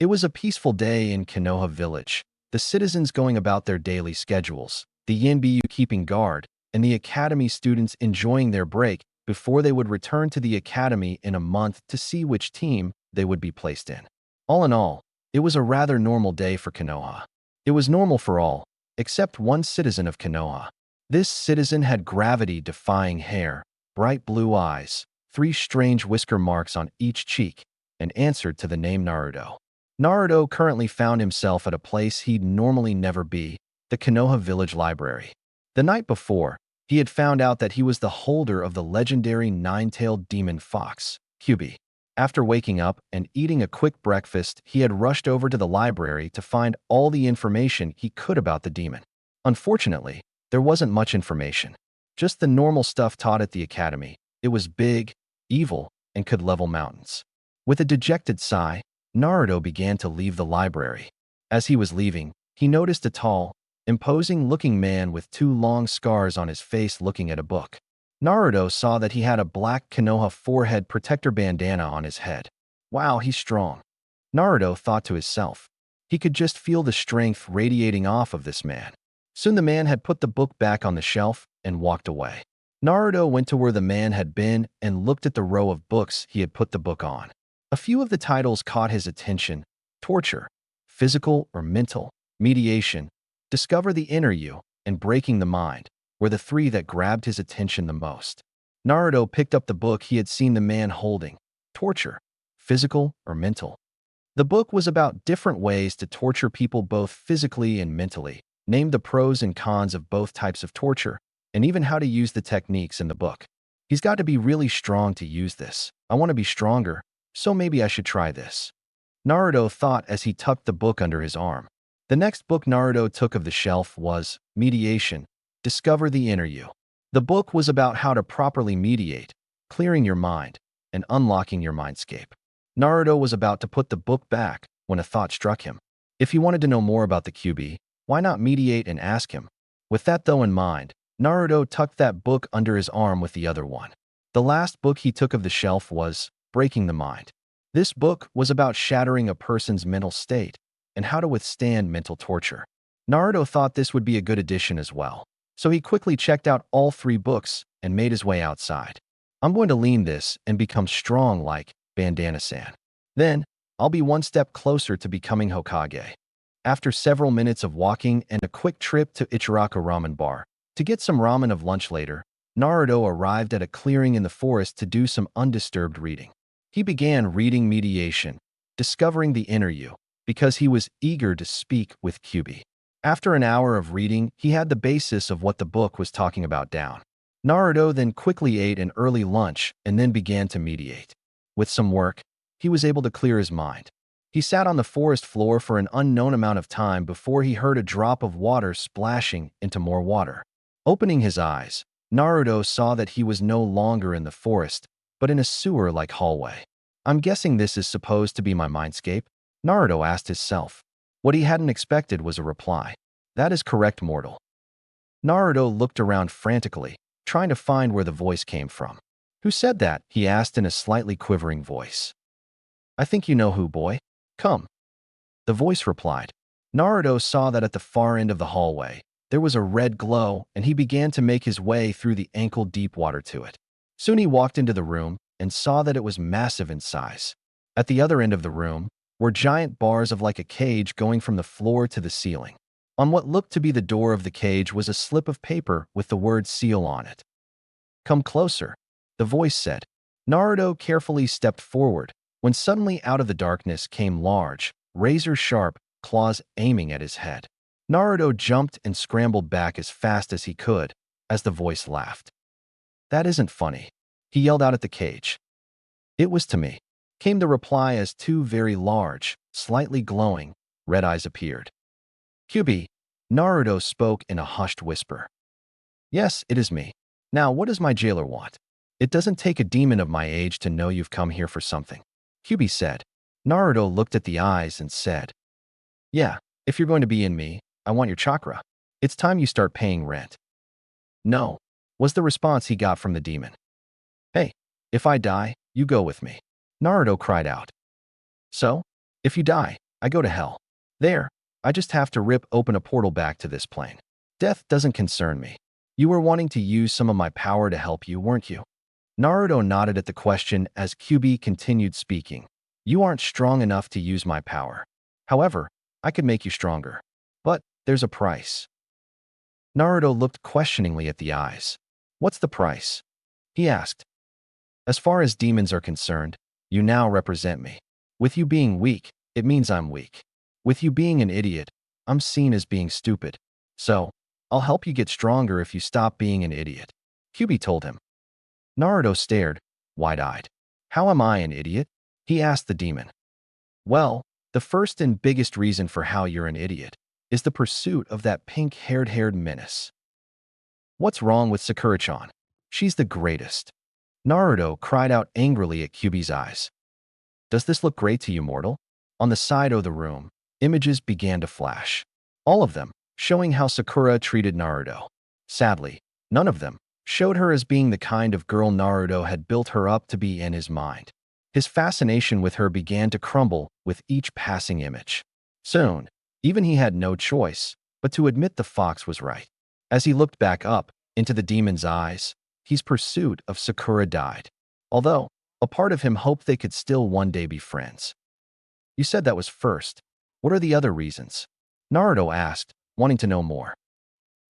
It was a peaceful day in Konoha village, the citizens going about their daily schedules, the Yinbyu keeping guard, and the academy students enjoying their break before they would return to the academy in a month to see which team they would be placed in all, it was a rather normal day for Konoha. It was normal for all, except one citizen of Konoha. This citizen had gravity-defying hair, bright blue eyes, 3 strange whisker marks on each cheek, and answered to the name Naruto. Naruto currently found himself at a place he'd normally never be, the Konoha Village Library. The night before, he had found out that he was the holder of the legendary nine-tailed demon fox, Kyubi. After waking up and eating a quick breakfast, he had rushed over to the library to find all the information he could about the demon. Unfortunately, there wasn't much information. Just the normal stuff taught at the academy. It was big, evil, and could level mountains. With a dejected sigh, Naruto began to leave the library. As he was leaving, he noticed a tall, imposing-looking man with 2 long scars on his face looking at a book. Naruto saw that he had a black Konoha forehead protector bandana on his head. Wow, he's strong. Naruto thought to himself. He could just feel the strength radiating off of this man. Soon the man had put the book back on the shelf and walked away. Naruto went to where the man had been and looked at the row of books he had put the book on. A few of the titles caught his attention: Torture, Physical or Mental, Mediation, Discover the Inner You, and Breaking the Mind were the 3 that grabbed his attention the most. Naruto picked up the book he had seen the man holding: Torture, Physical or Mental. The book was about different ways to torture people both physically and mentally, named the pros and cons of both types of torture, and even how to use the techniques in the book. He's got to be really strong to use this. I want to be stronger, so maybe I should try this. Naruto thought as he tucked the book under his arm. The next book Naruto took of the shelf was Mediation, Discover the Inner You. The book was about how to properly mediate, clearing your mind, and unlocking your mindscape. Naruto was about to put the book back when a thought struck him. If he wanted to know more about the Kyubi, why not mediate and ask him? With that though in mind, Naruto tucked that book under his arm with the other one. The last book he took of the shelf was Breaking the Mind. This book was about shattering a person's mental state and how to withstand mental torture. Naruto thought this would be a good addition as well, so he quickly checked out all 3 books and made his way outside. I'm going to lean this and become strong like Bandana-san. Then, I'll be one step closer to becoming Hokage. After several minutes of walking and a quick trip to Ichiraka Ramen Bar to get some ramen of lunch later, Naruto arrived at a clearing in the forest to do some undisturbed reading. He began reading Mediation, Discovering the Inner You, because he was eager to speak with Kyubi. After an hour of reading, he had the basis of what the book was talking about down. Naruto then quickly ate an early lunch and then began to mediate. With some work, he was able to clear his mind. He sat on the forest floor for an unknown amount of time before he heard a drop of water splashing into more water. Opening his eyes, Naruto saw that he was no longer in the forest, but in a sewer-like hallway. I'm guessing this is supposed to be my mindscape? Naruto asked himself. What he hadn't expected was a reply. That is correct, mortal. Naruto looked around frantically, trying to find where the voice came from. Who said that? He asked in a slightly quivering voice. I think you know who, boy. Come. The voice replied. Naruto saw that at the far end of the hallway, there was a red glow, and he began to make his way through the ankle-deep water to it. Soon he walked into the room and saw that it was massive in size. At the other end of the room were giant bars of like a cage going from the floor to the ceiling. On what looked to be the door of the cage was a slip of paper with the word seal on it. Come closer, the voice said. Naruto carefully stepped forward when suddenly out of the darkness came large, razor-sharp claws aiming at his head. Naruto jumped and scrambled back as fast as he could as the voice laughed. That isn't funny, he yelled out at the cage. It was to me, came the reply as 2 very large, slightly glowing, red eyes appeared. Kyubi, Naruto spoke in a hushed whisper. Yes, it is me. Now, what does my jailer want? It doesn't take a demon of my age to know you've come here for something, Kyubi said. Naruto looked at the eyes and said, Yeah, if you're going to be in me, I want your chakra. It's time you start paying rent. No, was the response he got from the demon. Hey, if I die, you go with me, Naruto cried out. So, if you die, I go to hell. There, I just have to rip open a portal back to this plane. Death doesn't concern me. You were wanting to use some of my power to help you, weren't you? Naruto nodded at the question as QB continued speaking. You aren't strong enough to use my power. However, I could make you stronger. But there's a price. Naruto looked questioningly at the eyes. What's the price? He asked. As far as demons are concerned, you now represent me. With you being weak, it means I'm weak. With you being an idiot, I'm seen as being stupid. So, I'll help you get stronger if you stop being an idiot. QB told him. Naruto stared, wide-eyed. How am I an idiot? He asked the demon. Well, the first and biggest reason for how you're an idiot is the pursuit of that pink-haired menace. What's wrong with Sakura-chan? She's the greatest. Naruto cried out angrily at QB's eyes. Does this look great to you, mortal? On the side of the room, images began to flash. All of them, showing how Sakura treated Naruto. Sadly, none of them showed her as being the kind of girl Naruto had built her up to be in his mind. His fascination with her began to crumble with each passing image. Soon, even he had no choice but to admit the fox was right. As he looked back up into the demon's eyes, his pursuit of Sakura died. Although, a part of him hoped they could still one day be friends. You said that was first. What are the other reasons? Naruto asked, wanting to know more.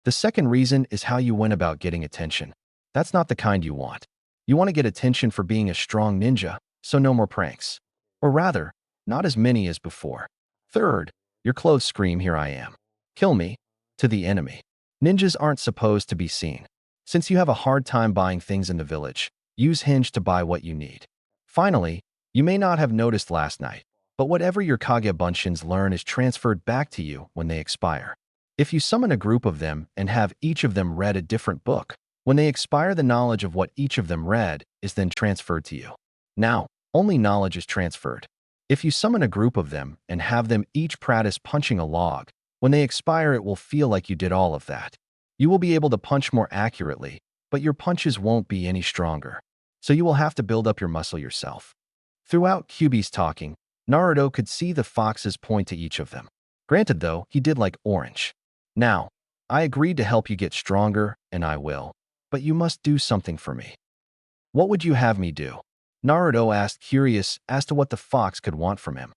The second reason is how you went about getting attention. That's not the kind you want. You want to get attention for being a strong ninja, so no more pranks. Or rather, not as many as before. Third, your clothes scream, here I am. Kill me, to the enemy. Ninjas aren't supposed to be seen. Since you have a hard time buying things in the village, use Hinge to buy what you need. Finally, you may not have noticed last night, but whatever your Kage Bunshins learn is transferred back to you when they expire. If you summon a group of them and have each of them read a different book, when they expire, the knowledge of what each of them read is then transferred to you. Now, only knowledge is transferred. If you summon a group of them and have them each practice punching a log, when they expire, it will feel like you did all of that. You will be able to punch more accurately, but your punches won't be any stronger. So you will have to build up your muscle yourself. Throughout QB's talking, Naruto could see the foxes point to each of them. Granted though, he did like orange. Now, I agreed to help you get stronger, and I will. But you must do something for me. What would you have me do? Naruto asked, curious as to what the fox could want from him.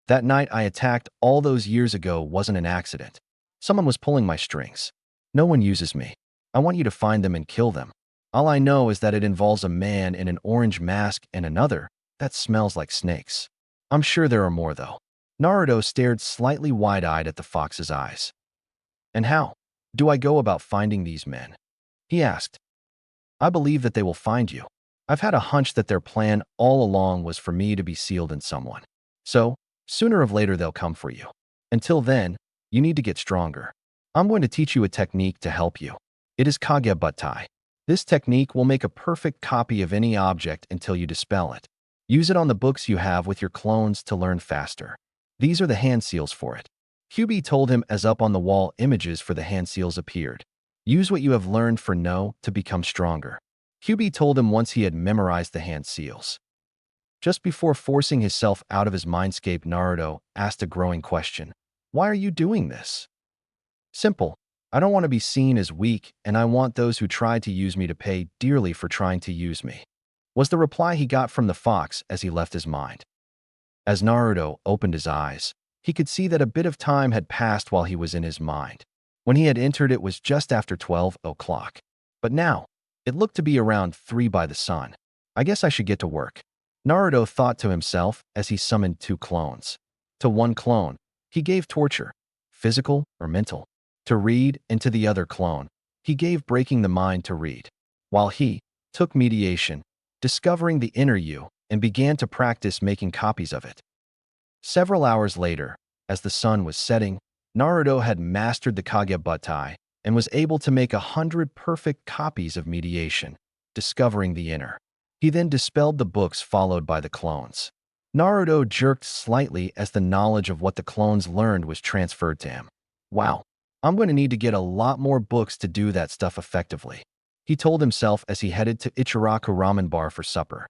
That night I attacked all those years ago wasn't an accident. Someone was pulling my strings. No one uses me. I want you to find them and kill them. All I know is that it involves a man in an orange mask and another that smells like snakes. I'm sure there are more though. Naruto stared slightly wide-eyed at the fox's eyes. And how do I go about finding these men? He asked. I believe that they will find you. I've had a hunch that their plan all along was for me to be sealed in someone. So, sooner or later they'll come for you. Until then, you need to get stronger. I'm going to teach you a technique to help you. It is Kagebuttai. This technique will make a perfect copy of any object until you dispel it. Use it on the books you have with your clones to learn faster. These are the hand seals for it. QB told him as up on the wall images for the hand seals appeared. Use what you have learned for No to become stronger. QB told him once he had memorized the hand seals. Just before forcing himself out of his mindscape, Naruto asked a growing question. Why are you doing this? Simple. I don't want to be seen as weak, and I want those who tried to use me to pay dearly for trying to use me, was the reply he got from the fox as he left his mind. As Naruto opened his eyes, he could see that a bit of time had passed while he was in his mind. When he had entered, it was just after 12 o'clock. But now, it looked to be around 3 by the sun. I guess I should get to work. Naruto thought to himself as he summoned 2 clones. To one clone, he gave torture, physical or mental, to read, and to the other clone, he gave breaking the mind to read. While he took mediation, discovering the inner you, and began to practice making copies of it. Several hours later, as the sun was setting, Naruto had mastered the Kagebuttai and was able to make 100 perfect copies of mediation, discovering the inner. He then dispelled the books followed by the clones. Naruto jerked slightly as the knowledge of what the clones learned was transferred to him. Wow, I'm going to need to get a lot more books to do that stuff effectively, he told himself as he headed to Ichiraku Ramen Bar for supper.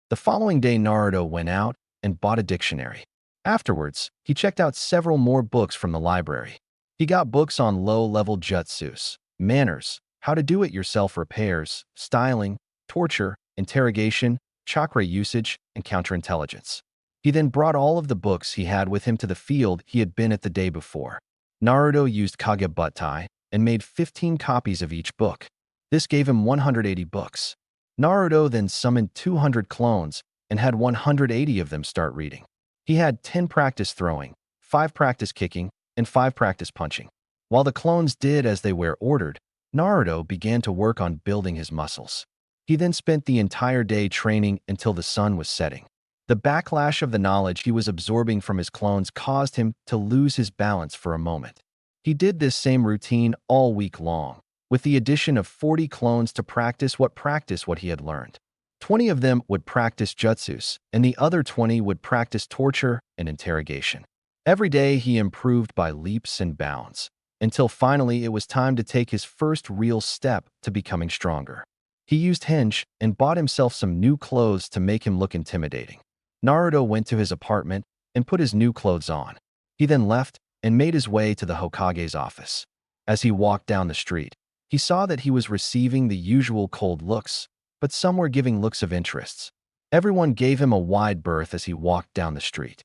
The following day, Naruto went out and bought a dictionary. Afterwards, he checked out several more books from the library. He got books on low-level jutsus, manners, how to do-it-yourself repairs, styling, torture, interrogation, chakra usage, and counterintelligence. He then brought all of the books he had with him to the field he had been at the day before. Naruto used Kagebuttai and made 15 copies of each book. This gave him 180 books. Naruto then summoned 200 clones and had 180 of them start reading. He had 10 practice throwing, 5 practice kicking, and 5 practice punching. While the clones did as they were ordered, Naruto began to work on building his muscles. He then spent the entire day training until the sun was setting. The backlash of the knowledge he was absorbing from his clones caused him to lose his balance for a moment. He did this same routine all week long, with the addition of 40 clones to practice what he had learned. 20 of them would practice jutsus, and the other 20 would practice torture and interrogation. Every day he improved by leaps and bounds, until finally it was time to take his first real step to becoming stronger. He used henge and bought himself some new clothes to make him look intimidating. Naruto went to his apartment and put his new clothes on. He then left and made his way to the Hokage's office. As he walked down the street, he saw that he was receiving the usual cold looks, but some were giving looks of interest. Everyone gave him a wide berth as he walked down the street.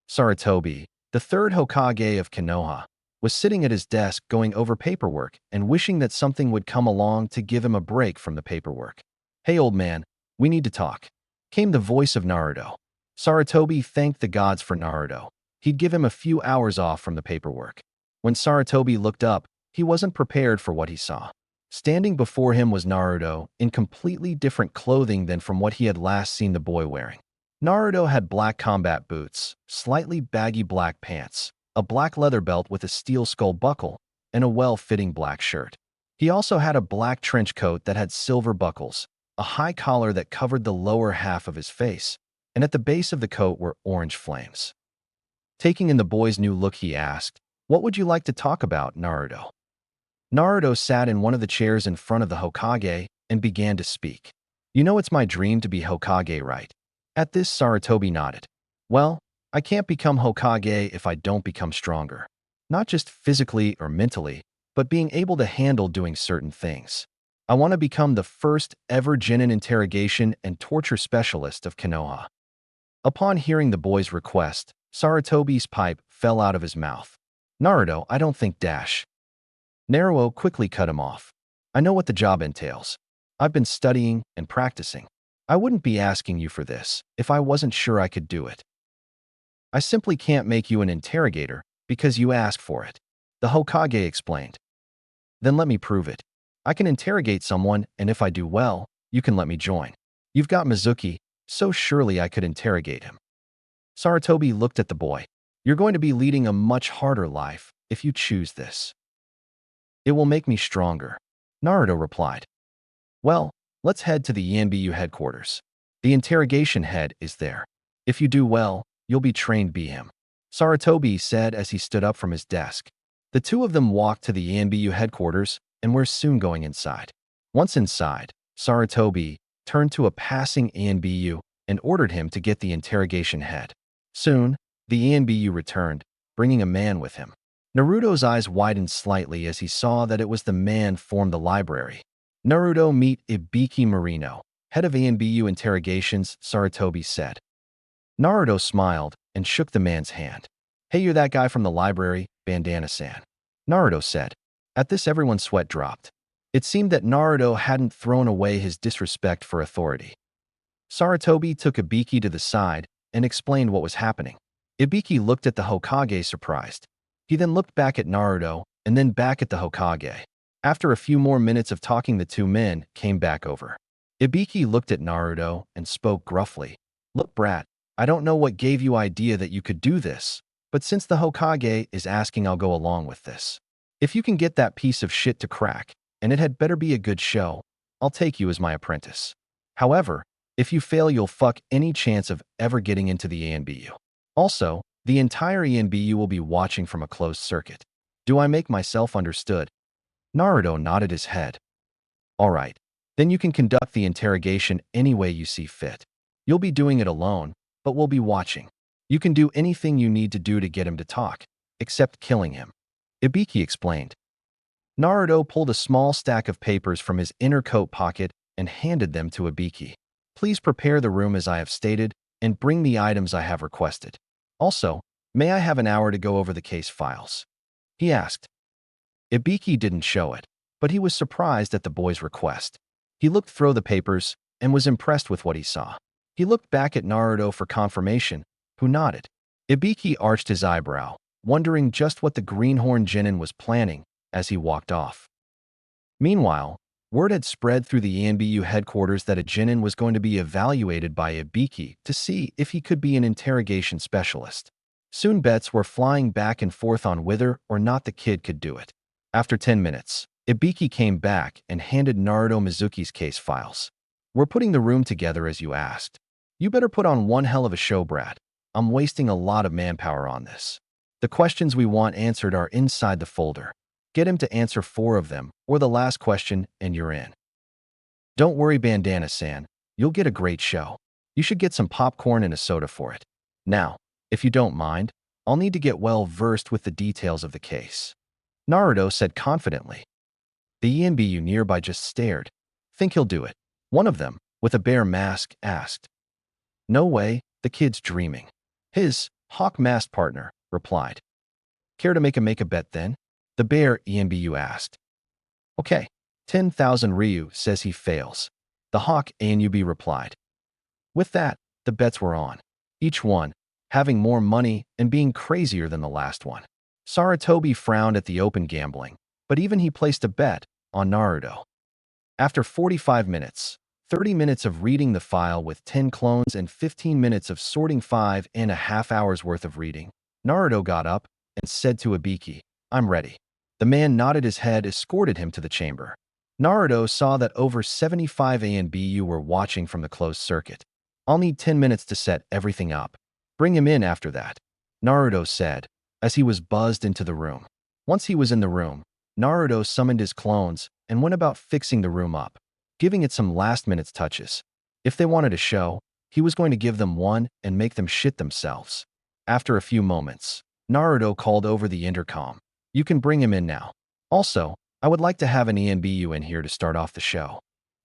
Sarutobi, the third Hokage of Konoha, was sitting at his desk going over paperwork and wishing that something would come along to give him a break from the paperwork. "Hey old man, we need to talk," came the voice of Naruto. Sarutobi thanked the gods for Naruto. He'd give him a few hours off from the paperwork. When Sarutobi looked up, he wasn't prepared for what he saw. Standing before him was Naruto, in completely different clothing than from what he had last seen the boy wearing. Naruto had black combat boots, slightly baggy black pants, a black leather belt with a steel skull buckle, and a well-fitting black shirt. He also had a black trench coat that had silver buckles, a high collar that covered the lower half of his face, and at the base of the coat were orange flames. Taking in the boy's new look, he asked, "What would you like to talk about, Naruto?" Naruto sat in one of the chairs in front of the Hokage and began to speak. "You know it's my dream to be Hokage, right?" At this, Sarutobi nodded. "Well, I can't become Hokage if I don't become stronger. Not just physically or mentally, but being able to handle doing certain things. I want to become the first ever genin interrogation and torture specialist of Konoha." Upon hearing the boy's request, Sarutobi's pipe fell out of his mouth. "Naruto, I don't think dash." Naruto quickly cut him off. "I know what the job entails. I've been studying and practicing. I wouldn't be asking you for this if I wasn't sure I could do it. I simply can't make you an interrogator because you asked for it," the Hokage explained. "Then let me prove it. I can interrogate someone, and if I do well, you can let me join. You've got Mizuki, so surely I could interrogate him." Sarutobi looked at the boy. "You're going to be leading a much harder life if you choose this." "It will make me stronger," Naruto replied. "Well, let's head to the Yanbiyu headquarters. The interrogation head is there. If you do well, you'll be trained by him," Sarutobi said as he stood up from his desk. The two of them walked to the Yanbiyu headquarters and were soon going inside. Once inside, Sarutobi turned to a passing Yanbiyu and ordered him to get the interrogation head. Soon, the Yanbiyu returned, bringing a man with him. Naruto's eyes widened slightly as he saw that it was the man from the library. "Naruto, meet Ibiki Marino, head of ANBU interrogations," Sarutobi said. Naruto smiled and shook the man's hand. "Hey, you're that guy from the library, Bandana-san," Naruto said. At this, everyone's sweat dropped. It seemed that Naruto hadn't thrown away his disrespect for authority. Sarutobi took Ibiki to the side and explained what was happening. Ibiki looked at the Hokage surprised. He then looked back at Naruto and then back at the Hokage. After a few more minutes of talking, the two men came back over. Ibiki looked at Naruto and spoke gruffly. "Look, brat, I don't know what gave you idea that you could do this, but since the Hokage is asking, I'll go along with this. If you can get that piece of shit to crack, and it had better be a good show, I'll take you as my apprentice. However, if you fail, you'll fuck any chance of ever getting into the ANBU. Also, the entire ANBU will be watching from a closed circuit. Do I make myself understood?" Naruto nodded his head. "All right, then you can conduct the interrogation any way you see fit. You'll be doing it alone, but we'll be watching. You can do anything you need to do to get him to talk, except killing him. Ibiki explained. Naruto pulled a small stack of papers from his inner coat pocket and handed them to Ibiki. Please prepare the room as I have stated, and bring the items I have requested. Also, may I have an hour to go over the case files? He asked. Ibiki didn't show it, but he was surprised at the boy's request. He looked through the papers and was impressed with what he saw. He looked back at Naruto for confirmation, who nodded. Ibiki arched his eyebrow, wondering just what the greenhorn Chunin was planning as he walked off. Meanwhile, word had spread through the ENBU headquarters that a Chunin was going to be evaluated by Ibiki to see if he could be an interrogation specialist. Soon bets were flying back and forth on whether or not the kid could do it. After 10 minutes, Ibiki came back and handed Naruto Mizuki's case files. We're putting the room together as you asked. You better put on one hell of a show, Brad. I'm wasting a lot of manpower on this. The questions we want answered are inside the folder. Get him to answer 4 of them, or the last question, and you're in. Don't worry, Bandana-san. You'll get a great show. You should get some popcorn and a soda for it. Now, if you don't mind, I'll need to get well versed with the details of the case. Naruto said confidently. The ENBU nearby just stared. Think he'll do it? One of them, with a bear mask, asked. No way, the kid's dreaming. His hawk-masked partner replied. Care to make a bet then? The bear ENBU asked. Okay, 10,000 Ryu says he fails. The hawk ANUB replied. With that, the bets were on. Each one, having more money and being crazier than the last one. Saratobi frowned at the open gambling, but even he placed a bet on Naruto. After 45 minutes, 30 minutes of reading the file with 10 clones and 15 minutes of sorting 5.5 hours worth of reading, Naruto got up and said to Ibiki, I'm ready. The man nodded his head, escorted him to the chamber. Naruto saw that over 75 ANBU were watching from the closed circuit. I'll need 10 minutes to set everything up. Bring him in after that, Naruto said, as he was buzzed into the room. Once he was in the room, Naruto summoned his clones and went about fixing the room up, giving it some last-minute touches. If they wanted a show, he was going to give them one and make them shit themselves. After a few moments, Naruto called over the intercom. You can bring him in now. Also, I would like to have an ENBU in here to start off the show.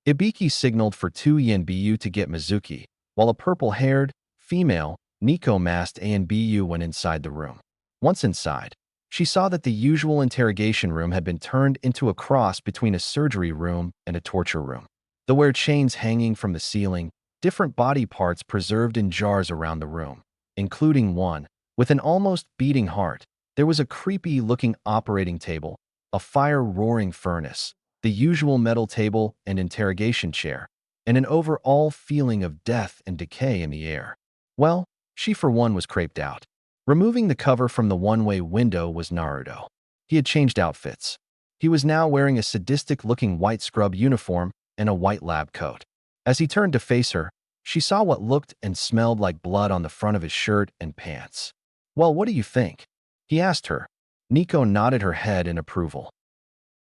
Ibiki signaled for 2 ENBU to get Mizuki, while a purple-haired, female, Nico-masked ANBU went inside the room. Once inside, she saw that the usual interrogation room had been turned into a cross between a surgery room and a torture room. There were chains hanging from the ceiling, different body parts preserved in jars around the room, including one with an almost beating heart. There was a creepy-looking operating table, a fire-roaring furnace, the usual metal table and interrogation chair, and an overall feeling of death and decay in the air. Well, she for one was creeped out. Removing the cover from the one-way window was Naruto. He had changed outfits. He was now wearing a sadistic-looking white scrub uniform and a white lab coat. As he turned to face her, she saw what looked and smelled like blood on the front of his shirt and pants. Well, what do you think? He asked her. Nico nodded her head in approval.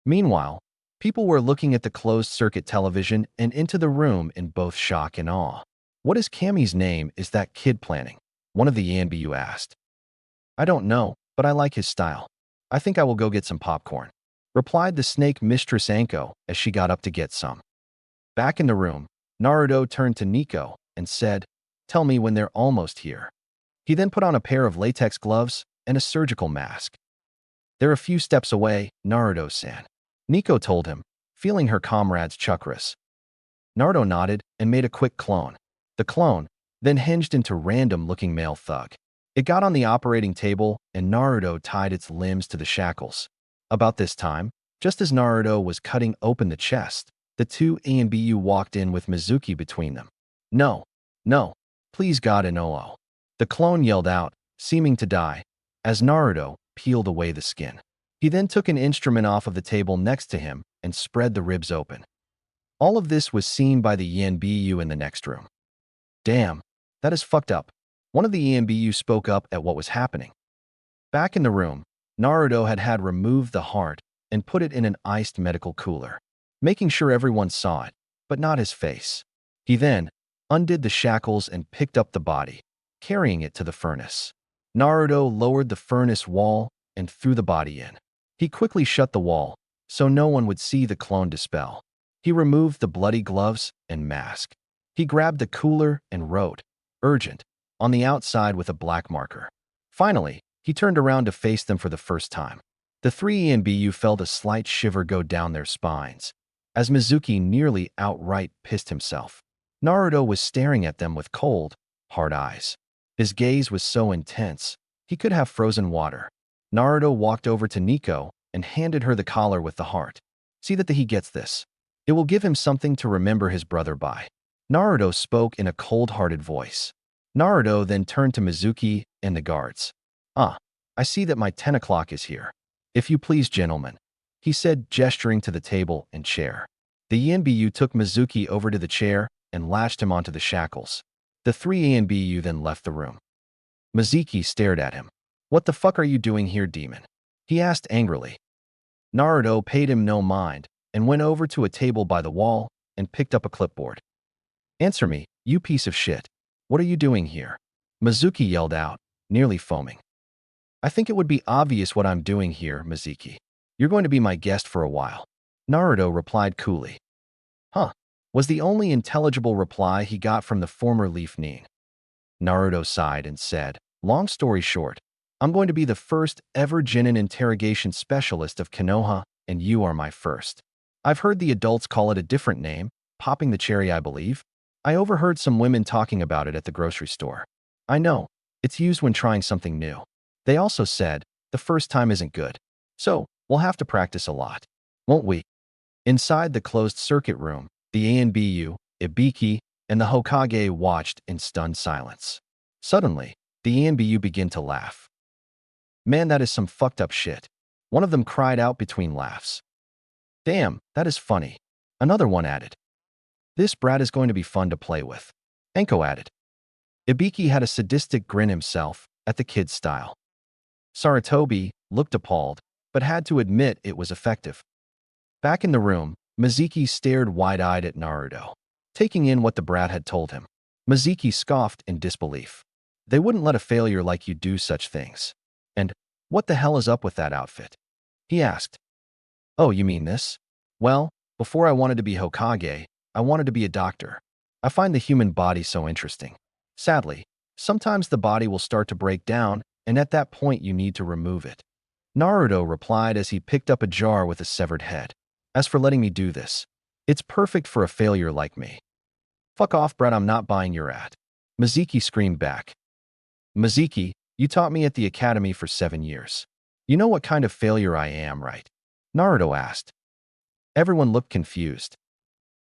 Meanwhile, people were looking at the closed-circuit television and into the room in both shock and awe. What is Kami's name is that kid planning? One of the Yanbu asked. I don't know, but I like his style. I think I will go get some popcorn, replied the snake mistress Anko as she got up to get some. Back in the room, Naruto turned to Nico and said, Tell me when they're almost here. He then put on a pair of latex gloves and a surgical mask. They're a few steps away, Naruto-san. Nico told him, feeling her comrade's chakras. Naruto nodded and made a quick clone. The clone then hinged into random-looking male thug. It got on the operating table and Naruto tied its limbs to the shackles. About this time, just as Naruto was cutting open the chest, the 2 ANBU walked in with Mizuki between them. No, please God and oh. The clone yelled out, seeming to die, as Naruto peeled away the skin. He then took an instrument off of the table next to him and spread the ribs open. All of this was seen by the ENBU in the next room. Damn, that is fucked up. One of the ENBU spoke up at what was happening. Back in the room, Naruto had removed the heart and put it in an iced medical cooler, making sure everyone saw it, but not his face. He then undid the shackles and picked up the body. carrying it to the furnace. Naruto lowered the furnace wall and threw the body in. He quickly shut the wall, so no one would see the clone dispel. He removed the bloody gloves and mask. He grabbed the cooler and wrote, "Urgent," on the outside with a black marker. Finally, he turned around to face them for the first time. The three ENBU felt a slight shiver go down their spines, as Mizuki nearly outright pissed himself. Naruto was staring at them with cold, hard eyes. His gaze was so intense, he could have frozen water. Naruto walked over to Nico and handed her the collar with the heart. "See that he gets this. It will give him something to remember his brother by." Naruto spoke in a cold-hearted voice. Naruto then turned to Mizuki and the guards. "Ah, I see that my 10 o'clock is here. If you please, gentlemen," he said, gesturing to the table and chair. The ENBU took Mizuki over to the chair and lashed him onto the shackles. The three ENBU then left the room. Mizuki stared at him. "What the fuck are you doing here, demon?" he asked angrily. Naruto paid him no mind and went over to a table by the wall and picked up a clipboard. "Answer me, you piece of shit. What are you doing here?" Mizuki yelled out, nearly foaming. "I think it would be obvious what I'm doing here, Mizuki. You're going to be my guest for a while." Naruto replied coolly. "Huh," was the only intelligible reply he got from the former Leaf Nin. Naruto sighed and said, "Long story short, I'm going to be the first ever Chunin interrogation specialist of Konoha, and you are my first. I've heard the adults call it a different name, popping the cherry, I believe. I overheard some women talking about it at the grocery store. I know, it's used when trying something new. They also said, the first time isn't good. So, we'll have to practice a lot. Won't we?" Inside the closed-circuit room, the ANBU, Ibiki, and the Hokage watched in stunned silence. Suddenly, the ANBU began to laugh. "Man, that is some fucked up shit." One of them cried out between laughs. "Damn, that is funny." Another one added. "This brat is going to be fun to play with." Enko added. Ibiki had a sadistic grin himself, at the kid's style. Saratobi looked appalled, but had to admit it was effective. Back in the room, Mizuki stared wide-eyed at Naruto, taking in what the brat had told him. Mizuki scoffed in disbelief. They wouldn't let a failure like you do such things. "And what the hell is up with that outfit?" he asked. "Oh, you mean this? Well, before I wanted to be Hokage, I wanted to be a doctor. I find the human body so interesting. Sadly, sometimes the body will start to break down, and at that point you need to remove it." Naruto replied as he picked up a jar with a severed head. "As for letting me do this, it's perfect for a failure like me." "Fuck off, brat, I'm not buying your ad." Mizuki screamed back. "Mizuki, you taught me at the academy for 7 years. You know what kind of failure I am, right?" Naruto asked. Everyone looked confused.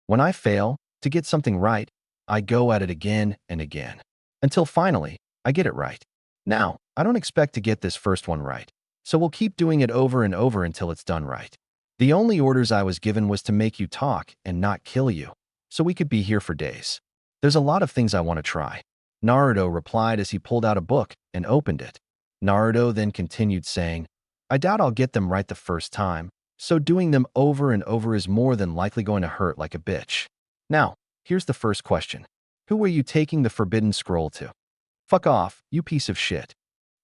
"When I fail, to get something right, I go at it again and again, until finally, I get it right. Now, I don't expect to get this first one right, so we'll keep doing it over and over until it's done right. The only orders I was given was to make you talk and not kill you, so we could be here for days. There's a lot of things I want to try." Naruto replied as he pulled out a book and opened it. Naruto then continued saying, "I doubt I'll get them right the first time, so doing them over and over is more than likely going to hurt like a bitch. Now, here's the first question. Who are you taking the forbidden scroll to?" "Fuck off, you piece of shit."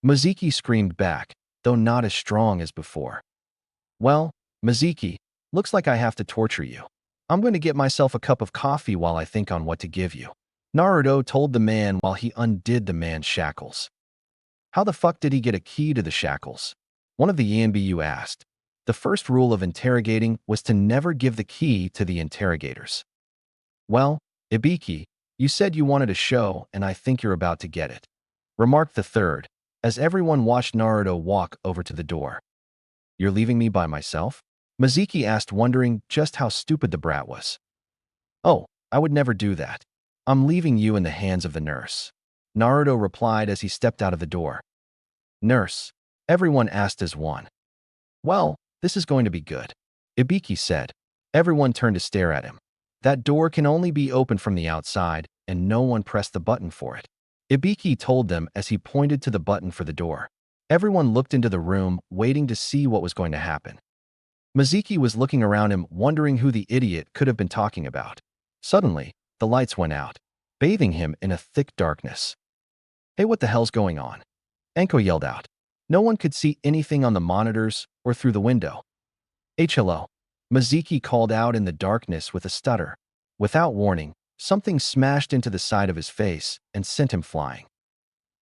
Mizuki screamed back, though not as strong as before. "Well, Mizuki, looks like I have to torture you. I'm going to get myself a cup of coffee while I think on what to give you," Naruto told the man while he undid the man's shackles. "How the fuck did he get a key to the shackles?" one of the ENBU asked. The first rule of interrogating was to never give the key to the interrogators. "Well, Ibiki, you said you wanted a show, and I think you're about to get it," remarked the third, as everyone watched Naruto walk over to the door. "You're leaving me by myself?" Mizuki asked, wondering just how stupid the brat was. "Oh, I would never do that. I'm leaving you in the hands of the nurse," Naruto replied as he stepped out of the door. "Nurse?" everyone asked as one. "Well, this is going to be good," Ibiki said. Everyone turned to stare at him. "That door can only be opened from the outside, and no one pressed the button for it," Ibiki told them as he pointed to the button for the door. Everyone looked into the room, waiting to see what was going to happen. Mizuki was looking around him, wondering who the idiot could have been talking about. Suddenly, the lights went out, bathing him in a thick darkness. Hey, what the hell's going on? Anko yelled out. No one could see anything on the monitors or through the window. Hello. Mizuki called out in the darkness with a stutter. Without warning, something smashed into the side of his face and sent him flying.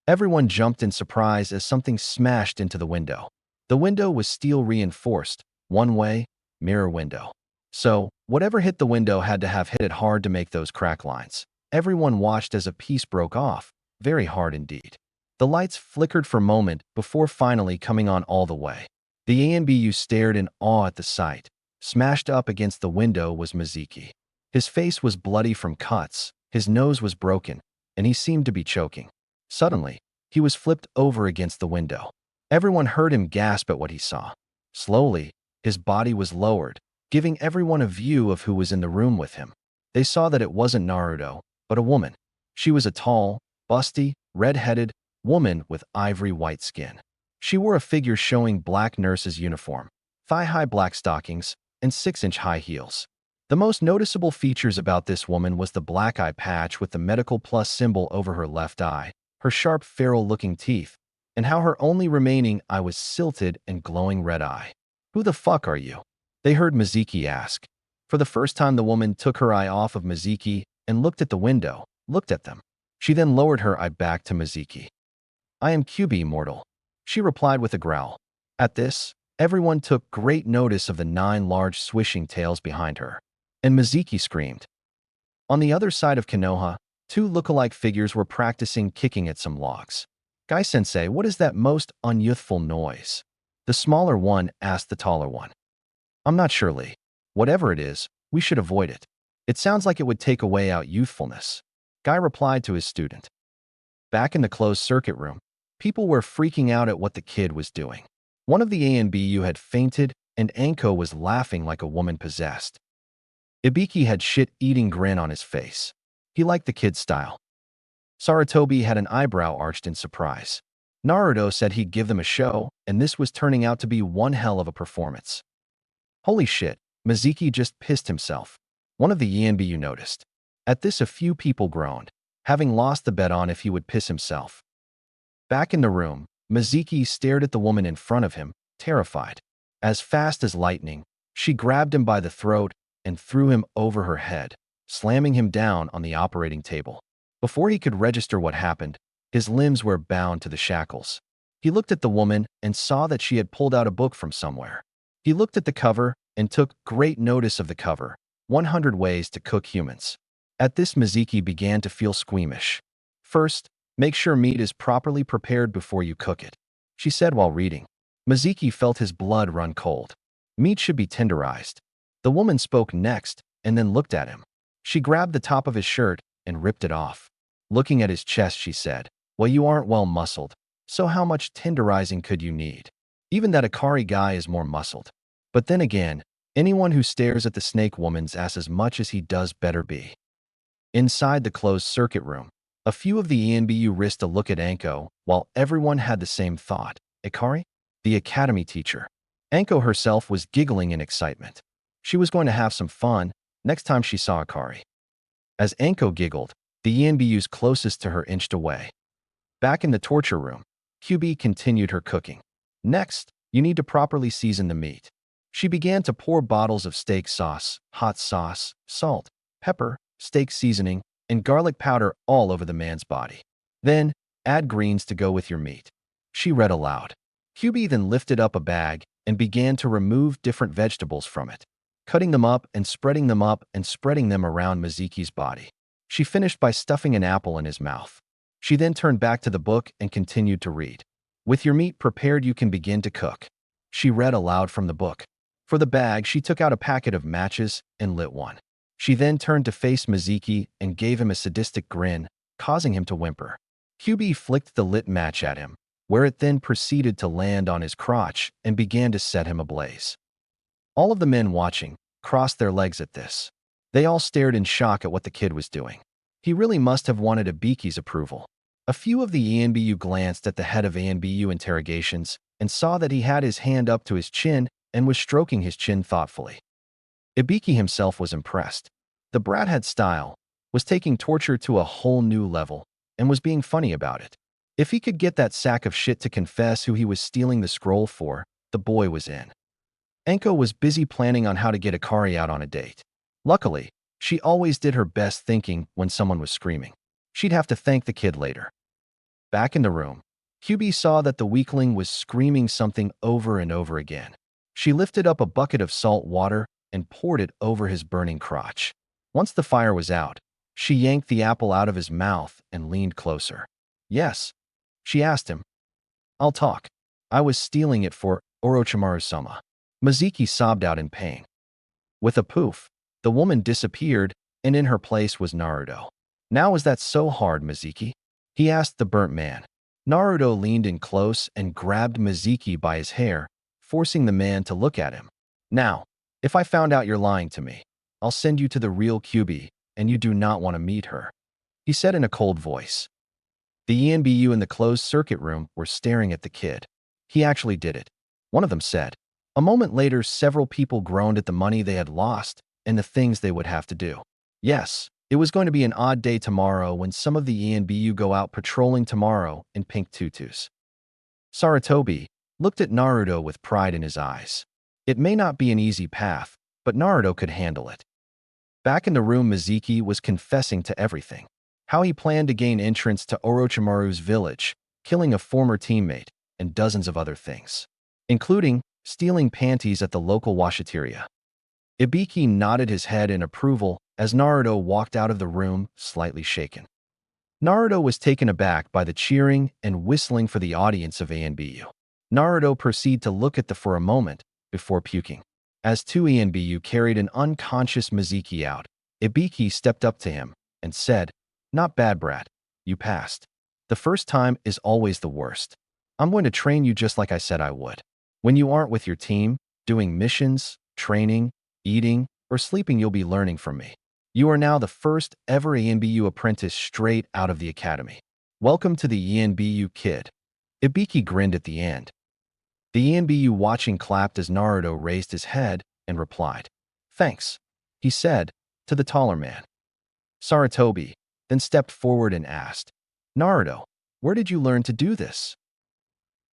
Everyone jumped in surprise as something smashed into the window. The window was steel reinforced, one-way, mirror window. So, whatever hit the window had to have hit it hard to make those crack lines. Everyone watched as a piece broke off, very hard indeed. The lights flickered for a moment before finally coming on all the way. The ANBU stared in awe at the sight. Smashed up against the window was Mizuki. His face was bloody from cuts, his nose was broken, and he seemed to be choking. Suddenly, he was flipped over against the window. Everyone heard him gasp at what he saw. Slowly, his body was lowered, giving everyone a view of who was in the room with him. They saw that it wasn't Naruto, but a woman. She was a tall, busty, red-headed woman with ivory white skin. She wore a figure showing black nurse's uniform, thigh-high black stockings, and 6-inch high heels. The most noticeable features about this woman was the black eye patch with the medical plus symbol over her left eye, her sharp feral-looking teeth, and how her only remaining eye was silted and glowing red eye. "Who the fuck are you?" they heard Mizuki ask. For the first time, the woman took her eye off of Mizuki and looked at the window, looked at them. She then lowered her eye back to Mizuki. "I am QB, mortal," she replied with a growl. At this, everyone took great notice of the 9 large swishing tails behind her, and Mizuki screamed. On the other side of Konoha, 2 look-alike figures were practicing kicking at some logs. "Guy-sensei, what is that most unyouthful noise?" The smaller one asked the taller one. "I'm not sure, Lee. Whatever it is, we should avoid it. It sounds like it would take away our youthfulness," Guy replied to his student. Back in the closed circuit room, people were freaking out at what the kid was doing. One of the ANBU had fainted, and Anko was laughing like a woman possessed. Ibiki had shit-eating grin on his face. He liked the kid's style. Sarutobi had an eyebrow arched in surprise. Naruto said he'd give them a show, and this was turning out to be one hell of a performance. Holy shit, Mizuki just pissed himself. One of the ANBU noticed. At this, a few people groaned, having lost the bet on if he would piss himself. Back in the room, Mizuki stared at the woman in front of him, terrified. As fast as lightning, she grabbed him by the throat and threw him over her head, slamming him down on the operating table. Before he could register what happened, his limbs were bound to the shackles. He looked at the woman and saw that she had pulled out a book from somewhere. He looked at the cover and took great notice of the cover, 100 Ways to Cook Humans. At this, Mizuki began to feel squeamish. "First, make sure meat is properly prepared before you cook it," she said while reading. Mizuki felt his blood run cold. "Meat should be tenderized." The woman spoke next and then looked at him. She grabbed the top of his shirt and ripped it off. Looking at his chest, she said, "Well, you aren't well muscled, so how much tenderizing could you need? Even that Akari guy is more muscled. But then again, anyone who stares at the snake woman's ass as much as he does better be." Inside the closed circuit room, a few of the ANBU risked a look at Anko, while everyone had the same thought. Akari? The academy teacher. Anko herself was giggling in excitement. She was going to have some fun next time she saw Akari. As Anko giggled, the ANBUs closest to her inched away. Back in the torture room, QB continued her cooking. "Next, you need to properly season the meat." She began to pour bottles of steak sauce, hot sauce, salt, pepper, steak seasoning, and garlic powder all over the man's body. "Then, add greens to go with your meat," she read aloud. QB then lifted up a bag and began to remove different vegetables from it, cutting them up and spreading them around Mizuki's body. She finished by stuffing an apple in his mouth. She then turned back to the book and continued to read. "With your meat prepared, you can begin to cook," she read aloud from the book. For the bag, she took out a packet of matches and lit one. She then turned to face Mizuki and gave him a sadistic grin, causing him to whimper. QB flicked the lit match at him, where it then proceeded to land on his crotch and began to set him ablaze. All of the men watching crossed their legs at this. They all stared in shock at what the kid was doing. He really must have wanted Ibiki's approval. A few of the ANBU glanced at the head of ANBU interrogations and saw that he had his hand up to his chin and was stroking his chin thoughtfully. Ibiki himself was impressed. The brat had style, was taking torture to a whole new level, and was being funny about it. If he could get that sack of shit to confess who he was stealing the scroll for, the boy was in. Anko was busy planning on how to get Akari out on a date. Luckily, she always did her best thinking when someone was screaming. She'd have to thank the kid later. Back in the room, QB saw that the weakling was screaming something over and over again. She lifted up a bucket of salt water and poured it over his burning crotch. Once the fire was out, she yanked the apple out of his mouth and leaned closer. Yes, she asked him. I'll talk. I was stealing it for Orochimaru-sama. Mizuki sobbed out in pain. With a poof, the woman disappeared, and in her place was Naruto. Now is that so hard, Mizuki? He asked the burnt man. Naruto leaned in close and grabbed Mizuki by his hair, forcing the man to look at him. Now, if I found out you're lying to me, I'll send you to the real Kyuubi, and you do not want to meet her, he said in a cold voice. The ENBU in the closed circuit room were staring at the kid. He actually did it, one of them said. A moment later, several people groaned at the money they had lost and the things they would have to do. Yes, it was going to be an odd day tomorrow when some of the ENBU go out patrolling tomorrow in pink tutus. Sarutobi looked at Naruto with pride in his eyes. It may not be an easy path, but Naruto could handle it. Back in the room, Mizuki was confessing to everything. How he planned to gain entrance to Orochimaru's village, killing a former teammate, and dozens of other things, including stealing panties at the local washateria. Ibiki nodded his head in approval as Naruto walked out of the room, slightly shaken. Naruto was taken aback by the cheering and whistling for the audience of ANBU. Naruto proceeded to look at them for a moment before puking. As two ANBU carried an unconscious Mizuki out, Ibiki stepped up to him and said, "Not bad, brat. You passed. The first time is always the worst. I'm going to train you just like I said I would. When you aren't with your team, doing missions, training, eating, or sleeping, you'll be learning from me. You are now the first ever ENBU apprentice straight out of the academy. Welcome to the ENBU, kid." Ibiki grinned at the end. The ENBU watching clapped as Naruto raised his head and replied, "Thanks," he said to the taller man. Sarutobi then stepped forward and asked, "Naruto, where did you learn to do this?"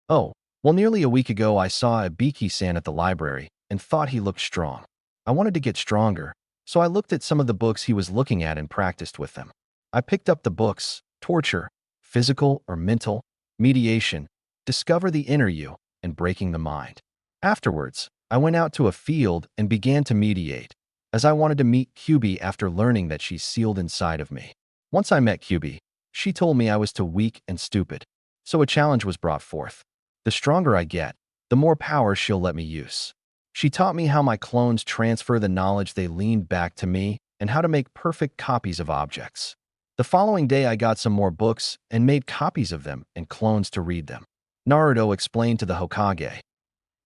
"Oh, well, nearly a week ago I saw Ibiki-san at the library and thought he looked strong. I wanted to get stronger, so I looked at some of the books he was looking at and practiced with them. I picked up the books, Torture, Physical or Mental, Mediation, Discover the Inner You, and Breaking the Mind. Afterwards, I went out to a field and began to mediate, as I wanted to meet Kyuubi after learning that she's sealed inside of me. Once I met Kyuubi, she told me I was too weak and stupid, so a challenge was brought forth. The stronger I get, the more power she'll let me use. She taught me how my clones transfer the knowledge they leaned back to me and how to make perfect copies of objects. The following day I got some more books and made copies of them and clones to read them," Naruto explained to the Hokage.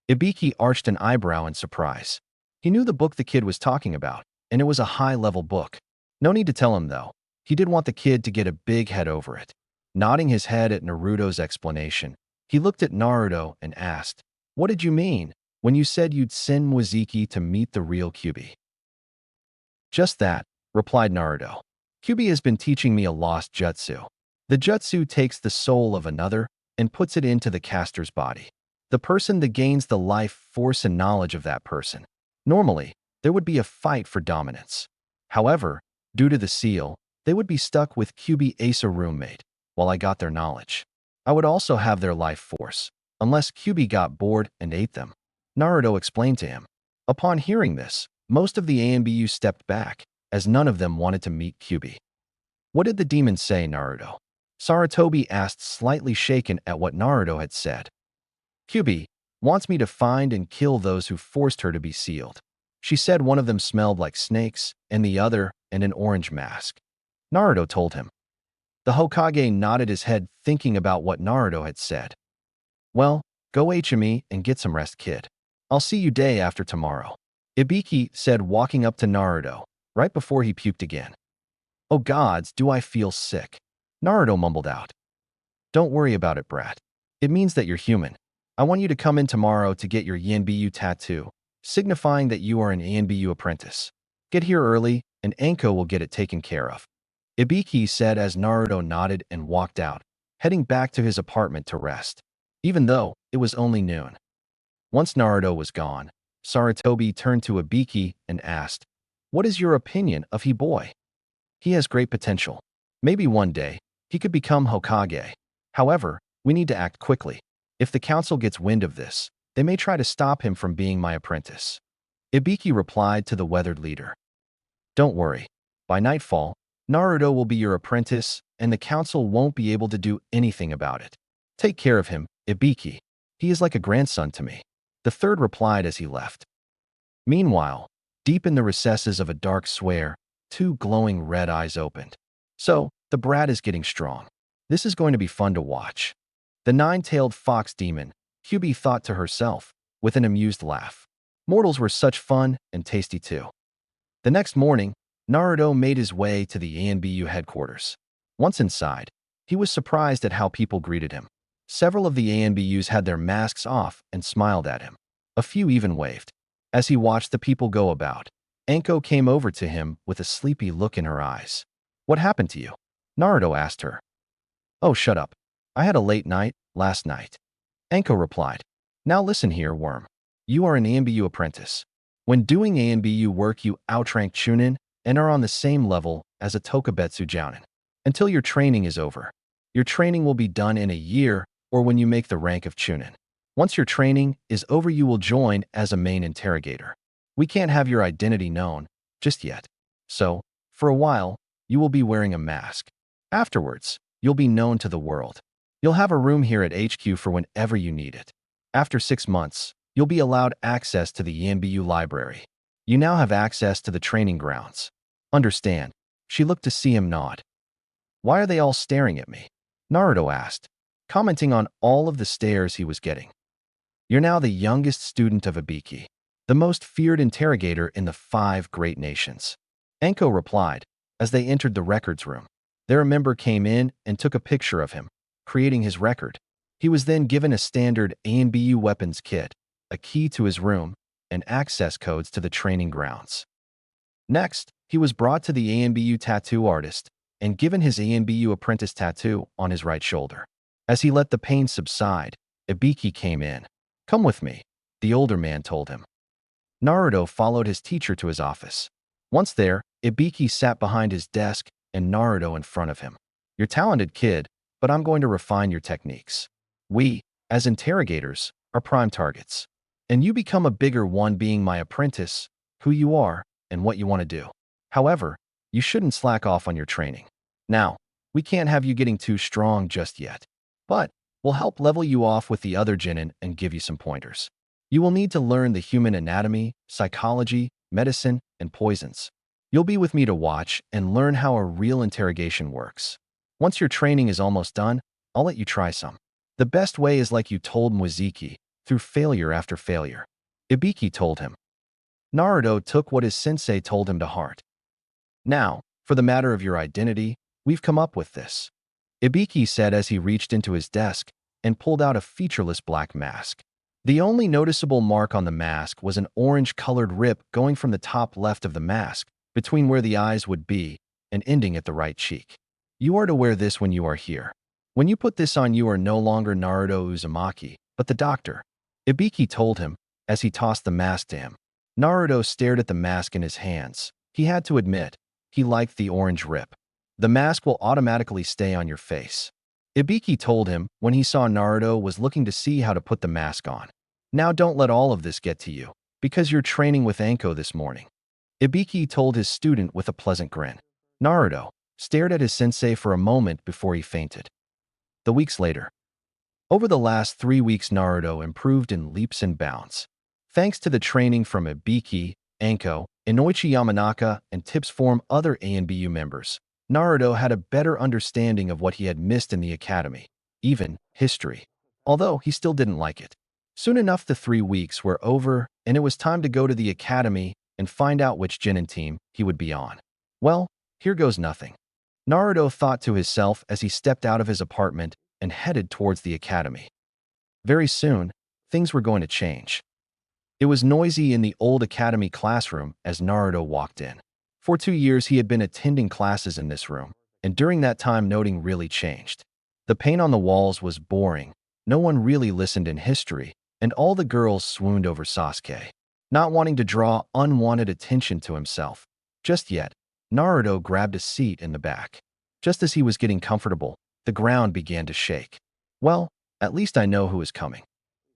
Ibiki arched an eyebrow in surprise. He knew the book the kid was talking about, and it was a high-level book. No need to tell him, though. He did want the kid to get a big head over it. Nodding his head at Naruto's explanation, he looked at Naruto and asked, "What did you mean when you said you'd send Mizuki to meet the real Kyuubi?" "Just that," replied Naruto. "Kyuubi has been teaching me a lost jutsu. The jutsu takes the soul of another and puts it into the caster's body. The person that gains the life force and knowledge of that person. Normally, there would be a fight for dominance. However, due to the seal, they would be stuck with Kyuubi as a roommate, while I got their knowledge. I would also have their life force, unless Kyuubi got bored and ate them," Naruto explained to him. Upon hearing this, most of the ANBU stepped back, as none of them wanted to meet Kyuubi. "What did the demon say, Naruto?" Sarutobi asked, slightly shaken at what Naruto had said. "Kyuubi wants me to find and kill those who forced her to be sealed. She said one of them smelled like snakes, and the other an orange mask," Naruto told him. The Hokage nodded his head, thinking about what Naruto had said. "Well, go HME and get some rest, kid. I'll see you day after tomorrow," Ibiki said, walking up to Naruto, right before he puked again. "Oh gods, do I feel sick," Naruto mumbled out. "Don't worry about it, brat. It means that you're human. I want you to come in tomorrow to get your Yanbu tattoo, signifying that you are an Yanbu apprentice. Get here early, and Anko will get it taken care of," Ibiki said as Naruto nodded and walked out, heading back to his apartment to rest, even though it was only noon. Once Naruto was gone, Sarutobi turned to Ibiki and asked, "What is your opinion of Boy? He has great potential. Maybe one day, he could become Hokage. However, we need to act quickly. If the council gets wind of this, they may try to stop him from being my apprentice." Ibiki replied to the weathered leader, "Don't worry. By nightfall, Naruto will be your apprentice, and the council won't be able to do anything about it. Take care of him, Ibiki. He is like a grandson to me." The third replied as he left. Meanwhile, deep in the recesses of a dark square, two glowing red eyes opened. "So, the brat is getting strong. This is going to be fun to watch." The nine-tailed fox demon, Kyubi thought to herself, with an amused laugh. Mortals were such fun and tasty too. The next morning, Naruto made his way to the ANBU headquarters. Once inside, he was surprised at how people greeted him. Several of the ANBUs had their masks off and smiled at him. A few even waved. As he watched the people go about, Anko came over to him with a sleepy look in her eyes. "What happened to you?" Naruto asked her. "Oh, shut up. I had a late night last night," Anko replied. "Now listen here, worm. You are an ANBU apprentice. When doing ANBU work, you outrank Chunin and are on the same level as a Tokubetsu Jounin. Until your training is over. Your training will be done in a year or when you make the rank of Chunin. Once your training is over, you will join as a main interrogator. We can't have your identity known just yet. So, for a while, you will be wearing a mask. Afterwards, you'll be known to the world. You'll have a room here at HQ for whenever you need it. After 6 months, you'll be allowed access to the ENBU library. You now have access to the training grounds. Understand?" She looked to see him nod. "Why are they all staring at me?" Naruto asked, commenting on all of the stares he was getting. "You're now the youngest student of Ibiki, the most feared interrogator in the 5 great nations," Anko replied as they entered the records room. There a member came in and took a picture of him, creating his record. He was then given a standard ANBU weapons kit, a key to his room, and access codes to the training grounds. Next, he was brought to the ANBU tattoo artist and given his ANBU apprentice tattoo on his right shoulder. As he let the pain subside, Ibiki came in. "Come with me," the older man told him. Naruto followed his teacher to his office. Once there, Ibiki sat behind his desk and Naruto in front of him. "You're a talented kid, but I'm going to refine your techniques. We, as interrogators, are prime targets. And you become a bigger one being my apprentice, who you are, and what you want to do. However, you shouldn't slack off on your training. Now, we can't have you getting too strong just yet. But we'll help level you off with the other Chunin and give you some pointers. You will need to learn the human anatomy, psychology, medicine, and poisons. You'll be with me to watch and learn how a real interrogation works. Once your training is almost done, I'll let you try some. The best way is like you told Muziki, through failure after failure," Ibiki told him. Naruto took what his sensei told him to heart. "Now, for the matter of your identity, we've come up with this," Ibiki said as he reached into his desk and pulled out a featureless black mask. The only noticeable mark on the mask was an orange-colored rip going from the top left of the mask, between where the eyes would be, and ending at the right cheek. "You are to wear this when you are here. When you put this on, you are no longer Naruto Uzumaki, but the doctor," Ibiki told him as he tossed the mask to him. Naruto stared at the mask in his hands. He had to admit, he liked the orange rip. "The mask will automatically stay on your face," Ibiki told him when he saw Naruto was looking to see how to put the mask on. "Now don't let all of this get to you, because you're training with Anko this morning," Ibiki told his student with a pleasant grin. Naruto stared at his sensei for a moment before he fainted. The weeks later. Over the last 3 weeks, Naruto improved in leaps and bounds. Thanks to the training from Ibiki, Anko, Inoichi Yamanaka, and tips from other ANBU members, Naruto had a better understanding of what he had missed in the academy, even history, although he still didn't like it. Soon enough, the 3 weeks were over, and it was time to go to the academy and find out which Chunin team he would be on. Well, here goes nothing, Naruto thought to himself as he stepped out of his apartment and headed towards the academy. Very soon, things were going to change. It was noisy in the old academy classroom as Naruto walked in. For 2 years, he had been attending classes in this room, and during that time, nothing really changed. The paint on the walls was boring. No one really listened in history, and all the girls swooned over Sasuke, not wanting to draw unwanted attention to himself. Just yet, Naruto grabbed a seat in the back. Just as he was getting comfortable, the ground began to shake. Well, at least I know who is coming,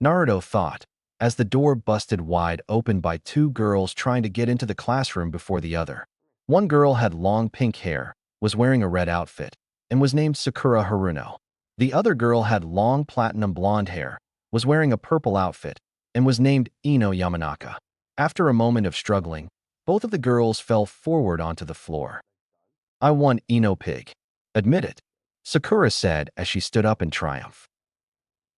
Naruto thought, as the door busted wide open by two girls trying to get into the classroom before the other. One girl had long pink hair, was wearing a red outfit, and was named Sakura Haruno. The other girl had long platinum blonde hair, was wearing a purple outfit, and was named Ino Yamanaka. After a moment of struggling, both of the girls fell forward onto the floor. I won, Ino Pig. Admit it, Sakura said as she stood up in triumph.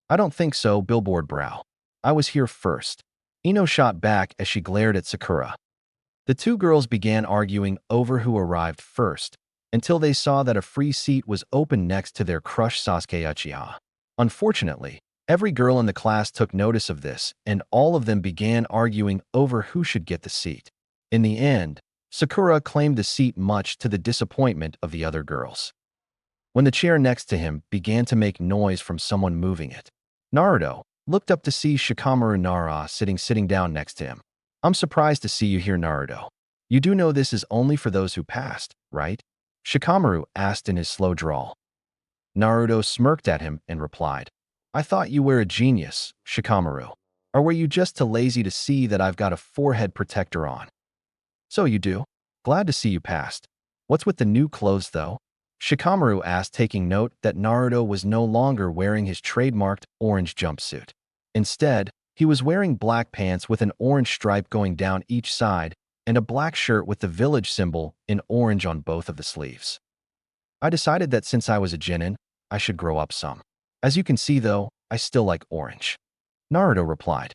I don't think so, Billboard Brow. I was here first. Ino shot back as she glared at Sakura. The two girls began arguing over who arrived first, until they saw that a free seat was open next to their crush Sasuke Uchiha. Unfortunately, every girl in the class took notice of this, and all of them began arguing over who should get the seat. In the end, Sakura claimed the seat much to the disappointment of the other girls. When the chair next to him began to make noise from someone moving it, Naruto looked up to see Shikamaru Nara sitting down next to him. I'm surprised to see you here, Naruto. You do know this is only for those who passed, right? Shikamaru asked in his slow drawl. Naruto smirked at him and replied, I thought you were a genius, Shikamaru. Or were you just too lazy to see that I've got a forehead protector on? So you do. Glad to see you passed. What's with the new clothes, though? Shikamaru asked, taking note that Naruto was no longer wearing his trademarked orange jumpsuit. Instead, he was wearing black pants with an orange stripe going down each side and a black shirt with the village symbol in orange on both of the sleeves. I decided that since I was a genin, I should grow up some. As you can see, though, I still like orange. Naruto replied.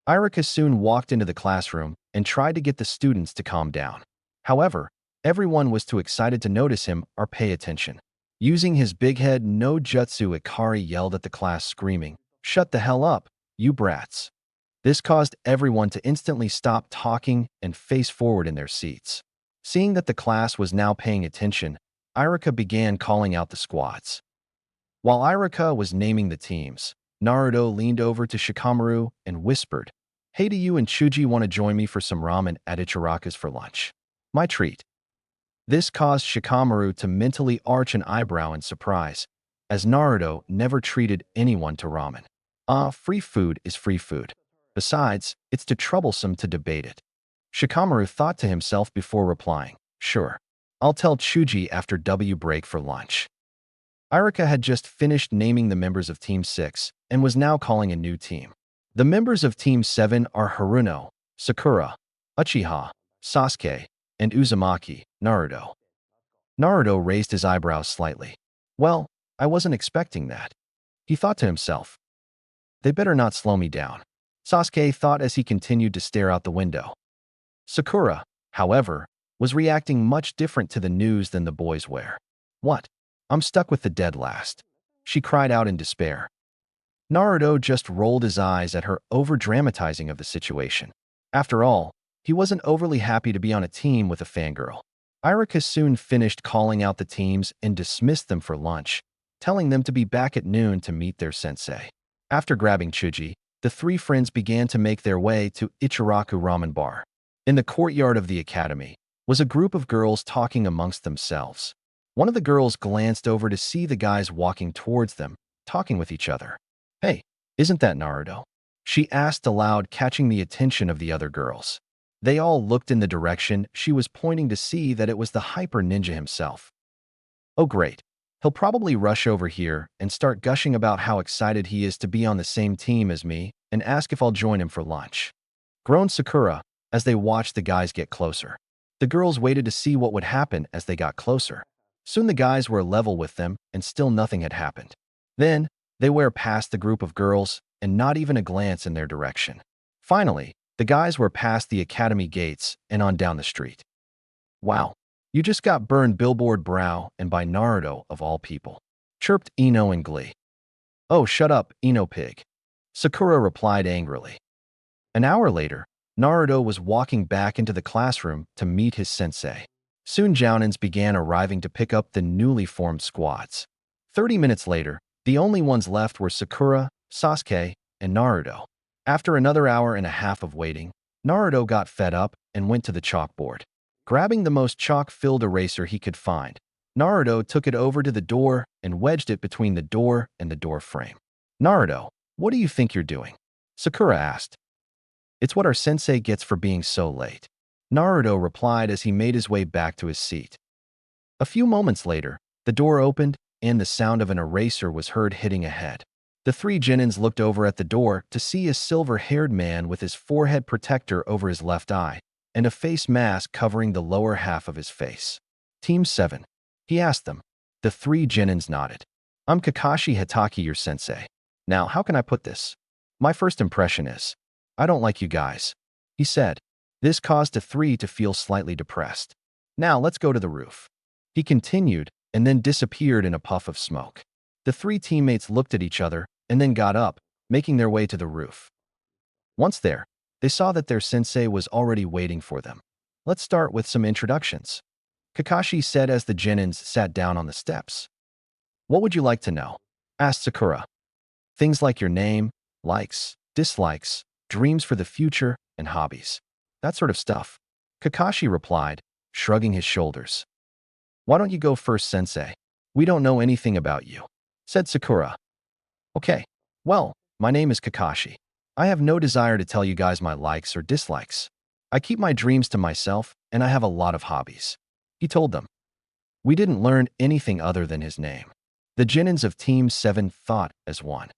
Iruka soon walked into the classroom and tried to get the students to calm down. However, everyone was too excited to notice him or pay attention. Using his big head no jutsu, Ikari yelled at the class, screaming, Shut the hell up, you brats. This caused everyone to instantly stop talking and face forward in their seats. Seeing that the class was now paying attention, Iruka began calling out the squads. While Iruka was naming the teams, Naruto leaned over to Shikamaru and whispered, Hey, do you and Chuji want to join me for some ramen at Ichiraka's for lunch? My treat. This caused Shikamaru to mentally arch an eyebrow in surprise, as Naruto never treated anyone to ramen. Free food is free food. Besides, it's too troublesome to debate it. Shikamaru thought to himself before replying, Sure, I'll tell Chuji after W break for lunch. Iruka had just finished naming the members of Team 6 and was now calling a new team. The members of Team 7 are Haruno, Sakura, Uchiha, Sasuke, and Uzumaki, Naruto. Naruto raised his eyebrows slightly. Well, I wasn't expecting that. He thought to himself. They better not slow me down. Sasuke thought as he continued to stare out the window. Sakura, however, was reacting much different to the news than the boys were. What? I'm stuck with the dead last. She cried out in despair. Naruto just rolled his eyes at her over-dramatizing of the situation. After all, he wasn't overly happy to be on a team with a fangirl. Iruka soon finished calling out the teams and dismissed them for lunch, telling them to be back at noon to meet their sensei. After grabbing Chuji, the three friends began to make their way to Ichiraku Ramen Bar. In the courtyard of the academy was a group of girls talking amongst themselves. One of the girls glanced over to see the guys walking towards them, talking with each other. Hey, isn't that Naruto? She asked aloud, catching the attention of the other girls. They all looked in the direction she was pointing to see that it was the hyper ninja himself. Oh great, he'll probably rush over here and start gushing about how excited he is to be on the same team as me and ask if I'll join him for lunch. Groaned Sakura as they watched the guys get closer. The girls waited to see what would happen as they got closer. Soon the guys were level with them and still nothing had happened. Then, they were past the group of girls and not even a glance in their direction. Finally, the guys were past the academy gates and on down the street. Wow, you just got burned, Billboard Brow, and by Naruto of all people, chirped Ino in glee. Oh, shut up, Ino Pig, Sakura replied angrily. An hour later, Naruto was walking back into the classroom to meet his sensei. Soon Jounins began arriving to pick up the newly formed squads. 30 minutes later, the only ones left were Sakura, Sasuke, and Naruto. After another hour and a half of waiting, Naruto got fed up and went to the chalkboard. Grabbing the most chalk-filled eraser he could find, Naruto took it over to the door and wedged it between the door and the door frame. "Naruto, what do you think you're doing?" Sakura asked. "It's what our sensei gets for being so late," Naruto replied as he made his way back to his seat. A few moments later, the door opened and the sound of an eraser was heard hitting a head. The three Genins looked over at the door to see a silver-haired man with his forehead protector over his left eye and a face mask covering the lower half of his face. "Team 7, he asked them. The three Genins nodded. "I'm Kakashi Hatake, your sensei. Now, how can I put this? My first impression is, I don't like you guys," he said. This caused the three to feel slightly depressed. "Now, let's go to the roof," he continued, and then disappeared in a puff of smoke. The three teammates looked at each other and then got up, making their way to the roof. Once there, they saw that their sensei was already waiting for them. "Let's start with some introductions," Kakashi said as the Genins sat down on the steps. "What would you like to know?" asked Sakura. "Things like your name, likes, dislikes, dreams for the future, and hobbies. That sort of stuff," Kakashi replied, shrugging his shoulders. "Why don't you go first, sensei? We don't know anything about you," said Sakura. "Okay, well, my name is Kakashi. I have no desire to tell you guys my likes or dislikes. I keep my dreams to myself, and I have a lot of hobbies," he told them. We didn't learn anything other than his name. The Genins of Team 7 thought as one.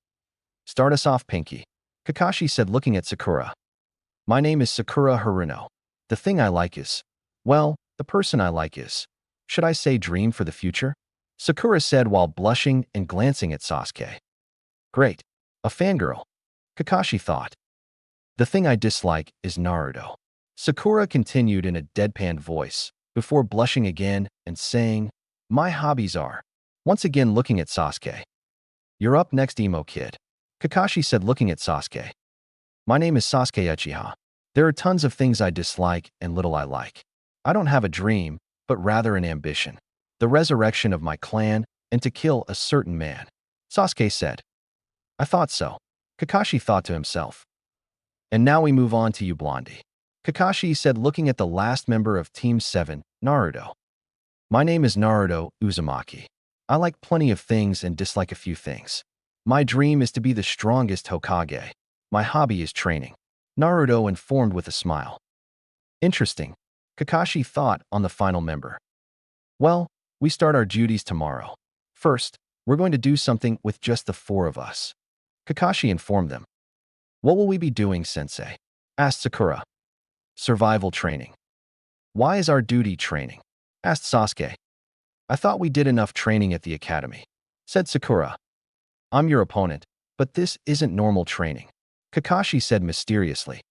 "Start us off, Pinky," Kakashi said, looking at Sakura. "My name is Sakura Haruno. The thing I like is, well, the person I like is, should I say dream for the future?" Sakura said while blushing and glancing at Sasuke. "Great. A fangirl," Kakashi thought. "The thing I dislike is Naruto," Sakura continued in a deadpan voice, before blushing again and saying, "My hobbies are," once again looking at Sasuke. "You're up next, emo kid," Kakashi said, looking at Sasuke. "My name is Sasuke Uchiha. There are tons of things I dislike and little I like. I don't have a dream, but rather an ambition. The resurrection of my clan and to kill a certain man," Sasuke said. "I thought so," Kakashi thought to himself. "And now we move on to you, Blondie," Kakashi said, looking at the last member of Team 7, Naruto. "My name is Naruto Uzumaki. I like plenty of things and dislike a few things. My dream is to be the strongest Hokage. My hobby is training," Naruto informed with a smile. "Interesting," Kakashi thought on the final member. "Well, we start our duties tomorrow. First, we're going to do something with just the four of us," Kakashi informed them. "What will we be doing, sensei?" asked Sakura. "Survival training." "Why is our duty training?" asked Sasuke. "I thought we did enough training at the academy," said Sakura. "I'm your opponent, but this isn't normal training," Kakashi said mysteriously.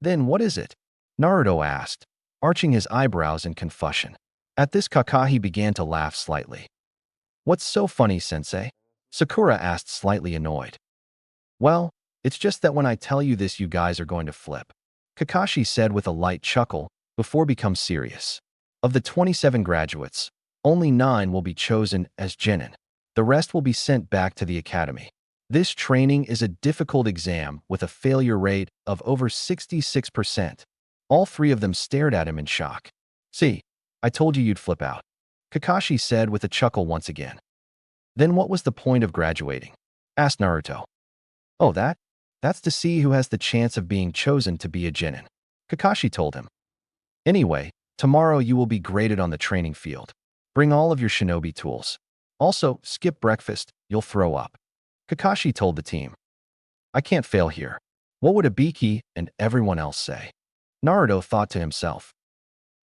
"Then what is it?" Naruto asked, arching his eyebrows in confusion. At this, Kakashi began to laugh slightly. "What's so funny, sensei?" Sakura asked, slightly annoyed. "Well, it's just that when I tell you this, you guys are going to flip," Kakashi said with a light chuckle before becoming serious. "Of the 27 graduates, only 9 will be chosen as Genin. The rest will be sent back to the academy. This training is a difficult exam with a failure rate of over 66%. All three of them stared at him in shock. "See, I told you you'd flip out," Kakashi said with a chuckle once again. "Then what was the point of graduating?" asked Naruto. "Oh, that's to see who has the chance of being chosen to be a Genin," Kakashi told him. "Anyway, tomorrow you will be graded on the training field. Bring all of your shinobi tools. Also, skip breakfast, you'll throw up," Kakashi told the team. "I can't fail here. What would Ibiki and everyone else say?" Naruto thought to himself.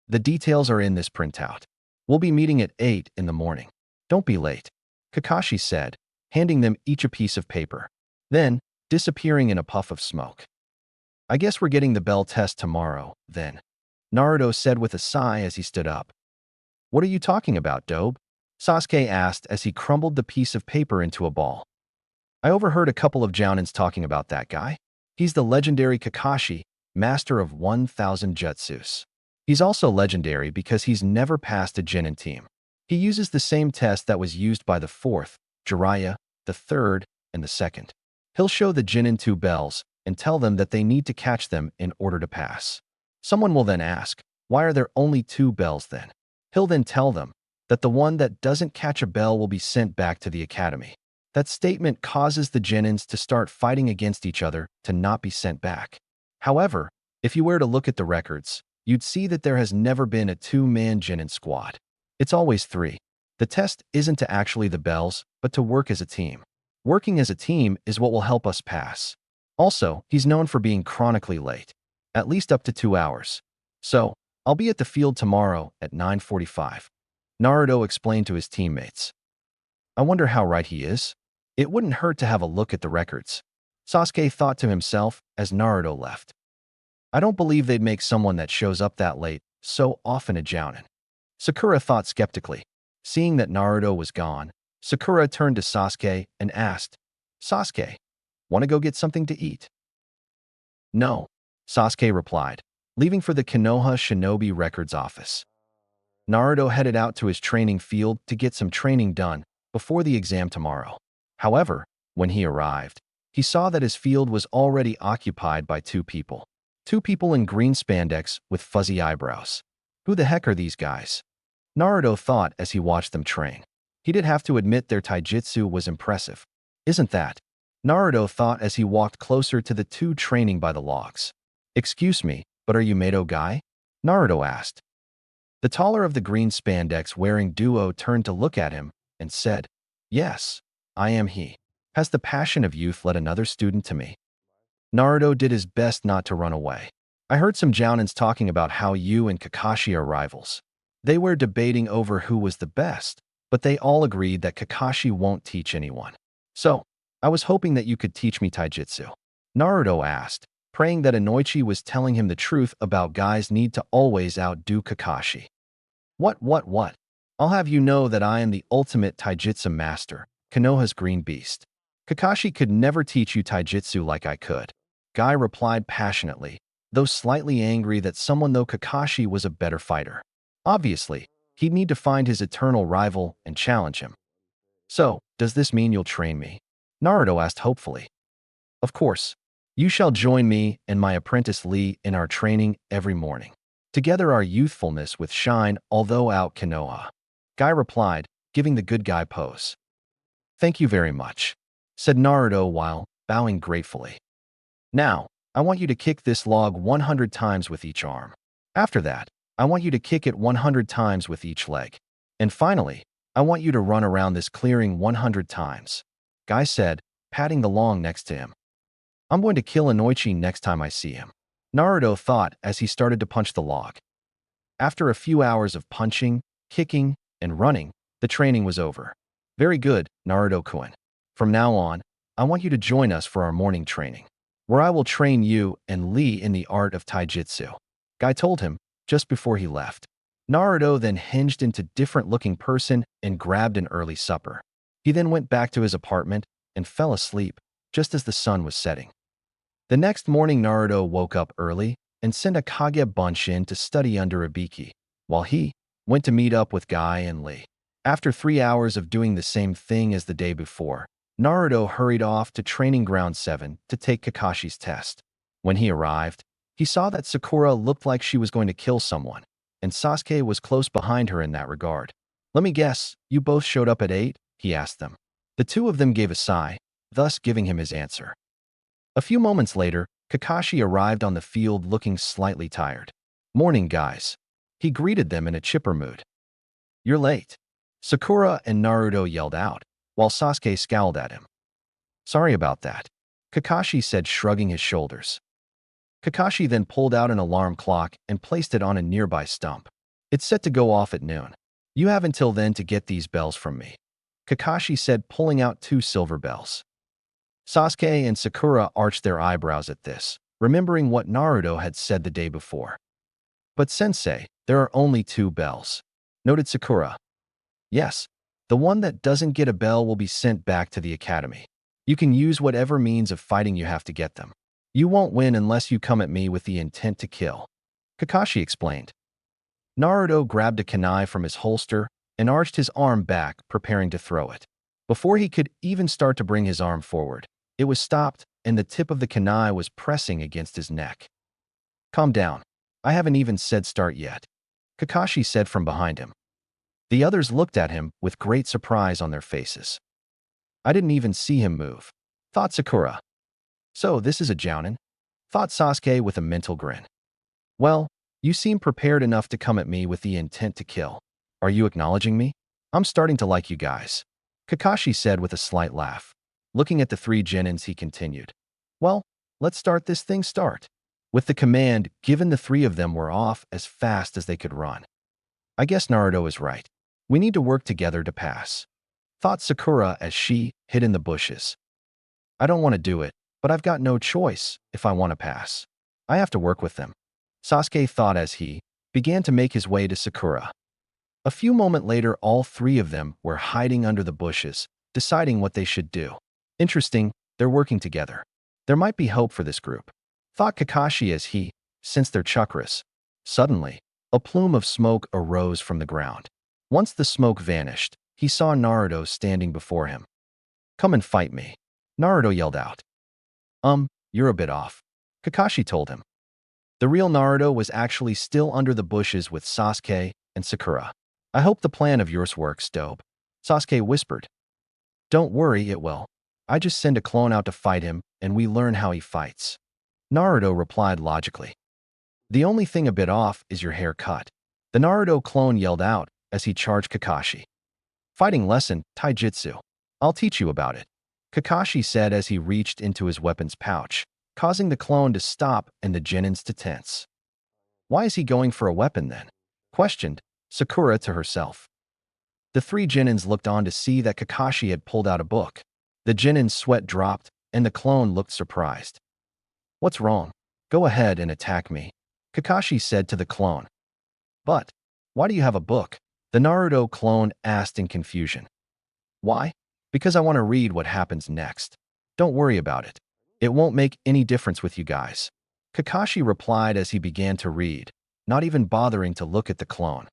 "The details are in this printout. We'll be meeting at 8 in the morning. Don't be late," Kakashi said, handing them each a piece of paper, then disappearing in a puff of smoke. "I guess we're getting the bell test tomorrow, then," Naruto said with a sigh as he stood up. "What are you talking about, Dobe?" Sasuke asked as he crumbled the piece of paper into a ball. "I overheard a couple of Jounins talking about that guy. He's the legendary Kakashi, master of 1,000 jutsus. He's also legendary because he's never passed a Genin team. He uses the same test that was used by the 4th Jiraiya, the third, and the second. He'll show the Chunin 2 bells and tell them that they need to catch them in order to pass. Someone will then ask, why are there only 2 bells then? He'll then tell them that the one that doesn't catch a bell will be sent back to the academy. That statement causes the Genins to start fighting against each other to not be sent back. However, if you were to look at the records, you'd see that there has never been a 2-man Genin squad. It's always 3. The test isn't to actually the bells, but to work as a team. Working as a team is what will help us pass. Also, he's known for being chronically late, at least up to 2 hours. So, I'll be at the field tomorrow at 9:45. Naruto explained to his teammates. I wonder how right he is. It wouldn't hurt to have a look at the records. Sasuke thought to himself as Naruto left. I don't believe they'd make someone that shows up that late so often a jounin. Sakura thought skeptically. Seeing that Naruto was gone, Sakura turned to Sasuke and asked, Sasuke, want to go get something to eat? No, Sasuke replied, leaving for the Konoha Shinobi Records office. Naruto headed out to his training field to get some training done before the exam tomorrow. However, when he arrived, he saw that his field was already occupied by 2 people. 2 people in green spandex with fuzzy eyebrows. Who the heck are these guys? Naruto thought as he watched them train. He did have to admit their taijutsu was impressive. Isn't that? Naruto thought as he walked closer to the 2 training by the logs. Excuse me, but are you Mato guy? Naruto asked. The taller of the green spandex wearing duo turned to look at him and said, Yes, I am he. Has the passion of youth led another student to me? Naruto did his best not to run away. I heard some jounins talking about how you and Kakashi are rivals. They were debating over who was the best, but they all agreed that Kakashi won't teach anyone. So, I was hoping that you could teach me taijutsu. Naruto asked, praying that Inoichi was telling him the truth about guys need to always outdo Kakashi. What? I'll have you know that I am the ultimate taijutsu master, Konoha's green beast. Kakashi could never teach you taijutsu like I could. Guy replied passionately, though slightly angry that someone though Kakashi was a better fighter. Obviously, he'd need to find his eternal rival and challenge him. So, does this mean you'll train me? Naruto asked hopefully. Of course. You shall join me and my apprentice Lee in our training every morning. Together our youthfulness with shine although out Konoha. Guy replied, giving the good guy pose. Thank you very much, said Naruto while bowing gratefully. Now, I want you to kick this log 100 times with each arm. After that, I want you to kick it 100 times with each leg. And finally, I want you to run around this clearing 100 times. Guy said, patting the log next to him. I'm going to kill Inoichi next time I see him. Naruto thought as he started to punch the log. After a few hours of punching, kicking, and running, the training was over. Very good, Naruto-kun. From now on, I want you to join us for our morning training, where I will train you and Lee in the art of taijutsu. Guy told him just before he left. Naruto then hinged into different-looking person and grabbed an early supper. He then went back to his apartment and fell asleep just as the sun was setting. The next morning, Naruto woke up early and sent a Kage Bunshin to study under Ibiki, while he went to meet up with Guy and Lee. After 3 hours of doing the same thing as the day before, Naruto hurried off to Training Ground 7 to take Kakashi's test. When he arrived, he saw that Sakura looked like she was going to kill someone, and Sasuke was close behind her in that regard. Let me guess, you both showed up at 8? He asked them. The 2 of them gave a sigh, thus giving him his answer. A few moments later, Kakashi arrived on the field looking slightly tired. Morning, guys. He greeted them in a chipper mood. You're late. Sakura and Naruto yelled out, while Sasuke scowled at him. Sorry about that, Kakashi said, shrugging his shoulders. Kakashi then pulled out an alarm clock and placed it on a nearby stump. It's set to go off at noon. You have until then to get these bells from me, Kakashi said, pulling out 2 silver bells. Sasuke and Sakura arched their eyebrows at this, remembering what Naruto had said the day before. But sensei, there are only 2 bells, noted Sakura. Yes, the one that doesn't get a bell will be sent back to the academy. You can use whatever means of fighting you have to get them. You won't win unless you come at me with the intent to kill, Kakashi explained. Naruto grabbed a kunai from his holster and arched his arm back, preparing to throw it. Before he could even start to bring his arm forward, it was stopped and the tip of the kunai was pressing against his neck. Calm down. I haven't even said start yet, Kakashi said from behind him. The others looked at him with great surprise on their faces. I didn't even see him move, thought Sakura. So this is a jounin? Thought Sasuke with a mental grin. Well, you seem prepared enough to come at me with the intent to kill. Are you acknowledging me? I'm starting to like you guys, Kakashi said with a slight laugh. Looking at the three Genins, he continued. Well, let's start this thing start. With the command given, the three of them were off as fast as they could run. I guess Naruto is right. We need to work together to pass, thought Sakura as she hid in the bushes. I don't want to do it, but I've got no choice if I want to pass. I have to work with them, Sasuke thought as he began to make his way to Sakura. A few moments later, all three of them were hiding under the bushes, deciding what they should do. Interesting, they're working together. There might be hope for this group, thought Kakashi as he sensed their chakras. Suddenly, a plume of smoke arose from the ground. Once the smoke vanished, he saw Naruto standing before him. Come and fight me, Naruto yelled out. You're a bit off, Kakashi told him. The real Naruto was actually still under the bushes with Sasuke and Sakura. I hope the plan of yours works, dope, Sasuke whispered. Don't worry, it will. I just send a clone out to fight him, and we learn how he fights, Naruto replied logically. The only thing a bit off is your haircut, the Naruto clone yelled out as he charged Kakashi. Fighting lesson, taijutsu. I'll teach you about it, Kakashi said as he reached into his weapons pouch, causing the clone to stop and the Genins to tense. Why is he going for a weapon then? Questioned Sakura to herself. The three Genins looked on to see that Kakashi had pulled out a book. The Genin's sweat dropped, and the clone looked surprised. What's wrong? Go ahead and attack me, Kakashi said to the clone. But why do you have a book? The Naruto clone asked in confusion. Why? Because I want to read what happens next. Don't worry about it. It won't make any difference with you guys, Kakashi replied as he began to read, not even bothering to look at the clone.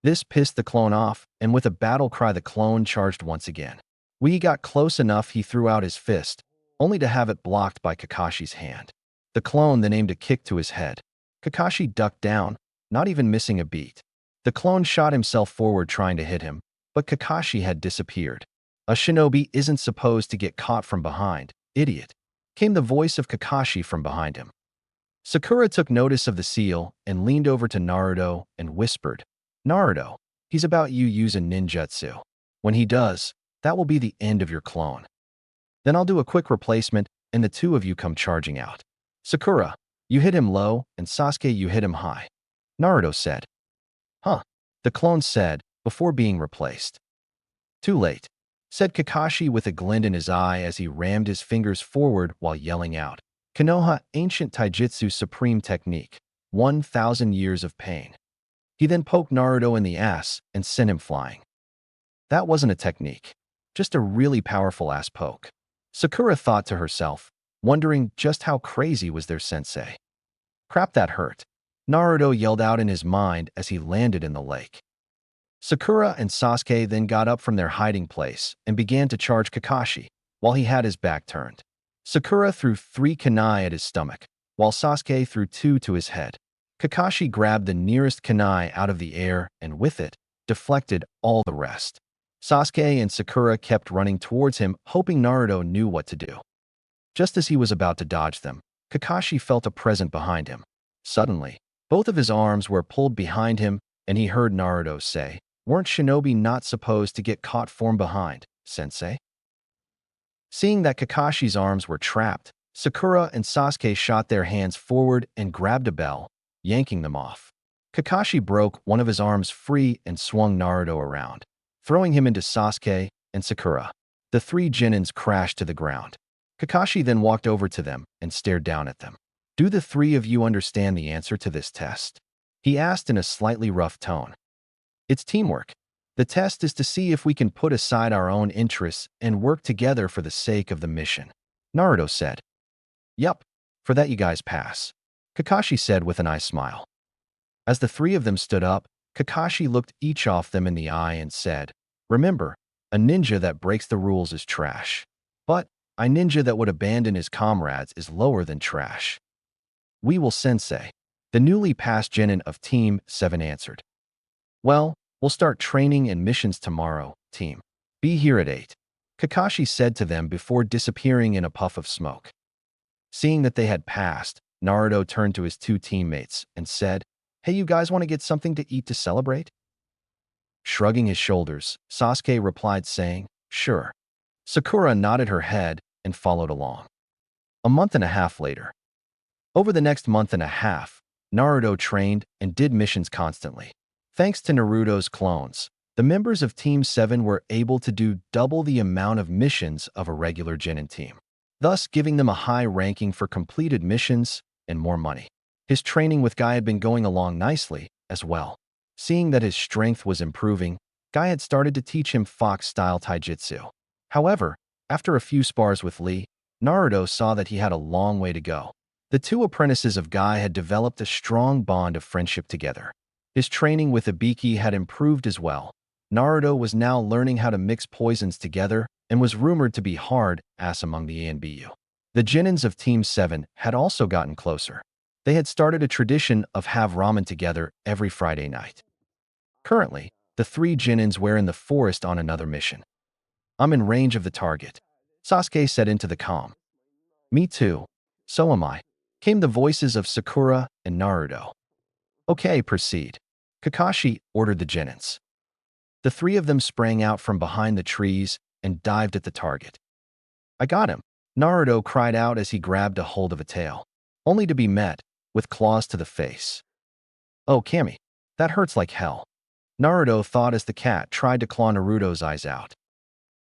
This pissed the clone off, and with a battle cry the clone charged once again. When he got close enough, he threw out his fist, only to have it blocked by Kakashi's hand. The clone then aimed a kick to his head. Kakashi ducked down, not even missing a beat. The clone shot himself forward trying to hit him, but Kakashi had disappeared. A shinobi isn't supposed to get caught from behind, idiot, came the voice of Kakashi from behind him. Sakura took notice of the seal and leaned over to Naruto and whispered, Naruto, he's about you using ninjutsu. When he does, that will be the end of your clone. Then I'll do a quick replacement and the two of you come charging out. Sakura, you hit him low, and Sasuke, you hit him high, Naruto said. Huh, the clone said, before being replaced. Too late, said Kakashi with a glint in his eye as he rammed his fingers forward while yelling out, Konoha Ancient Taijutsu Supreme Technique, 1,000 years of pain. He then poked Naruto in the ass and sent him flying. That wasn't a technique, just a really powerful ass poke, Sakura thought to herself, wondering just how crazy was their sensei. Crap, that hurt, Naruto yelled out in his mind as he landed in the lake. Sakura and Sasuke then got up from their hiding place and began to charge Kakashi, while he had his back turned. Sakura threw 3 kunai at his stomach, while Sasuke threw 2 to his head. Kakashi grabbed the nearest kunai out of the air and with it, deflected all the rest. Sasuke and Sakura kept running towards him, hoping Naruto knew what to do. Just as he was about to dodge them, Kakashi felt a presence behind him. Suddenly, both of his arms were pulled behind him, and he heard Naruto say, Weren't shinobi not supposed to get caught from behind, sensei? Seeing that Kakashi's arms were trapped, Sakura and Sasuke shot their hands forward and grabbed a bell, yanking them off. Kakashi broke one of his arms free and swung Naruto around, throwing him into Sasuke and Sakura. The 3 Genins crashed to the ground. Kakashi then walked over to them and stared down at them. Do the 3 of you understand the answer to this test? He asked in a slightly rough tone. It's teamwork. The test is to see if we can put aside our own interests and work together for the sake of the mission, Naruto said. Yup, for that you guys pass, Kakashi said with a nice smile. As the 3 of them stood up, Kakashi looked each of them in the eye and said, Remember, A ninja that breaks the rules is trash. But a ninja that would abandon his comrades is lower than trash. We will, sensei. The newly passed genin of Team 7 answered. Well, we'll start training and missions tomorrow, team. Be here at 8. Kakashi said to them before disappearing in a puff of smoke. Seeing that they had passed, Naruto turned to his two teammates and said, "Hey, you guys want to get something to eat to celebrate?" Shrugging his shoulders, Sasuke replied saying, "Sure." Sakura nodded her head and followed along. A month and a half later. Over the next month and a half, Naruto trained and did missions constantly. Thanks to Naruto's clones, the members of Team 7 were able to do double the amount of missions of a regular genin team, thus giving them a high ranking for completed missions and more money. His training with Guy had been going along nicely as well. Seeing that his strength was improving, Guy had started to teach him fox-style taijutsu. However, after a few spars with Lee, Naruto saw that he had a long way to go. The two apprentices of Guy had developed a strong bond of friendship together. His training with Ibiki had improved as well. Naruto was now learning how to mix poisons together and was rumored to be hard-ass among the ANBU. The genins of Team 7 had also gotten closer. They had started a tradition of have ramen together every Friday night. Currently, the three genins were in the forest on another mission. "I'm in range of the target," Sasuke said into the comm. "Me too. So am I," came the voices of Sakura and Naruto. "Okay, proceed," Kakashi ordered the genins. The three of them sprang out from behind the trees and dived at the target. "I got him," Naruto cried out as he grabbed a hold of a tail, only to be met with claws to the face. "Oh, Kami, that hurts like hell," Naruto thought as the cat tried to claw Naruto's eyes out.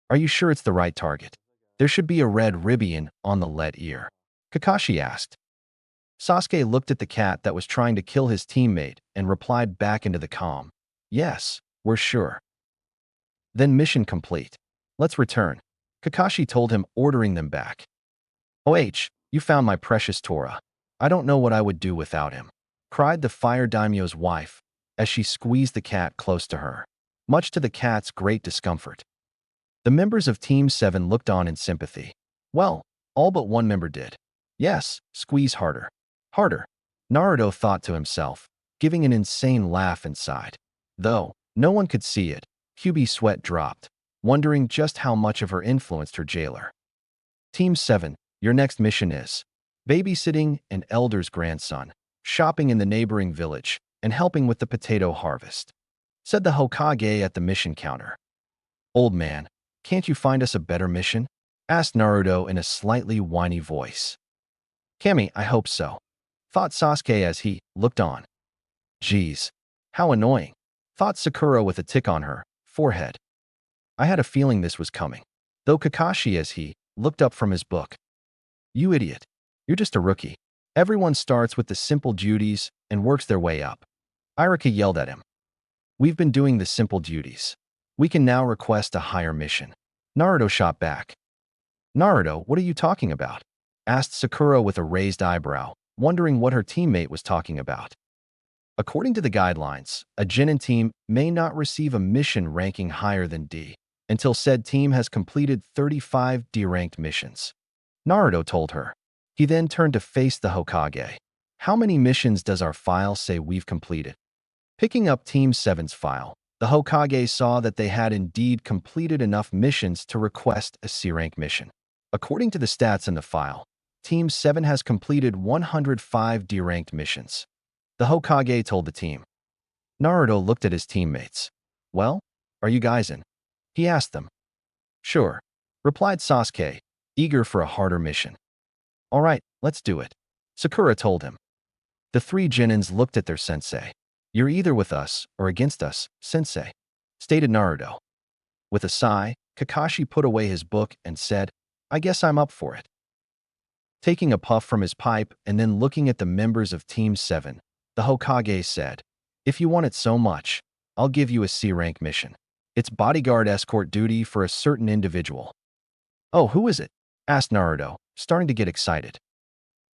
"Are you sure it's the right target? There should be a red ribbon on the lead ear," Kakashi asked. Sasuke looked at the cat that was trying to kill his teammate and replied back into the comm. "Yes, we're sure." "Then mission complete. Let's return," Kakashi told him, ordering them back. "OH, you found my precious Tora. I don't know what I would do without him," cried the fire daimyo's wife as she squeezed the cat close to her, much to the cat's great discomfort. The members of Team 7 looked on in sympathy. Well, all but one member did. "Yes, squeeze harder. Harder," Naruto thought to himself, giving an insane laugh inside. Though no one could see it, Kyuubi's sweat dropped, wondering just how much of her influenced her jailer. Team 7, your next mission is babysitting an elder's grandson, shopping in the neighboring village, and helping with the potato harvest, said the Hokage at the mission counter. "Old man, can't you find us a better mission?" asked Naruto in a slightly whiny voice. "Kami, I hope so," thought Sasuke as he looked on. "Geez, how annoying," thought Sakura with a tick on her forehead. "I had a feeling this was coming," though Kakashi as he looked up from his book. "You idiot. You're just a rookie. Everyone starts with the simple duties and works their way up," Irika yelled at him. "We've been doing the simple duties. We can now request a higher mission," Naruto shot back. "Naruto, what are you talking about?" asked Sakura with a raised eyebrow, wondering what her teammate was talking about. According to the guidelines, a genin team may not receive a mission ranking higher than D until said team has completed 35 D-ranked missions, Naruto told her. He then turned to face the Hokage. "How many missions does our file say we've completed?" Picking up Team 7's file, the Hokage saw that they had indeed completed enough missions to request a C-rank mission. According to the stats in the file, Team 7 has completed 105 D-ranked missions. The Hokage told the team. Naruto looked at his teammates. "Well, are you guys in?" he asked them. "Sure," replied Sasuke, eager for a harder mission. "All right, let's do it," Sakura told him. The three genins looked at their sensei. "You're either with us or against us, sensei," stated Naruto. With a sigh, Kakashi put away his book and said, "I guess I'm up for it." Taking a puff from his pipe and then looking at the members of Team 7, the Hokage said, "If you want it so much, I'll give you a C-rank mission. It's bodyguard escort duty for a certain individual." "Oh, who is it?" asked Naruto, starting to get excited.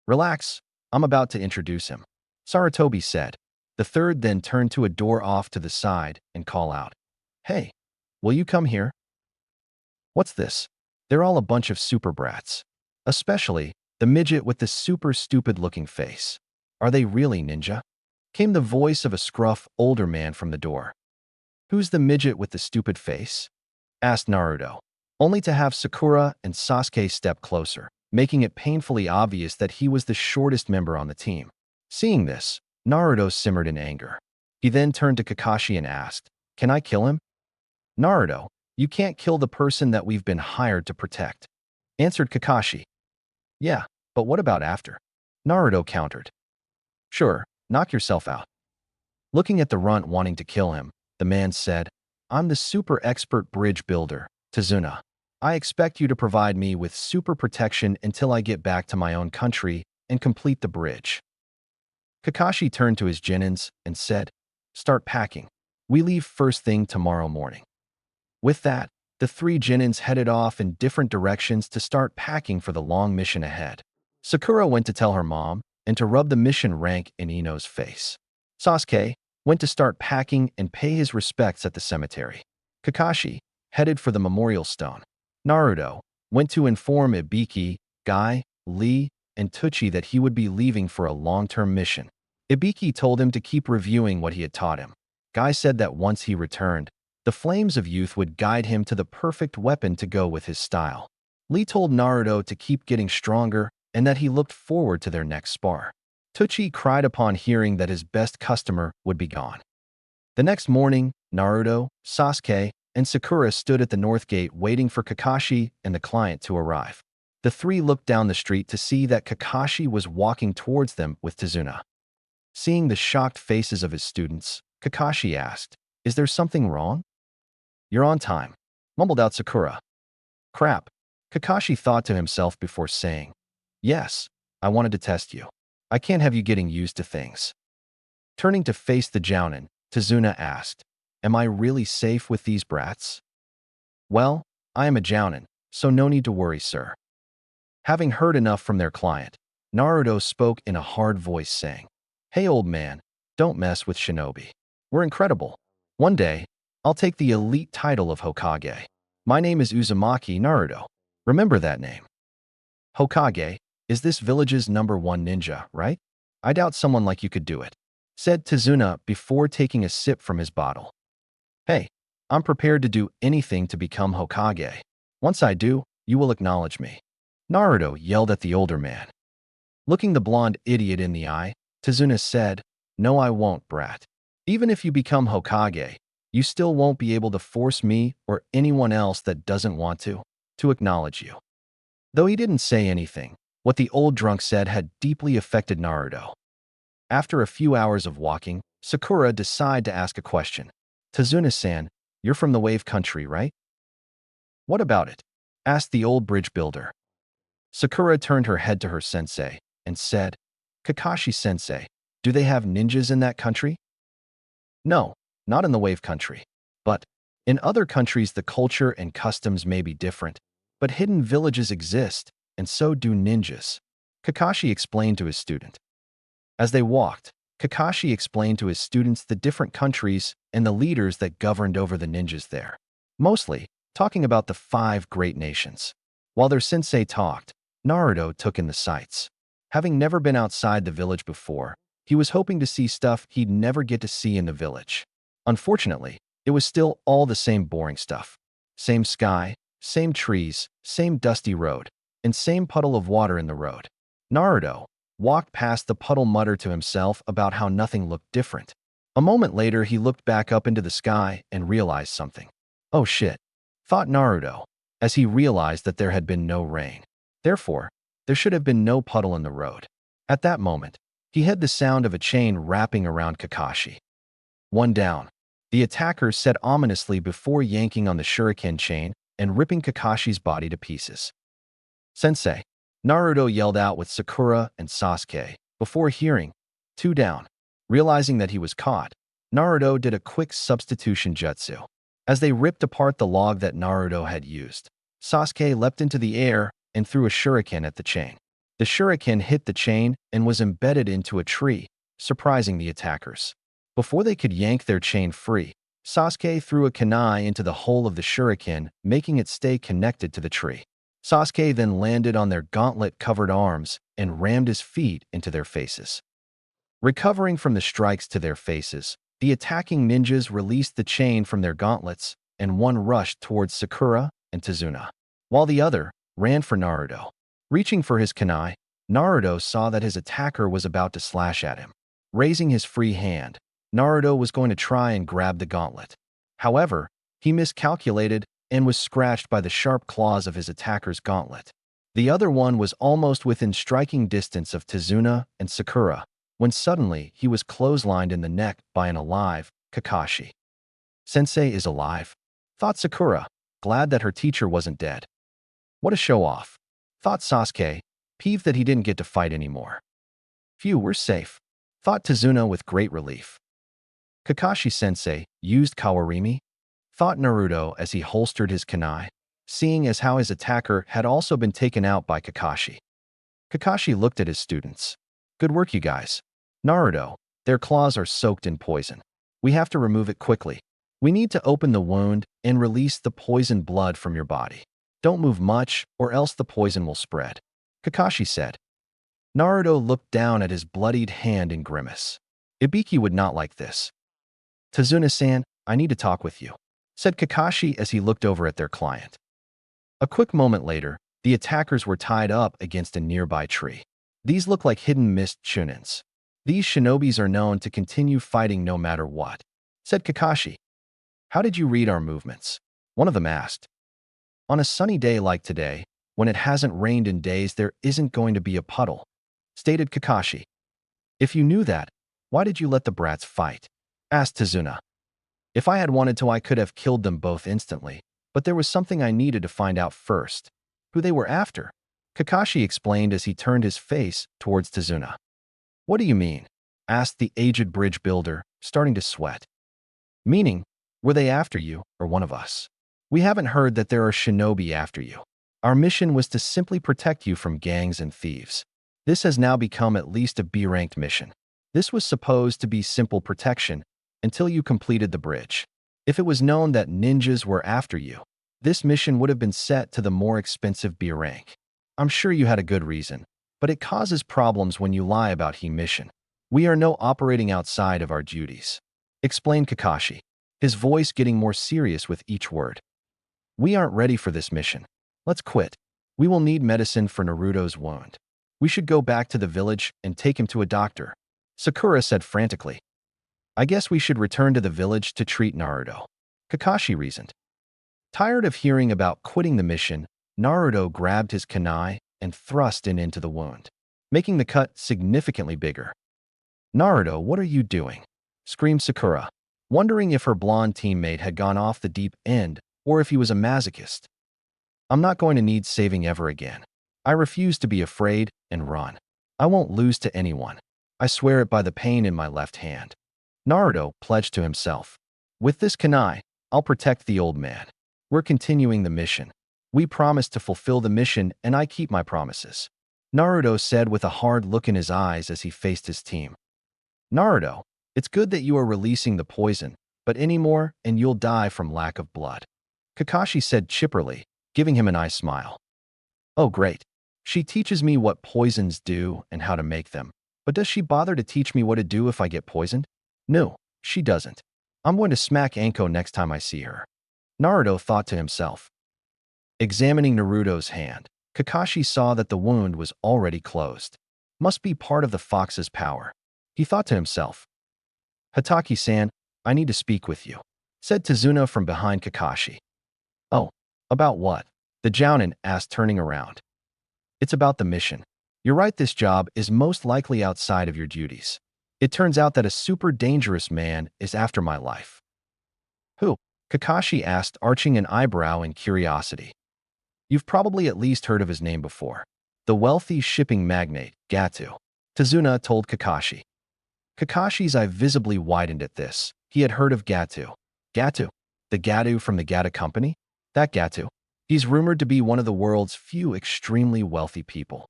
"Relax, I'm about to introduce him," Sarutobi said. The third then turned to a door off to the side and call out, "Hey, will you come here?" What's this? They're all a bunch of super brats. Especially the midget with the super stupid-looking face. Are they really ninja? Came the voice of a scruff, older man from the door. Who's the midget with the stupid face? Asked Naruto, only to have Sakura and Sasuke step closer, making it painfully obvious that he was the shortest member on the team. Seeing this, Naruto simmered in anger. He then turned to Kakashi and asked, "Can I kill him?" "Naruto, you can't kill the person that we've been hired to protect," answered Kakashi. "Yeah, but what about after?" Naruto countered. "Sure, knock yourself out." Looking at the runt wanting to kill him, the man said, "I'm the super expert bridge builder, Tazuna. I expect you to provide me with super protection until I get back to my own country and complete the bridge." Kakashi turned to his genins and said, "Start packing. We leave first thing tomorrow morning." With that, the three genins headed off in different directions to start packing for the long mission ahead. Sakura went to tell her mom and to rub the mission rank in Ino's face. Sasuke went to start packing and pay his respects at the cemetery. Kakashi headed for the memorial stone. Naruto went to inform Ibiki, Guy, Lee, and Tucci that he would be leaving for a long-term mission. Ibiki told him to keep reviewing what he had taught him. Guy said that once he returned, the flames of youth would guide him to the perfect weapon to go with his style. Lee told Naruto to keep getting stronger and that he looked forward to their next spar. Tucci cried upon hearing that his best customer would be gone. The next morning, Naruto, Sasuke, and Sakura stood at the north gate waiting for Kakashi and the client to arrive. The three looked down the street to see that Kakashi was walking towards them with Tazuna. Seeing the shocked faces of his students, Kakashi asked, "Is there something wrong?" "You're on time," mumbled out Sakura. "Crap," Kakashi thought to himself before saying, "Yes, I wanted to test you. I can't have you getting used to things." Turning to face the Jounin, Tazuna asked, "Am I really safe with these brats?" "Well, I am a Jounin, so no need to worry, sir." Having heard enough from their client, Naruto spoke in a hard voice saying, "Hey old man, don't mess with shinobi. We're incredible. One day, I'll take the elite title of Hokage. My name is Uzumaki Naruto. Remember that name." "Hokage is this village's #1 ninja, right? I doubt someone like you could do it," said Tazuna before taking a sip from his bottle. "Hey, I'm prepared to do anything to become Hokage. Once I do, you will acknowledge me," Naruto yelled at the older man. Looking the blonde idiot in the eye, Tazuna said, "No, I won't, brat. Even if you become Hokage, you still won't be able to force me or anyone else that doesn't want to acknowledge you." Though he didn't say anything, what the old drunk said had deeply affected Naruto. After a few hours of walking, Sakura decided to ask a question. "Tazuna-san, you're from the Wave Country, right?" "What about it?" asked the old bridge builder. Sakura turned her head to her sensei and said, "Kakashi-sensei, do they have ninjas in that country?" "No, not in the Wave Country. But in other countries the culture and customs may be different, but hidden villages exist, and so do ninjas," Kakashi explained to his student. As they walked, Kakashi explained to his students the different countries and the leaders that governed over the ninjas there, mostly talking about the 5 great nations. While their sensei talked, Naruto took in the sights. Having never been outside the village before, he was hoping to see stuff he'd never get to see in the village. Unfortunately, it was still all the same boring stuff. Same sky, same trees, same dusty road, and same puddle of water in the road. Naruto walked past the puddle, muttered to himself about how nothing looked different. A moment later, he looked back up into the sky and realized something. "Oh shit," thought Naruto, as he realized that there had been no rain. Therefore, there should have been no puddle in the road. At that moment, he heard the sound of a chain wrapping around Kakashi. "One down," the attacker said ominously before yanking on the shuriken chain and ripping Kakashi's body to pieces. "Sensei," Naruto yelled out with Sakura and Sasuke, before hearing, "Two down." Realizing that he was caught, Naruto did a quick substitution jutsu. As they ripped apart the log that Naruto had used, Sasuke leapt into the air and threw a shuriken at the chain. The shuriken hit the chain and was embedded into a tree, surprising the attackers. Before they could yank their chain free, Sasuke threw a kunai into the hole of the shuriken, making it stay connected to the tree. Sasuke then landed on their gauntlet-covered arms and rammed his feet into their faces. Recovering from the strikes to their faces, the attacking ninjas released the chain from their gauntlets, and one rushed towards Sakura and Tazuna, while the other ran for Naruto. Reaching for his kunai, Naruto saw that his attacker was about to slash at him. Raising his free hand, Naruto was going to try and grab the gauntlet. However, he miscalculated and was scratched by the sharp claws of his attacker's gauntlet. The other one was almost within striking distance of Tazuna and Sakura, when suddenly he was clotheslined in the neck by an alive Kakashi. "Sensei is alive," thought Sakura, glad that her teacher wasn't dead. "What a show-off," thought Sasuke, peeved that he didn't get to fight anymore. "Phew, we're safe," thought Tazuna with great relief. "Kakashi-sensei used Kawarimi?" thought Naruto as he holstered his kunai, seeing as how his attacker had also been taken out by Kakashi. Kakashi looked at his students. "Good work, you guys." "Naruto, their claws are soaked in poison. We have to remove it quickly. We need to open the wound and release the poisoned blood from your body. Don't move much, or else the poison will spread," Kakashi said. Naruto looked down at his bloodied hand and grimaced. Ibiki would not like this. "Tazuna-san, I need to talk with you," said Kakashi as he looked over at their client. A quick moment later, the attackers were tied up against a nearby tree. These look like hidden mist Chunins. "These shinobis are known to continue fighting no matter what," said Kakashi. "How did you read our movements?" one of them asked. "On a sunny day like today, when it hasn't rained in days, there isn't going to be a puddle," stated Kakashi. "If you knew that, why did you let the brats fight?" asked Tazuna. "If I had wanted to, I could have killed them both instantly, but there was something I needed to find out first. Who they were after," Kakashi explained as he turned his face towards Tazuna. "What do you mean?" asked the aged bridge builder, starting to sweat. "Meaning, were they after you, or one of us? We haven't heard that there are shinobi after you. Our mission was to simply protect you from gangs and thieves. This has now become at least a B-ranked mission. This was supposed to be simple protection until you completed the bridge. If it was known that ninjas were after you, this mission would have been set to the more expensive B rank. I'm sure you had a good reason, but it causes problems when you lie about he mission. We are no operating outside of our duties," explained Kakashi, his voice getting more serious with each word. "We aren't ready for this mission. Let's quit. We will need medicine for Naruto's wound. We should go back to the village and take him to a doctor," Sakura said frantically. "I guess we should return to the village to treat Naruto," Kakashi reasoned. Tired of hearing about quitting the mission, Naruto grabbed his kunai and thrust it into the wound, making the cut significantly bigger. "Naruto, what are you doing?" screamed Sakura, wondering if her blonde teammate had gone off the deep end or if he was a masochist. "I'm not going to need saving ever again. I refuse to be afraid and run. I won't lose to anyone. I swear it by the pain in my left hand," Naruto pledged to himself. "With this kunai, I'll protect the old man. We're continuing the mission. We promised to fulfill the mission, and I keep my promises," Naruto said with a hard look in his eyes as he faced his team. "Naruto, it's good that you are releasing the poison, but any more and you'll die from lack of blood," Kakashi said chipperly, giving him a nice smile. "Oh great. She teaches me what poisons do and how to make them. But does she bother to teach me what to do if I get poisoned? No, she doesn't. I'm going to smack Anko next time I see her," Naruto thought to himself. Examining Naruto's hand, Kakashi saw that the wound was already closed. Must be part of the fox's power. He thought to himself. "Hataki-san, I need to speak with you," said Tazuna from behind Kakashi. "Oh, about what?" the Jounin asked, turning around. "It's about the mission. You're right, this job is most likely outside of your duties. It turns out that a super dangerous man is after my life." "Who?" Kakashi asked, arching an eyebrow in curiosity. "You've probably at least heard of his name before. The wealthy shipping magnate, Gato," Tazuna told Kakashi. Kakashi's eye visibly widened at this. He had heard of Gato. Gato? The Gato from the Gato Company? That Gato? He's rumored to be one of the world's few extremely wealthy people.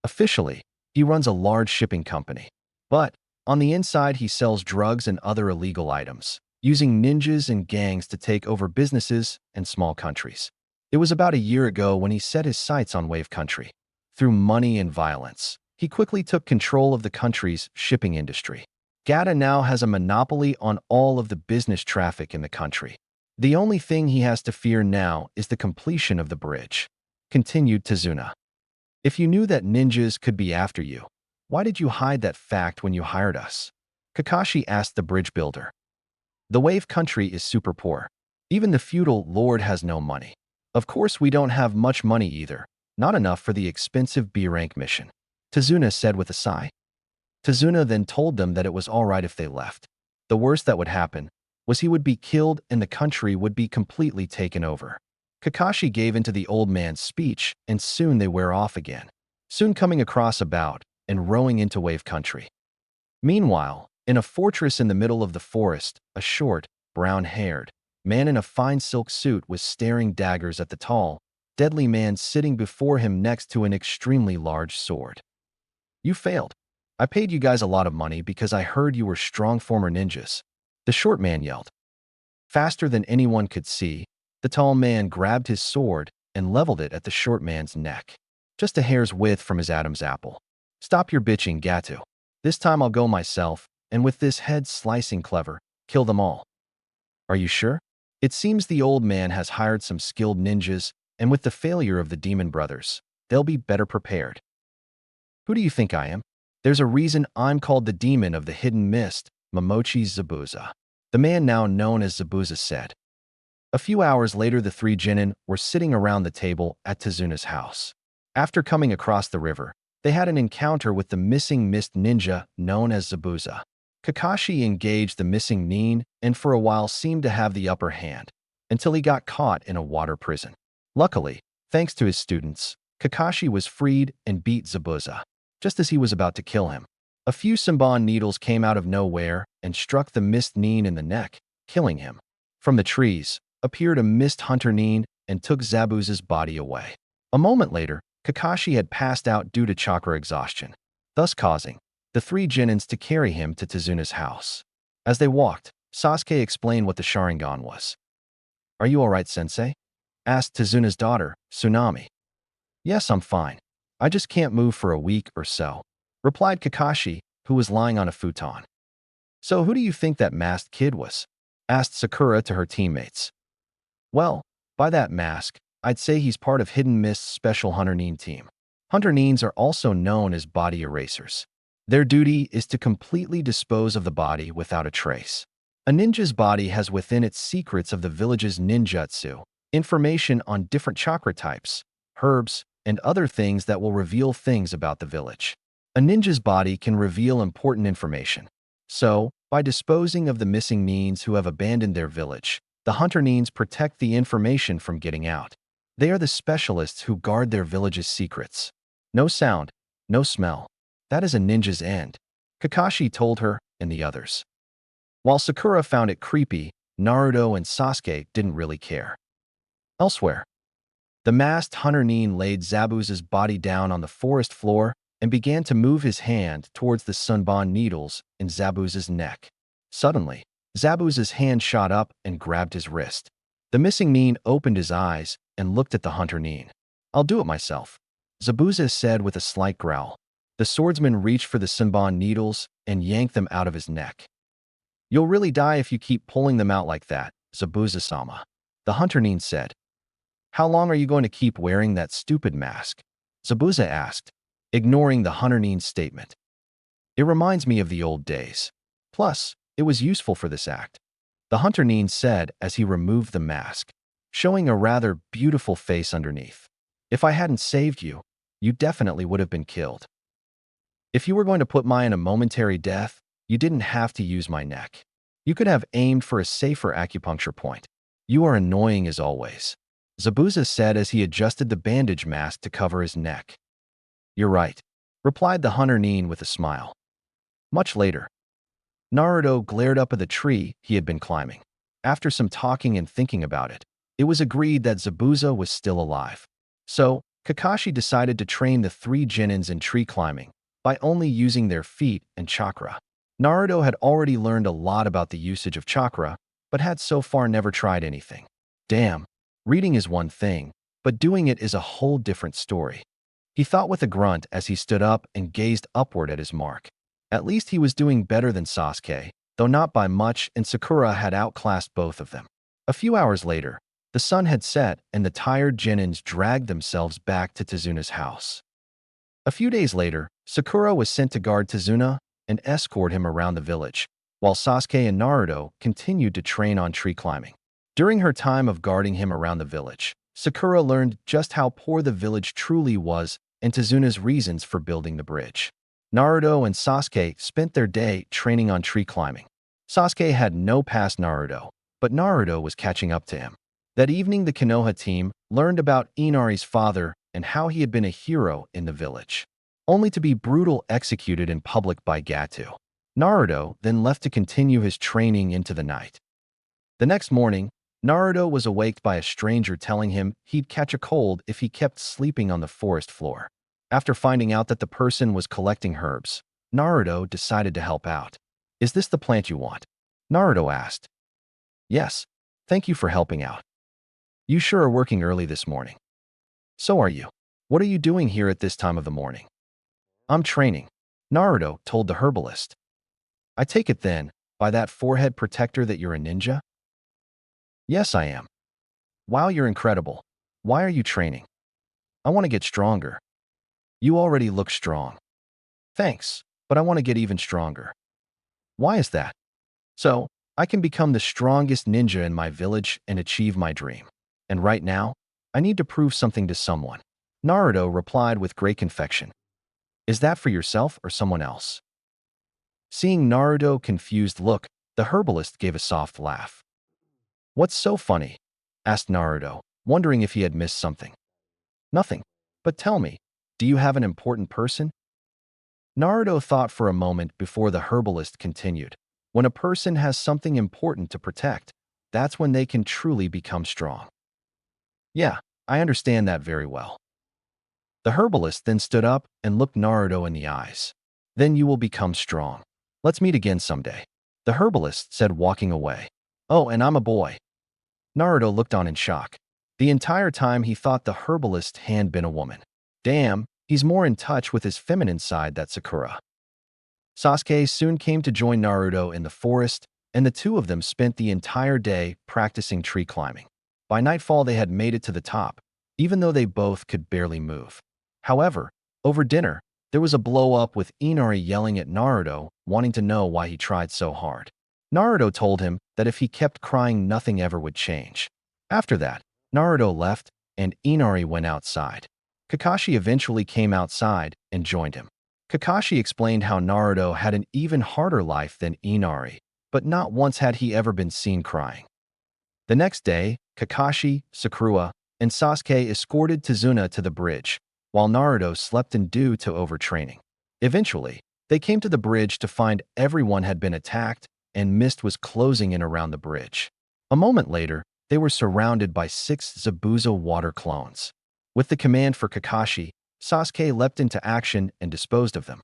Officially, he runs a large shipping company. But, on the inside, he sells drugs and other illegal items. using ninjas and gangs to take over businesses and small countries. It was about a year ago when he set his sights on Wave Country. Through money and violence, he quickly took control of the country's shipping industry. Gata now has a monopoly on all of the business traffic in the country. The only thing he has to fear now is the completion of the bridge. Continued Tazuna. If you knew that ninjas could be after you, why did you hide that fact when you hired us? Kakashi asked the bridge builder. The Wave Country is super poor. Even the feudal lord has no money. Of course, we don't have much money either. Not enough for the expensive B-rank mission, Tazuna said with a sigh. Tazuna then told them that it was all right if they left. The worst that would happen was he would be killed and the country would be completely taken over. Kakashi gave into the old man's speech, and soon they were off again, soon coming across about and rowing into Wave Country. Meanwhile, in a fortress in the middle of the forest, a short, brown-haired man in a fine silk suit was staring daggers at the tall, deadly man sitting before him next to an extremely large sword. You failed. I paid you guys a lot of money because I heard you were strong former ninjas, the short man yelled. Faster than anyone could see, the tall man grabbed his sword and leveled it at the short man's neck, just a hair's width from his Adam's apple. Stop your bitching, Gatu. This time I'll go myself, and with this head-slicing clever, kill them all. Are you sure? It seems the old man has hired some skilled ninjas, and with the failure of the Demon Brothers, they'll be better prepared. Who do you think I am? There's a reason I'm called the Demon of the Hidden Mist, Momochi Zabuza. The man now known as Zabuza said. A few hours later, the three genin were sitting around the table at Tazuna's house. After coming across the river, they had an encounter with the missing mist ninja known as Zabuza. Kakashi engaged the missing nin and for a while seemed to have the upper hand, until he got caught in a water prison. Luckily, thanks to his students, Kakashi was freed and beat Zabuza. Just as he was about to kill him, a few Senbon needles came out of nowhere and struck the mist nin in the neck, killing him. From the trees appeared a mist hunter nin and took Zabuza's body away. A moment later, Kakashi had passed out due to chakra exhaustion, thus causing the three genins to carry him to Tazuna's house. As they walked, Sasuke explained what the Sharingan was. Are you all right, sensei? Asked Tazuna's daughter, Tsunami. Yes, I'm fine. I just can't move for a week or so, replied Kakashi, who was lying on a futon. So who do you think that masked kid was? Asked Sakura to her teammates. Well, by that mask, I'd say he's part of Hidden Mist's special Hunter Nin team. Hunter Nins are also known as body erasers. Their duty is to completely dispose of the body without a trace. A ninja's body has within it secrets of the village's ninjutsu, information on different chakra types, herbs, and other things that will reveal things about the village. A ninja's body can reveal important information. So, by disposing of the missing nins who have abandoned their village, the hunter nins protect the information from getting out. They are the specialists who guard their village's secrets. No sound, no smell. That is a ninja's end, Kakashi told her and the others. While Sakura found it creepy, Naruto and Sasuke didn't really care. Elsewhere, the masked hunter nin laid Zabuza's body down on the forest floor and began to move his hand towards the Senbon needles in Zabuza's neck. Suddenly, Zabuza's hand shot up and grabbed his wrist. The missing nin opened his eyes and looked at the hunter nin. I'll do it myself, Zabuza said with a slight growl. The swordsman reached for the Senbon needles and yanked them out of his neck. You'll really die if you keep pulling them out like that, Zabuza-sama, the hunter nin said. How long are you going to keep wearing that stupid mask? Zabuza asked, ignoring the hunter nin's statement. It reminds me of the old days. Plus, it was useful for this act, the hunter nin said as he removed the mask, showing a rather beautiful face underneath. If I hadn't saved you, you definitely would have been killed. If you were going to put mine in a momentary death, you didn't have to use my neck. You could have aimed for a safer acupuncture point. You are annoying as always, Zabuza said as he adjusted the bandage mask to cover his neck. You're right, replied the hunter nin with a smile. Much later, Naruto glared up at the tree he had been climbing. After some talking and thinking about it, it was agreed that Zabuza was still alive. So, Kakashi decided to train the three genins in tree climbing by only using their feet and chakra. Naruto had already learned a lot about the usage of chakra but had so far never tried anything. Damn, reading is one thing, but doing it is a whole different story. He thought with a grunt as he stood up and gazed upward at his mark. At least he was doing better than Sasuke, though not by much, and Sakura had outclassed both of them. A few hours later, the sun had set and the tired Genins dragged themselves back to Tezuna's house. A few days later, Sakura was sent to guard Tezuna and escort him around the village, while Sasuke and Naruto continued to train on tree climbing. During her time of guarding him around the village, Sakura learned just how poor the village truly was and Tezuna's reasons for building the bridge. Naruto and Sasuke spent their day training on tree climbing. Sasuke had no past Naruto, but Naruto was catching up to him. That evening, the Konoha team learned about Inari's father and how he had been a hero in the village, only to be brutally executed in public by Gato. Naruto then left to continue his training into the night. The next morning, Naruto was awaked by a stranger telling him he'd catch a cold if he kept sleeping on the forest floor. After finding out that the person was collecting herbs, Naruto decided to help out. "Is this the plant you want?" Naruto asked. "Yes, thank you for helping out. You sure are working early this morning." "So are you. What are you doing here at this time of the morning?" "I'm training," Naruto told the herbalist. "I take it then, by that forehead protector, that you're a ninja?" "Yes, I am." "Wow, you're incredible. Why are you training?" "I want to get stronger." "You already look strong." "Thanks, but I want to get even stronger." "Why is that?" "So, I can become the strongest ninja in my village and achieve my dream. And right now, I need to prove something to someone." Naruto replied with great conviction. "Is that for yourself or someone else?" Seeing Naruto's confused look, the herbalist gave a soft laugh. "What's so funny?" asked Naruto, wondering if he had missed something. "Nothing. But tell me, do you have an important person?" Naruto thought for a moment before the herbalist continued. "When a person has something important to protect, that's when they can truly become strong." "Yeah, I understand that very well." The herbalist then stood up and looked Naruto in the eyes. "Then you will become strong. Let's meet again someday," the herbalist said, walking away. "Oh, and I'm a boy." Naruto looked on in shock. The entire time he thought the herbalist had been a woman. Damn, he's more in touch with his feminine side, that Sakura. Sasuke soon came to join Naruto in the forest, and the two of them spent the entire day practicing tree climbing. By nightfall, they had made it to the top, even though they both could barely move. However, over dinner, there was a blow-up with Inari yelling at Naruto, wanting to know why he tried so hard. Naruto told him that if he kept crying, nothing ever would change. After that, Naruto left, and Inari went outside. Kakashi eventually came outside and joined him. Kakashi explained how Naruto had an even harder life than Inari, but not once had he ever been seen crying. The next day, Kakashi, Sakura, and Sasuke escorted Tezuna to the bridge, while Naruto slept in due to overtraining. Eventually, they came to the bridge to find everyone had been attacked and mist was closing in around the bridge. A moment later, they were surrounded by 6 Zabuza water clones. With the command for Kakashi, Sasuke leapt into action and disposed of them.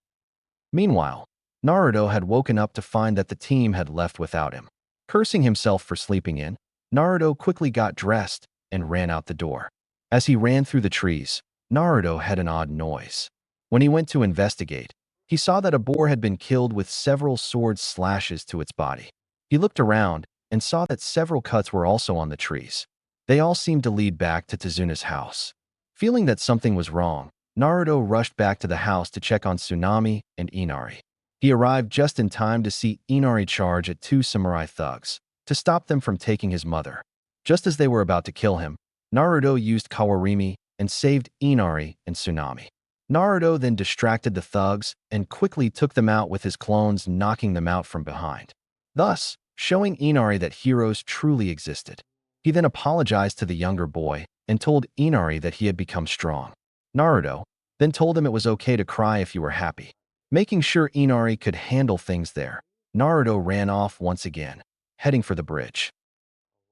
Meanwhile, Naruto had woken up to find that the team had left without him. Cursing himself for sleeping in, Naruto quickly got dressed and ran out the door. As he ran through the trees, Naruto had an odd noise. When he went to investigate, he saw that a boar had been killed with several sword slashes to its body. He looked around and saw that several cuts were also on the trees. They all seemed to lead back to Tezuna's house. Feeling that something was wrong, Naruto rushed back to the house to check on Tsunami and Inari. He arrived just in time to see Inari charge at 2 samurai thugs to stop them from taking his mother. Just as they were about to kill him, Naruto used Kawarimi and saved Inari and Tsunami. Naruto then distracted the thugs and quickly took them out with his clones, knocking them out from behind, thus showing Inari that heroes truly existed. He then apologized to the younger boy and told Inari that he had become strong. Naruto then told him it was okay to cry if you were happy. Making sure Inari could handle things there, Naruto ran off once again, heading for the bridge.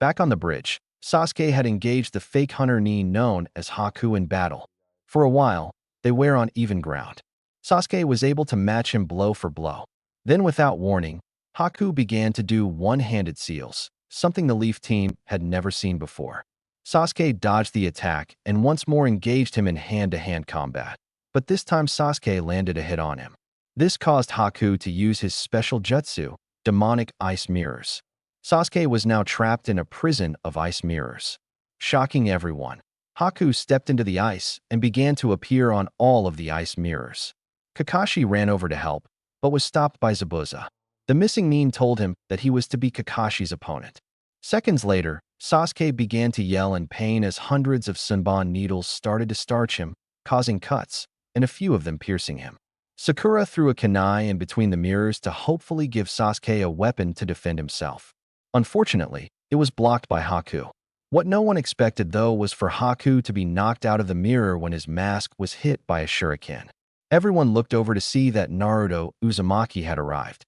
Back on the bridge, Sasuke had engaged the fake hunter known as Haku in battle. For a while, they were on even ground. Sasuke was able to match him blow for blow. Then, without warning, Haku began to do one-handed seals, something the Leaf team had never seen before. Sasuke dodged the attack and once more engaged him in hand-to-hand combat. But this time Sasuke landed a hit on him. This caused Haku to use his special jutsu, demonic ice mirrors. Sasuke was now trapped in a prison of ice mirrors. Shocking everyone, Haku stepped into the ice and began to appear on all of the ice mirrors. Kakashi ran over to help, but was stopped by Zabuza. The missing meme told him that he was to be Kakashi's opponent. Seconds later, Sasuke began to yell in pain as hundreds of Senbon needles started to starch him, causing cuts, and a few of them piercing him. Sakura threw a kunai in between the mirrors to hopefully give Sasuke a weapon to defend himself. Unfortunately, it was blocked by Haku. What no one expected, though, was for Haku to be knocked out of the mirror when his mask was hit by a shuriken. Everyone looked over to see that Naruto Uzumaki had arrived.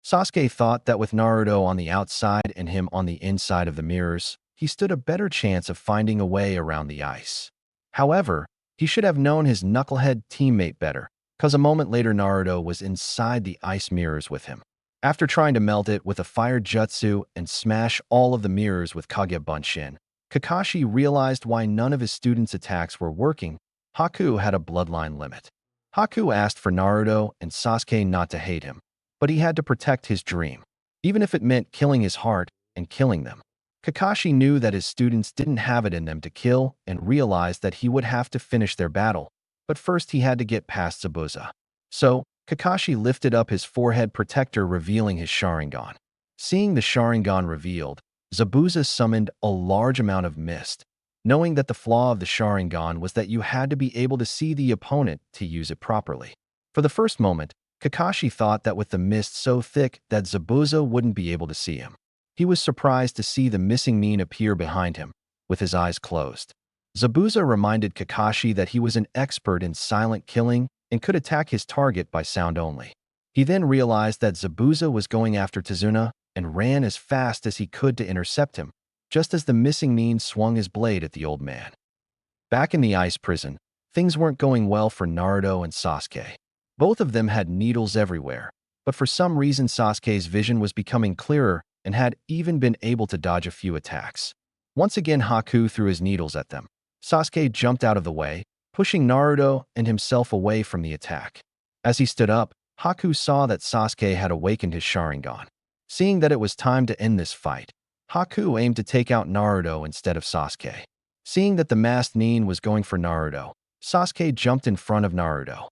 Sasuke thought that with Naruto on the outside and him on the inside of the mirrors, he stood a better chance of finding a way around the ice. However, he should have known his knucklehead teammate better, because a moment later Naruto was inside the ice mirrors with him. After trying to melt it with a fire jutsu and smash all of the mirrors with Kage Bunshin, Kakashi realized why none of his students' attacks were working. Haku had a bloodline limit. Haku asked for Naruto and Sasuke not to hate him, but he had to protect his dream, even if it meant killing his heart and killing them. Kakashi knew that his students didn't have it in them to kill and realized that he would have to finish their battle, but first he had to get past Zabuza. So, Kakashi lifted up his forehead protector, revealing his Sharingan. Seeing the Sharingan revealed, Zabuza summoned a large amount of mist, knowing that the flaw of the Sharingan was that you had to be able to see the opponent to use it properly. For the first moment, Kakashi thought that with the mist so thick that Zabuza wouldn't be able to see him. He was surprised to see the missing meme appear behind him, with his eyes closed. Zabuza reminded Kakashi that he was an expert in silent killing and could attack his target by sound only. He then realized that Zabuza was going after Tazuna and ran as fast as he could to intercept him, just as the missing meme swung his blade at the old man. Back in the ice prison, things weren't going well for Naruto and Sasuke. Both of them had needles everywhere, but for some reason Sasuke's vision was becoming clearer and had even been able to dodge a few attacks. Once again, Haku threw his needles at them. Sasuke jumped out of the way, pushing Naruto and himself away from the attack. As he stood up, Haku saw that Sasuke had awakened his Sharingan. Seeing that it was time to end this fight, Haku aimed to take out Naruto instead of Sasuke. Seeing that the masked Nin was going for Naruto, Sasuke jumped in front of Naruto.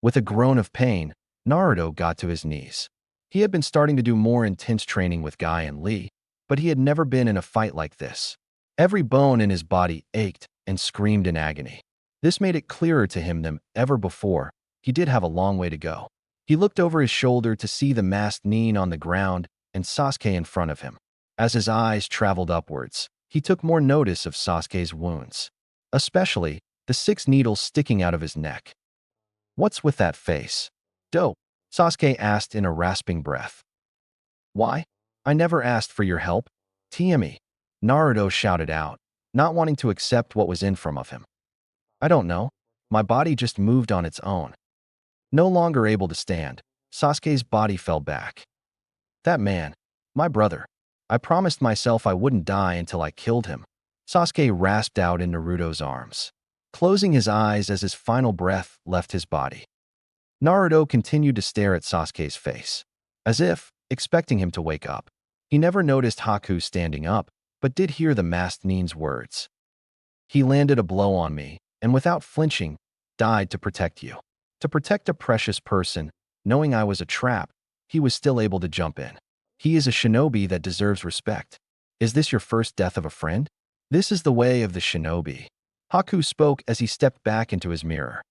With a groan of pain, Naruto got to his knees. He had been starting to do more intense training with Guy and Lee, but he had never been in a fight like this. Every bone in his body ached and screamed in agony. This made it clearer to him than ever before. He did have a long way to go. He looked over his shoulder to see the masked Nin on the ground and Sasuke in front of him. As his eyes traveled upwards, he took more notice of Sasuke's wounds, especially the 6 needles sticking out of his neck. "What's with that face?" "Dope," Sasuke asked in a rasping breath. "Why? I never asked for your help." "TME," Naruto shouted out, not wanting to accept what was in front of him. "I don't know. My body just moved on its own." No longer able to stand, Sasuke's body fell back. "That man, my brother. I promised myself I wouldn't die until I killed him." Sasuke rasped out in Naruto's arms, closing his eyes as his final breath left his body. Naruto continued to stare at Sasuke's face, as if expecting him to wake up. He never noticed Haku standing up, but did hear the masked Nin's words. "He landed a blow on me, and without flinching, died to protect you. To protect a precious person, knowing I was a trap, he was still able to jump in. He is a shinobi that deserves respect. Is this your first death of a friend? This is the way of the shinobi." Haku spoke as he stepped back into his mirror.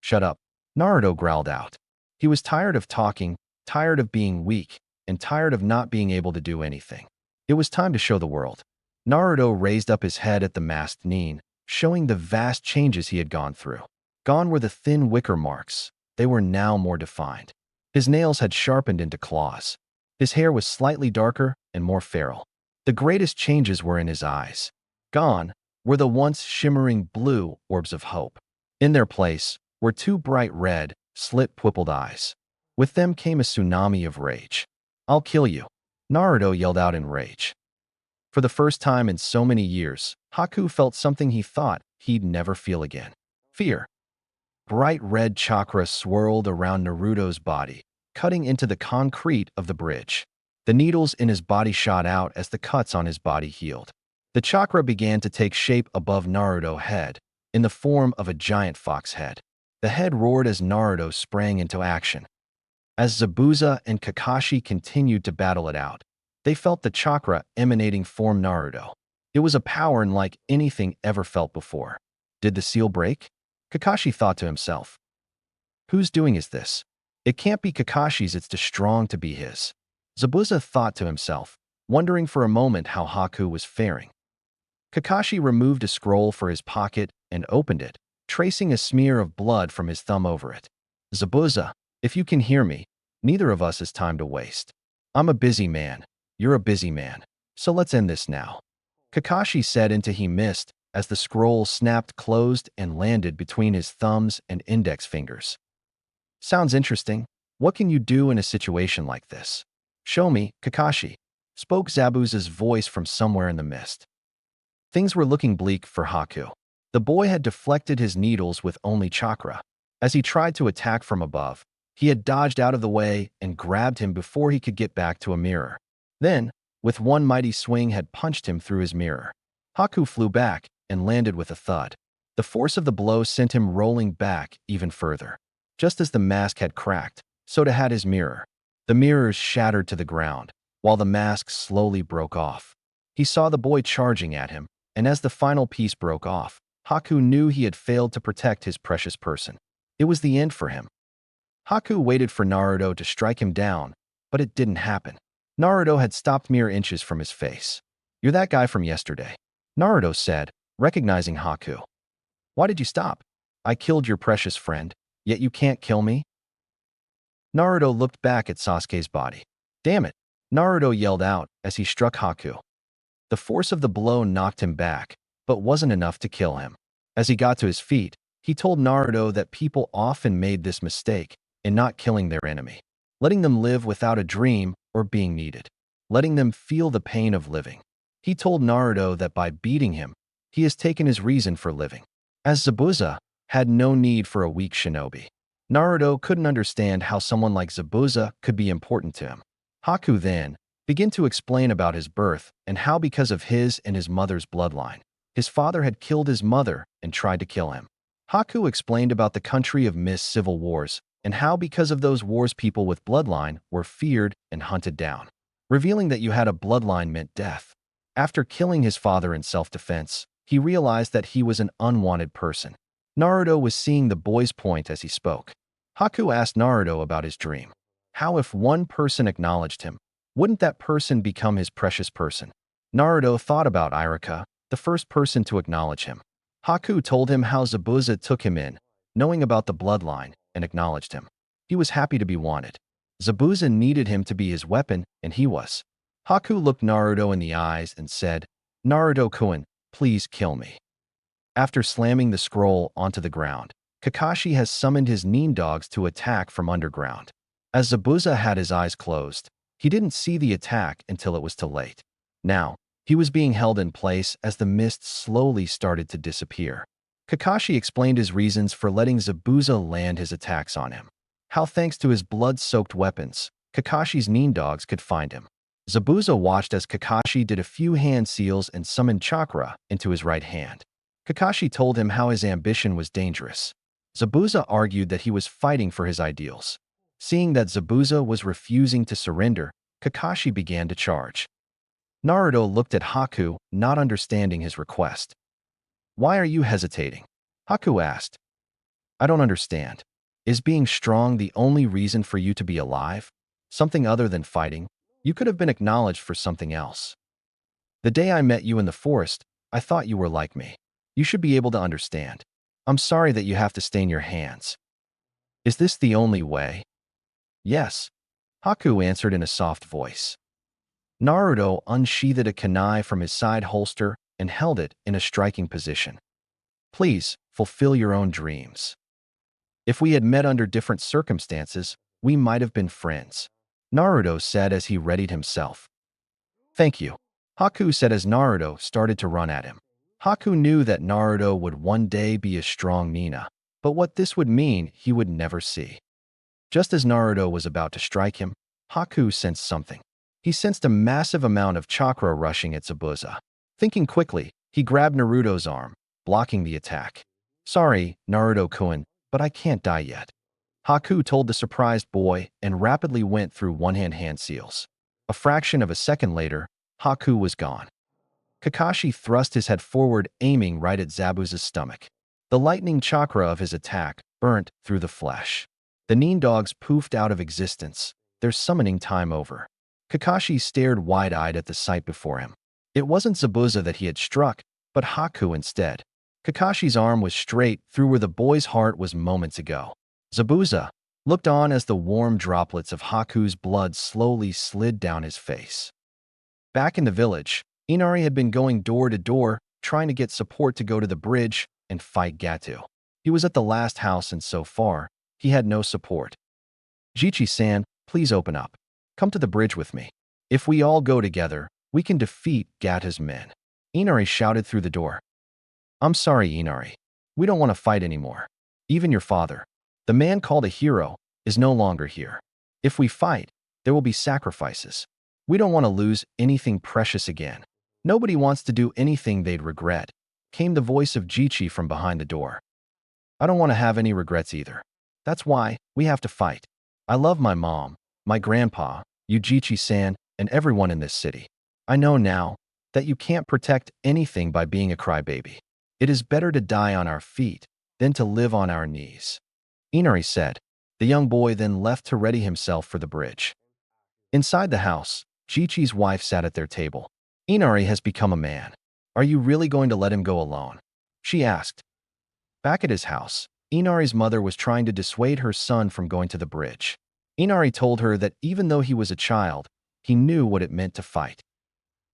"Shut up," Naruto growled out. He was tired of talking, tired of being weak, and tired of not being able to do anything. It was time to show the world. Naruto raised up his head at the masked Nin, showing the vast changes he had gone through. Gone were the thin wicker marks. They were now more defined. His nails had sharpened into claws. His hair was slightly darker and more feral. The greatest changes were in his eyes. Gone were the once shimmering blue orbs of hope. In their place were 2 bright red, slit-pupilled eyes. With them came a tsunami of rage. "I'll kill you." Naruto yelled out in rage. For the first time in so many years, Haku felt something he thought he'd never feel again. Fear. Bright red chakra swirled around Naruto's body, cutting into the concrete of the bridge. The needles in his body shot out as the cuts on his body healed. The chakra began to take shape above Naruto's head, in the form of a giant fox head. The head roared as Naruto sprang into action. As Zabuza and Kakashi continued to battle it out, they felt the chakra emanating from Naruto. It was a power unlike anything ever felt before. Did the seal break? Kakashi thought to himself. Whose doing is this? It can't be Kakashi's, it's too strong to be his. Zabuza thought to himself, wondering for a moment how Haku was faring. Kakashi removed a scroll from his pocket and opened it, tracing a smear of blood from his thumb over it. Zabuza, if you can hear me, neither of us has time to waste. I'm a busy man. You're a busy man. So let's end this now. Kakashi said until he missed as the scroll snapped closed and landed between his thumbs and index fingers. Sounds interesting. What can you do in a situation like this? Show me, Kakashi, spoke Zabuza's voice from somewhere in the mist. Things were looking bleak for Haku. The boy had deflected his needles with only chakra. As he tried to attack from above, he had dodged out of the way and grabbed him before he could get back to a mirror. Then, with one mighty swing, had punched him through his mirror. Haku flew back and landed with a thud. The force of the blow sent him rolling back even further. Just as the mask had cracked, so too had his mirror. The mirrors shattered to the ground, while the mask slowly broke off. He saw the boy charging at him, and as the final piece broke off, Haku knew he had failed to protect his precious person. It was the end for him. Haku waited for Naruto to strike him down, but it didn't happen. Naruto had stopped mere inches from his face. You're that guy from yesterday, Naruto said, recognizing Haku. Why did you stop? I killed your precious friend, yet you can't kill me? Naruto looked back at Sasuke's body. Damn it, Naruto yelled out as he struck Haku. The force of the blow knocked him back, but wasn't enough to kill him. As he got to his feet, he told Naruto that people often made this mistake in not killing their enemy, letting them live without a dream or being needed, letting them feel the pain of living. He told Naruto that by beating him, he has taken his reason for living. As Zabuza had no need for a weak shinobi, Naruto couldn't understand how someone like Zabuza could be important to him. Haku then began to explain about his birth and how because of his and his mother's bloodline, his father had killed his mother and tried to kill him. Haku explained about the country of mist civil wars and how because of those wars people with bloodline were feared and hunted down. Revealing that you had a bloodline meant death. After killing his father in self-defense, he realized that he was an unwanted person. Naruto was seeing the boy's point as he spoke. Haku asked Naruto about his dream. How if one person acknowledged him? Wouldn't that person become his precious person? Naruto thought about Irika, the first person to acknowledge him. Haku told him how Zabuza took him in, knowing about the bloodline, and acknowledged him. He was happy to be wanted. Zabuza needed him to be his weapon, and he was. Haku looked Naruto in the eyes and said, Naruto-kun, please kill me. After slamming the scroll onto the ground, Kakashi has summoned his nin dogs to attack from underground. As Zabuza had his eyes closed, he didn't see the attack until it was too late. Now, he was being held in place as the mist slowly started to disappear. Kakashi explained his reasons for letting Zabuza land his attacks on him. How thanks to his blood-soaked weapons, Kakashi's nin dogs could find him. Zabuza watched as Kakashi did a few hand seals and summoned chakra into his right hand. Kakashi told him how his ambition was dangerous. Zabuza argued that he was fighting for his ideals. Seeing that Zabuza was refusing to surrender, Kakashi began to charge. Naruto looked at Haku, not understanding his request. Why are you hesitating? Haku asked. I don't understand. Is being strong the only reason for you to be alive? Something other than fighting? You could have been acknowledged for something else. The day I met you in the forest, I thought you were like me. You should be able to understand. I'm sorry that you have to stain your hands. Is this the only way? Yes, Haku answered in a soft voice. Naruto unsheathed a kunai from his side holster and held it in a striking position. Please, fulfill your own dreams. If we had met under different circumstances, we might have been friends, Naruto said as he readied himself. Thank you, Haku said as Naruto started to run at him. Haku knew that Naruto would one day be a strong Nina, but what this would mean he would never see. Just as Naruto was about to strike him, Haku sensed something. He sensed a massive amount of chakra rushing at Zabuza. Thinking quickly, he grabbed Naruto's arm, blocking the attack. Sorry, Naruto-kun, but I can't die yet, Haku told the surprised boy and rapidly went through one-hand seals. A fraction of a second later, Haku was gone. Kakashi thrust his head forward, aiming right at Zabuza's stomach. The lightning chakra of his attack burnt through the flesh. The Nin dogs poofed out of existence, their summoning time over. Kakashi stared wide-eyed at the sight before him. It wasn't Zabuza that he had struck, but Haku instead. Kakashi's arm was straight through where the boy's heart was moments ago. Zabuza looked on as the warm droplets of Haku's blood slowly slid down his face. Back in the village, Inari had been going door to door, trying to get support to go to the bridge and fight Gato. He was at the last house and so far, he had no support. Jichi-san, please open up. Come to the bridge with me. If we all go together, we can defeat Gata's men. Inari shouted through the door. I'm sorry, Inari. We don't want to fight anymore. Even your father, the man called a hero, is no longer here. If we fight, there will be sacrifices. We don't want to lose anything precious again. Nobody wants to do anything they'd regret, came the voice of Jichi from behind the door. I don't want to have any regrets either. That's why we have to fight. I love my mom, my grandpa, you Jichi-san, and everyone in this city. I know now that you can't protect anything by being a crybaby. It is better to die on our feet than to live on our knees, Inari said. The young boy then left to ready himself for the bridge. Inside the house, Jichi's wife sat at their table. Inari has become a man. Are you really going to let him go alone? She asked. Back at his house, Inari's mother was trying to dissuade her son from going to the bridge. Inari told her that even though he was a child, he knew what it meant to fight.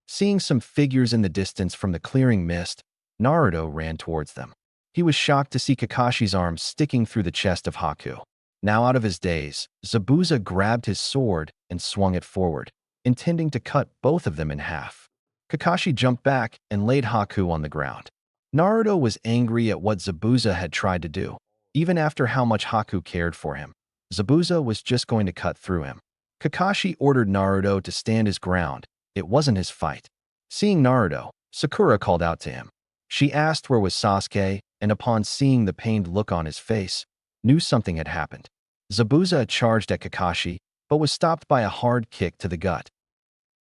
Seeing some figures in the distance from the clearing mist, Naruto ran towards them. He was shocked to see Kakashi's arm sticking through the chest of Haku. Now out of his daze, Zabuza grabbed his sword and swung it forward, intending to cut both of them in half. Kakashi jumped back and laid Haku on the ground. Naruto was angry at what Zabuza had tried to do. Even after how much Haku cared for him, Zabuza was just going to cut through him. Kakashi ordered Naruto to stand his ground. It wasn't his fight. Seeing Naruto, Sakura called out to him. She asked where was Sasuke, and upon seeing the pained look on his face, knew something had happened. Zabuza charged at Kakashi, but was stopped by a hard kick to the gut.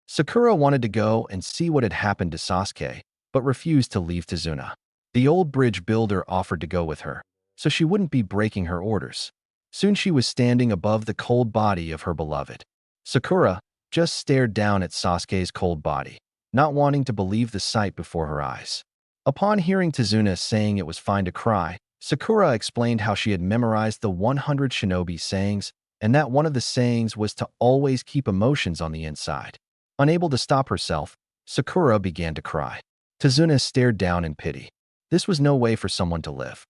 Sakura wanted to go and see what had happened to Sasuke, but refused to leave Tazuna. The old bridge builder offered to go with her, so she wouldn't be breaking her orders. Soon she was standing above the cold body of her beloved. Sakura just stared down at Sasuke's cold body, not wanting to believe the sight before her eyes. Upon hearing Tazuna saying it was fine to cry, Sakura explained how she had memorized the 100 shinobi sayings, and that one of the sayings was to always keep emotions on the inside. Unable to stop herself, Sakura began to cry. Tazuna stared down in pity. This was no way for someone to live.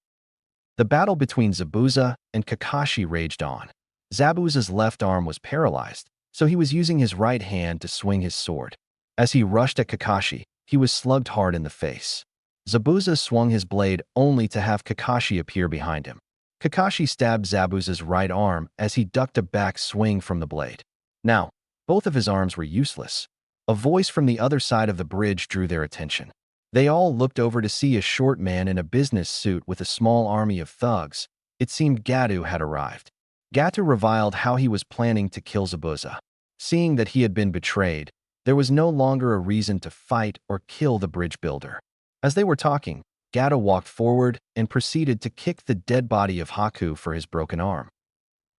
The battle between Zabuza and Kakashi raged on. Zabuza's left arm was paralyzed, so he was using his right hand to swing his sword. As he rushed at Kakashi, he was slugged hard in the face. Zabuza swung his blade only to have Kakashi appear behind him. Kakashi stabbed Zabuza's right arm as he ducked a back swing from the blade. Now, both of his arms were useless. A voice from the other side of the bridge drew their attention. They all looked over to see a short man in a business suit with a small army of thugs. It seemed Gato had arrived. Gato reviled how he was planning to kill Zabuza. Seeing that he had been betrayed, there was no longer a reason to fight or kill the bridge builder. As they were talking, Gato walked forward and proceeded to kick the dead body of Haku for his broken arm.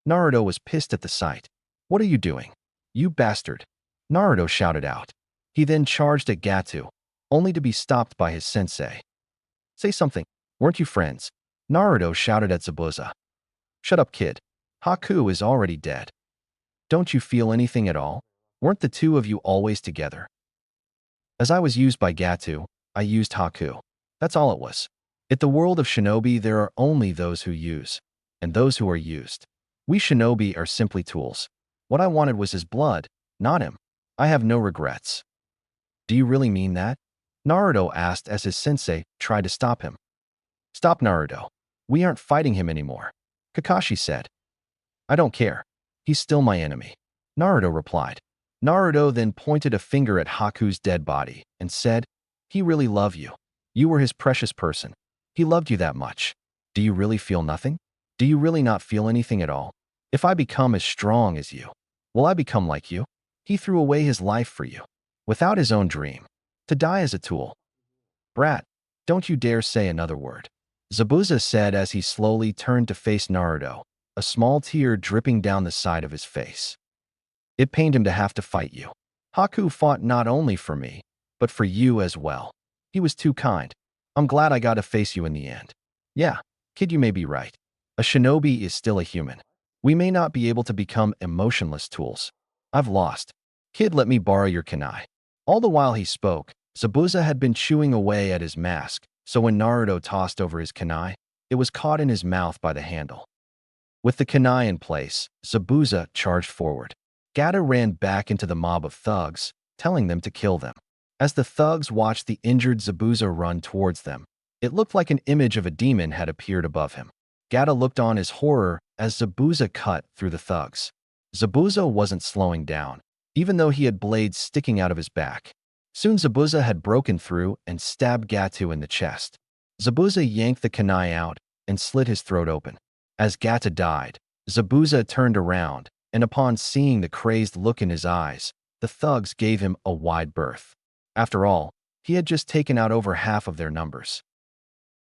Naruto was pissed at the sight. What are you doing? You bastard! Naruto shouted out. He then charged at Gato, only to be stopped by his sensei. Say something, weren't you friends? Naruto shouted at Zabuza. Shut up, kid. Haku is already dead. Don't you feel anything at all? Weren't the two of you always together? As I was used by Gato, I used Haku. That's all it was. In the world of shinobi, there are only those who use, and those who are used. We shinobi are simply tools. What I wanted was his blood, not him. I have no regrets. Do you really mean that? Naruto asked as his sensei tried to stop him. Stop, Naruto. We aren't fighting him anymore, Kakashi said. I don't care. He's still my enemy, Naruto replied. Naruto then pointed a finger at Haku's dead body and said, he really loved you. You were his precious person. He loved you that much. Do you really feel nothing? Do you really not feel anything at all? If I become as strong as you, will I become like you? He threw away his life for you, without his own dream, to die as a tool. Brat, don't you dare say another word, Zabuza said as he slowly turned to face Naruto, a small tear dripping down the side of his face. It pained him to have to fight you. Haku fought not only for me, but for you as well. He was too kind. I'm glad I got to face you in the end. Yeah, kid, you may be right. A shinobi is still a human. We may not be able to become emotionless tools. I've lost. Kid, let me borrow your kunai. All the while he spoke, Zabuza had been chewing away at his mask, so when Naruto tossed over his kunai, it was caught in his mouth by the handle. With the kunai in place, Zabuza charged forward. Gato ran back into the mob of thugs, telling them to kill them. As the thugs watched the injured Zabuza run towards them, it looked like an image of a demon had appeared above him. Gato looked on his horror as Zabuza cut through the thugs. Zabuza wasn't slowing down, even though he had blades sticking out of his back. Soon Zabuza had broken through and stabbed Gato in the chest. Zabuza yanked the kunai out and slit his throat open. As Gato died, Zabuza turned around, and upon seeing the crazed look in his eyes, the thugs gave him a wide berth. After all, he had just taken out over half of their numbers.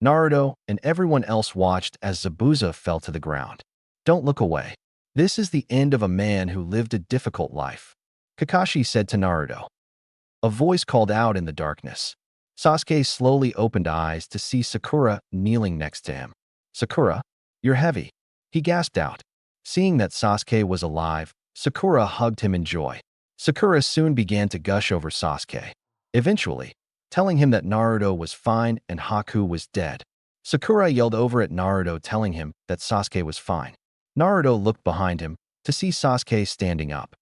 Naruto and everyone else watched as Zabuza fell to the ground. Don't look away. This is the end of a man who lived a difficult life, Kakashi said to Naruto. A voice called out in the darkness. Sasuke slowly opened eyes to see Sakura kneeling next to him. Sakura, you're heavy, he gasped out. Seeing that Sasuke was alive, Sakura hugged him in joy. Sakura soon began to gush over Sasuke, eventually telling him that Naruto was fine and Haku was dead. Sakura yelled over at Naruto, telling him that Sasuke was fine. Naruto looked behind him to see Sasuke standing up.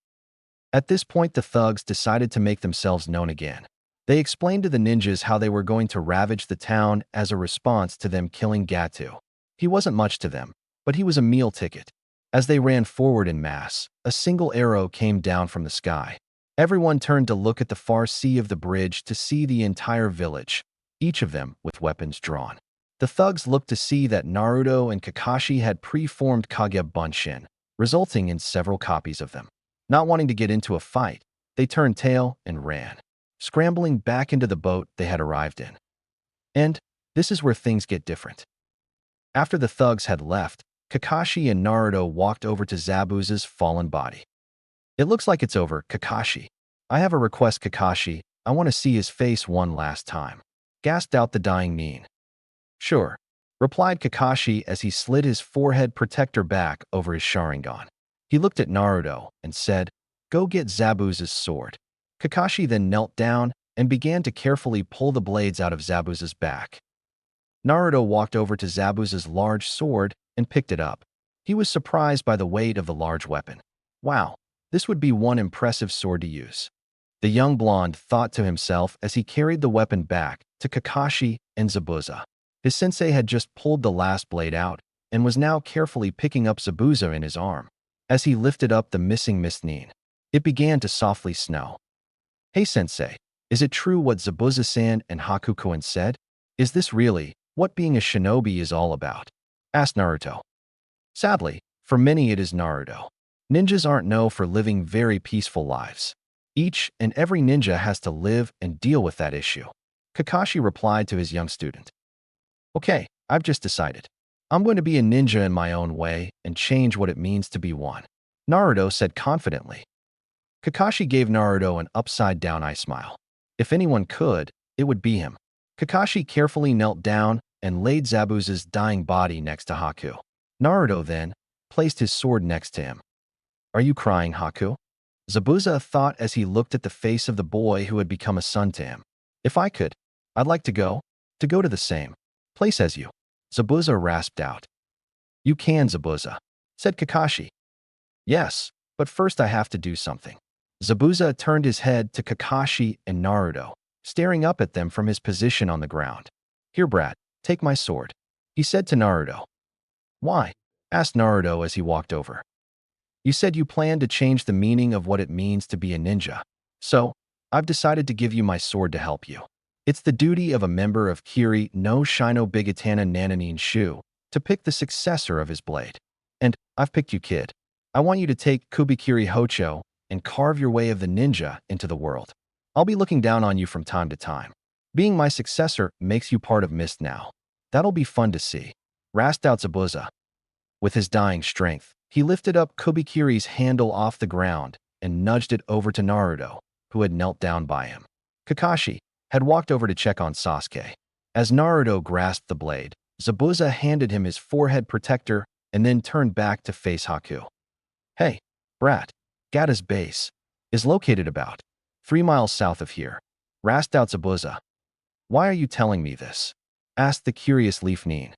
At this point, the thugs decided to make themselves known again. They explained to the ninjas how they were going to ravage the town as a response to them killing Gato. He wasn't much to them, but he was a meal ticket. As they ran forward in mass, a single arrow came down from the sky. Everyone turned to look at the far sea of the bridge to see the entire village, each of them with weapons drawn. The thugs looked to see that Naruto and Kakashi had pre-formed Kage Bunshin, resulting in several copies of them. Not wanting to get into a fight, they turned tail and ran, scrambling back into the boat they had arrived in. And this is where things get different. After the thugs had left, Kakashi and Naruto walked over to Zabuza's fallen body. It looks like it's over, Kakashi. I have a request, Kakashi. I want to see his face one last time, gasped out the dying Nin. Sure, replied Kakashi as he slid his forehead protector back over his Sharingan. He looked at Naruto and said, go get Zabuza's sword. Kakashi then knelt down and began to carefully pull the blades out of Zabuza's back. Naruto walked over to Zabuza's large sword and picked it up. He was surprised by the weight of the large weapon. Wow, this would be one impressive sword to use. The young blonde thought to himself as he carried the weapon back to Kakashi and Zabuza. His sensei had just pulled the last blade out and was now carefully picking up Zabuza in his arm. As he lifted up the missing Miss Nin, it began to softly snow. Hey sensei, is it true what Zabuza-san and Haku-kun said? Is this really what being a shinobi is all about? Asked Naruto. Sadly, for many it is, Naruto. Ninjas aren't known for living very peaceful lives. Each and every ninja has to live and deal with that issue. Kakashi replied to his young student. Okay, I've just decided. I'm going to be a ninja in my own way and change what it means to be one, Naruto said confidently. Kakashi gave Naruto an upside-down eye smile. If anyone could, it would be him. Kakashi carefully knelt down and laid Zabuza's dying body next to Haku. Naruto then placed his sword next to him. Are you crying, Haku? Zabuza thought as he looked at the face of the boy who had become a son to him. If I could, I'd like to go to the same place as you, Zabuza rasped out. You can, Zabuza, said Kakashi. Yes, but first I have to do something. Zabuza turned his head to Kakashi and Naruto staring up at them from his position on the ground. "Here, brat, take my sword," he said to Naruto. "Why?" asked Naruto as he walked over. "You said you planned to change the meaning of what it means to be a ninja. So, I've decided to give you my sword to help you. It's the duty of a member of Kiri no Shino Bigatana Nananin Shu to pick the successor of his blade. And I've picked you, kid. I want you to take Kubikiri Hocho and carve your way of the ninja into the world. I'll be looking down on you from time to time. Being my successor makes you part of Mist now. That'll be fun to see," rasped out Zabuza. With his dying strength, he lifted up Kubikiri's handle off the ground and nudged it over to Naruto, who had knelt down by him. Kakashi had walked over to check on Sasuke. As Naruto grasped the blade, Zabuza handed him his forehead protector and then turned back to face Haku. "Hey, brat, Gata's base is located about 3 miles south of here," rasped out Zabuza. "Why are you telling me this?" asked the curious Leaf Nin.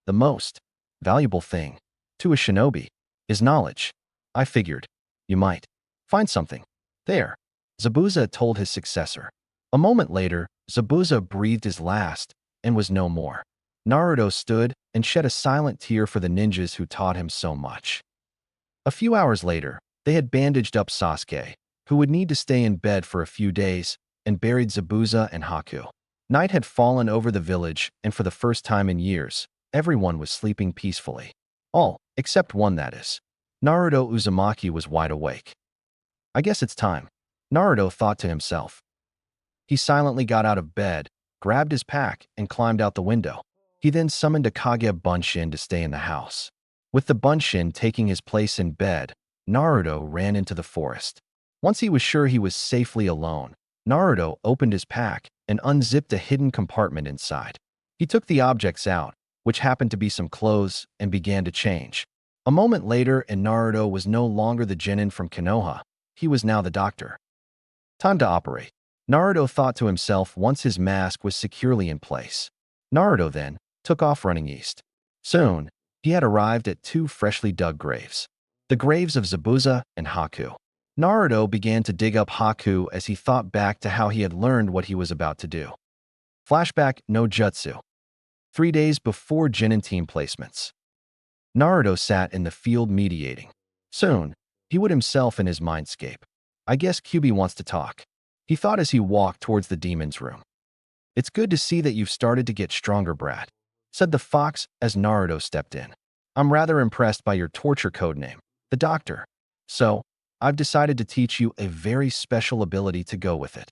"The most valuable thing to a shinobi is knowledge. I figured you might find something there," Zabuza told his successor. A moment later, Zabuza breathed his last and was no more. Naruto stood and shed a silent tear for the ninjas who taught him so much. A few hours later, they had bandaged up Sasuke, who would need to stay in bed for a few days, and buried Zabuza and Haku. Night had fallen over the village, and for the first time in years, everyone was sleeping peacefully. All, except one, that is. Naruto Uzumaki was wide awake. "I guess it's time," Naruto thought to himself. He silently got out of bed, grabbed his pack, and climbed out the window. He then summoned a Kage Bunshin to stay in the house. With the Bunshin taking his place in bed, Naruto ran into the forest. Once he was sure he was safely alone, Naruto opened his pack and unzipped a hidden compartment inside. He took the objects out, which happened to be some clothes, and began to change. A moment later, and Naruto was no longer the genin from Konoha. He was now the doctor. Time to operate, Naruto thought to himself once his mask was securely in place. Naruto then took off running east. Soon, he had arrived at 2 freshly dug graves. The graves of Zabuza and Haku. Naruto began to dig up Haku as he thought back to how he had learned what he was about to do. Flashback no Jutsu. 3 days before Genin team placements. Naruto sat in the field mediating. Soon, he would himself in his mindscape. "I guess Kyuubi wants to talk," he thought as he walked towards the demon's room. "It's good to see that you've started to get stronger, brat," said the fox as Naruto stepped in. "I'm rather impressed by your torture codename, the Doctor. So, I've decided to teach you a very special ability to go with it."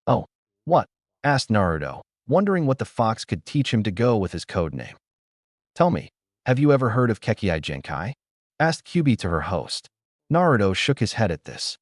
"Oh, what?" asked Naruto, wondering what the fox could teach him to go with his codename. "Tell me, have you ever heard of Kekii Genkai?" asked Kyuubi to her host. Naruto shook his head at this.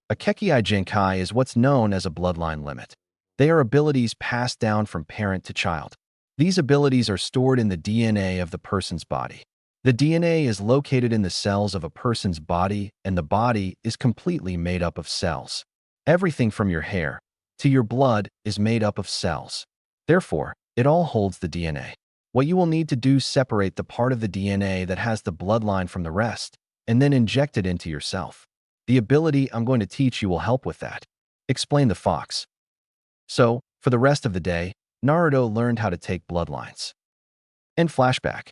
A Kekii Genkai is what's known as a bloodline limit. They are abilities passed down from parent to child. These abilities are stored in the DNA of the person's body. The DNA is located in the cells of a person's body, and the body is completely made up of cells. Everything from your hair to your blood is made up of cells. Therefore, it all holds the DNA. What you will need to do is separate the part of the DNA that has the bloodline from the rest, and then inject it into yourself. The ability I'm going to teach you will help with that," explained the fox. So, for the rest of the day, Naruto learned how to take bloodlines. In flashback,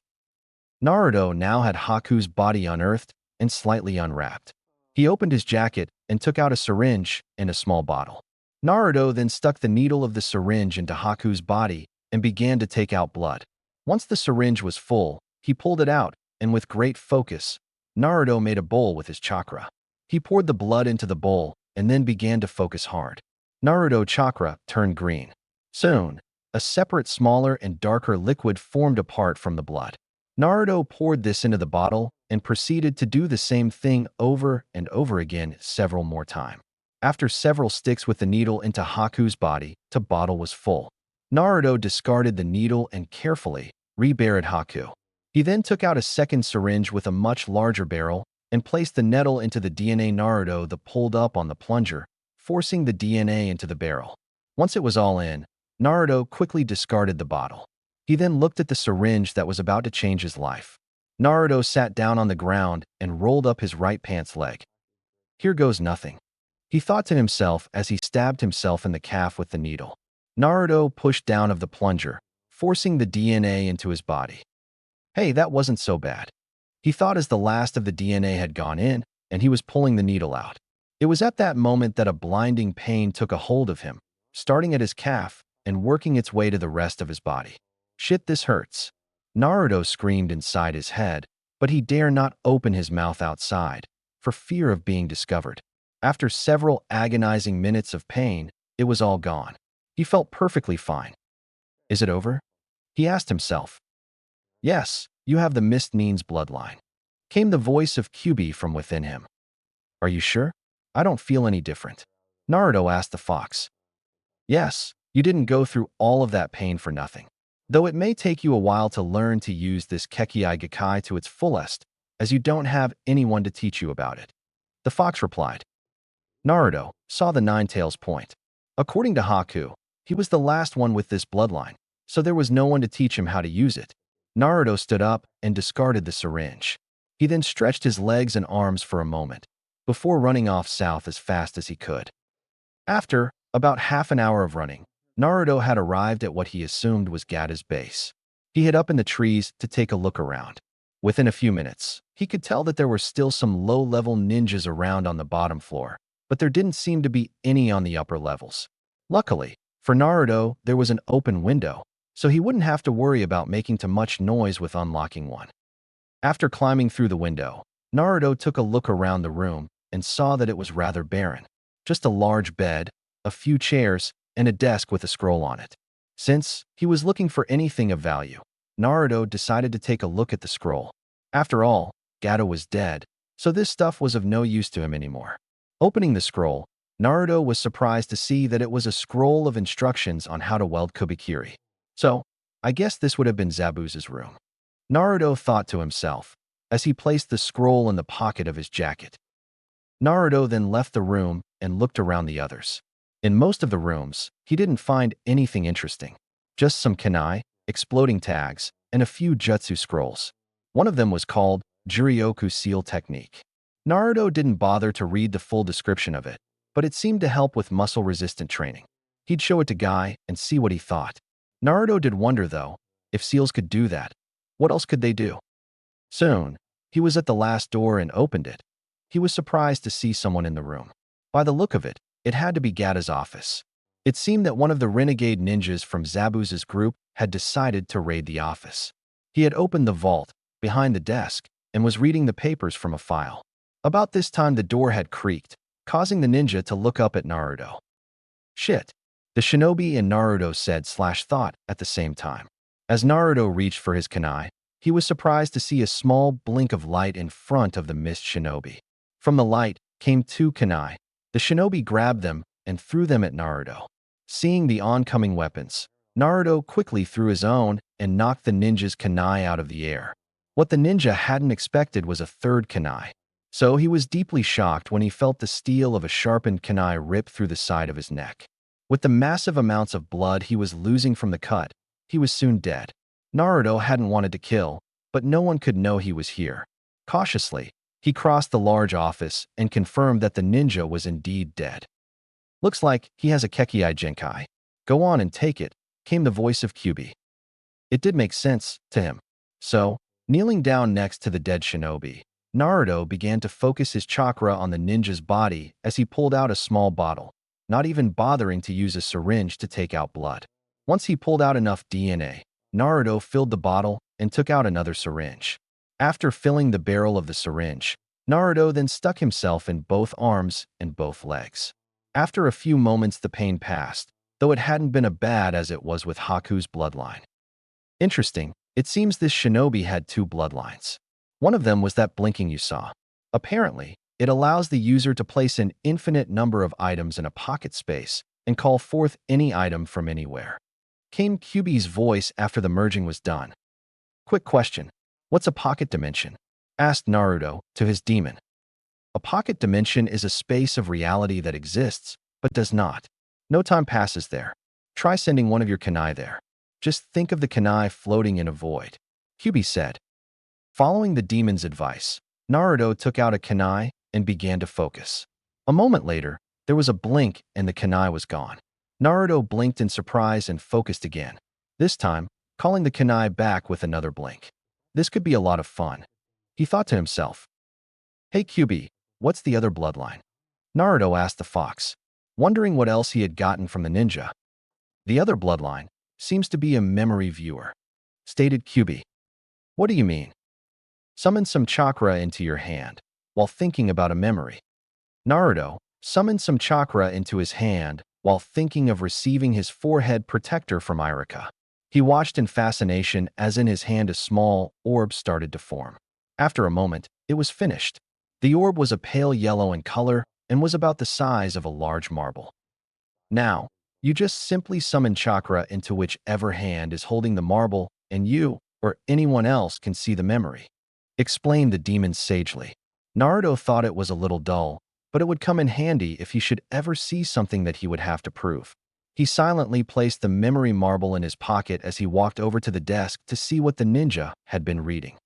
Naruto now had Haku's body unearthed and slightly unwrapped. He opened his jacket and took out a syringe and a small bottle. Naruto then stuck the needle of the syringe into Haku's body and began to take out blood. Once the syringe was full, he pulled it out, and with great focus, Naruto made a bowl with his chakra. He poured the blood into the bowl and then began to focus hard. Naruto chakra turned green. Soon, a separate smaller and darker liquid formed apart from the blood. Naruto poured this into the bottle and proceeded to do the same thing over and over again several more times. After several sticks with the needle into Haku's body, the bottle was full. Naruto discarded the needle and carefully reburied Haku. He then took out a second syringe with a much larger barrel and placed the needle into the DNA. Naruto pulled up on the plunger, forcing the DNA into the barrel. Once it was all in, Naruto quickly discarded the bottle. He then looked at the syringe that was about to change his life. Naruto sat down on the ground and rolled up his right pants leg. "Here goes nothing," he thought to himself as he stabbed himself in the calf with the needle. Naruto pushed down of the plunger, forcing the DNA into his body. Hey, that wasn't so bad. He thought as the last of the DNA had gone in, and he was pulling the needle out. It was at that moment that a blinding pain took a hold of him, starting at his calf and working its way to the rest of his body. Shit, this hurts. Naruto screamed inside his head, but he dare not open his mouth outside, for fear of being discovered. After several agonizing minutes of pain, it was all gone. He felt perfectly fine. Is it over? He asked himself. Yes, you have the Mist Nin's bloodline. Came the voice of Kyubi from within him. Are you sure? I don't feel any different. Naruto asked the fox. Yes, you didn't go through all of that pain for nothing. Though it may take you a while to learn to use this Kekkei Gakkai to its fullest, as you don't have anyone to teach you about it. The fox replied. Naruto saw the Nine-Tails point. According to Haku, he was the last one with this bloodline, so there was no one to teach him how to use it. Naruto stood up and discarded the syringe. He then stretched his legs and arms for a moment, before running off south as fast as he could. After about half an hour of running, Naruto had arrived at what he assumed was Gata's base. He hid up in the trees to take a look around. Within a few minutes, he could tell that there were still some low-level ninjas around on the bottom floor, but there didn't seem to be any on the upper levels. Luckily, for Naruto, there was an open window, so he wouldn't have to worry about making too much noise with unlocking one. After climbing through the window, Naruto took a look around the room and saw that it was rather barren. Just a large bed, a few chairs, and a desk with a scroll on it. Since he was looking for anything of value, Naruto decided to take a look at the scroll. After all, Gata was dead, so this stuff was of no use to him anymore. Opening the scroll, Naruto was surprised to see that it was a scroll of instructions on how to weld kubikiri. So, I guess this would have been Zabuza's room. Naruto thought to himself, as he placed the scroll in the pocket of his jacket. Naruto then left the room and looked around the others. In most of the rooms, he didn't find anything interesting. Just some kunai, exploding tags, and a few jutsu scrolls. One of them was called Juryoku Seal Technique. Naruto didn't bother to read the full description of it, but it seemed to help with muscle-resistant training. He'd show it to Guy and see what he thought. Naruto did wonder, though, if seals could do that. What else could they do? Soon, he was at the last door and opened it. He was surprised to see someone in the room. By the look of it, it had to be Gata's office. It seemed that one of the renegade ninjas from Zabuza's group had decided to raid the office. He had opened the vault, behind the desk, and was reading the papers from a file. About this time the door had creaked, causing the ninja to look up at Naruto. Shit, the shinobi and Naruto said/thought at the same time. As Naruto reached for his kunai, he was surprised to see a small blink of light in front of the mist shinobi. From the light came two kunai. The shinobi grabbed them and threw them at Naruto. Seeing the oncoming weapons, Naruto quickly threw his own and knocked the ninja's kunai out of the air. What the ninja hadn't expected was a third kunai. So he was deeply shocked when he felt the steel of a sharpened kunai rip through the side of his neck. With the massive amounts of blood he was losing from the cut, he was soon dead. Naruto hadn't wanted to kill, but no one could know he was here. Cautiously, he crossed the large office and confirmed that the ninja was indeed dead. Looks like he has a Kekkei Genkai. Go on and take it, came the voice of Kyubi. It did make sense to him. So, kneeling down next to the dead shinobi, Naruto began to focus his chakra on the ninja's body as he pulled out a small bottle, not even bothering to use a syringe to take out blood. Once he pulled out enough DNA, Naruto filled the bottle and took out another syringe. After filling the barrel of the syringe, Naruto then stuck himself in both arms and both legs. After a few moments the pain passed, though it hadn't been as bad as it was with Haku's bloodline. Interesting, it seems this shinobi had two bloodlines. One of them was that blinking you saw. Apparently, it allows the user to place an infinite number of items in a pocket space and call forth any item from anywhere. Came Kyubi's voice after the merging was done. Quick question. What's a pocket dimension? Asked Naruto to his demon. A pocket dimension is a space of reality that exists, but does not. No time passes there. Try sending one of your kunai there. Just think of the kunai floating in a void. Kyubi said. Following the demon's advice, Naruto took out a kunai and began to focus. A moment later, there There was a blink and the kunai was gone. Naruto blinked in surprise and focused again, this time calling the kunai back with another blink. This could be a lot of fun. He thought to himself. Hey Kyubi, what's the other bloodline? Naruto asked the fox, wondering what else he had gotten from the ninja. The other bloodline seems to be a memory viewer, stated Kyubi. What do you mean? Summon some chakra into your hand while thinking about a memory. Naruto summoned some chakra into his hand while thinking of receiving his forehead protector from Irika. He watched in fascination as in his hand a small orb started to form. After a moment, it was finished. The orb was a pale yellow in color and was about the size of a large marble. Now, you just simply summon chakra into whichever hand is holding the marble, and you, or anyone else, can see the memory, explained the demon sagely. Naruto thought it was a little dull, but it would come in handy if he should ever see something that he would have to prove. He silently placed the memory marble in his pocket as he walked over to the desk to see what the ninja had been reading.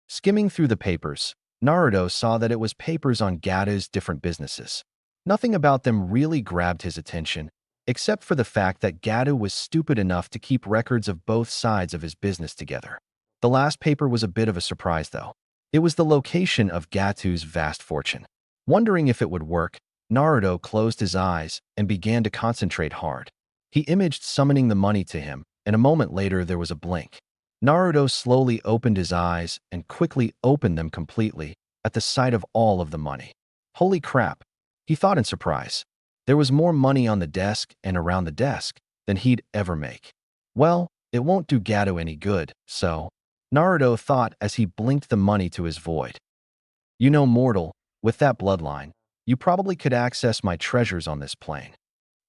Skimming through the papers, Naruto saw that it was papers on Gata's different businesses. Nothing about them really grabbed his attention, except for the fact that Gata was stupid enough to keep records of both sides of his business together. The last paper was a bit of a surprise, though. It was the location of Gatu's vast fortune. Wondering if it would work, Naruto closed his eyes and began to concentrate hard. He imaged summoning the money to him, and a moment later there was a blink. Naruto slowly opened his eyes and quickly opened them completely at the sight of all of the money. Holy crap, he thought in surprise. There was more money on the desk and around the desk than he'd ever make. Well, it won't do Gato any good, so Naruto thought as he blinked the money to his void. You know, mortal, with that bloodline, you probably could access my treasures on this plane.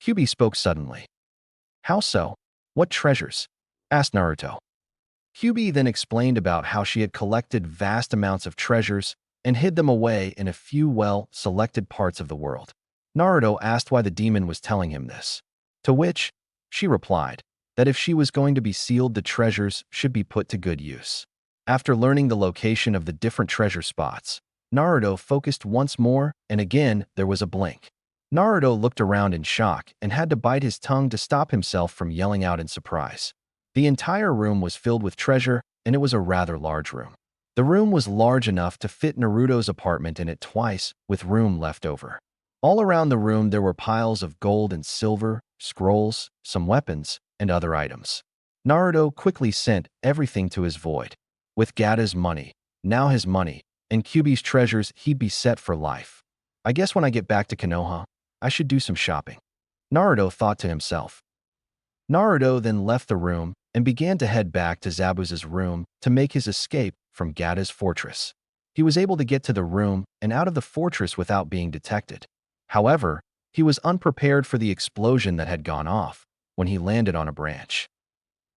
Kyubi spoke suddenly. How so? What treasures? Asked Naruto. Kyubi then explained about how she had collected vast amounts of treasures and hid them away in a few well-selected parts of the world. Naruto asked why the demon was telling him this, to which she replied that if she was going to be sealed, the treasures should be put to good use. After learning the location of the different treasure spots, Naruto focused once more, and again there was a blink. Naruto looked around in shock and had to bite his tongue to stop himself from yelling out in surprise. The entire room was filled with treasure, and it was a rather large room. The room was large enough to fit Naruto's apartment in it twice, with room left over. All around the room there were piles of gold and silver, scrolls, some weapons, and other items. Naruto quickly sent everything to his void. With Gata's money, now his money, and Kyubi's treasures, he'd be set for life. I guess when I get back to Konoha, I should do some shopping, Naruto thought to himself. Naruto then left the room and began to head back to Zabuza's room to make his escape from Gata's fortress. He was able to get to the room and out of the fortress without being detected. However, he was unprepared for the explosion that had gone off when he landed on a branch.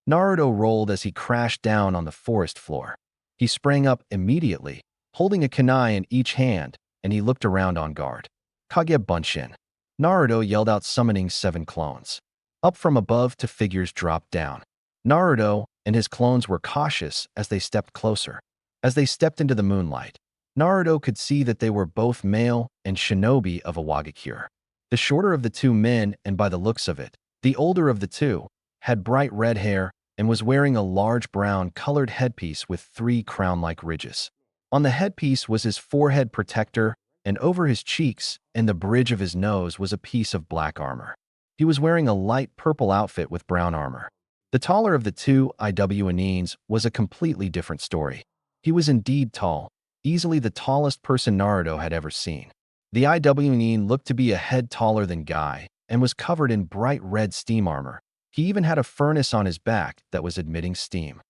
Naruto rolled as he crashed down on the forest floor. He sprang up immediately, holding a kunai in each hand, and he looked around on guard. Kage Bunshin. Naruto yelled out, summoning 7 clones. Up from above, 2 figures dropped down. Naruto and his clones were cautious as they stepped closer. As they stepped into the moonlight, Naruto could see that they were both male and shinobi of Awagakure. The shorter of the 2 men, and by the looks of it, the older of the 2, had bright red hair and was wearing a large brown-colored headpiece with 3 crown-like ridges. On the headpiece was his forehead protector, and over his cheeks and the bridge of his nose was a piece of black armor. He was wearing a light purple outfit with brown armor. The taller of the 2 Iwanins was a completely different story. He was indeed tall, easily the tallest person Naruto had ever seen. The Iwanin looked to be a head taller than Guy and was covered in bright red steam armor. He even had a furnace on his back that was emitting steam.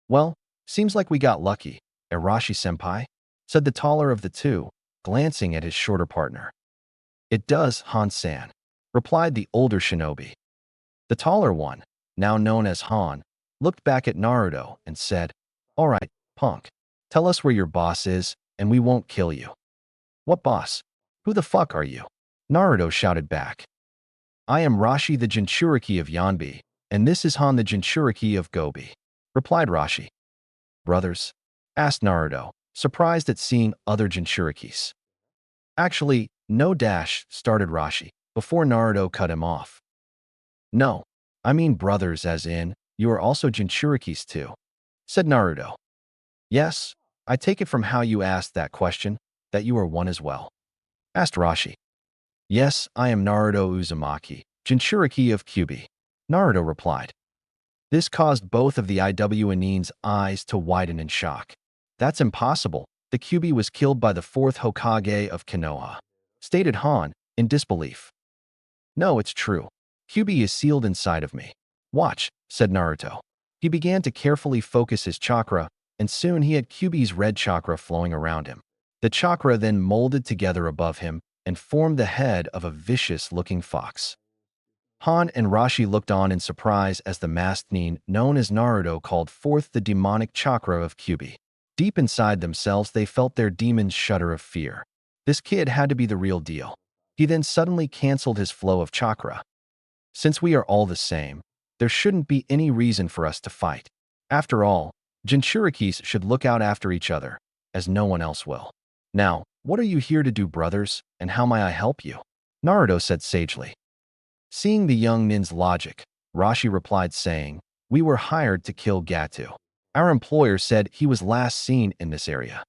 Well, seems like we got lucky, Arashi-senpai, said the taller of the 2, glancing at his shorter partner. It does, Han-san, replied the older shinobi. The taller one, now known as Han, looked back at Naruto and said, "All right, punk, tell us where your boss is, and we won't kill you." "What boss? Who the fuck are you?" Naruto shouted back. "I am Rashi the Jinchuriki of Yanbi, and this is Han the Jinchuriki of Gobi," replied Rashi. "Brothers?" asked Naruto, surprised at seeing other Jinchurikis. "Actually, No dash, started Rashi, before Naruto cut him off. No, I mean brothers as in, you are also Jinchurikis too, said Naruto. Yes, I take it from how you asked that question, that you are one as well, asked Rashi. Yes, I am Naruto Uzumaki, Jinchuriki of Kyubi, Naruto replied. This caused both of the Iwnin's eyes to widen in shock. That's impossible. The Kyubi was killed by the fourth Hokage of Konoha, stated Han, in disbelief. No, it's true. Kyubi is sealed inside of me. Watch, said Naruto. He began to carefully focus his chakra, and soon he had Kyubi's red chakra flowing around him. The chakra then molded together above him and formed the head of a vicious-looking fox. Han and Rashi looked on in surprise as the masked nin known as Naruto called forth the demonic chakra of Kyubi. Deep inside themselves, they felt their demons shudder of fear. This kid had to be the real deal. He then suddenly canceled his flow of chakra. Since we are all the same, there shouldn't be any reason for us to fight. After all, Jinchurikis should look out after each other, as no one else will. Now, what are you here to do, brothers, and how may I help you? Naruto said sagely. Seeing the young nin's logic, Rashi replied saying, we were hired to kill Gato. Our employer said he was last seen in this area.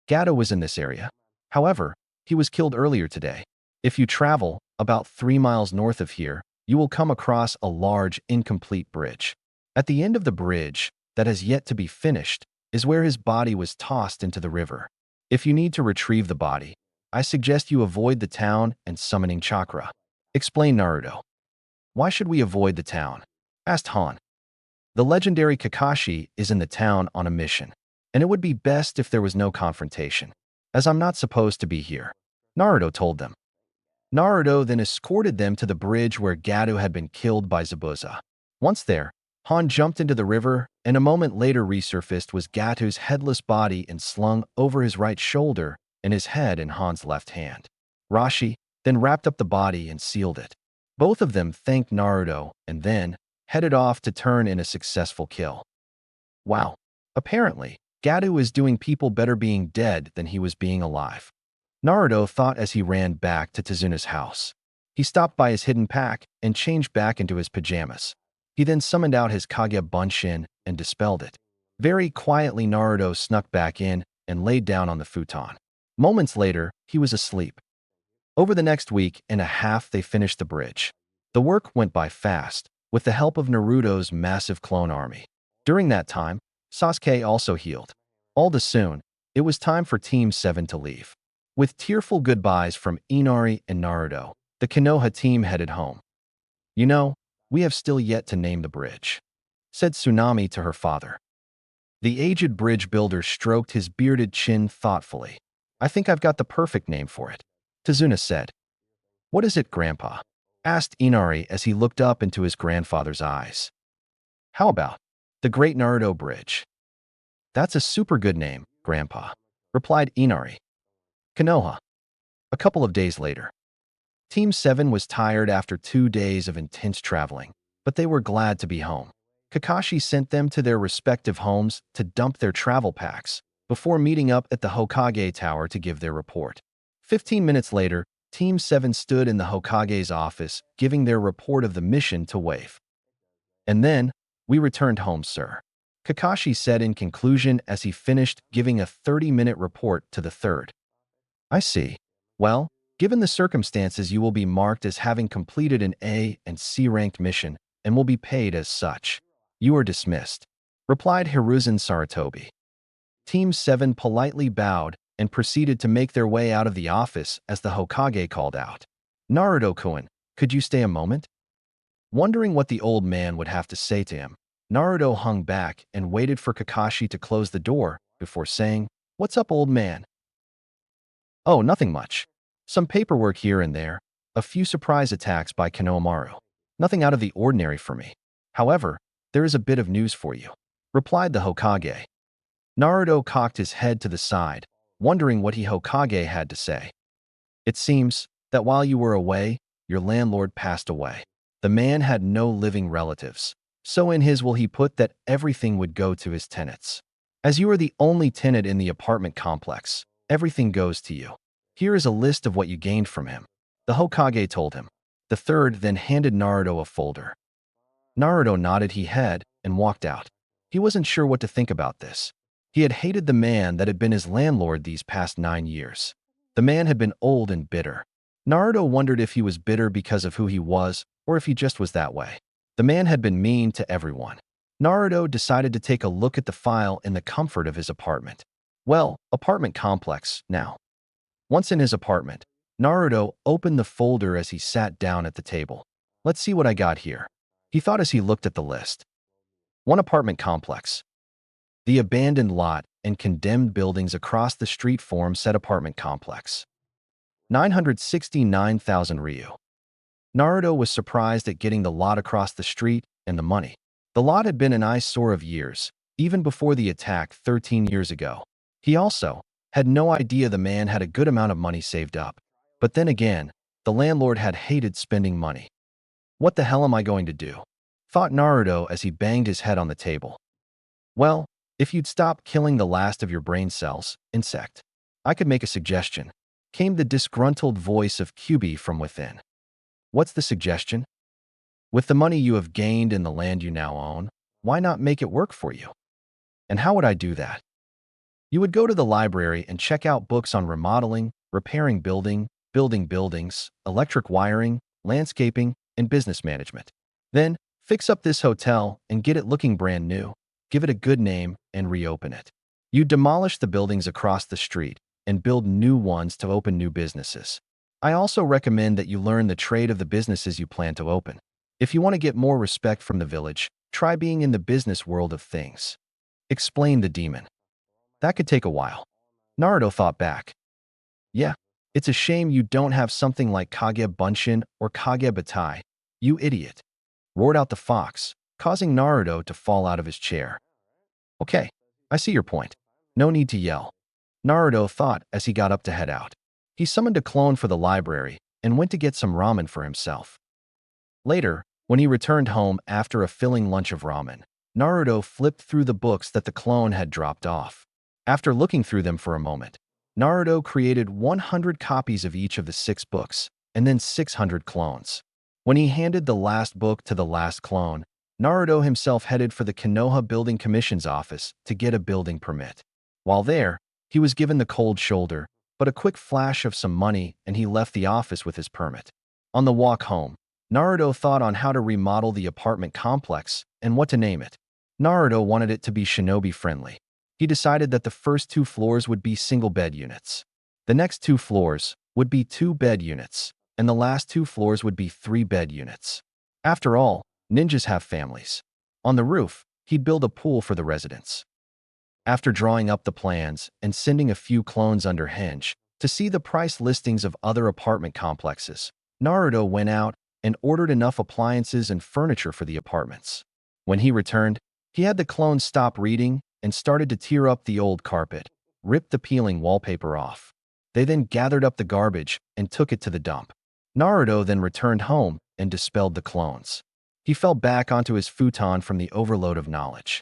Gato was in this area. However, he was killed earlier today. If you travel about 3 miles north of here, you will come across a large, incomplete bridge. At the end of the bridge, that has yet to be finished, is where his body was tossed into the river. If you need to retrieve the body, I suggest you avoid the town and summoning chakra, explained Naruto. Why should we avoid the town? Asked Han. The legendary Kakashi is in the town on a mission, and it would be best if there was no confrontation, as I'm not supposed to be here, Naruto told them. Naruto then escorted them to the bridge where Gato had been killed by Zabuza. Once there, Han jumped into the river, and a moment later resurfaced was Gato's headless body and slung over his right shoulder and his head in Han's left hand. Rashi then wrapped up the body and sealed it. Both of them thanked Naruto and then headed off to turn in a successful kill. Wow. Apparently, Gato is doing people better being dead than he was being alive, Naruto thought as he ran back to Tezuna's house. He stopped by his hidden pack and changed back into his pajamas. He then summoned out his Kage Bunshin and dispelled it. Very quietly, Naruto snuck back in and laid down on the futon. Moments later, he was asleep. Over the next week and a half, they finished the bridge. The work went by fast, with the help of Naruto's massive clone army. During that time, Sasuke also healed. All too soon, it was time for Team 7 to leave. With tearful goodbyes from Inari and Naruto, the Konoha team headed home. You know, we have still yet to name the bridge, said Tsunami to her father. The aged bridge builder stroked his bearded chin thoughtfully. I think I've got the perfect name for it, Tazuna said. What is it, Grandpa? Asked Inari as he looked up into his grandfather's eyes. How about the Great Naruto Bridge? That's a super good name, Grandpa, replied Inari. Konoha. A couple of days later. Team 7 was tired after 2 days of intense traveling, but they were glad to be home. Kakashi sent them to their respective homes to dump their travel packs before meeting up at the Hokage Tower to give their report. 15 minutes later, Team 7 stood in the Hokage's office, giving their report of the mission to Wave. And then, we returned home, sir, Kakashi said in conclusion as he finished giving a 30-minute report to the third. I see. Well, given the circumstances, you will be marked as having completed an A and C-ranked mission and will be paid as such. You are dismissed, replied Hiruzen Sarutobi. Team 7 politely bowed and proceeded to make their way out of the office as the Hokage called out. Naruto-kun, could you stay a moment? Wondering what the old man would have to say to him, Naruto hung back and waited for Kakashi to close the door before saying, What's up, old man? Oh, nothing much. Some paperwork here and there, a few surprise attacks by Konohamaru. Nothing out of the ordinary for me. However, there is a bit of news for you, replied the Hokage. Naruto cocked his head to the side, wondering what Hokage had to say. It seems that while you were away, your landlord passed away. The man had no living relatives, so in his will he put that everything would go to his tenants. As you are the only tenant in the apartment complex, everything goes to you. Here is a list of what you gained from him. The Hokage told him. The third then handed Naruto a folder. Naruto nodded his head and walked out. He wasn't sure what to think about this. He had hated the man that had been his landlord these past 9 years. The man had been old and bitter. Naruto wondered if he was bitter because of who he was or if he just was that way. The man had been mean to everyone. Naruto decided to take a look at the file in the comfort of his apartment. Well, apartment complex now. Once in his apartment, Naruto opened the folder as he sat down at the table. Let's see what I got here, he thought as he looked at the list. 1 apartment complex. The abandoned lot and condemned buildings across the street form said apartment complex. 969,000 Ryu. Naruto was surprised at getting the lot across the street and the money. The lot had been an eyesore of years, even before the attack 13 years ago. He also had no idea the man had a good amount of money saved up. But then again, the landlord had hated spending money. What the hell am I going to do? Thought Naruto as he banged his head on the table. Well, if you'd stop killing the last of your brain cells, insect, I could make a suggestion, came the disgruntled voice of Kyubi from within. What's the suggestion? With the money you have gained and the land you now own, why not make it work for you? And how would I do that? You would go to the library and check out books on remodeling, repairing buildings, electric wiring, landscaping, and business management. Then, fix up this hotel and get it looking brand new. Give it a good name and reopen it. You demolish the buildings across the street and build new ones to open new businesses. I also recommend that you learn the trade of the businesses you plan to open. If you want to get more respect from the village, try being in the business world of things. Explained the demon. That could take a while. Naruto thought back. Yeah, it's a shame you don't have something like Kage Bunshin or Kage Butai. You idiot. Roared out the fox, causing Naruto to fall out of his chair. Okay, I see your point. No need to yell. Naruto thought as he got up to head out. He summoned a clone for the library and went to get some ramen for himself. Later, when he returned home after a filling lunch of ramen, Naruto flipped through the books that the clone had dropped off. After looking through them for a moment, Naruto created 100 copies of each of the 6 books, and then 600 clones. When he handed the last book to the last clone, Naruto himself headed for the Konoha Building Commission's office to get a building permit. While there, he was given the cold shoulder, but a quick flash of some money and he left the office with his permit. On the walk home, Naruto thought on how to remodel the apartment complex and what to name it. Naruto wanted it to be shinobi-friendly. He decided that the first 2 floors would be single-bed units. The next 2 floors would be 2-bed units, and the last 2 floors would be 3-bed units. After all, ninjas have families. On the roof, he'd build a pool for the residents. After drawing up the plans and sending a few clones under Hinge to see the price listings of other apartment complexes, Naruto went out and ordered enough appliances and furniture for the apartments. When he returned, he had the clones stop reading and started to tear up the old carpet, rip the peeling wallpaper off. They then gathered up the garbage and took it to the dump. Naruto then returned home and dispelled the clones. He fell back onto his futon from the overload of knowledge.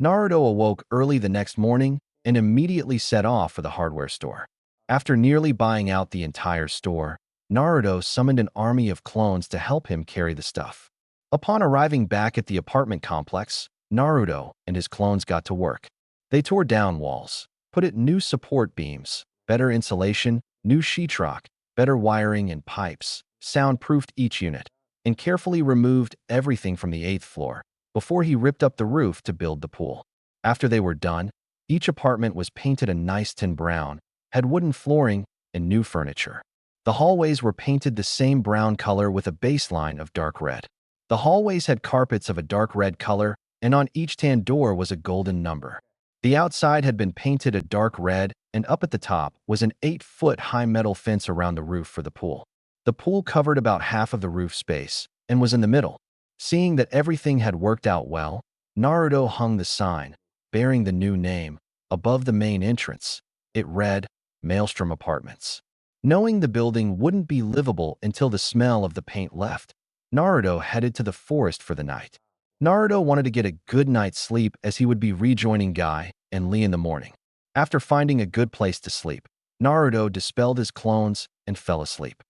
Naruto awoke early the next morning and immediately set off for the hardware store. After nearly buying out the entire store, Naruto summoned an army of clones to help him carry the stuff. Upon arriving back at the apartment complex, Naruto and his clones got to work. They tore down walls, put in new support beams, better insulation, new sheetrock, better wiring and pipes, soundproofed each unit, and carefully removed everything from the 8th floor before he ripped up the roof to build the pool. After they were done, each apartment was painted a nice tin brown, had wooden flooring, and new furniture. The hallways were painted the same brown color with a baseline of dark red. The hallways had carpets of a dark red color, and on each tan door was a golden number. The outside had been painted a dark red, and up at the top was an 8-foot-high metal fence around the roof for the pool. The pool covered about half of the roof space and was in the middle. Seeing that everything had worked out well, Naruto hung the sign, bearing the new name, above the main entrance. It read, Maelstrom Apartments. Knowing the building wouldn't be livable until the smell of the paint left, Naruto headed to the forest for the night. Naruto wanted to get a good night's sleep as he would be rejoining Guy and Lee in the morning. After finding a good place to sleep, Naruto dispelled his clones and fell asleep.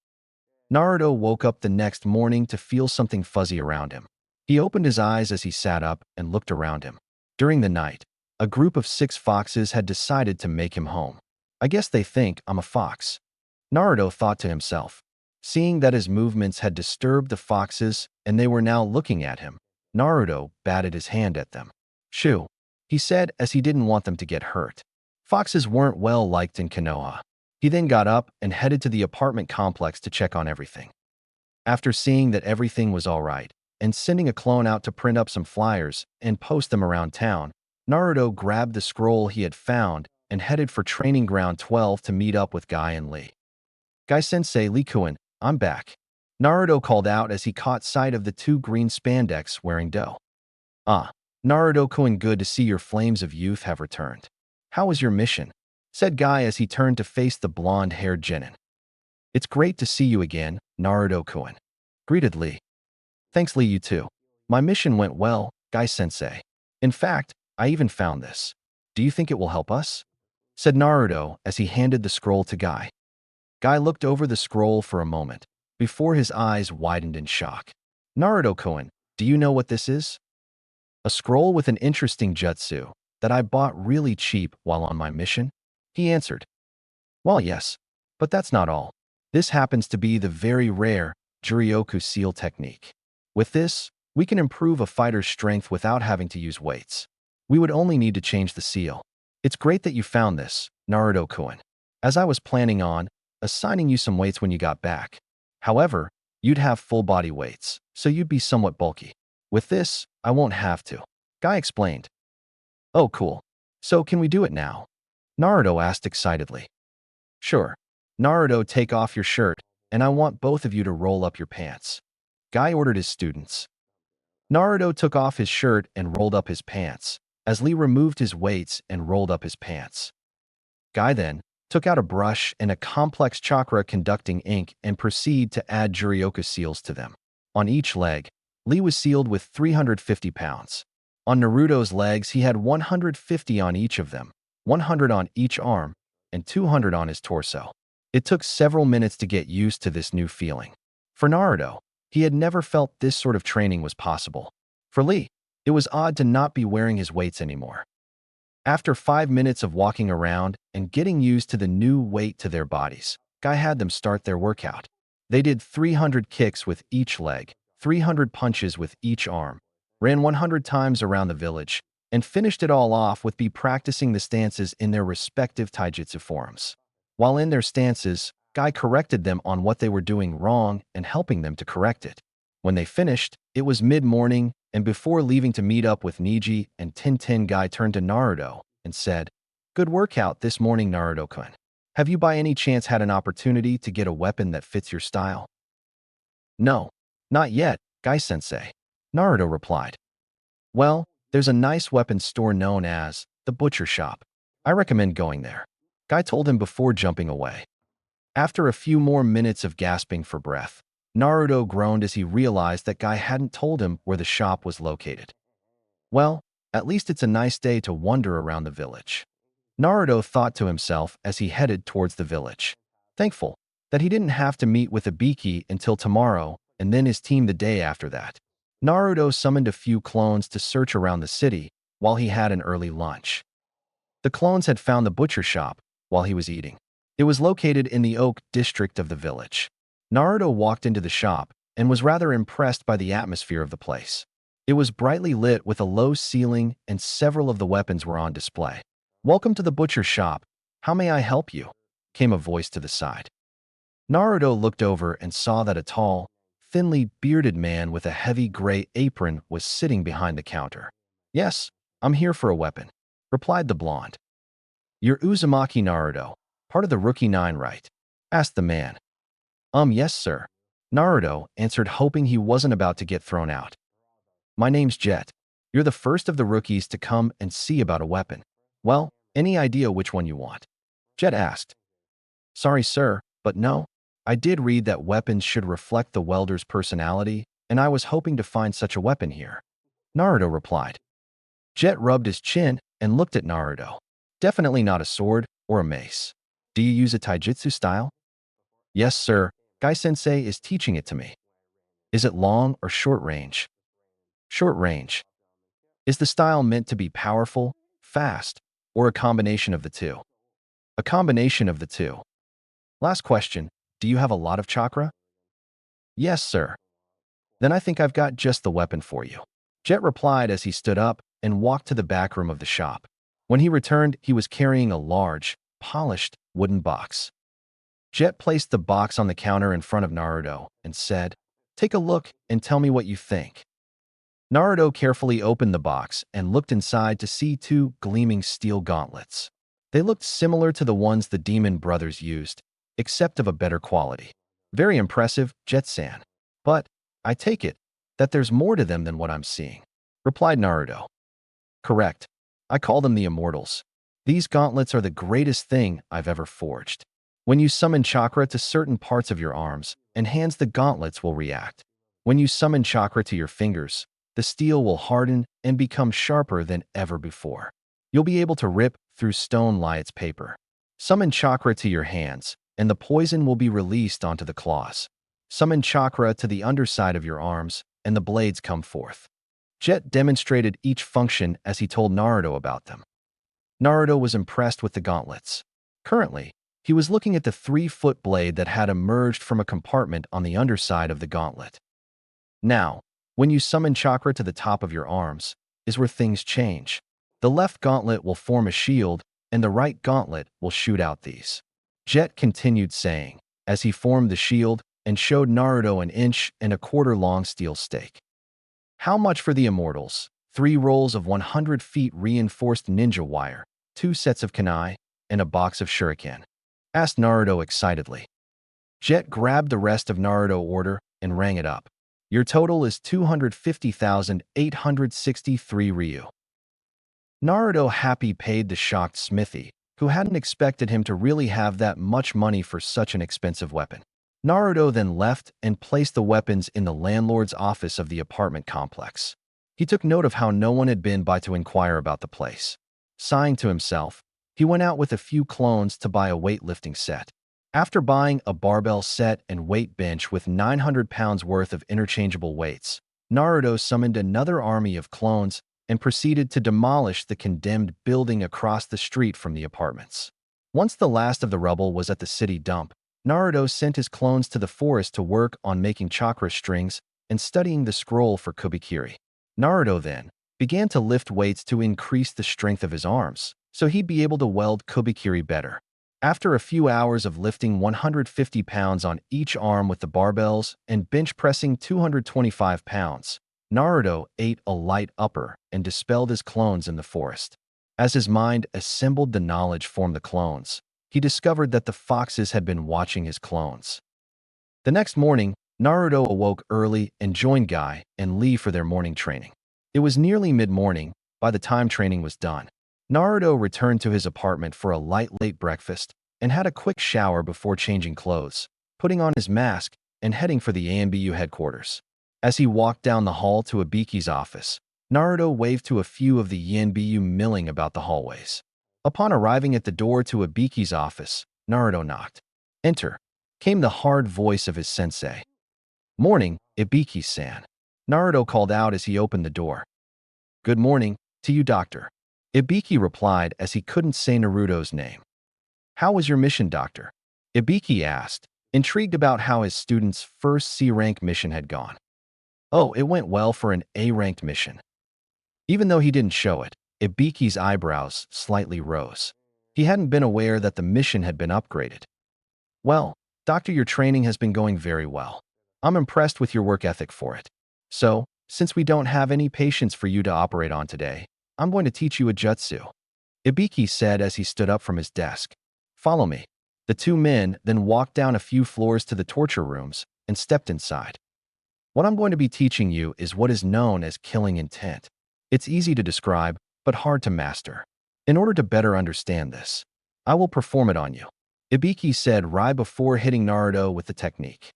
Naruto woke up the next morning to feel something fuzzy around him. He opened his eyes as he sat up and looked around him. During the night, a group of 6 foxes had decided to make him home. I guess they think I'm a fox, Naruto thought to himself. Seeing that his movements had disturbed the foxes and they were now looking at him, Naruto batted his hand at them. Shoo, he said as he didn't want them to get hurt. Foxes weren't well liked in Konoha. He then got up and headed to the apartment complex to check on everything. After seeing that everything was all right, and sending a clone out to print up some flyers and post them around town, Naruto grabbed the scroll he had found and headed for Training Ground 12 to meet up with Guy and Lee. Guy-sensei, Lee-kun, I'm back, Naruto called out as he caught sight of the 2 green spandex wearing dough. Ah, Naruto-kun, good to see your flames of youth have returned. How was your mission? Said Guy as he turned to face the blonde-haired genin. It's great to see you again, Naruto-kun, greeted Lee. Thanks, Lee, you too. My mission went well, Guy-sensei. In fact, I even found this. Do you think it will help us? Said Naruto as he handed the scroll to Guy. Guy looked over the scroll for a moment, before his eyes widened in shock. Naruto-kun, do you know what this is? A scroll with an interesting jutsu that I bought really cheap while on my mission? He answered. Well, yes, but that's not all. This happens to be the very rare Juryoku seal technique. With this, we can improve a fighter's strength without having to use weights. We would only need to change the seal. It's great that you found this, Naruto-kun, as I was planning on assigning you some weights when you got back. However, you'd have full body weights, so you'd be somewhat bulky. With this, I won't have to, Guy explained. Oh, cool. So can we do it now? Naruto asked excitedly. Sure. Naruto, take off your shirt, and I want both of you to roll up your pants, Guy ordered his students. Naruto took off his shirt and rolled up his pants, as Lee removed his weights and rolled up his pants. Guy then took out a brush and a complex chakra-conducting ink and proceeded to add Juryoku seals to them. On each leg, Lee was sealed with 350 pounds. On Naruto's legs, he had 150 on each of them, 100 on each arm, and 200 on his torso. It took several minutes to get used to this new feeling. For Naruto, he had never felt this sort of training was possible. For Lee, it was odd to not be wearing his weights anymore. After 5 minutes of walking around and getting used to the new weight to their bodies, Guy had them start their workout. They did 300 kicks with each leg, 300 punches with each arm, ran 100 times around the village, and finished it all off with practicing the stances in their respective taijutsu forms. While in their stances, Guy corrected them on what they were doing wrong and helping them to correct it. When they finished, it was mid-morning, and before leaving to meet up with Neji and Tintin, Guy turned to Naruto and said, Good workout this morning, Naruto-kun. Have you by any chance had an opportunity to get a weapon that fits your style? No, not yet, Guy-sensei, Naruto replied. Well, there's a nice weapons store known as the Butcher Shop. I recommend going there, Guy told him before jumping away. After a few more minutes of gasping for breath, Naruto groaned as he realized that Guy hadn't told him where the shop was located. Well, at least it's a nice day to wander around the village, Naruto thought to himself as he headed towards the village. Thankful that he didn't have to meet with Ibiki until tomorrow and then his team the day after that, Naruto summoned a few clones to search around the city while he had an early lunch. The clones had found the butcher shop while he was eating. It was located in the Oak district of the village. Naruto walked into the shop and was rather impressed by the atmosphere of the place. It was brightly lit with a low ceiling and several of the weapons were on display. Welcome to the butcher shop. How may I help you? Came a voice to the side. Naruto looked over and saw that a tall, thinly bearded man with a heavy gray apron was sitting behind the counter. Yes, I'm here for a weapon, replied the blonde. You're Uzumaki Naruto, part of the Rookie 9, right? Asked the man. Yes, sir, Naruto answered, hoping he wasn't about to get thrown out. My name's Jet. You're the first of the rookies to come and see about a weapon. Well, any idea which one you want? Jet asked. Sorry, sir, but no. I did read that weapons should reflect the welder's personality, and I was hoping to find such a weapon here, Naruto replied. Jet rubbed his chin and looked at Naruto. Definitely not a sword or a mace. Do you use a taijutsu style? Yes, sir. Gai-sensei is teaching it to me. Is it long or short range? Short range. Is the style meant to be powerful, fast, or a combination of the two? A combination of the two. Last question. Do you have a lot of chakra? Yes, sir. Then I think I've got just the weapon for you. Jet replied as he stood up and walked to the back room of the shop. When he returned, he was carrying a large, polished, wooden box. Jet placed the box on the counter in front of Naruto and said, "Take a look and tell me what you think." Naruto carefully opened the box and looked inside to see two gleaming steel gauntlets. They looked similar to the ones the demon brothers used, except of a better quality. Very impressive, Jet-san. But I take it that there's more to them than what I'm seeing, replied Naruto. Correct. I call them the Immortals. These gauntlets are the greatest thing I've ever forged. When you summon chakra to certain parts of your arms and hands, the gauntlets will react. When you summon chakra to your fingers, the steel will harden and become sharper than ever before. You'll be able to rip through stone like it's paper. Summon chakra to your hands, and the poison will be released onto the claws. Summon chakra to the underside of your arms, and the blades come forth. Jet demonstrated each function as he told Naruto about them. Naruto was impressed with the gauntlets. Currently, he was looking at the 3-foot blade that had emerged from a compartment on the underside of the gauntlet. Now, when you summon chakra to the top of your arms, is where things change. The left gauntlet will form a shield, and the right gauntlet will shoot out these. Jet continued saying, as he formed the shield and showed Naruto an 1.25-inch long steel stake. How much for the Immortals? 3 rolls of 100 feet reinforced ninja wire, 2 sets of kunai, and a box of shuriken, asked Naruto excitedly. Jet grabbed the rest of Naruto's order and rang it up. Your total is 250,863 ryu. Naruto happy paid the shocked smithy, who hadn't expected him to really have that much money for such an expensive weapon. Naruto then left and placed the weapons in the landlord's office of the apartment complex. He took note of how no one had been by to inquire about the place. Sighing to himself, he went out with a few clones to buy a weightlifting set. After buying a barbell set and weight bench with 900 pounds worth of interchangeable weights, Naruto summoned another army of clones and proceeded to demolish the condemned building across the street from the apartments. Once the last of the rubble was at the city dump, Naruto sent his clones to the forest to work on making chakra strings and studying the scroll for Kubikiri. Naruto then began to lift weights to increase the strength of his arms, so he'd be able to weld Kubikiri better. After a few hours of lifting 150 pounds on each arm with the barbells and bench pressing 225 pounds, Naruto ate a light upper and dispelled his clones in the forest. As his mind assembled the knowledge from the clones, he discovered that the foxes had been watching his clones. The next morning, Naruto awoke early and joined Guy and Lee for their morning training. It was nearly mid-morning by the time training was done. Naruto returned to his apartment for a late breakfast and had a quick shower before changing clothes, putting on his mask, and heading for the ANBU headquarters. As he walked down the hall to Ibiki's office, Naruto waved to a few of the ANBU milling about the hallways. Upon arriving at the door to Ibiki's office, Naruto knocked. Enter, came the hard voice of his sensei. Morning, Ibiki-san, Naruto called out as he opened the door. Good morning, to you, doctor. Ibiki replied as he couldn't say Naruto's name. How was your mission, doctor? Ibiki asked, intrigued about how his student's first C-rank mission had gone. Oh, it went well for an A-ranked mission. Even though he didn't show it, Ibiki's eyebrows slightly rose. He hadn't been aware that the mission had been upgraded. Well, doctor, your training has been going very well. I'm impressed with your work ethic for it. So, since we don't have any patients for you to operate on today, I'm going to teach you a jutsu, Ibiki said as he stood up from his desk. Follow me. The two men then walked down a few floors to the torture rooms and stepped inside. What I'm going to be teaching you is what is known as killing intent. It's easy to describe, but hard to master. In order to better understand this, I will perform it on you, Ibiki said right before hitting Naruto with the technique.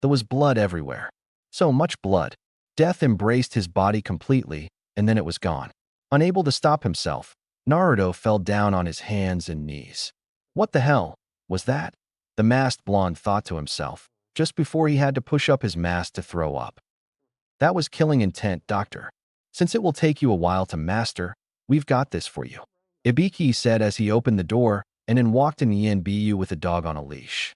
There was blood everywhere. So much blood. Death embraced his body completely, and then it was gone. Unable to stop himself, Naruto fell down on his hands and knees. What the hell was that? The masked blonde thought to himself, just before he had to push up his mask to throw up. That was killing intent, doctor. Since it will take you a while to master, we've got this for you. Ibiki said as he opened the door and then walked in the NBU with a dog on a leash.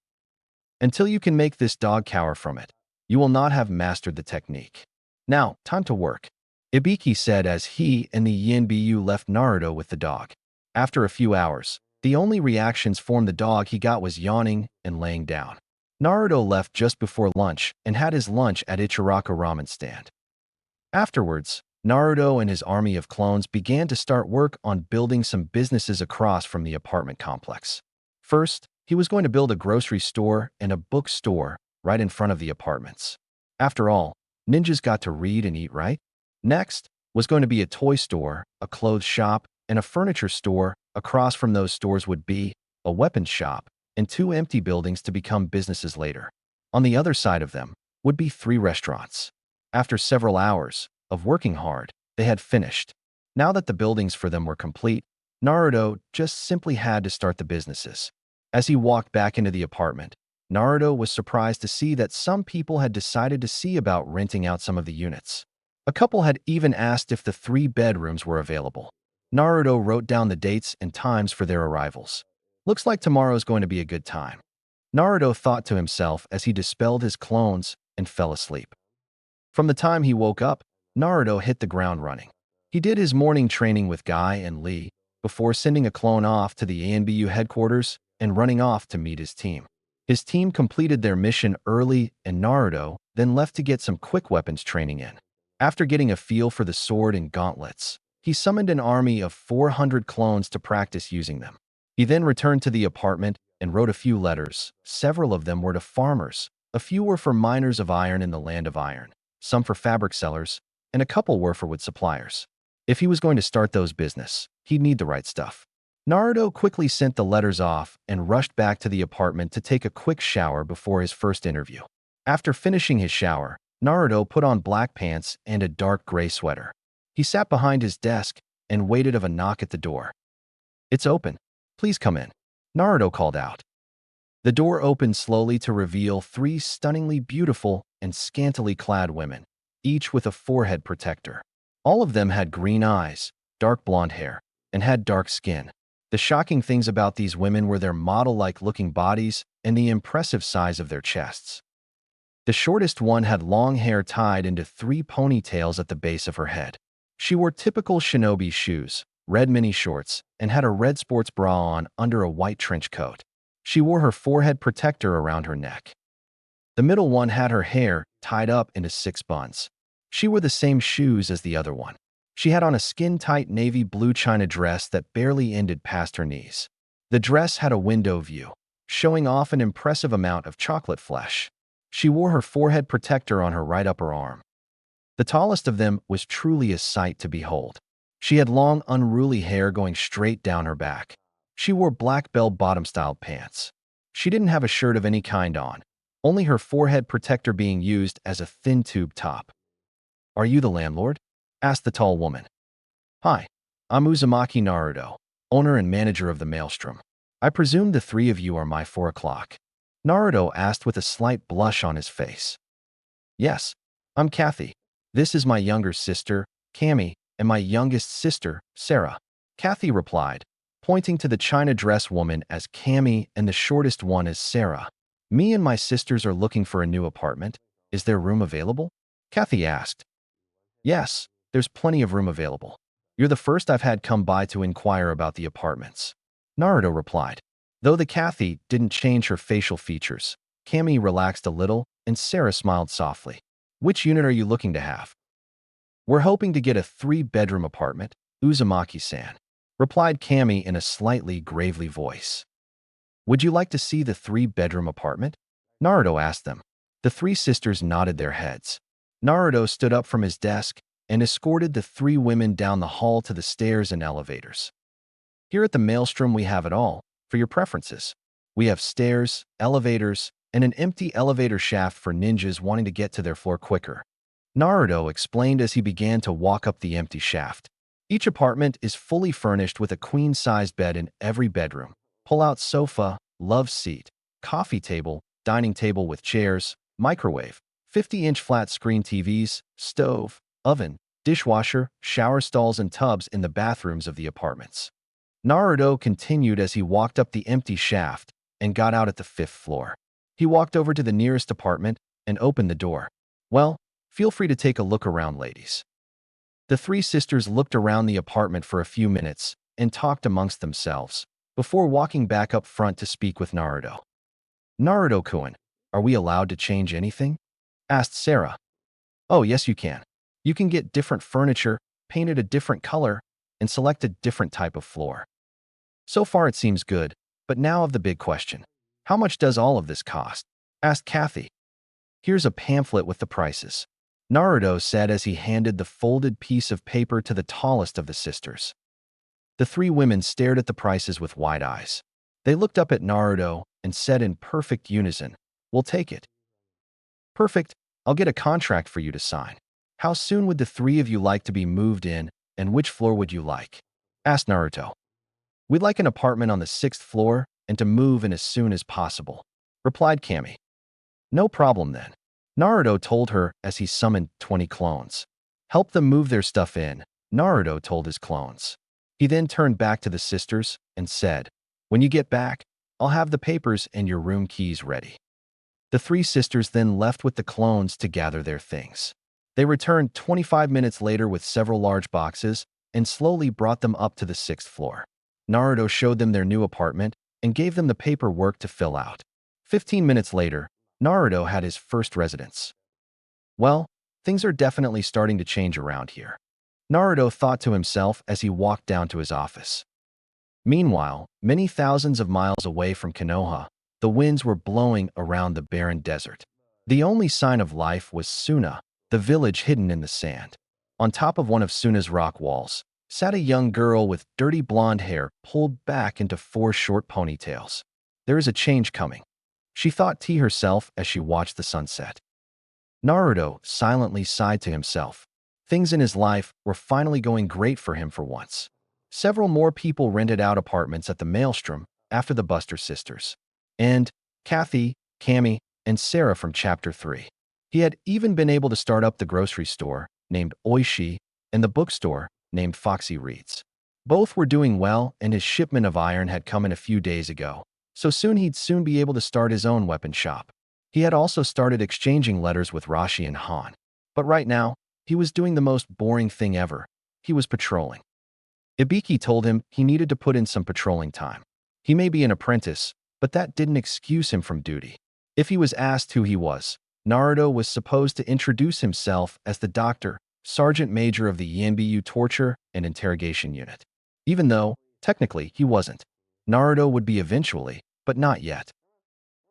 Until you can make this dog cower from it, you will not have mastered the technique. Now, time to work, Ibiki said as he and the NBU left Naruto with the dog. After a few hours, the only reactions from the dog he got was yawning and laying down. Naruto left just before lunch and had his lunch at Ichiraka ramen stand. Afterwards, Naruto and his army of clones began to start work on building some businesses across from the apartment complex. First, he was going to build a grocery store and a bookstore right in front of the apartments. After all, ninjas got to read and eat, right? Next was going to be a toy store, a clothes shop, and a furniture store. Across from those stores would be a weapons shop and 2 empty buildings to become businesses later. On the other side of them would be 3 restaurants. After several hours of working hard, they had finished. Now that the buildings for them were complete, Naruto just simply had to start the businesses. As he walked back into the apartment, Naruto was surprised to see that some people had decided to see about renting out some of the units. A couple had even asked if the 3 bedrooms were available. Naruto wrote down the dates and times for their arrivals. Looks like tomorrow's going to be a good time, Naruto thought to himself as he dispelled his clones and fell asleep. From the time he woke up, Naruto hit the ground running. He did his morning training with Guy and Lee before sending a clone off to the ANBU headquarters and running off to meet his team. His team completed their mission early and Naruto then left to get some quick weapons training in. After getting a feel for the sword and gauntlets, he summoned an army of 400 clones to practice using them. He then returned to the apartment and wrote a few letters. Several of them were to farmers, a few were for miners of iron in the land of iron, some for fabric sellers, and a couple were for wood suppliers. If he was going to start those business, he'd need the right stuff. Naruto quickly sent the letters off and rushed back to the apartment to take a quick shower before his first interview. After finishing his shower, Naruto put on black pants and a dark gray sweater. He sat behind his desk and waited of a knock at the door. "It's open. Please come in," Naruto called out. The door opened slowly to reveal 3 stunningly beautiful and scantily clad women, each with a forehead protector. All of them had green eyes, dark blonde hair, and had dark skin. The shocking things about these women were their model-like looking bodies and the impressive size of their chests. The shortest one had long hair tied into 3 ponytails at the base of her head. She wore typical shinobi shoes, red mini shorts, and had a red sports bra on under a white trench coat. She wore her forehead protector around her neck. The middle one had her hair tied up into 6 buns. She wore the same shoes as the other one. She had on a skin-tight navy blue china dress that barely ended past her knees. The dress had a window view, showing off an impressive amount of chocolate flesh. She wore her forehead protector on her right upper arm. The tallest of them was truly a sight to behold. She had long, unruly hair going straight down her back. She wore black bell-bottom-styled pants. She didn't have a shirt of any kind on, only her forehead protector being used as a thin tube top. "Are you the landlord?" asked the tall woman. "Hi, I'm Uzumaki Naruto, owner and manager of the Maelstrom. I presume the 3 of you are my 4 o'clock. Naruto asked with a slight blush on his face. "Yes, I'm Kathy. This is my younger sister, Kami, and my youngest sister, Sarah," Kathy replied, pointing to the china dress woman as Kami and the shortest one as Sarah. "Me and my sisters are looking for a new apartment. Is there room available?" Kathy asked. "Yes, there's plenty of room available. You're the first I've had come by to inquire about the apartments," Naruto replied. Though the Kathy didn't change her facial features, Kami relaxed a little and Sarah smiled softly. "Which unit are you looking to have?" "We're hoping to get a 3-bedroom apartment, Uzumaki-san," replied Kami in a slightly gravely voice. "Would you like to see the 3-bedroom apartment?" Naruto asked them. The 3 sisters nodded their heads. Naruto stood up from his desk and escorted the 3 women down the hall to the stairs and elevators. "Here at the Maelstrom we have it all, for your preferences. We have stairs, elevators, and an empty elevator shaft for ninjas wanting to get to their floor quicker," Naruto explained as he began to walk up the empty shaft. Each apartment is fully furnished with a queen-sized bed in every bedroom, pull-out sofa, love seat, coffee table, dining table with chairs, microwave, 50-inch flat-screen TVs, stove, oven, dishwasher, shower stalls and tubs in the bathrooms of the apartments. Naruto continued as he walked up the empty shaft and got out at the 5th floor. He walked over to the nearest apartment and opened the door. "Well, feel free to take a look around, ladies." The three sisters looked around the apartment for a few minutes and talked amongst themselves before walking back up front to speak with Naruto. "Naruto-kun, are we allowed to change anything?" asked Sarah. "Oh, yes, you can. You can get different furniture, painted a different color, and select a different type of floor. So far it seems good, but now of the big question. How much does all of this cost?" asked Kathy. "Here's a pamphlet with the prices," Naruto said as he handed the folded piece of paper to the tallest of the sisters. The three women stared at the prices with wide eyes. They looked up at Naruto and said in perfect unison, "We'll take it." "Perfect. I'll get a contract for you to sign. How soon would the three of you like to be moved in, and which floor would you like?" asked Naruto. "We'd like an apartment on the 6th floor and to move in as soon as possible," replied Kami. "No problem then," Naruto told her as he summoned 20 clones. "Help them move their stuff in," Naruto told his clones. He then turned back to the sisters and said, "When you get back, I'll have the papers and your room keys ready." The three sisters then left with the clones to gather their things. They returned 25 minutes later with several large boxes and slowly brought them up to the 6th floor. Naruto showed them their new apartment and gave them the paperwork to fill out. 15 minutes later, Naruto had his first residence. "Well, things are definitely starting to change around here," Naruto thought to himself as he walked down to his office. Meanwhile, many thousands of miles away from Konoha, the winds were blowing around the barren desert. The only sign of life was Suna, the village hidden in the sand. On top of one of Suna's rock walls sat a young girl with dirty blonde hair pulled back into 4 short ponytails. "There is a change coming," she thought to herself as she watched the sunset. Naruto silently sighed to himself. Things in his life were finally going great for him for once. Several more people rented out apartments at the Maelstrom after the Buster sisters. And Kathy, Kami, and Sarah from Chapter 3. He had even been able to start up the grocery store, named Oishi, and the bookstore, named Foxy Reads. Both were doing well, and his shipment of iron had come in a few days ago, so he'd soon be able to start his own weapon shop. He had also started exchanging letters with Rashi and Han. But right now, he was doing the most boring thing ever. He was patrolling. Ibiki told him he needed to put in some patrolling time. He may be an apprentice, but that didn't excuse him from duty. If he was asked who he was, Naruto was supposed to introduce himself as the doctor, sergeant major of the Yanbiyu torture and interrogation unit. Even though, technically, he wasn't. Naruto would be eventually, but not yet.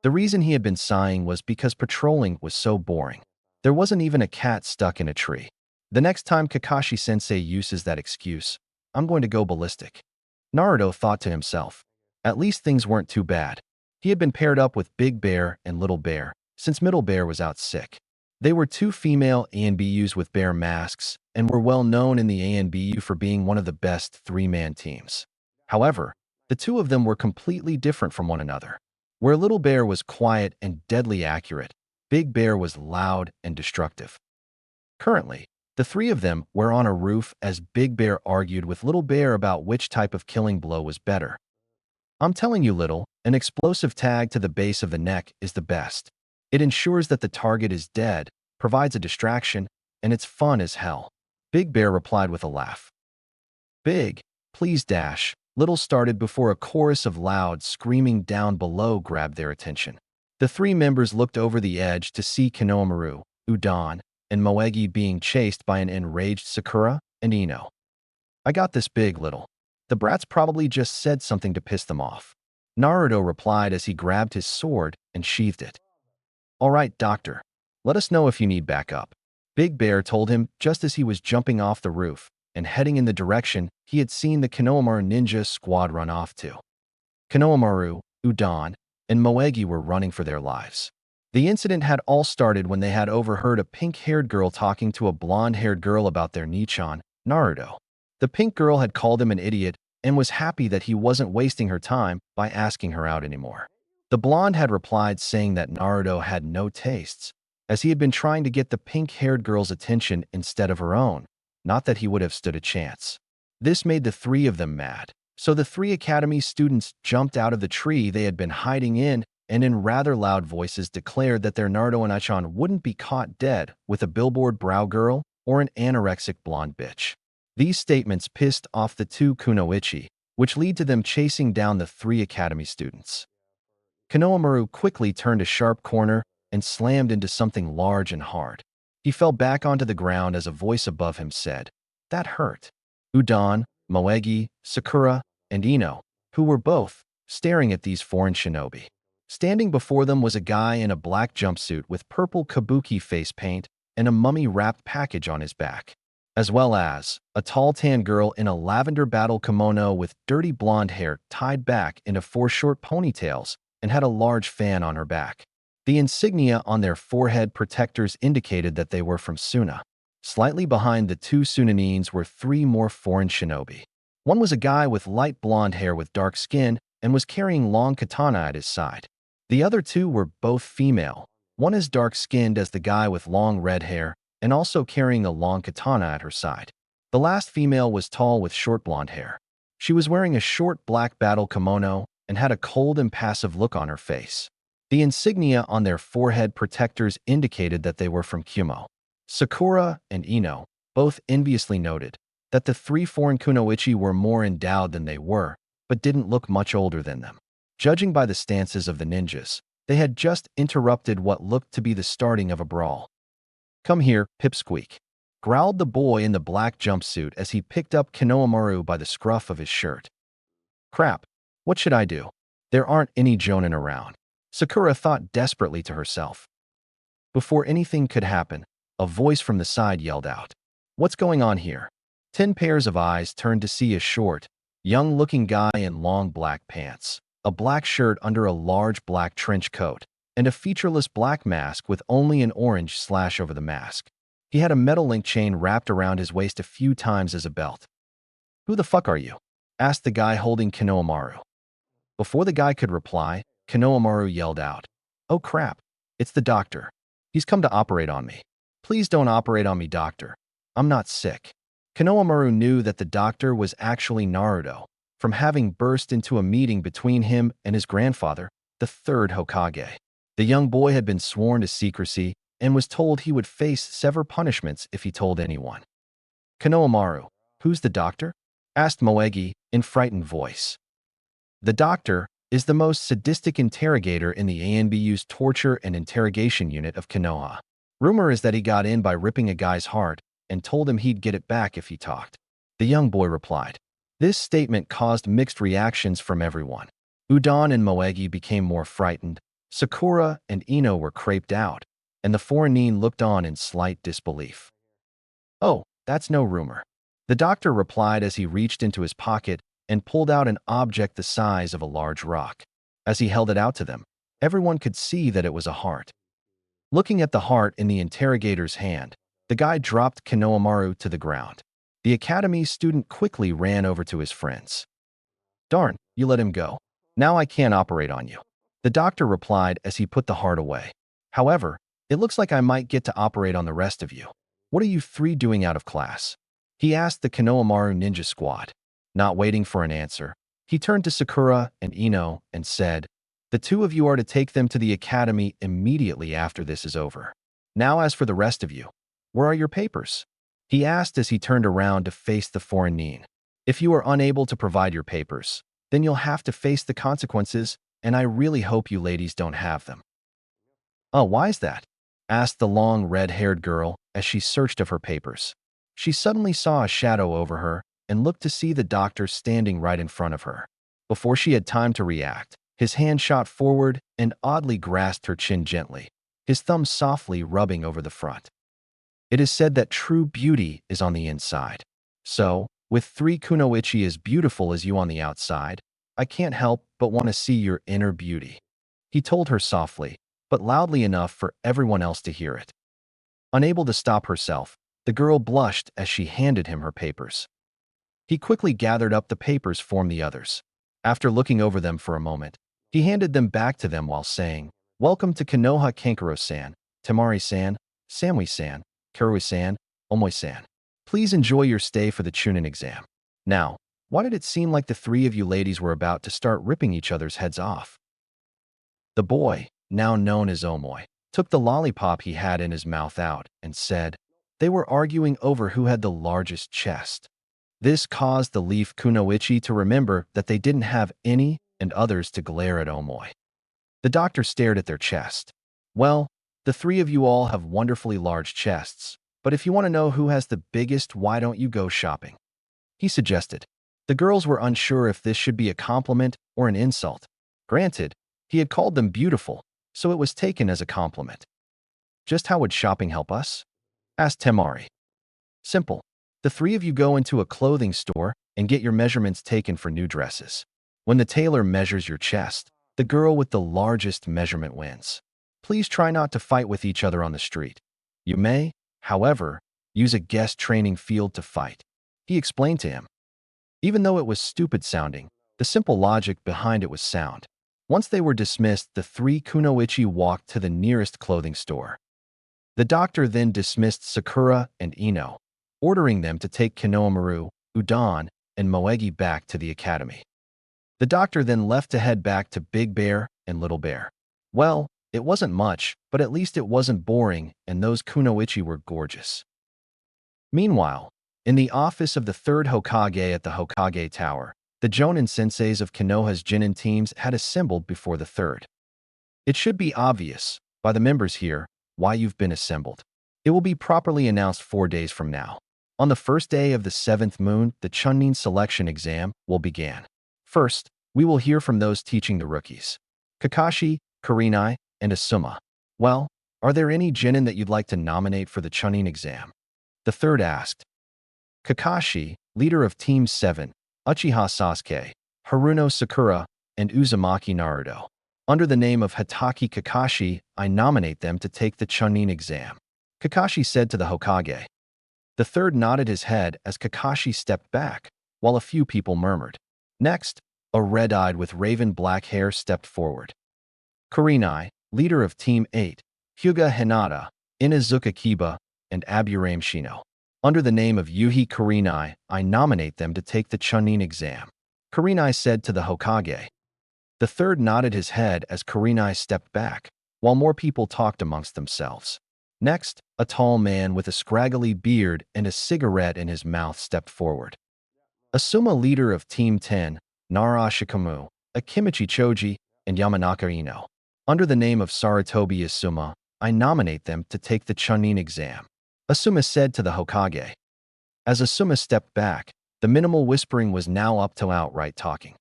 The reason he had been sighing was because patrolling was so boring. There wasn't even a cat stuck in a tree. The next time Kakashi-sensei uses that excuse, I'm going to go ballistic. Naruto thought to himself. At least things weren't too bad. He had been paired up with Big Bear and Little Bear, since Middle Bear was out sick. They were 2 female ANBUs with bear masks and were well known in the ANBU for being one of the best 3-man teams. However, the two of them were completely different from one another. Where Little Bear was quiet and deadly accurate, Big Bear was loud and destructive. Currently, the 3 of them were on a roof as Big Bear argued with Little Bear about which type of killing blow was better. "I'm telling you, Little, an explosive tag to the base of the neck is the best. It ensures that the target is dead, provides a distraction, and it's fun as hell," Big Bear replied with a laugh. "Big, please dash," Little started before a chorus of loud screaming down below grabbed their attention. The 3 members looked over the edge to see Konohamaru, Udon, and Moegi being chased by an enraged Sakura and Ino. "I got this, Big, Little. The brats probably just said something to piss them off," Naruto replied as he grabbed his sword and sheathed it. "All right, Doctor. Let us know if you need backup," Big Bear told him just as he was jumping off the roof and heading in the direction he had seen the Konohamaru ninja squad run off to. Konohamaru, Udon, and Moegi were running for their lives. The incident had all started when they had overheard a pink-haired girl talking to a blonde-haired girl about their Nichan, Naruto. The pink girl had called him an idiot and was happy that he wasn't wasting her time by asking her out anymore. The blonde had replied saying that Naruto had no tastes, as he had been trying to get the pink-haired girl's attention instead of her own, not that he would have stood a chance. This made the three of them mad, so the three academy students jumped out of the tree they had been hiding in and in rather loud voices declared that their Naruto and Ichan wouldn't be caught dead with a billboard brow girl or an anorexic blonde bitch. These statements pissed off the two kunoichi, which lead to them chasing down the three academy students. Konohamaru quickly turned a sharp corner and slammed into something large and hard. He fell back onto the ground as a voice above him said, "That hurt." Udon, Moegi, Sakura, and Ino, who were both staring at these foreign shinobi. Standing before them was a guy in a black jumpsuit with purple kabuki face paint and a mummy-wrapped package on his back, as well as a tall tan girl in a lavender battle kimono with dirty blonde hair tied back into four short ponytails and had a large fan on her back. The insignia on their forehead protectors indicated that they were from Suna. Slightly behind the two Sunanines were three more foreign shinobi. One was a guy with light blonde hair with dark skin and was carrying long katana at his side. The other two were both female, one as dark-skinned as the guy with long red hair and also carrying a long katana at her side. The last female was tall with short blonde hair. She was wearing a short black battle kimono and had a cold, impassive look on her face. The insignia on their forehead protectors indicated that they were from Kumo. Sakura and Ino both enviously noted that the three foreign kunoichi were more endowed than they were, but didn't look much older than them. Judging by the stances of the ninjas, they had just interrupted what looked to be the starting of a brawl. "Come here, pipsqueak," growled the boy in the black jumpsuit as he picked up Konohamaru by the scruff of his shirt. "Crap, what should I do? There aren't any jonin around," Sakura thought desperately to herself. Before anything could happen, a voice from the side yelled out, "What's going on here?" 10 pairs of eyes turned to see a short, young-looking guy in long black pants, a black shirt under a large black trench coat, and a featureless black mask with only an orange slash over the mask. He had a metal link chain wrapped around his waist a few times as a belt. "Who the fuck are you?" asked the guy holding Konohamaru. Before the guy could reply, Konohamaru yelled out, "Oh crap, it's the doctor. He's come to operate on me. Please don't operate on me, doctor. I'm not sick." Konohamaru knew that the doctor was actually Naruto, from having burst into a meeting between him and his grandfather, the third Hokage. The young boy had been sworn to secrecy and was told he would face severe punishments if he told anyone. "Konohamaru, who's the doctor?" asked Moegi in frightened voice. "The doctor is the most sadistic interrogator in the ANBU's torture and interrogation unit of Konoha. Rumor is that he got in by ripping a guy's heart and told him he'd get it back if he talked," the young boy replied. This statement caused mixed reactions from everyone. Udon and Moegi became more frightened, Sakura and Ino were creeped out, and the foreign looked on in slight disbelief. "Oh, that's no rumor," the doctor replied as he reached into his pocket and pulled out an object the size of a large rock. As he held it out to them, everyone could see that it was a heart. Looking at the heart in the interrogator's hand, the guy dropped Konohamaru to the ground. The academy student quickly ran over to his friends. "Darn, you let him go. Now I can't operate on you," the doctor replied as he put the heart away. "However, it looks like I might get to operate on the rest of you. What are you three doing out of class?" he asked the Konohamaru ninja squad. Not waiting for an answer, he turned to Sakura and Ino and said, "The two of you are to take them to the academy immediately after this is over. Now as for the rest of you, where are your papers?" he asked as he turned around to face the foreign. "If you are unable to provide your papers, then you'll have to face the consequences, and I really hope you ladies don't have them." "Oh, why is that?" asked the long red-haired girl as she searched of her papers. She suddenly saw a shadow over her and looked to see the doctor standing right in front of her. Before she had time to react, his hand shot forward and oddly grasped her chin gently, his thumb softly rubbing over the front. "It is said that true beauty is on the inside. So, with three kunoichi as beautiful as you on the outside, I can't help but want to see your inner beauty," he told her softly, but loudly enough for everyone else to hear it. Unable to stop herself, the girl blushed as she handed him her papers. He quickly gathered up the papers from the others. After looking over them for a moment, he handed them back to them while saying, "Welcome to Konoha Kankuro-san, Temari-san, Samui-san, Karui-san, Omoi-san. Please enjoy your stay for the Chunin exam." Now, why did it seem like the three of you ladies were about to start ripping each other's heads off? The boy, now known as Omoi, took the lollipop he had in his mouth out and said, they were arguing over who had the largest chest. This caused the leaf kunoichi to remember that they didn't have any and others to glare at Omoi. The doctor stared at their chest. "Well, the three of you all have wonderfully large chests, but if you want to know who has the biggest, why don't you go shopping?" he suggested. The girls were unsure if this should be a compliment or an insult. Granted, he had called them beautiful, so it was taken as a compliment. "Just how would shopping help us?" asked Temari. "Simple. The three of you go into a clothing store and get your measurements taken for new dresses. When the tailor measures your chest, the girl with the largest measurement wins. Please try not to fight with each other on the street. You may, however, use a guest training field to fight," he explained to him. Even though it was stupid sounding, the simple logic behind it was sound. Once they were dismissed, the three kunoichi walked to the nearest clothing store. The doctor then dismissed Sakura and Ino, ordering them to take Kinoamaru, Udon, and Moegi back to the academy. The doctor then left to head back to Big Bear and Little Bear. Well, it wasn't much, but at least it wasn't boring, and those kunoichi were gorgeous. Meanwhile, in the office of the third Hokage at the Hokage Tower, the Jonin senseis of Konoha's Jinin teams had assembled before the third. It should be obvious, by the members here, why you've been assembled. It will be properly announced 4 days from now. On the first day of the 7th moon, the Chunin selection exam will begin. First, we will hear from those teaching the rookies. Kakashi, Kurenai, and Asuma. Well, are there any Jinin that you'd like to nominate for the Chunin exam? The third asked. Kakashi, leader of Team 7, Uchiha Sasuke, Haruno Sakura, and Uzumaki Naruto. Under the name of Hatake Kakashi, I nominate them to take the Chunin exam, Kakashi said to the Hokage. The third nodded his head as Kakashi stepped back, while a few people murmured. Next, a red-eyed with raven black hair stepped forward. Kurenai, leader of Team 8, Hyuga Hinata, Inazuka Kiba, and Aburame Shino. Under the name of Yuhi Kurenai, I nominate them to take the Chunin exam, Kurenai said to the Hokage. The third nodded his head as Kurenai stepped back, while more people talked amongst themselves. Next, a tall man with a scraggly beard and a cigarette in his mouth stepped forward. Asuma, leader of Team 10, Nara Shikamu, Akimichi Choji, and Yamanaka Ino. Under the name of Saratobi Asuma, I nominate them to take the Chunin exam, Asuma said to the Hokage. As Asuma stepped back, the minimal whispering was now up to outright talking.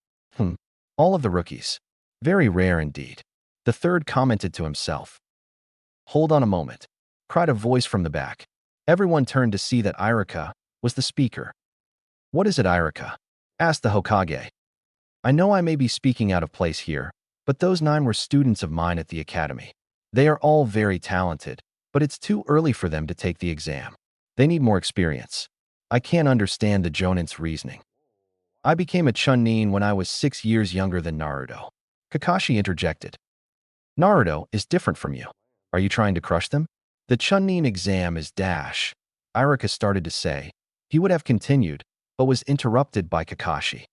All of the rookies. Very rare indeed. The third commented to himself. Hold on a moment, cried a voice from the back. Everyone turned to see that Irika was the speaker. What is it, Irika? Asked the Hokage. I know I may be speaking out of place here, but those 9 were students of mine at the academy. They are all very talented, but it's too early for them to take the exam. They need more experience. I can't understand the Jonin's reasoning. I became a Chunin when I was 6 years younger than Naruto. Kakashi interjected. Naruto is different from you. Are you trying to crush them? The Chunin exam is dash. Irika started to say. He would have continued, but was interrupted by Kakashi.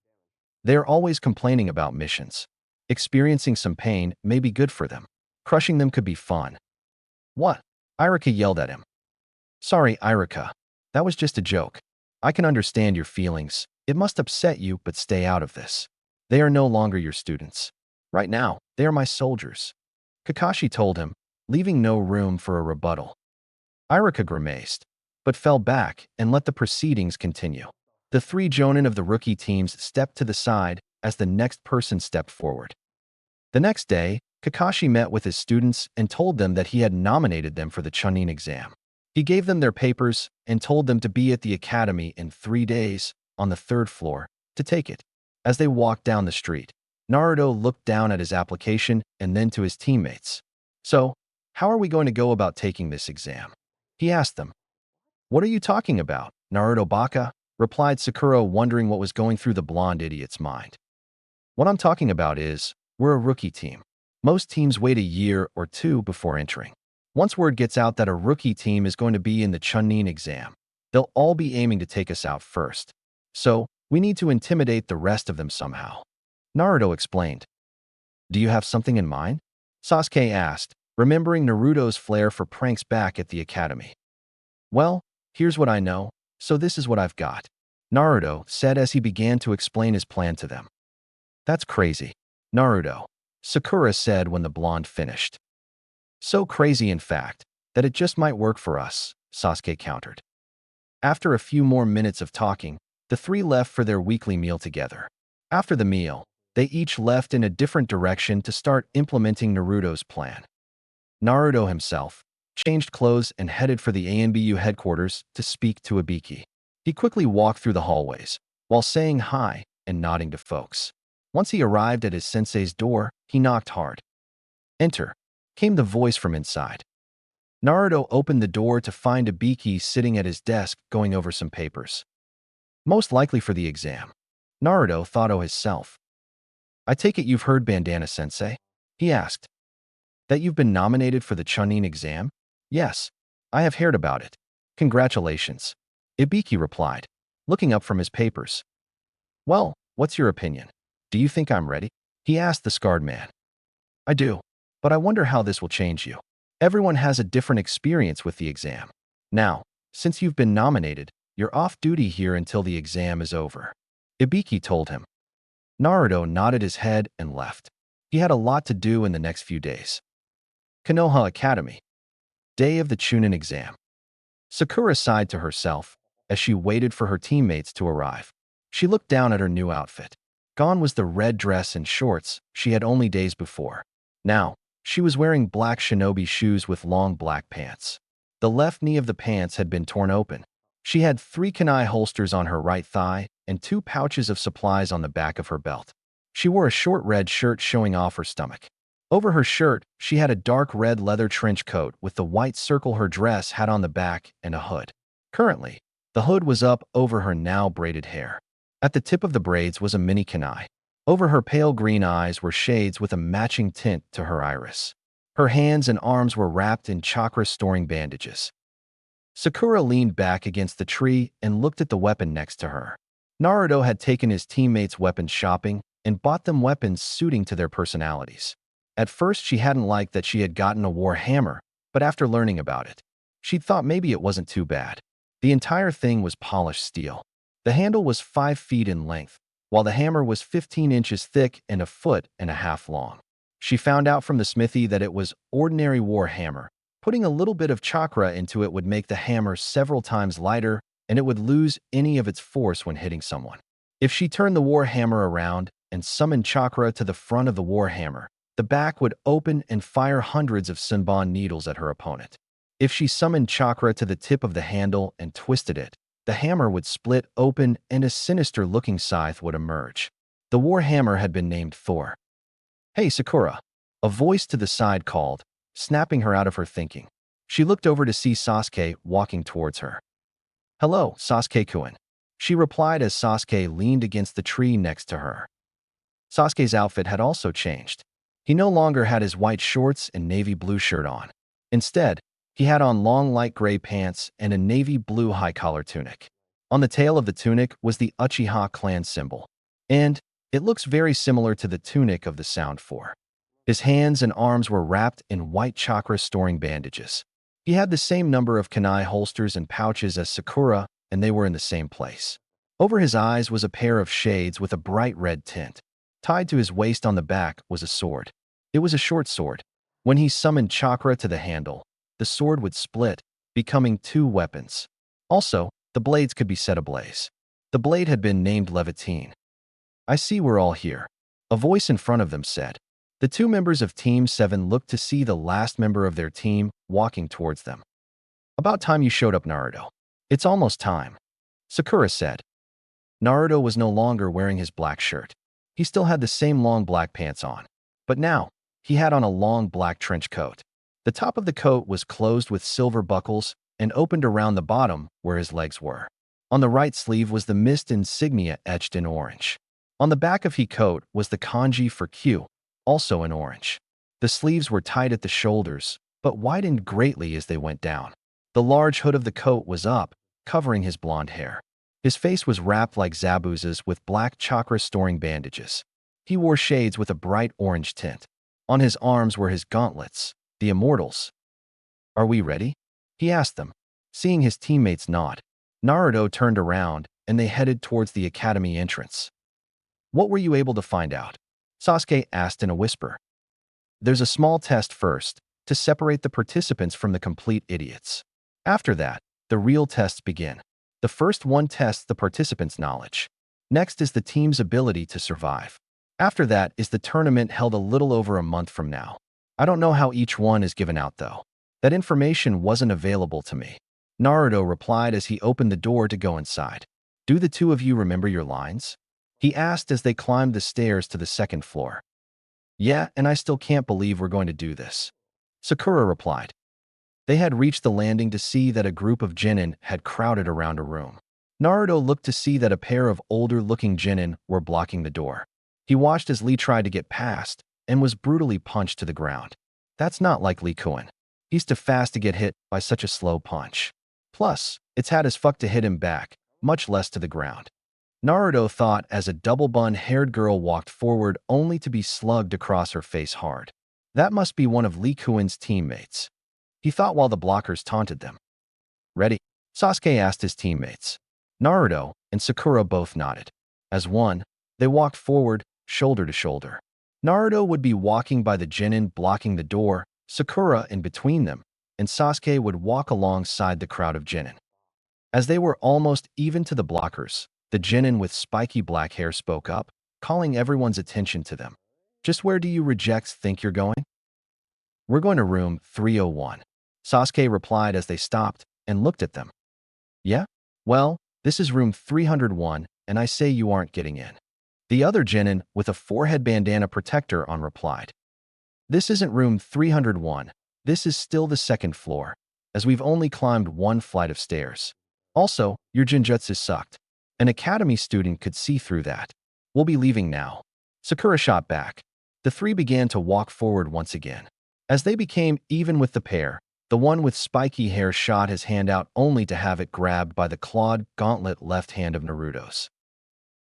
They are always complaining about missions. Experiencing some pain may be good for them. Crushing them could be fun. What? Irika yelled at him. Sorry, Irika. That was just a joke. I can understand your feelings. It must upset you, but stay out of this. They are no longer your students. Right now, they are my soldiers, Kakashi told him, leaving no room for a rebuttal. Irika grimaced, but fell back and let the proceedings continue. The 3 Jonin of the rookie teams stepped to the side as the next person stepped forward. The next day, Kakashi met with his students and told them that he had nominated them for the Chunin exam. He gave them their papers and told them to be at the academy in 3 days, on the 3rd floor, to take it. As they walked down the street, Naruto looked down at his application and then to his teammates. So, how are we going to go about taking this exam? He asked them. What are you talking about, Naruto Baka? replied Sakura, wondering what was going through the blonde idiot's mind. What I'm talking about is, we're a rookie team. Most teams wait a year or two before entering. Once word gets out that a rookie team is going to be in the Chunin exam, they'll all be aiming to take us out first. So, we need to intimidate the rest of them somehow. Naruto explained. Do you have something in mind? Sasuke asked, remembering Naruto's flair for pranks back at the academy. Well, here's what I know, so this is what I've got, Naruto said as he began to explain his plan to them. That's crazy, Naruto, Sakura said when the blonde finished. So crazy, in fact, that it just might work for us, Sasuke countered. After a few more minutes of talking, the three left for their weekly meal together. After the meal, they each left in a different direction to start implementing Naruto's plan. Naruto himself changed clothes and headed for the ANBU headquarters to speak to Ibiki. He quickly walked through the hallways, while saying hi and nodding to folks. Once he arrived at his sensei's door, he knocked hard. Enter, came the voice from inside. Naruto opened the door to find Ibiki sitting at his desk going over some papers. Most likely for the exam, Naruto thought to himself. I take it you've heard Bandana-sensei? He asked. That you've been nominated for the Chunin exam? Yes, I have heard about it. Congratulations, Ibiki replied, looking up from his papers. Well, what's your opinion? Do you think I'm ready? He asked the scarred man. I do, but I wonder how this will change you. Everyone has a different experience with the exam. Now, since you've been nominated, you're off duty here until the exam is over, Ibiki told him. Naruto nodded his head and left. He had a lot to do in the next few days. Konoha Academy. Day of the Chunin exam. Sakura sighed to herself as she waited for her teammates to arrive. She looked down at her new outfit. Gone was the red dress and shorts she had only days before. Now, she was wearing black shinobi shoes with long black pants. The left knee of the pants had been torn open. She had 3 kunai holsters on her right thigh and 2 pouches of supplies on the back of her belt. She wore a short red shirt showing off her stomach. Over her shirt, she had a dark red leather trench coat with the white circle her dress had on the back and a hood. Currently, the hood was up over her now braided hair. At the tip of the braids was a mini kunai. Over her pale green eyes were shades with a matching tint to her iris. Her hands and arms were wrapped in chakra-storing bandages. Sakura leaned back against the tree and looked at the weapon next to her. Naruto had taken his teammates' weapons shopping and bought them weapons suiting to their personalities. At first, she hadn't liked that she had gotten a war hammer, but after learning about it, she thought maybe it wasn't too bad. The entire thing was polished steel. The handle was 5 feet in length, while the hammer was 15 inches thick and 1.5 feet long. She found out from the smithy that it was ordinary war hammer. Putting a little bit of chakra into it would make the hammer several times lighter, and it would lose any of its force when hitting someone. If she turned the war hammer around and summoned chakra to the front of the war hammer, the back would open and fire hundreds of Senbon needles at her opponent. If she summoned chakra to the tip of the handle and twisted it, the hammer would split open and a sinister-looking scythe would emerge. The war hammer had been named Thor. Hey, Sakura, a voice to the side called, snapping her out of her thinking. She looked over to see Sasuke walking towards her. Hello, Sasuke-kun, she replied as Sasuke leaned against the tree next to her. Sasuke's outfit had also changed. He no longer had his white shorts and navy blue shirt on. Instead, he had on long light gray pants and a navy blue high-collar tunic. On the tail of the tunic was the Uchiha clan symbol, and it looks very similar to the tunic of the Sound 4. His hands and arms were wrapped in white chakra-storing bandages. He had the same number of kunai holsters and pouches as Sakura, and they were in the same place. Over his eyes was a pair of shades with a bright red tint. Tied to his waist on the back was a sword. It was a short sword. When he summoned chakra to the handle, the sword would split, becoming 2 weapons. Also, the blades could be set ablaze. The blade had been named Levitine. I see we're all here, a voice in front of them said. The 2 members of Team 7 looked to see the last member of their team walking towards them. About time you showed up, Naruto. It's almost time, Sakura said. Naruto was no longer wearing his black shirt. He still had the same long black pants on, but now he had on a long black trench coat. The top of the coat was closed with silver buckles and opened around the bottom where his legs were. On the right sleeve was the mist insignia etched in orange. On the back of his coat was the kanji for Q, also in orange. The sleeves were tight at the shoulders, but widened greatly as they went down. The large hood of the coat was up, covering his blonde hair. His face was wrapped like Zabuza's with black chakra-storing bandages. He wore shades with a bright orange tint. On his arms were his gauntlets, the immortals. "Are we ready?" he asked them. Seeing his teammates nod, Naruto turned around and they headed towards the academy entrance. "What were you able to find out?" Sasuke asked in a whisper. "There's a small test first, to separate the participants from the complete idiots. After that, the real tests begin. The first one tests the participants' knowledge. Next is the team's ability to survive. After that is the tournament held a little over a month from now. I don't know how each one is given out though. That information wasn't available to me." Naruto replied as he opened the door to go inside. "Do the two of you remember your lines?" he asked as they climbed the stairs to the second floor. "Yeah, and I still can't believe we're going to do this," Sakura replied. They had reached the landing to see that a group of genin had crowded around a room. Naruto looked to see that a pair of older-looking genin were blocking the door. He watched as Lee tried to get past and was brutally punched to the ground. That's not like Lee Kun. He's too fast to get hit by such a slow punch. Plus, it's had as fuck to hit him back, much less to the ground. Naruto thought as a double-bun-haired girl walked forward only to be slugged across her face hard. That must be one of Lee Kun's teammates. He thought while the blockers taunted them. "Ready?" Sasuke asked his teammates. Naruto and Sakura both nodded. As one, they walked forward, shoulder to shoulder. Naruto would be walking by the genin blocking the door, Sakura in between them, and Sasuke would walk alongside the crowd of genin. As they were almost even to the blockers, the genin with spiky black hair spoke up, calling everyone's attention to them. "Just where do you rejects think you're going?" "We're going to room 301. Sasuke replied as they stopped and looked at them. "Yeah? Well, this is room 301, and I say you aren't getting in." The other genin with a forehead bandana protector on replied. "This isn't room 301. This is still the second floor, as we've only climbed one flight of stairs. Also, your genjutsu sucked. An academy student could see through that. We'll be leaving now." Sakura shot back. The three began to walk forward once again. As they became even with the pair, the one with spiky hair shot his hand out only to have it grabbed by the clawed gauntlet left hand of Naruto's.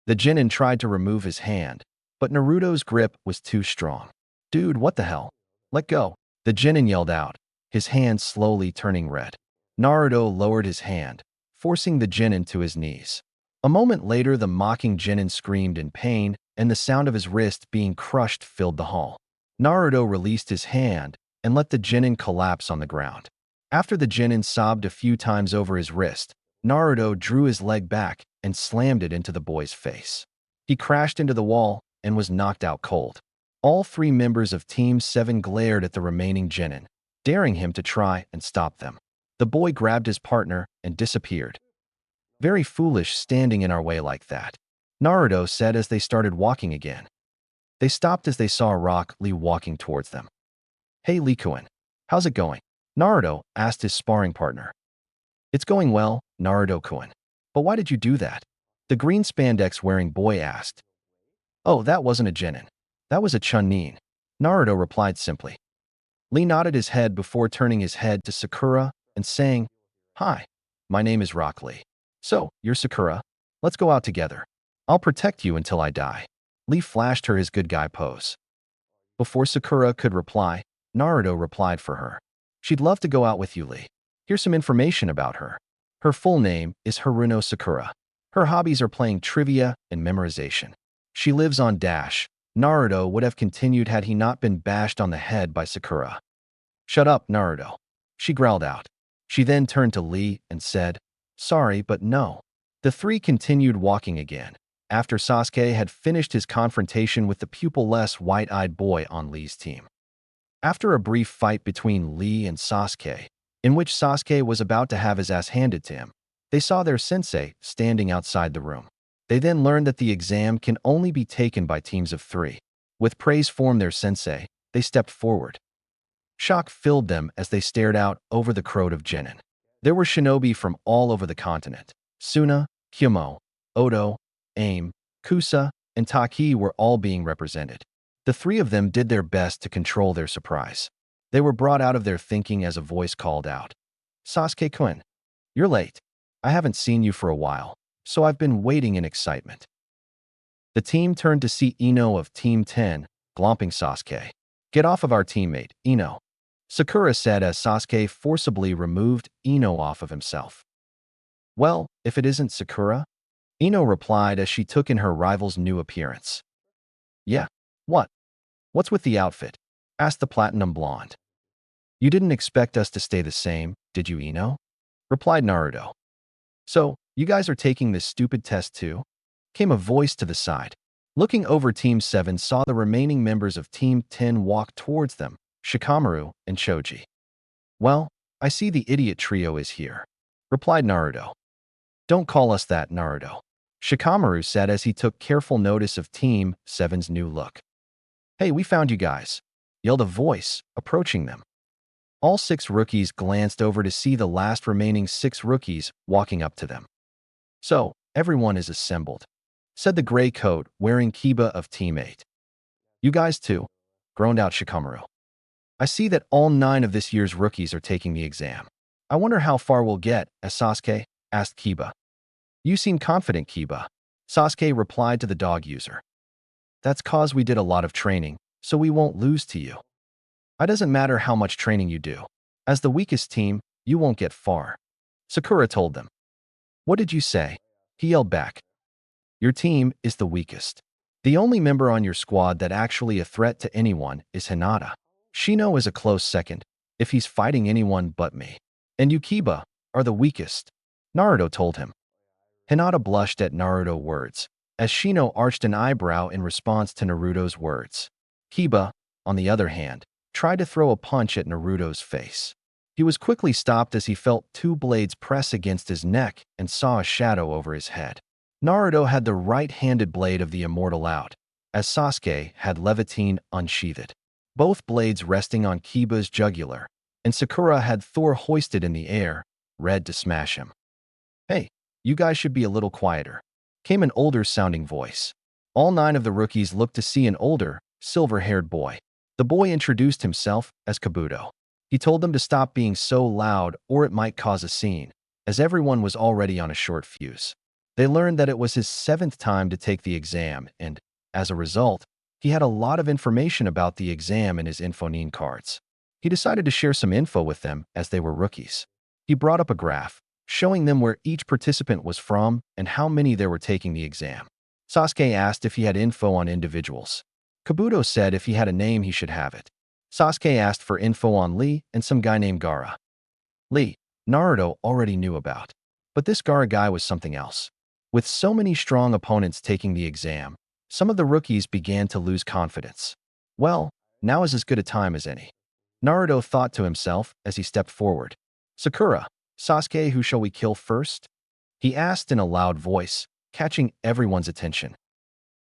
The genin tried to remove his hand, but Naruto's grip was too strong. "Dude, what the hell? Let go!" the genin yelled out, his hand slowly turning red. Naruto lowered his hand, forcing the genin to his knees. A moment later, the mocking genin screamed in pain, and the sound of his wrist being crushed filled the hall. Naruto released his hand and let the genin collapse on the ground. After the genin sobbed a few times over his wrist, Naruto drew his leg back and slammed it into the boy's face. He crashed into the wall and was knocked out cold. All three members of Team 7 glared at the remaining genin, daring him to try and stop them. The boy grabbed his partner and disappeared. "Very foolish standing in our way like that," Naruto said as they started walking again. They stopped as they saw Rock Lee walking towards them. "Hey Lee Kun, how's it going?" Naruto asked his sparring partner. "It's going well, Naruto-kun. But why did you do that?" the green spandex-wearing boy asked. "Oh, that wasn't a genin. That was a Chunin," Naruto replied simply. Lee nodded his head before turning his head to Sakura and saying, "Hi, my name is Rock Lee. So, you're Sakura? Let's go out together. I'll protect you until I die." Lee flashed her his good guy pose. Before Sakura could reply, Naruto replied for her. "She'd love to go out with you, Lee. Here's some information about her. Her full name is Haruno Sakura. Her hobbies are playing trivia and memorization. She lives on Dash." Naruto would have continued had he not been bashed on the head by Sakura. "Shut up, Naruto," she growled out. She then turned to Lee and said, "Sorry, but no." The three continued walking again, after Sasuke had finished his confrontation with the pupil-less white-eyed boy on Lee's team. After a brief fight between Lee and Sasuke, in which Sasuke was about to have his ass handed to him, they saw their sensei standing outside the room. They then learned that the exam can only be taken by teams of 3. With praise for their sensei, they stepped forward. Shock filled them as they stared out over the crowd of genin. There were shinobi from all over the continent. Suna, Hyumo, Odo, Aim, Kusa, and Taki were all being represented. The three of them did their best to control their surprise. They were brought out of their thinking as a voice called out. Sasuke-kun, you're late. I haven't seen you for a while, so I've been waiting in excitement. The team turned to see Ino of Team 10, glomping Sasuke. Get off of our teammate, Ino, Sakura said as Sasuke forcibly removed Ino off of himself. Well, if it isn't Sakura, Ino replied as she took in her rival's new appearance. Yeah, what? What's with the outfit? Asked the platinum blonde. You didn't expect us to stay the same, did you, Ino? Replied Naruto. So, you guys are taking this stupid test too? Came a voice to the side. Looking over Team 7 saw the remaining members of Team 10 walk towards them, Shikamaru and Choji. Well, I see the idiot trio is here, replied Naruto. Don't call us that, Naruto, Shikamaru said as he took careful notice of Team 7's new look. Hey, we found you guys, yelled a voice, approaching them. All 6 rookies glanced over to see the last remaining 6 rookies walking up to them. So, everyone is assembled, said the gray coat wearing Kiba of Team 8. You guys too, groaned out Shikamaru. I see that all 9 of this year's rookies are taking the exam. I wonder how far we'll get, as Sasuke asked Kiba. You seem confident, Kiba, Sasuke replied to the dog user. That's cause we did a lot of training, so we won't lose to you. It doesn't matter how much training you do. As the weakest team, you won't get far, Sakura told them. What did you say? He yelled back. Your team is the weakest. The only member on your squad that actually a threat to anyone is Hinata. Shino is a close second, if he's fighting anyone but me. And you, Kiba, are the weakest, Naruto told him. Hinata blushed at Naruto's words, as Shino arched an eyebrow in response to Naruto's words. Kiba, on the other hand, tried to throw a punch at Naruto's face. He was quickly stopped as he felt 2 blades press against his neck and saw a shadow over his head. Naruto had the right-handed blade of the immortal out, as Sasuke had Levantine unsheathed, both blades resting on Kiba's jugular, and Sakura had Thor hoisted in the air, ready to smash him. Hey, you guys should be a little quieter, came an older-sounding voice. All 9 of the rookies looked to see an older, silver-haired boy. The boy introduced himself as Kabuto. He told them to stop being so loud or it might cause a scene, as everyone was already on a short fuse. They learned that it was his 7th time to take the exam and, as a result, he had a lot of information about the exam in his Infonine cards. He decided to share some info with them as they were rookies. He brought up a graph, showing them where each participant was from and how many there were taking the exam. Sasuke asked if he had info on individuals. Kabuto said if he had a name he should have it. Sasuke asked for info on Lee and some guy named Gaara. Lee, Naruto already knew about. But this Gaara guy was something else. With so many strong opponents taking the exam, some of the rookies began to lose confidence. Well, now is as good a time as any, Naruto thought to himself as he stepped forward. Sakura, Sasuke, who shall we kill first? He asked in a loud voice, catching everyone's attention.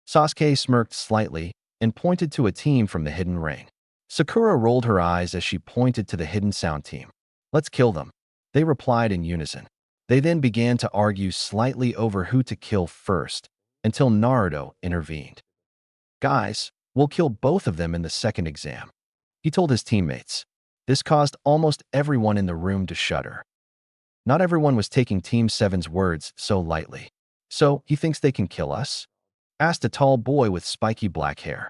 Sasuke smirked slightly and pointed to a team from the hidden ring. Sakura rolled her eyes as she pointed to the hidden sound team. Let's kill them, they replied in unison. They then began to argue slightly over who to kill first, until Naruto intervened. Guys, we'll kill both of them in the second exam, he told his teammates. This caused almost everyone in the room to shudder. Not everyone was taking Team 7's words so lightly. So, he thinks they can kill us? Asked a tall boy with spiky black hair.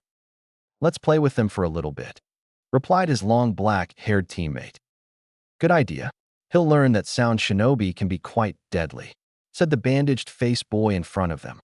Let's play with them for a little bit, replied his long black-haired teammate. Good idea. He'll learn that sound shinobi can be quite deadly, said the bandaged-faced boy in front of them.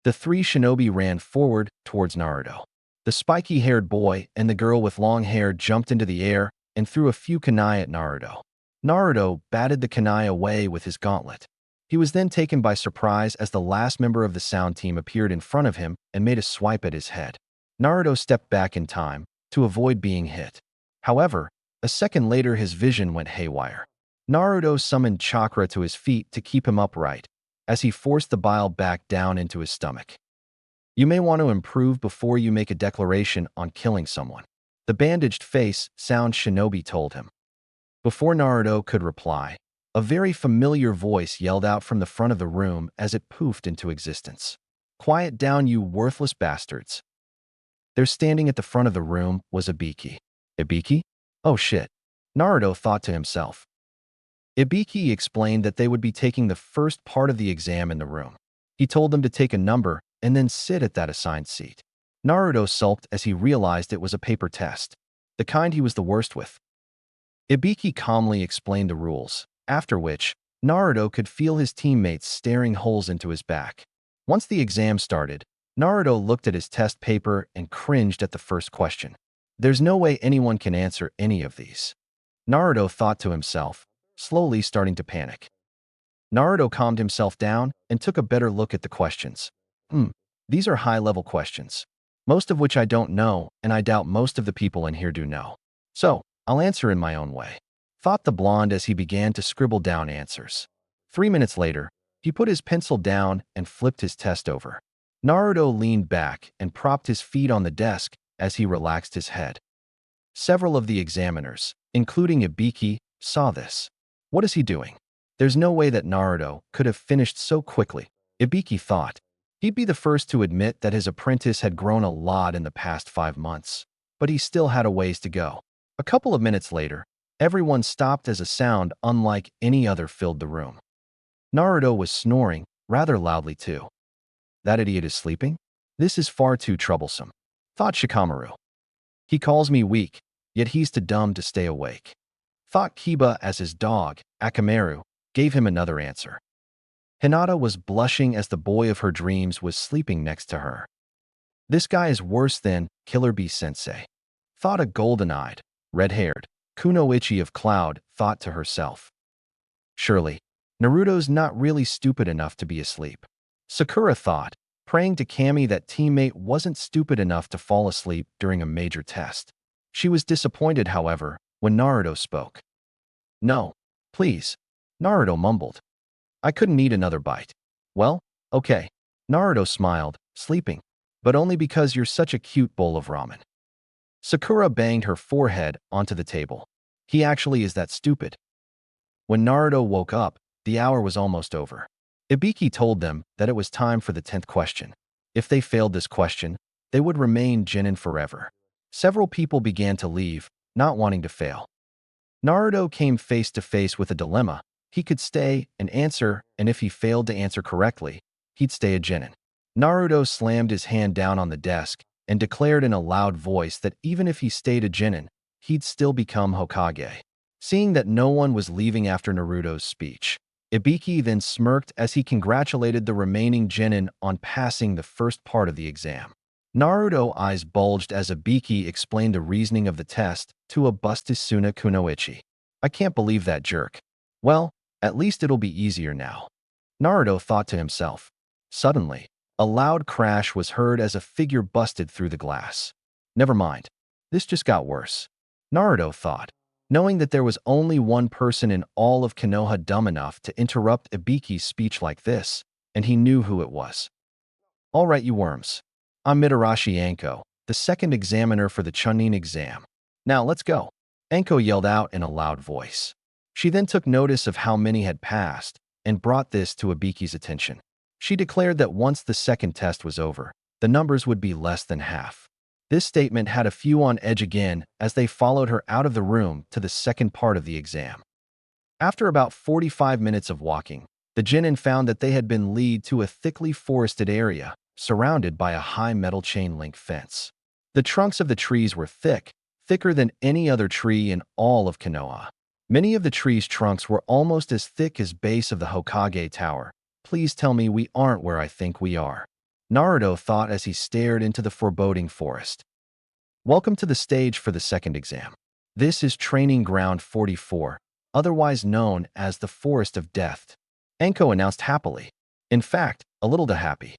The 3 shinobi ran forward towards Naruto. The spiky-haired boy and the girl with long hair jumped into the air and threw a few kunai at Naruto. Naruto batted the kunai away with his gauntlet. He was then taken by surprise as the last member of the sound team appeared in front of him and made a swipe at his head. Naruto stepped back in time to avoid being hit. However, a second later his vision went haywire. Naruto summoned chakra to his feet to keep him upright, as he forced the bile back down into his stomach. You may want to improve before you make a declaration on killing someone, the bandaged face sound shinobi told him. Before Naruto could reply, A very familiar voice yelled out from the front of the room as it poofed into existence. "Quiet down, you worthless bastards." There, standing at the front of the room, was Ibiki. Ibiki? Oh shit. Naruto thought to himself. Ibiki explained that they would be taking the first part of the exam in the room. He told them to take a number and then sit at that assigned seat. Naruto sulked as he realized it was a paper test, the kind he was the worst with. Ibiki calmly explained the rules, after which, Naruto could feel his teammates staring holes into his back. Once the exam started, Naruto looked at his test paper and cringed at the first question. There's no way anyone can answer any of these. Naruto thought to himself, slowly starting to panic. Naruto calmed himself down and took a better look at the questions. These are high-level questions, most of which I don't know, and I doubt most of the people in here do know. So, I'll answer in my own way, thought the blonde as he began to scribble down answers. 3 minutes later, he put his pencil down and flipped his test over. Naruto leaned back and propped his feet on the desk as he relaxed his head. Several of the examiners, including Ibiki, saw this. What is he doing? There's no way that Naruto could have finished so quickly, Ibiki thought. He'd be the first to admit that his apprentice had grown a lot in the past 5 months, but he still had a ways to go. A couple of minutes later, everyone stopped as a sound unlike any other filled the room. Naruto was snoring, rather loudly too. That idiot is sleeping? This is far too troublesome, thought Shikamaru. He calls me weak, yet he's too dumb to stay awake, thought Kiba as his dog, Akamaru, gave him another answer. Hinata was blushing as the boy of her dreams was sleeping next to her. This guy is worse than Killer Bee Sensei, thought a golden-eyed, red-haired Kunoichi of Cloud thought to herself. Surely, Naruto's not really stupid enough to be asleep. Sakura thought, praying to Kami that teammate wasn't stupid enough to fall asleep during a major test. She was disappointed, however, when Naruto spoke. "No, please," Naruto mumbled. "I couldn't eat another bite." "Well, okay." Naruto smiled, sleeping, but only because you're such a cute bowl of ramen. Sakura banged her forehead onto the table. He actually is that stupid. When Naruto woke up, the hour was almost over. Ibiki told them that it was time for the 10th question. If they failed this question, they would remain Chunin forever. Several people began to leave, not wanting to fail. Naruto came face to face with a dilemma. He could stay and answer, and if he failed to answer correctly, he'd stay a Chunin. Naruto slammed his hand down on the desk and declared in a loud voice that even if he stayed a Chunin, he'd still become Hokage. Seeing that no one was leaving after Naruto's speech, Ibiki then smirked as he congratulated the remaining Chunin on passing the first part of the exam. Naruto's eyes bulged as Ibiki explained the reasoning of the test to a busty Suna Kunoichi. "I can't believe that jerk. Well, at least it'll be easier now," Naruto thought to himself. Suddenly, a loud crash was heard as a figure busted through the glass. Never mind. This just got worse, Naruto thought, knowing that there was only one person in all of Konoha dumb enough to interrupt Ibiki's speech like this, and he knew who it was. "All right, you worms. I'm Mitarashi Anko, the second examiner for the Chunin exam. Now let's go," Anko yelled out in a loud voice. She then took notice of how many had passed and brought this to Ibiki's attention. She declared that once the second test was over, the numbers would be less than half. This statement had a few on edge again as they followed her out of the room to the second part of the exam. After about 45 minutes of walking, the Chunin found that they had been led to a thickly forested area, surrounded by a high metal chain-link fence. The trunks of the trees were thick, thicker than any other tree in all of Konoha. Many of the trees' trunks were almost as thick as base of the Hokage Tower. "Please tell me we aren't where I think we are," Naruto thought as he stared into the foreboding forest. "Welcome to the stage for the second exam. This is Training Ground 44, otherwise known as the Forest of Death," Anko announced happily. In fact, a little too happy.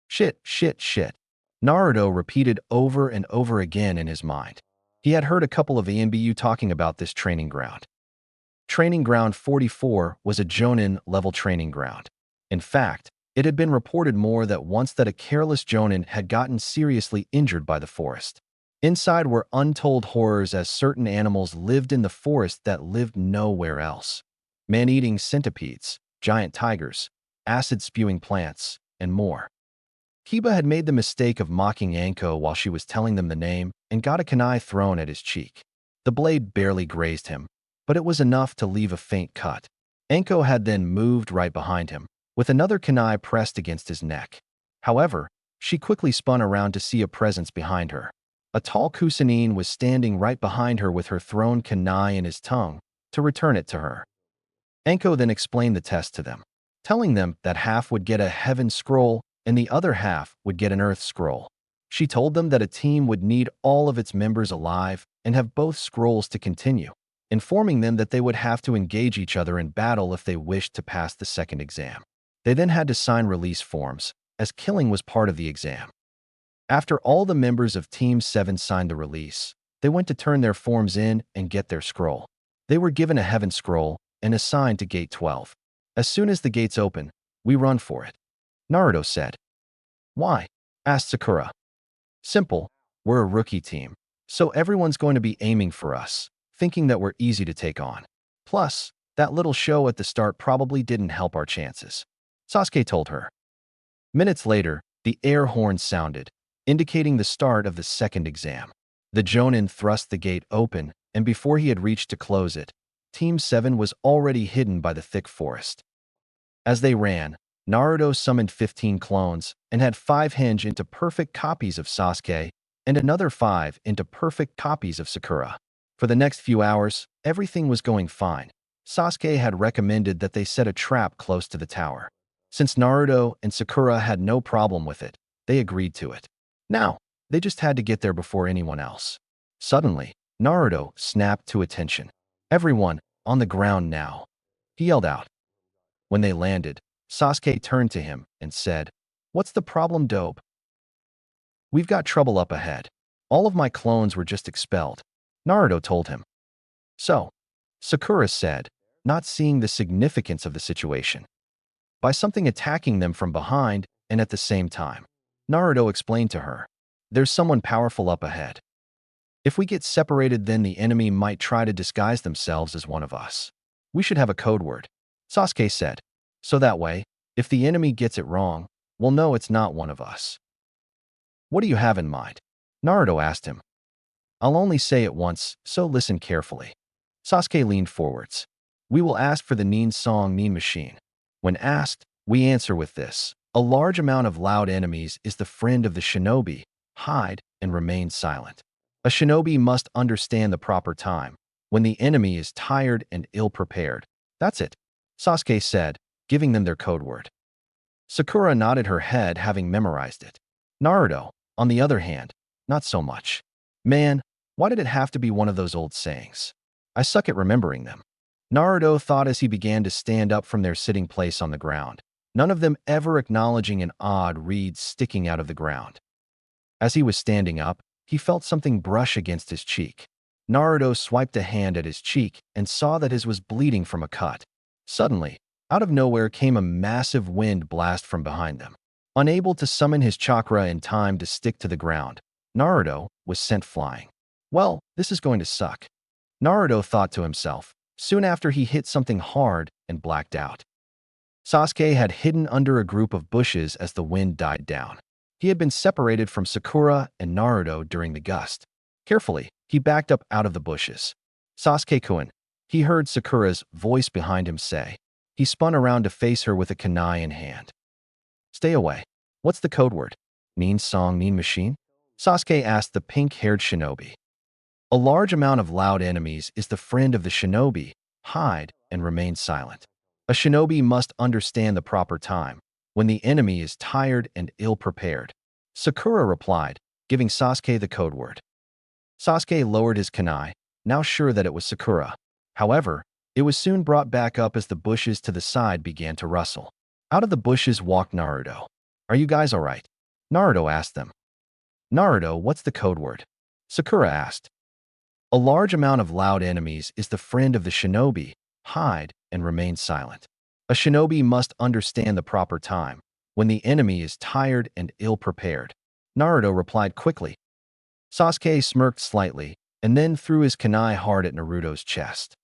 Shit, shit, shit," Naruto repeated over and over again in his mind. He had heard a couple of ANBU talking about this training ground. Training Ground 44 was a Jonin-level training ground. In fact, it had been reported more than once that a careless Jonin had gotten seriously injured by the forest. Inside were untold horrors as certain animals lived in the forest that lived nowhere else. man-eating centipedes, giant tigers, acid-spewing plants, and more. Kiba had made the mistake of mocking Anko while she was telling them the name and got a kunai thrown at his cheek. The blade barely grazed him, but it was enough to leave a faint cut. Anko had then moved right behind him, with another kunai pressed against his neck. However, she quickly spun around to see a presence behind her. A tall Kusanine was standing right behind her with her thrown kunai in his tongue to return it to her. Anko then explained the test to them, telling them that half would get a heaven scroll and the other half would get an earth scroll. She told them that a team would need all of its members alive and have both scrolls to continue, informing them that they would have to engage each other in battle if they wished to pass the second exam. They then had to sign release forms, as killing was part of the exam. After all the members of Team 7 signed the release, they went to turn their forms in and get their scroll. They were given a heaven scroll and assigned to Gate 12. As soon as the gates open, we run for it, Naruto said. Why? Asked Sakura. Simple, we're a rookie team, so everyone's going to be aiming for us, thinking that we're easy to take on. Plus, that little show at the start probably didn't help our chances, Sasuke told her. Minutes later, the air horn sounded, indicating the start of the second exam. The Jonin thrust the gate open, and before he had reached to close it, Team 7 was already hidden by the thick forest. As they ran, Naruto summoned 15 clones and had 5 hinge into perfect copies of Sasuke and another 5 into perfect copies of Sakura. For the next few hours, everything was going fine. Sasuke had recommended that they set a trap close to the tower. Since Naruto and Sakura had no problem with it, they agreed to it. Now, they just had to get there before anyone else. Suddenly, Naruto snapped to attention. Everyone, on the ground now, he yelled out. When they landed, Sasuke turned to him and said, What's the problem, dope? We've got trouble up ahead. All of my clones were just expelled, Naruto told him. So, Sakura said, not seeing the significance of the situation. By something attacking them from behind and at the same time, Naruto explained to her, There's someone powerful up ahead. If we get separated, then the enemy might try to disguise themselves as one of us. We should have a code word, Sasuke said. So that way, if the enemy gets it wrong, we'll know it's not one of us. What do you have in mind? Naruto asked him. I'll only say it once, so listen carefully. Sasuke leaned forwards. We will ask for the Nin song Nin machine. When asked, we answer with this. A large amount of loud enemies is the friend of the shinobi. Hide and remain silent. A shinobi must understand the proper time, when the enemy is tired and ill-prepared. That's it, Sasuke said, giving them their code word. Sakura nodded her head, having memorized it. Naruto, on the other hand, not so much. Man, why did it have to be one of those old sayings? I suck at remembering them. Naruto thought as he began to stand up from their sitting place on the ground, none of them ever acknowledging an odd reed sticking out of the ground. As he was standing up, he felt something brush against his cheek. Naruto swiped a hand at his cheek and saw that his was bleeding from a cut. Suddenly, out of nowhere came a massive wind blast from behind them. Unable to summon his chakra in time to stick to the ground, Naruto was sent flying. Well, this is going to suck, Naruto thought to himself, soon after he hit something hard and blacked out. Sasuke had hidden under a group of bushes as the wind died down. He had been separated from Sakura and Naruto during the gust. Carefully, he backed up out of the bushes. Sasuke-kun, he heard Sakura's voice behind him say. He spun around to face her with a kunai in hand. Stay away. What's the code word? Nin song Nin machine? Sasuke asked the pink-haired shinobi. A large amount of loud enemies is the friend of the shinobi. Hide and remain silent. A shinobi must understand the proper time, when the enemy is tired and ill-prepared. Sakura replied, giving Sasuke the code word. Sasuke lowered his kunai, now sure that it was Sakura. However, it was soon brought back up as the bushes to the side began to rustle. Out of the bushes walked Naruto. Are you guys all right? Naruto asked them. Naruto, what's the code word? Sakura asked. A large amount of loud enemies is the friend of the shinobi. Hide and remain silent. A shinobi must understand the proper time, when the enemy is tired and ill-prepared. Naruto replied quickly. Sasuke smirked slightly, and then threw his kunai hard at Naruto's chest.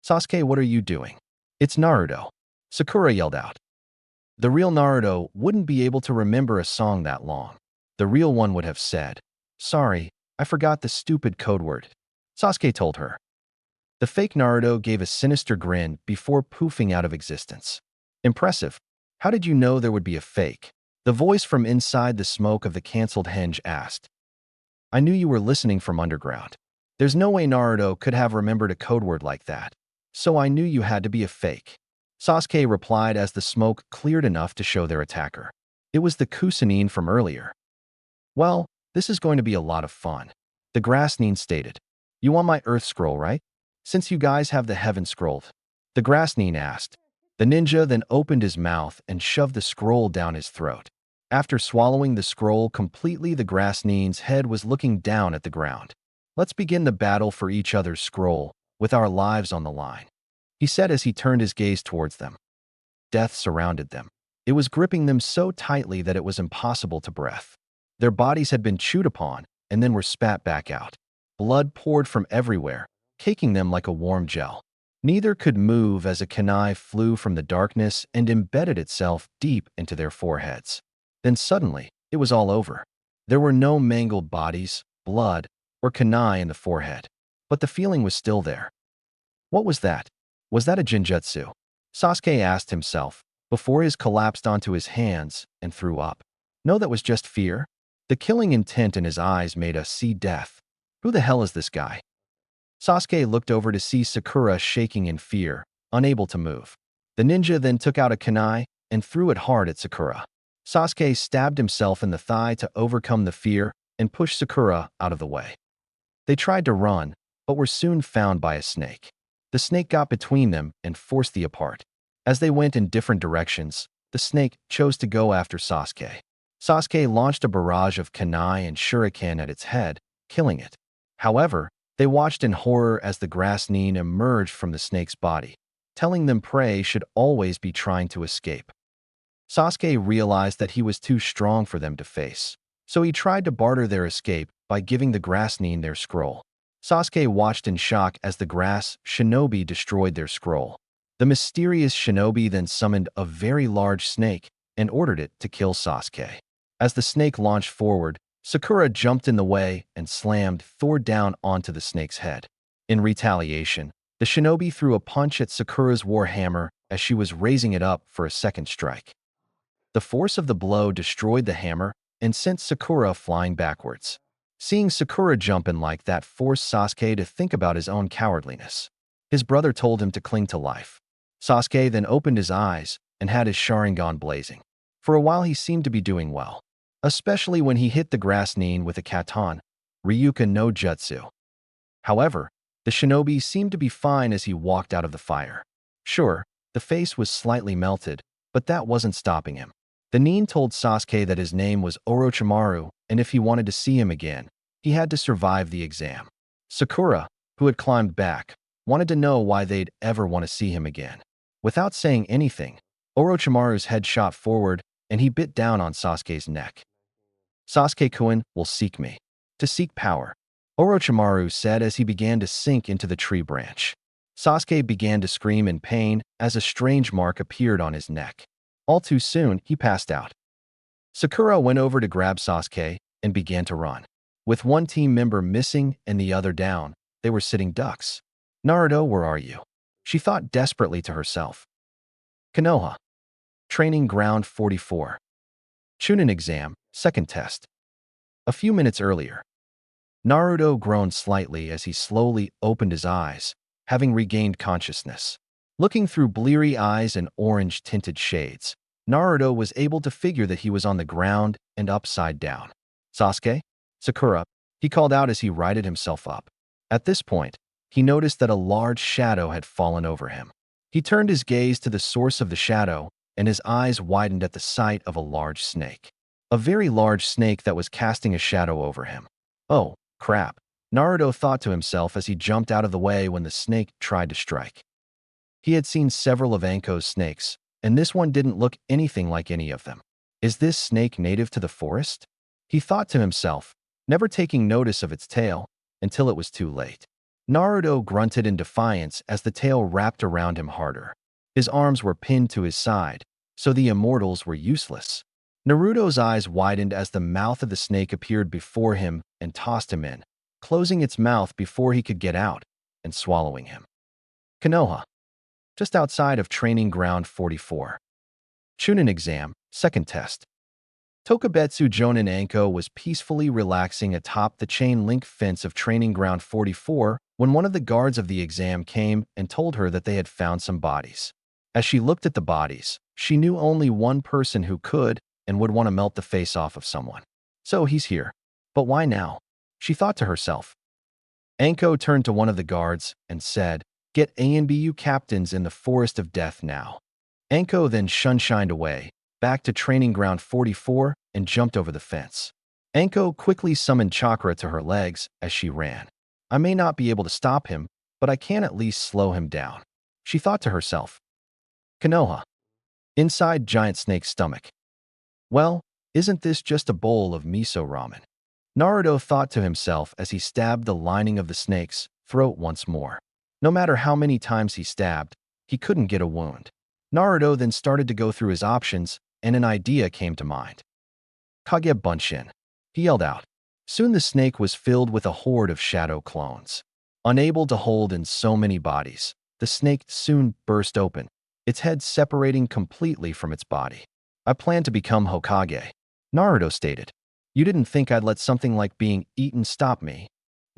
Sasuke, what are you doing? It's Naruto. Sakura yelled out. The real Naruto wouldn't be able to remember a song that long. The real one would have said, "Sorry, I forgot the stupid code word," Sasuke told her. The fake Naruto gave a sinister grin before poofing out of existence. Impressive. How did you know there would be a fake? The voice from inside the smoke of the cancelled henge asked. I knew you were listening from underground. There's no way Naruto could have remembered a code word like that. So I knew you had to be a fake. Sasuke replied as the smoke cleared enough to show their attacker. It was the Chunin from earlier. Well, this is going to be a lot of fun. The Grassnin stated. You want my Earth Scroll, right? Since you guys have the Heaven Scroll. The Grassnin asked. The ninja then opened his mouth and shoved the scroll down his throat. After swallowing the scroll completely, the Grassnin's head was looking down at the ground. Let's begin the battle for each other's scroll, with our lives on the line, he said as he turned his gaze towards them. Death surrounded them. It was gripping them so tightly that it was impossible to breathe. Their bodies had been chewed upon and then were spat back out. Blood poured from everywhere, caking them like a warm gel. Neither could move as a kunai flew from the darkness and embedded itself deep into their foreheads. Then suddenly, it was all over. There were no mangled bodies, blood, or kunai in the forehead. But the feeling was still there. What was that? Was that a genjutsu? Sasuke asked himself, before his collapsed onto his hands and threw up. No, that was just fear. The killing intent in his eyes made us see death. Who the hell is this guy? Sasuke looked over to see Sakura shaking in fear, unable to move. The ninja then took out a kunai and threw it hard at Sakura. Sasuke stabbed himself in the thigh to overcome the fear and pushed Sakura out of the way. They tried to run, but were soon found by a snake. The snake got between them and forced them apart. As they went in different directions, the snake chose to go after Sasuke. Sasuke launched a barrage of kunai and shuriken at its head, killing it. However, they watched in horror as the Grassnin emerged from the snake's body, telling them prey should always be trying to escape. Sasuke realized that he was too strong for them to face, so he tried to barter their escape by giving the Grassnin their scroll. Sasuke watched in shock as the grass shinobi destroyed their scroll. The mysterious shinobi then summoned a very large snake and ordered it to kill Sasuke. As the snake launched forward, Sakura jumped in the way and slammed Thor down onto the snake's head. In retaliation, the shinobi threw a punch at Sakura's war hammer as she was raising it up for a second strike. The force of the blow destroyed the hammer and sent Sakura flying backwards. Seeing Sakura jumping like that forced Sasuke to think about his own cowardliness. His brother told him to cling to life. Sasuke then opened his eyes and had his Sharingan blazing. For a while he seemed to be doing well, especially when he hit the Grassnin with a Katan, Ryuka no Jutsu. However, the shinobi seemed to be fine as he walked out of the fire. Sure, the face was slightly melted, but that wasn't stopping him. The nin told Sasuke that his name was Orochimaru, and if he wanted to see him again, he had to survive the exam. Sakura, who had climbed back, wanted to know why they'd ever want to see him again. Without saying anything, Orochimaru's head shot forward, and he bit down on Sasuke's neck. Sasuke-kun will seek me. To seek power, Orochimaru said as he began to sink into the tree branch. Sasuke began to scream in pain as a strange mark appeared on his neck. All too soon, he passed out. Sakura went over to grab Sasuke and began to run. With one team member missing and the other down, they were sitting ducks. Naruto, where are you? She thought desperately to herself. Konoha. Training Ground 44. Chunin exam, second test. A few minutes earlier. Naruto groaned slightly as he slowly opened his eyes, having regained consciousness. Looking through bleary eyes and orange-tinted shades, Naruto was able to figure that he was on the ground and upside down. Sasuke? Sakura, he called out as he righted himself up. At this point, he noticed that a large shadow had fallen over him. He turned his gaze to the source of the shadow, and his eyes widened at the sight of a large snake. A very large snake that was casting a shadow over him. Oh, crap, Naruto thought to himself as he jumped out of the way when the snake tried to strike. He had seen several of Anko's snakes, and this one didn't look anything like any of them. Is this snake native to the forest? He thought to himself, never taking notice of its tail until it was too late. Naruto grunted in defiance as the tail wrapped around him harder. His arms were pinned to his side, so the immortals were useless. Naruto's eyes widened as the mouth of the snake appeared before him and tossed him in, closing its mouth before he could get out and swallowing him. Konoha, just outside of Training Ground 44. Chunin exam, second test. Tokubetsu Jonin Anko was peacefully relaxing atop the chain-link fence of Training Ground 44 when one of the guards of the exam came and told her that they had found some bodies. As she looked at the bodies, she knew only one person who could and would want to melt the face off of someone. So he's here. But why now? She thought to herself. Anko turned to one of the guards and said, "Get ANBU captains in the Forest of Death now." Anko then shunshined away, back to Training Ground 44, and jumped over the fence. Anko quickly summoned chakra to her legs as she ran. I may not be able to stop him, but I can at least slow him down. She thought to herself. Konoha. Inside Giant Snake's stomach. Well, isn't this just a bowl of miso ramen? Naruto thought to himself as he stabbed the lining of the snake's throat once more. No matter how many times he stabbed, he couldn't get a wound. Naruto then started to go through his options, and an idea came to mind. Kage Bunshin, he yelled out. Soon the snake was filled with a horde of shadow clones. Unable to hold in so many bodies, the snake soon burst open, its head separating completely from its body. I plan to become Hokage, Naruto stated. You didn't think I'd let something like being eaten stop me?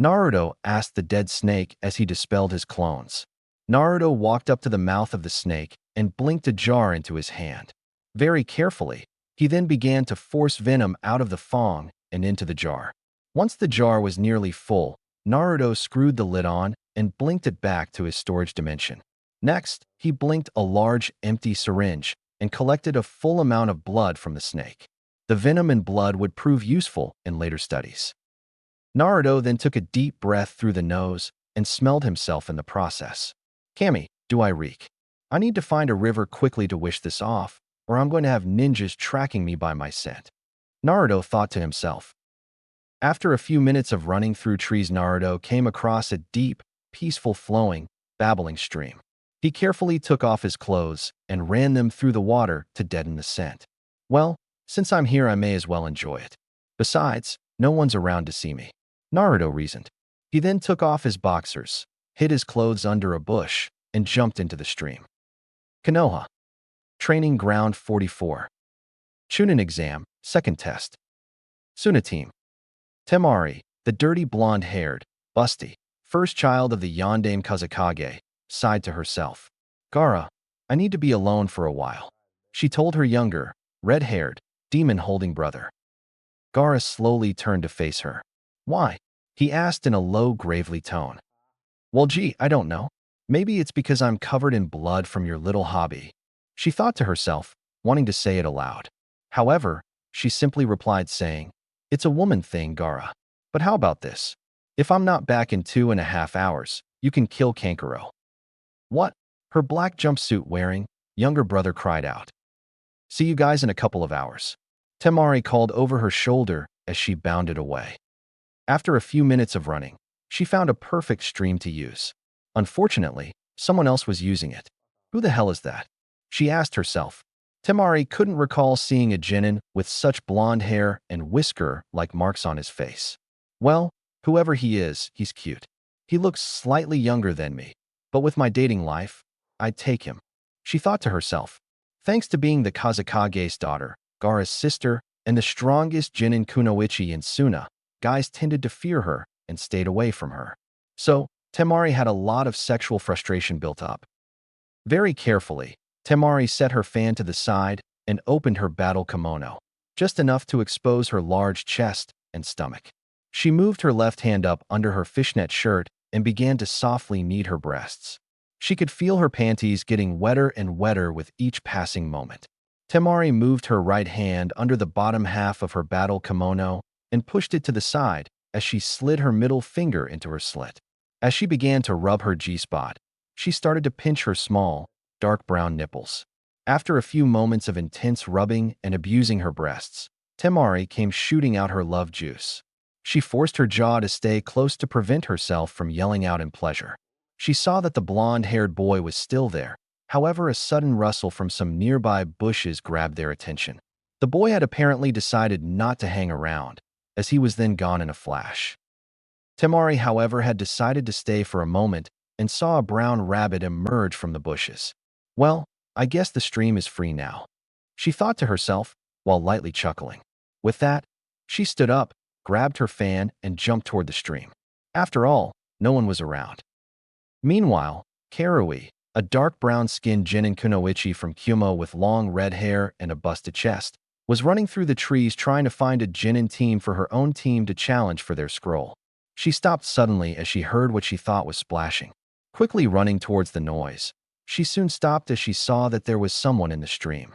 Naruto asked the dead snake as he dispelled his clones. Naruto walked up to the mouth of the snake and blinked a jar into his hand. Very carefully, he then began to force venom out of the fong and into the jar. Once the jar was nearly full, Naruto screwed the lid on and blinked it back to his storage dimension. Next, he blinked a large, empty syringe and collected a full amount of blood from the snake. The venom and blood would prove useful in later studies. Naruto then took a deep breath through the nose and smelled himself in the process. Kami, do I reek? I need to find a river quickly to wish this off, or I'm going to have ninjas tracking me by my scent. Naruto thought to himself. After a few minutes of running through trees, Naruto came across a deep, peaceful flowing, babbling stream. He carefully took off his clothes and ran them through the water to deaden the scent. Well, since I'm here, I may as well enjoy it. Besides, no one's around to see me, Naruto reasoned. He then took off his boxers, hid his clothes under a bush, and jumped into the stream. Konoha. Training Ground 44. Chunin exam, second test. Suna team. Temari, the dirty blonde-haired, busty, first child of the Yondaime Kazekage, sighed to herself. Gaara, I need to be alone for a while, she told her younger, red-haired, demon-holding brother. Gaara slowly turned to face her. Why? He asked in a low, gravely tone. Well, gee, I don't know. Maybe it's because I'm covered in blood from your little hobby. She thought to herself, wanting to say it aloud. However, she simply replied saying, It's a woman thing, Gaara. But how about this? If I'm not back in 2.5 hours, you can kill Kankuro. What? Her black jumpsuit wearing, younger brother cried out. See you guys in a couple of hours. Temari called over her shoulder as she bounded away. After a few minutes of running, she found a perfect stream to use. Unfortunately, someone else was using it. Who the hell is that? She asked herself. Temari couldn't recall seeing a genin with such blonde hair and whisker-like marks on his face. Well, whoever he is, he's cute. He looks slightly younger than me, but with my dating life, I'd take him. She thought to herself. Thanks to being the Kazekage's daughter, Gaara's sister, and the strongest genin kunoichi in Suna, guys tended to fear her and stayed away from her. So, Temari had a lot of sexual frustration built up. Very carefully, Temari set her fan to the side and opened her battle kimono, just enough to expose her large chest and stomach. She moved her left hand up under her fishnet shirt and began to softly knead her breasts. She could feel her panties getting wetter and wetter with each passing moment. Temari moved her right hand under the bottom half of her battle kimono and pushed it to the side as she slid her middle finger into her slit. As she began to rub her G-spot, she started to pinch her small, dark brown nipples. After a few moments of intense rubbing and abusing her breasts, Temari came shooting out her love juice. She forced her jaw to stay close to prevent herself from yelling out in pleasure. She saw that the blonde-haired boy was still there, However, a sudden rustle from some nearby bushes grabbed their attention. The boy had apparently decided not to hang around, as he was then gone in a flash. Temari, however, had decided to stay for a moment and saw a brown rabbit emerge from the bushes. Well, I guess the stream is free now, she thought to herself while lightly chuckling. With that, she stood up, grabbed her fan, and jumped toward the stream. After all, no one was around. Meanwhile, Karui, a dark brown-skinned Jinin kunoichi from Kumo with long red hair and a busted chest, was running through the trees trying to find a Jinin team for her own team to challenge for their scroll. She stopped suddenly as she heard what she thought was splashing. Quickly running towards the noise, she soon stopped as she saw that there was someone in the stream.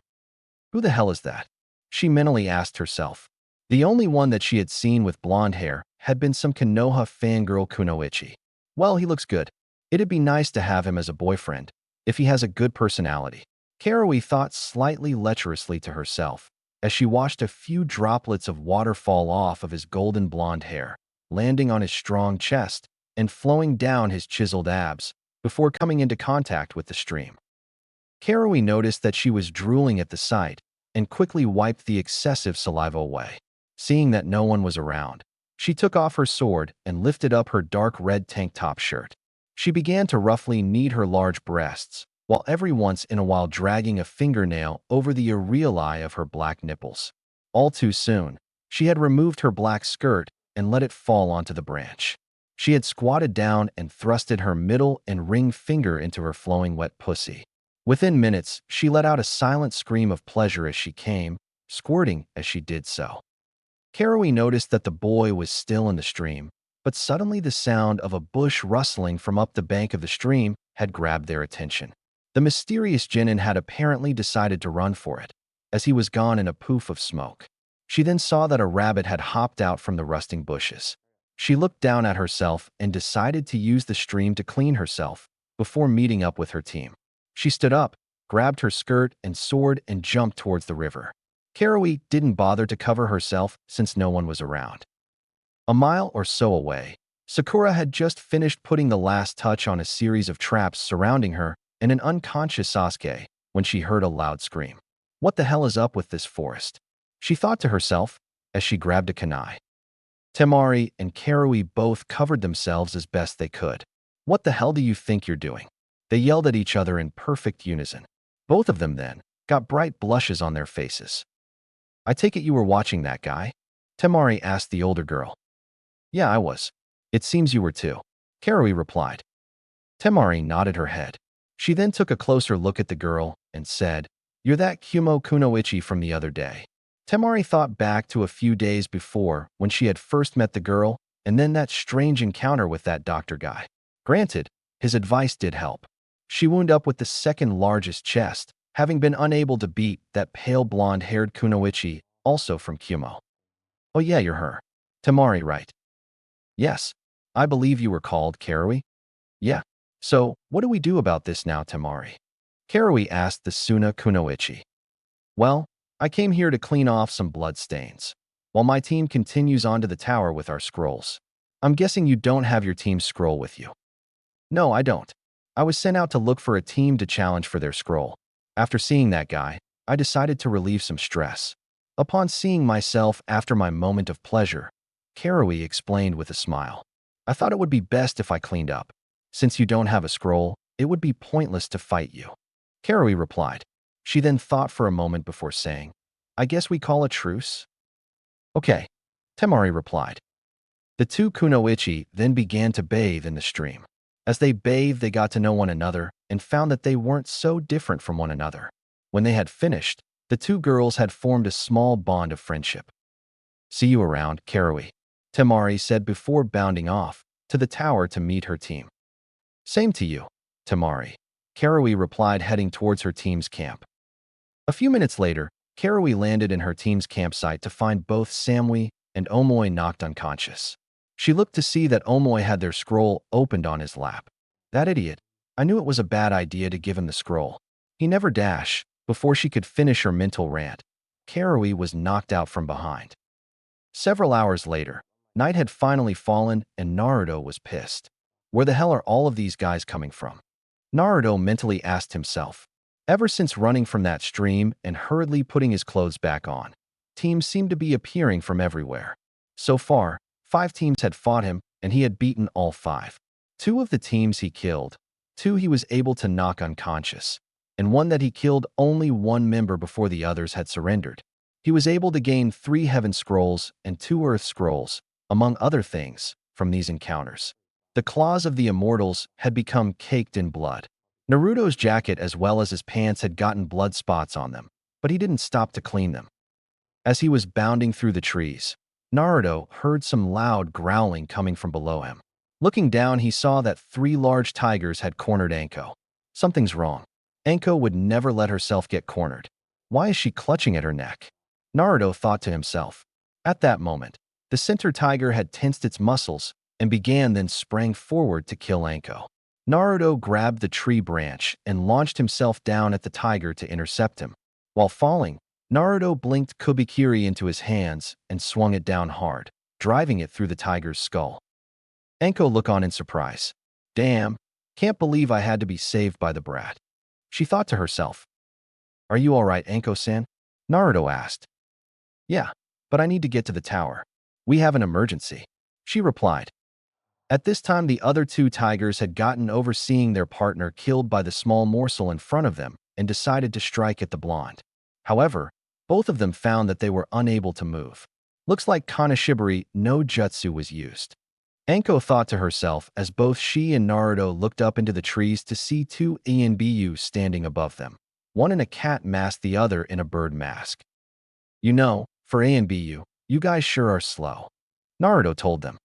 Who the hell is that? She mentally asked herself. The only one that she had seen with blonde hair had been some Konoha fangirl kunoichi. Well, he looks good. It'd be nice to have him as a boyfriend, if he has a good personality. Karui thought slightly lecherously to herself, as she watched a few droplets of water fall off of his golden blonde hair, landing on his strong chest and flowing down his chiseled abs before coming into contact with the stream. Karui noticed that she was drooling at the sight and quickly wiped the excessive saliva away. Seeing that no one was around, she took off her sword and lifted up her dark red tank top shirt. She began to roughly knead her large breasts, while every once in a while dragging a fingernail over the areolae of her black nipples. All too soon, she had removed her black skirt and let it fall onto the branch. She had squatted down and thrusted her middle and ring finger into her flowing wet pussy. Within minutes, she let out a silent scream of pleasure as she came, squirting as she did so. Karui noticed that the boy was still in the stream, but suddenly the sound of a bush rustling from up the bank of the stream had grabbed their attention. The mysterious Jinin had apparently decided to run for it, as he was gone in a poof of smoke. She then saw that a rabbit had hopped out from the rusting bushes. She looked down at herself and decided to use the stream to clean herself before meeting up with her team. She stood up, grabbed her skirt and sword, and jumped towards the river. Karui didn't bother to cover herself since no one was around. A mile or so away, Sakura had just finished putting the last touch on a series of traps surrounding her and an unconscious Sasuke when she heard a loud scream. What the hell is up with this forest? She thought to herself as she grabbed a kunai. Temari and Karui both covered themselves as best they could. What the hell do you think you're doing? They yelled at each other in perfect unison. Both of them then got bright blushes on their faces. I take it you were watching that guy? Temari asked the older girl. Yeah, I was. It seems you were too, Karui replied. Temari nodded her head. She then took a closer look at the girl and said, You're that Kumo kunoichi from the other day. Temari thought back to a few days before when she had first met the girl and then that strange encounter with that doctor guy. Granted, his advice did help. She wound up with the second largest chest, having been unable to beat that pale blonde-haired kunoichi, also from Kumo. Oh yeah, you're her. Temari, right? Yes. I believe you were called Karui? Yeah. So, what do we do about this now, Temari? Karui asked the Suna kunoichi. Well, I came here to clean off some blood stains, while my team continues on to the tower with our scrolls. I'm guessing you don't have your team's scroll with you. No, I don't. I was sent out to look for a team to challenge for their scroll. After seeing that guy, I decided to relieve some stress. Upon seeing myself after my moment of pleasure, Karui explained with a smile. I thought it would be best if I cleaned up. Since you don't have a scroll, it would be pointless to fight you. Karui replied. She then thought for a moment before saying, I guess we call a truce? Okay, Temari replied. The two kunoichi then began to bathe in the stream. As they bathed, they got to know one another and found that they weren't so different from one another. When they had finished, the two girls had formed a small bond of friendship. See you around, Karui, Temari said before bounding off to the tower to meet her team. Same to you, Temari, Karui replied, heading towards her team's camp. A few minutes later, Karui landed in her team's campsite to find both Samui and Omoi knocked unconscious. She looked to see that Omoi had their scroll opened on his lap. That idiot. I knew it was a bad idea to give him the scroll. He never dash. Before she could finish her mental rant, Karui was knocked out from behind. Several hours later, night had finally fallen and Naruto was pissed. Where the hell are all of these guys coming from? Naruto mentally asked himself. Ever since running from that stream and hurriedly putting his clothes back on, teams seemed to be appearing from everywhere. So far, 5 teams had fought him, and he had beaten all 5. 2 of the teams he killed, 2 he was able to knock unconscious, and 1 that he killed only 1 member before the others had surrendered. He was able to gain 3 Heaven Scrolls and 2 Earth Scrolls, among other things, from these encounters. The claws of the immortals had become caked in blood. Naruto's jacket as well as his pants had gotten blood spots on them, but he didn't stop to clean them. As he was bounding through the trees, Naruto heard some loud growling coming from below him. Looking down, he saw that 3 large tigers had cornered Anko. Something's wrong. Anko would never let herself get cornered. Why is she clutching at her neck? Naruto thought to himself. At that moment, the center tiger had tensed its muscles and then sprang forward to kill Anko. Naruto grabbed the tree branch and launched himself down at the tiger to intercept him. While falling, Naruto blinked Kubikiri into his hands and swung it down hard, driving it through the tiger's skull. Anko looked on in surprise. Damn, can't believe I had to be saved by the brat. She thought to herself. Are you alright, Anko-san? Naruto asked. Yeah, but I need to get to the tower. We have an emergency, she replied. At this time, the other 2 tigers had gotten over seeing their partner killed by the small morsel in front of them and decided to strike at the blonde. However, both of them found that they were unable to move. Looks like Kaneshibari no jutsu was used. Anko thought to herself as both she and Naruto looked up into the trees to see 2 ENBU standing above them, one in a cat mask, the other in a bird mask. You know, for ENBU, you guys sure are slow, Naruto told them.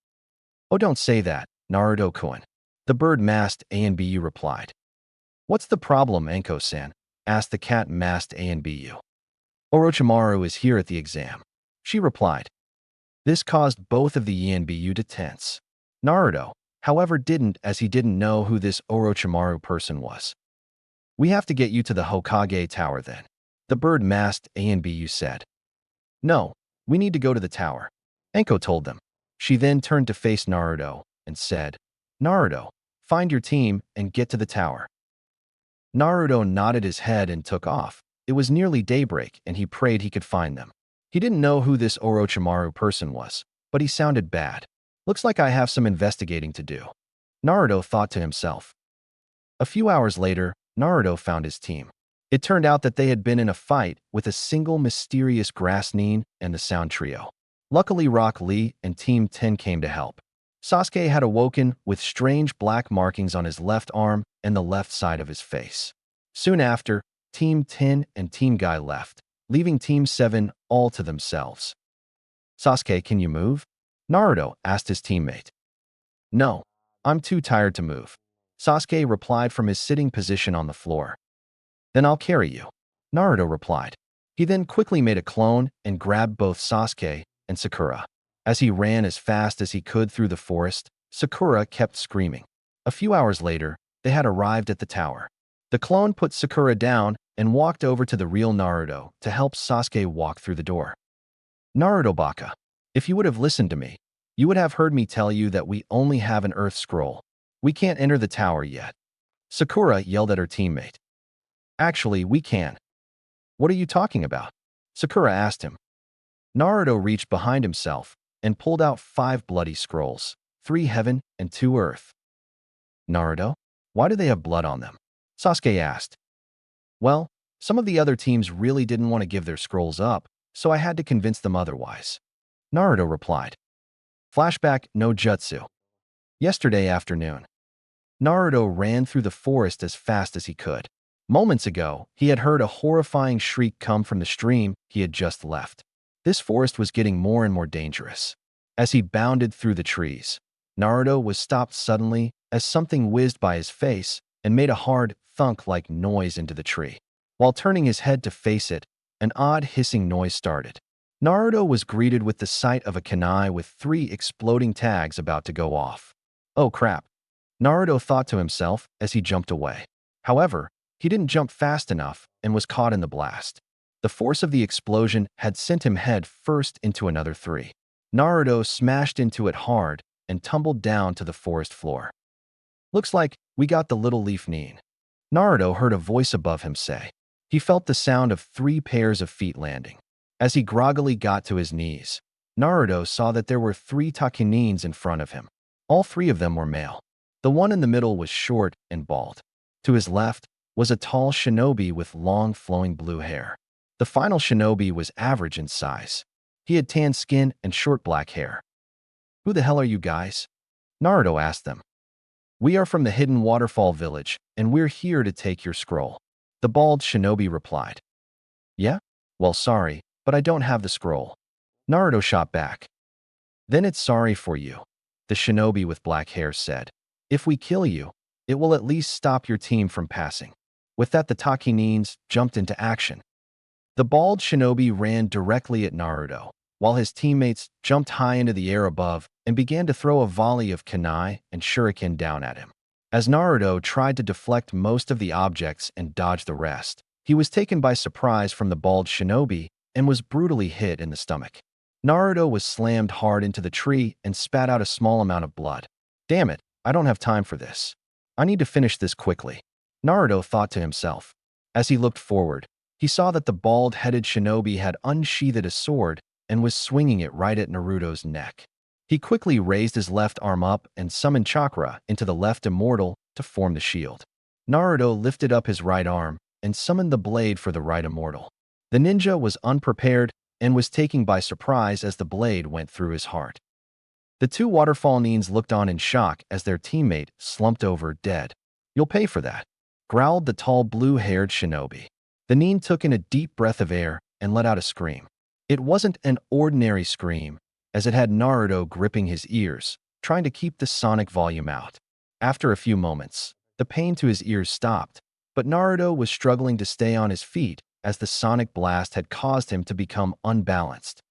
Oh, don't say that, Naruto-kun. The bird-masked ANBU replied. What's the problem, Anko-san? Asked the cat-masked ANBU. Orochimaru is here at the exam, she replied. This caused both of the ENBU to tense. Naruto, however, didn't, as he didn't know who this Orochimaru person was. We have to get you to the Hokage Tower then, the bird-masked ANBU said. No, we need to go to the tower, Anko told them. She then turned to face Naruto and said, Naruto, find your team and get to the tower. Naruto nodded his head and took off. It was nearly daybreak and he prayed he could find them. He didn't know who this Orochimaru person was, but he sounded bad. Looks like I have some investigating to do, Naruto thought to himself. A few hours later, Naruto found his team. It turned out that they had been in a fight with a single mysterious grass nin and the Sound Trio. Luckily, Rock Lee and Team 10 came to help. Sasuke had awoken with strange black markings on his left arm and the left side of his face. Soon after, Team 10 and Team Guy left, leaving Team 7 all to themselves. Sasuke, can you move? Naruto asked his teammate. No, I'm too tired to move, Sasuke replied from his sitting position on the floor. Then I'll carry you, Naruto replied. He then quickly made a clone and grabbed both Sasuke and Sakura. As he ran as fast as he could through the forest, Sakura kept screaming. A few hours later, they had arrived at the tower. The clone put Sakura down and walked over to the real Naruto to help Sasuke walk through the door. Naruto Baka, if you would have listened to me, you would have heard me tell you that we only have an Earth Scroll. We can't enter the tower yet. Sakura yelled at her teammate. Actually, we can. What are you talking about? Sakura asked him. Naruto reached behind himself and pulled out 5 bloody scrolls, 3 heaven and 2 earth. Naruto, why do they have blood on them? Sasuke asked. Well, some of the other teams really didn't want to give their scrolls up, so I had to convince them otherwise, Naruto replied. Flashback no jutsu. Yesterday afternoon, Naruto ran through the forest as fast as he could. Moments ago, he had heard a horrifying shriek come from the stream he had just left. This forest was getting more and more dangerous. As he bounded through the trees, Naruto was stopped suddenly as something whizzed by his face and made a hard, thunk-like noise into the tree. While turning his head to face it, an odd hissing noise started. Naruto was greeted with the sight of a kunai with 3 exploding tags about to go off. Oh crap, Naruto thought to himself as he jumped away. However, he didn't jump fast enough and was caught in the blast. The force of the explosion had sent him head first into another 3. Naruto smashed into it hard and tumbled down to the forest floor. Looks like we got the little leaf nin, Naruto heard a voice above him say. He felt the sound of 3 pairs of feet landing. As he groggily got to his knees, Naruto saw that there were 3 Takinins in front of him. All 3 of them were male. The one in the middle was short and bald. To his left was a tall shinobi with long flowing blue hair. The final shinobi was average in size. He had tan skin and short black hair. "Who the hell are you guys?" Naruto asked them. "We are from the Hidden Waterfall Village, and we're here to take your scroll," the bald shinobi replied. "Yeah? Well, sorry, but I don't have the scroll," Naruto shot back. "Then it's sorry for you," the shinobi with black hair said. "If we kill you, it will at least stop your team from passing." With that, the Takinins jumped into action. The bald shinobi ran directly at Naruto, while his teammates jumped high into the air above and began to throw a volley of kunai and shuriken down at him. As Naruto tried to deflect most of the objects and dodge the rest, he was taken by surprise from the bald shinobi and was brutally hit in the stomach. Naruto was slammed hard into the tree and spat out a small amount of blood. "Damn it, I don't have time for this. I need to finish this quickly," Naruto thought to himself. As he looked forward, he saw that the bald-headed shinobi had unsheathed a sword and was swinging it right at Naruto's neck. He quickly raised his left arm up and summoned chakra into the left immortal to form the shield. Naruto lifted up his right arm and summoned the blade for the right immortal. The ninja was unprepared and was taken by surprise as the blade went through his heart. The 2 waterfall nins looked on in shock as their teammate slumped over dead. "You'll pay for that," growled the tall blue-haired shinobi. The nin took in a deep breath of air and let out a scream. It wasn't an ordinary scream, as it had Naruto gripping his ears, trying to keep the sonic volume out. After a few moments, the pain to his ears stopped, but Naruto was struggling to stay on his feet as the sonic blast had caused him to become unbalanced.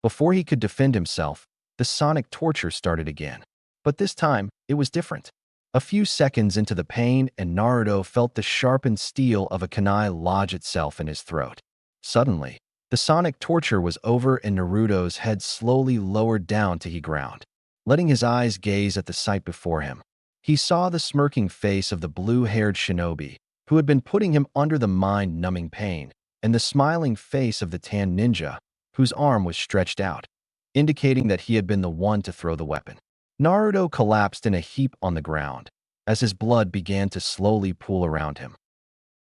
Before he could defend himself, the sonic torture started again. But this time, it was different. A few seconds into the pain, and Naruto felt the sharpened steel of a kunai lodge itself in his throat. Suddenly, the sonic torture was over and Naruto's head slowly lowered down to the ground. Letting his eyes gaze at the sight before him, he saw the smirking face of the blue-haired shinobi, who had been putting him under the mind-numbing pain, and the smiling face of the tan ninja, whose arm was stretched out, indicating that he had been the one to throw the weapon. Naruto collapsed in a heap on the ground, as his blood began to slowly pool around him.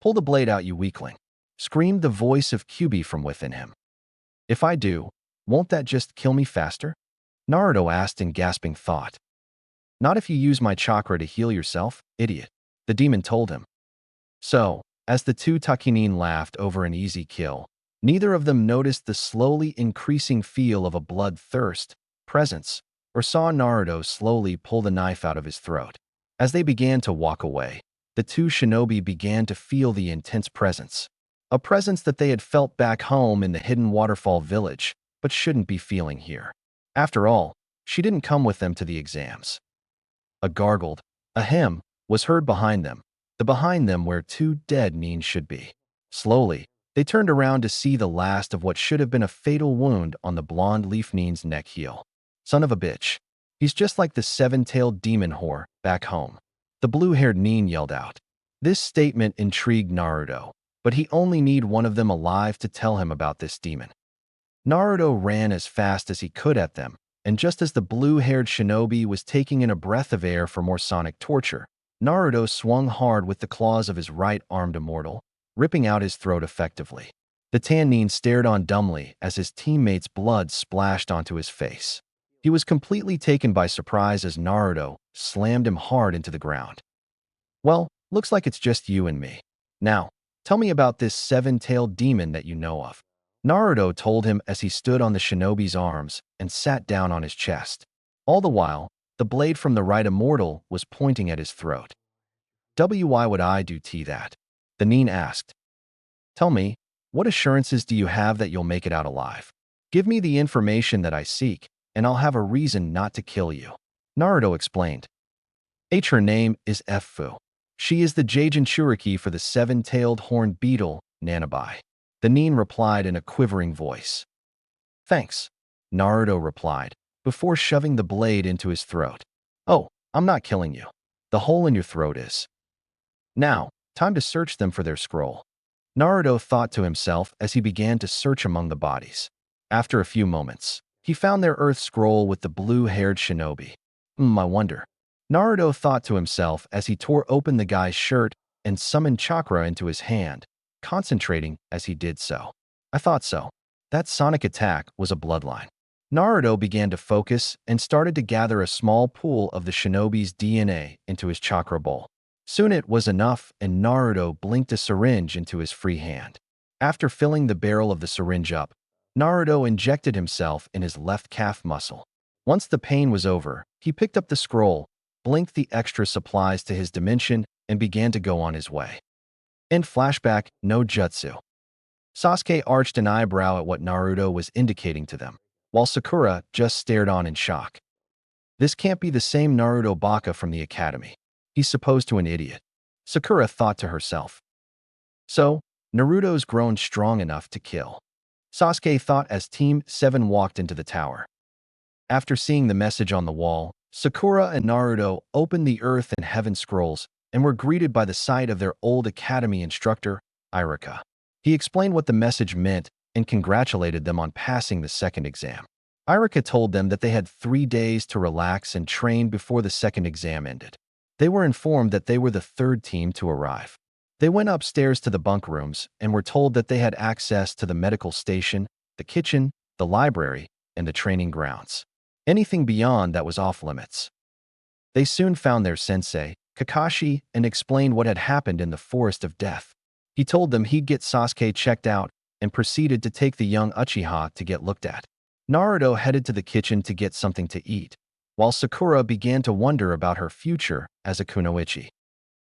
"Pull the blade out, you weakling," screamed the voice of Kyubi from within him. "If I do, won't that just kill me faster?" Naruto asked in gasping thought. "Not if you use my chakra to heal yourself, idiot," the demon told him. So, as the 2 Takinin laughed over an easy kill, neither of them noticed the slowly increasing feel of a bloodthirst presence or saw Naruto slowly pull the knife out of his throat. As they began to walk away, the 2 shinobi began to feel the intense presence. A presence that they had felt back home in the Hidden Waterfall Village, but shouldn't be feeling here. After all, she didn't come with them to the exams. A gargled ahem was heard behind them, the behind them where 2 dead nins should be. Slowly, they turned around to see the last of what should have been a fatal wound on the blonde leaf nin's neck heel. "Son of a bitch. He's just like the 7-tailed demon whore back home," the blue-haired nin yelled out. This statement intrigued Naruto, but he only needed one of them alive to tell him about this demon. Naruto ran as fast as he could at them, and just as the blue-haired shinobi was taking in a breath of air for more sonic torture, Naruto swung hard with the claws of his right-armed immortal, ripping out his throat effectively. The tan nin stared on dumbly as his teammate's blood splashed onto his face. He was completely taken by surprise as Naruto slammed him hard into the ground. "Well, looks like it's just you and me. Now, tell me about this 7-tailed demon that you know of," Naruto told him as he stood on the shinobi's arms and sat down on his chest. All the while, the blade from the right immortal was pointing at his throat. "Why would I do that?" the nin asked. "Tell me, what assurances do you have that you'll make it out alive? Give me the information that I seek, and I'll have a reason not to kill you," Naruto explained. Her name is Fu. She is the Jinchuriki for the 7-tailed horned beetle, Nanabai, the nin replied in a quivering voice. "Thanks," Naruto replied, before shoving the blade into his throat. "Oh, I'm not killing you. The hole in your throat is." Now, Time to search them for their scroll. Naruto thought to himself as he began to search among the bodies. After a few moments, he found their earth scroll with the blue-haired shinobi. I wonder. Naruto thought to himself as he tore open the guy's shirt and summoned chakra into his hand, concentrating as he did so. I thought so. That sonic attack was a bloodline. Naruto began to focus and started to gather a small pool of the shinobi's DNA into his chakra bowl. Soon it was enough, and Naruto blinked a syringe into his free hand. After filling the barrel of the syringe up, Naruto injected himself in his left calf muscle. Once the pain was over, he picked up the scroll, blinked the extra supplies to his dimension, and began to go on his way. In flashback, no jutsu. Sasuke arched an eyebrow at what Naruto was indicating to them, while Sakura just stared on in shock. This can't be the same Naruto Baka from the academy. He's supposed to an idiot. Sakura thought to herself. So, Naruto's grown strong enough to kill. Sasuke thought as Team 7 walked into the tower. After seeing the message on the wall, Sakura and Naruto opened the Earth and Heaven scrolls and were greeted by the sight of their old academy instructor, Iruka. He explained what the message meant and congratulated them on passing the second exam. Iruka told them that they had 3 days to relax and train before the second exam ended. They were informed that they were the third team to arrive. They went upstairs to the bunk rooms and were told that they had access to the medical station, the kitchen, the library, and the training grounds. Anything beyond that was off limits. They soon found their sensei, Kakashi, and explained what had happened in the Forest of Death. He told them he'd get Sasuke checked out and proceeded to take the young Uchiha to get looked at. Naruto headed to the kitchen to get something to eat, while Sakura began to wonder about her future as a kunoichi.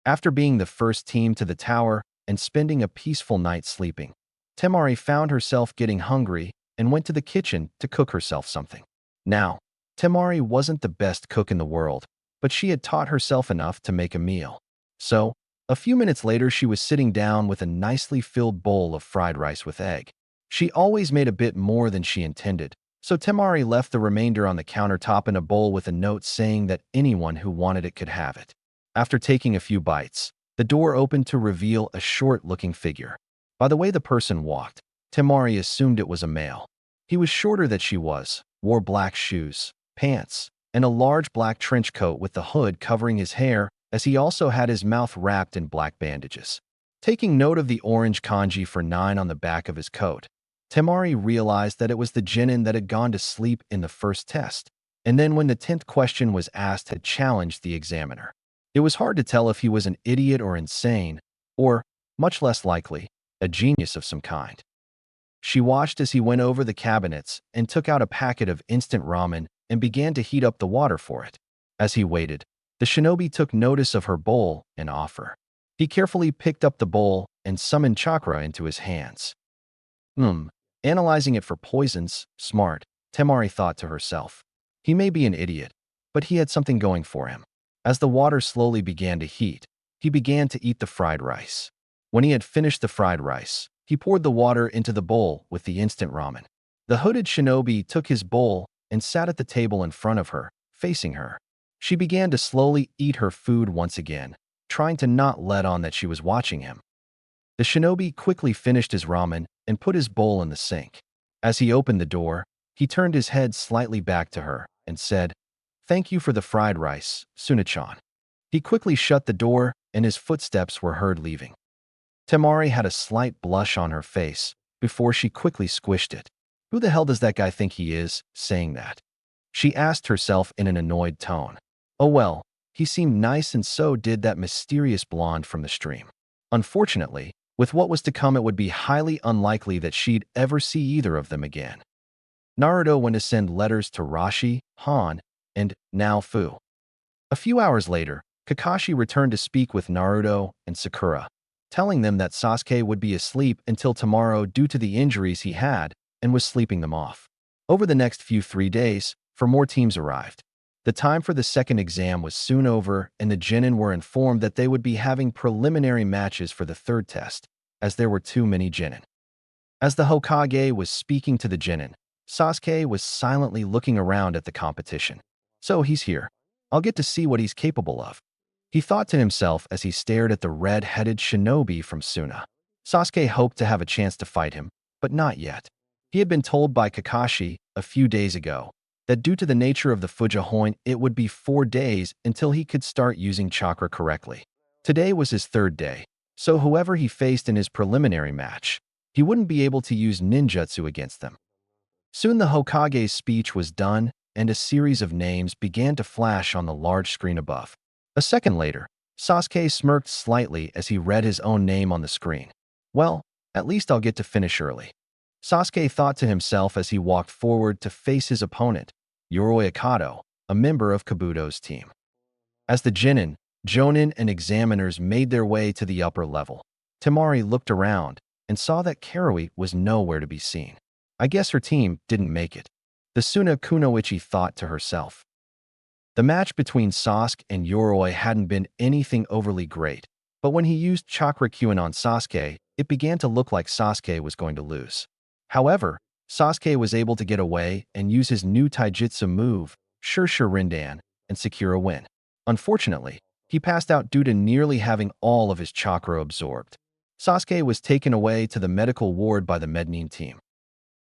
After being the first team to the tower and spending a peaceful night sleeping, Temari found herself getting hungry and went to the kitchen to cook herself something. Now, Temari wasn't the best cook in the world, but she had taught herself enough to make a meal. So, a few minutes later she was sitting down with a nicely filled bowl of fried rice with egg. She always made a bit more than she intended, so Temari left the remainder on the countertop in a bowl with a note saying that anyone who wanted it could have it. After taking a few bites, the door opened to reveal a short-looking figure. By the way the person walked, Temari assumed it was a male. He was shorter than she was, wore black shoes, pants, and a large black trench coat with the hood covering his hair, as he also had his mouth wrapped in black bandages. Taking note of the orange kanji for 9 on the back of his coat, Temari realized that it was the genin that had gone to sleep in the first test, and then when the 10th question was asked had challenged the examiner. It was hard to tell if he was an idiot or insane, or, much less likely, a genius of some kind. She watched as he went over the cabinets and took out a packet of instant ramen and began to heat up the water for it. As he waited, the shinobi took notice of her bowl and offer. He carefully picked up the bowl and summoned chakra into his hands. Analyzing it for poisons, smart, Temari thought to herself. He may be an idiot, but he had something going for him. As the water slowly began to heat, he began to eat the fried rice. When he had finished the fried rice, he poured the water into the bowl with the instant ramen. The hooded shinobi took his bowl and sat at the table in front of her, facing her. She began to slowly eat her food once again, trying to not let on that she was watching him. The shinobi quickly finished his ramen and put his bowl in the sink. As he opened the door, he turned his head slightly back to her and said, "Thank you for the fried rice, Suna-chan." He quickly shut the door and his footsteps were heard leaving. Temari had a slight blush on her face before she quickly squished it. Who the hell does that guy think he is, saying that? She asked herself in an annoyed tone. Oh well, he seemed nice and so did that mysterious blonde from the stream. Unfortunately, with what was to come it would be highly unlikely that she'd ever see either of them again. Naruto went to send letters to Rashi, Han, and now Fu. A few hours later, Kakashi returned to speak with Naruto and Sakura, telling them that Sasuke would be asleep until tomorrow due to the injuries he had and was sleeping them off. Over the next 3 days, 4 more teams arrived. The time for the second exam was soon over and the genin were informed that they would be having preliminary matches for the third test, as there were too many genin. As the Hokage was speaking to the genin, Sasuke was silently looking around at the competition. So he's here. I'll get to see what he's capable of. He thought to himself as he stared at the red-headed shinobi from Suna. Sasuke hoped to have a chance to fight him, but not yet. He had been told by Kakashi a few days ago that due to the nature of the Fujihoin, it would be 4 days until he could start using chakra correctly. Today was his 3rd day, so whoever he faced in his preliminary match, he wouldn't be able to use ninjutsu against them. Soon the Hokage's speech was done, and a series of names began to flash on the large screen above. A second later, Sasuke smirked slightly as he read his own name on the screen. Well, at least I'll get to finish early. Sasuke thought to himself as he walked forward to face his opponent, Yoroi Akato, a member of Kabuto's team. As the Jonin, and examiners made their way to the upper level, Temari looked around and saw that Karui was nowhere to be seen. I guess her team didn't make it, the Suna Kunoichi thought to herself. The match between Sasuke and Yoroi hadn't been anything overly great, but when he used Chakra Kyuin on Sasuke, it began to look like Sasuke was going to lose. However, Sasuke was able to get away and use his new taijutsu move, Shirsha Rindan, and secure a win. Unfortunately, he passed out due to nearly having all of his chakra absorbed. Sasuke was taken away to the medical ward by the Mednin team.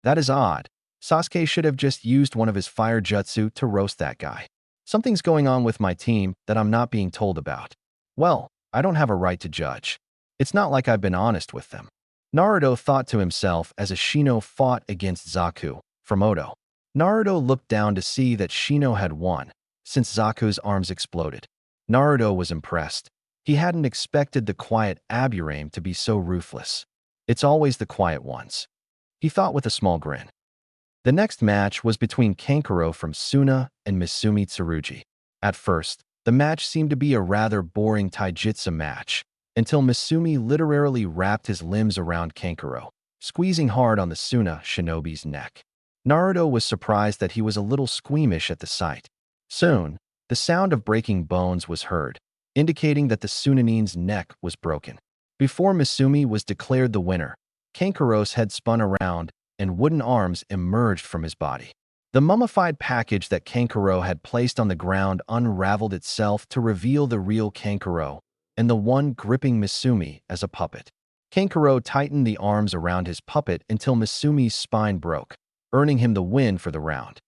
That is odd. Sasuke should have just used one of his fire jutsu to roast that guy. Something's going on with my team that I'm not being told about. Well, I don't have a right to judge. It's not like I've been honest with them. Naruto thought to himself as Ashino fought against Zaku from Odo. Naruto looked down to see that Shino had won, since Zaku's arms exploded. Naruto was impressed. He hadn't expected the quiet Aburame to be so ruthless. It's always the quiet ones, he thought with a small grin. The next match was between Kankuro from Suna and Misumi Tsurugi. At first, the match seemed to be a rather boring taijutsu match, until Misumi literally wrapped his limbs around Kankuro, squeezing hard on the Suna shinobi's neck. Naruto was surprised that he was a little squeamish at the sight. Soon, the sound of breaking bones was heard, indicating that the Sunanin's neck was broken. Before Misumi was declared the winner, Kankuro's head spun around and wooden arms emerged from his body. The mummified package that Kankuro had placed on the ground unraveled itself to reveal the real Kankuro and the one gripping Misumi as a puppet. Kankuro tightened the arms around his puppet until Misumi's spine broke, earning him the win for the round.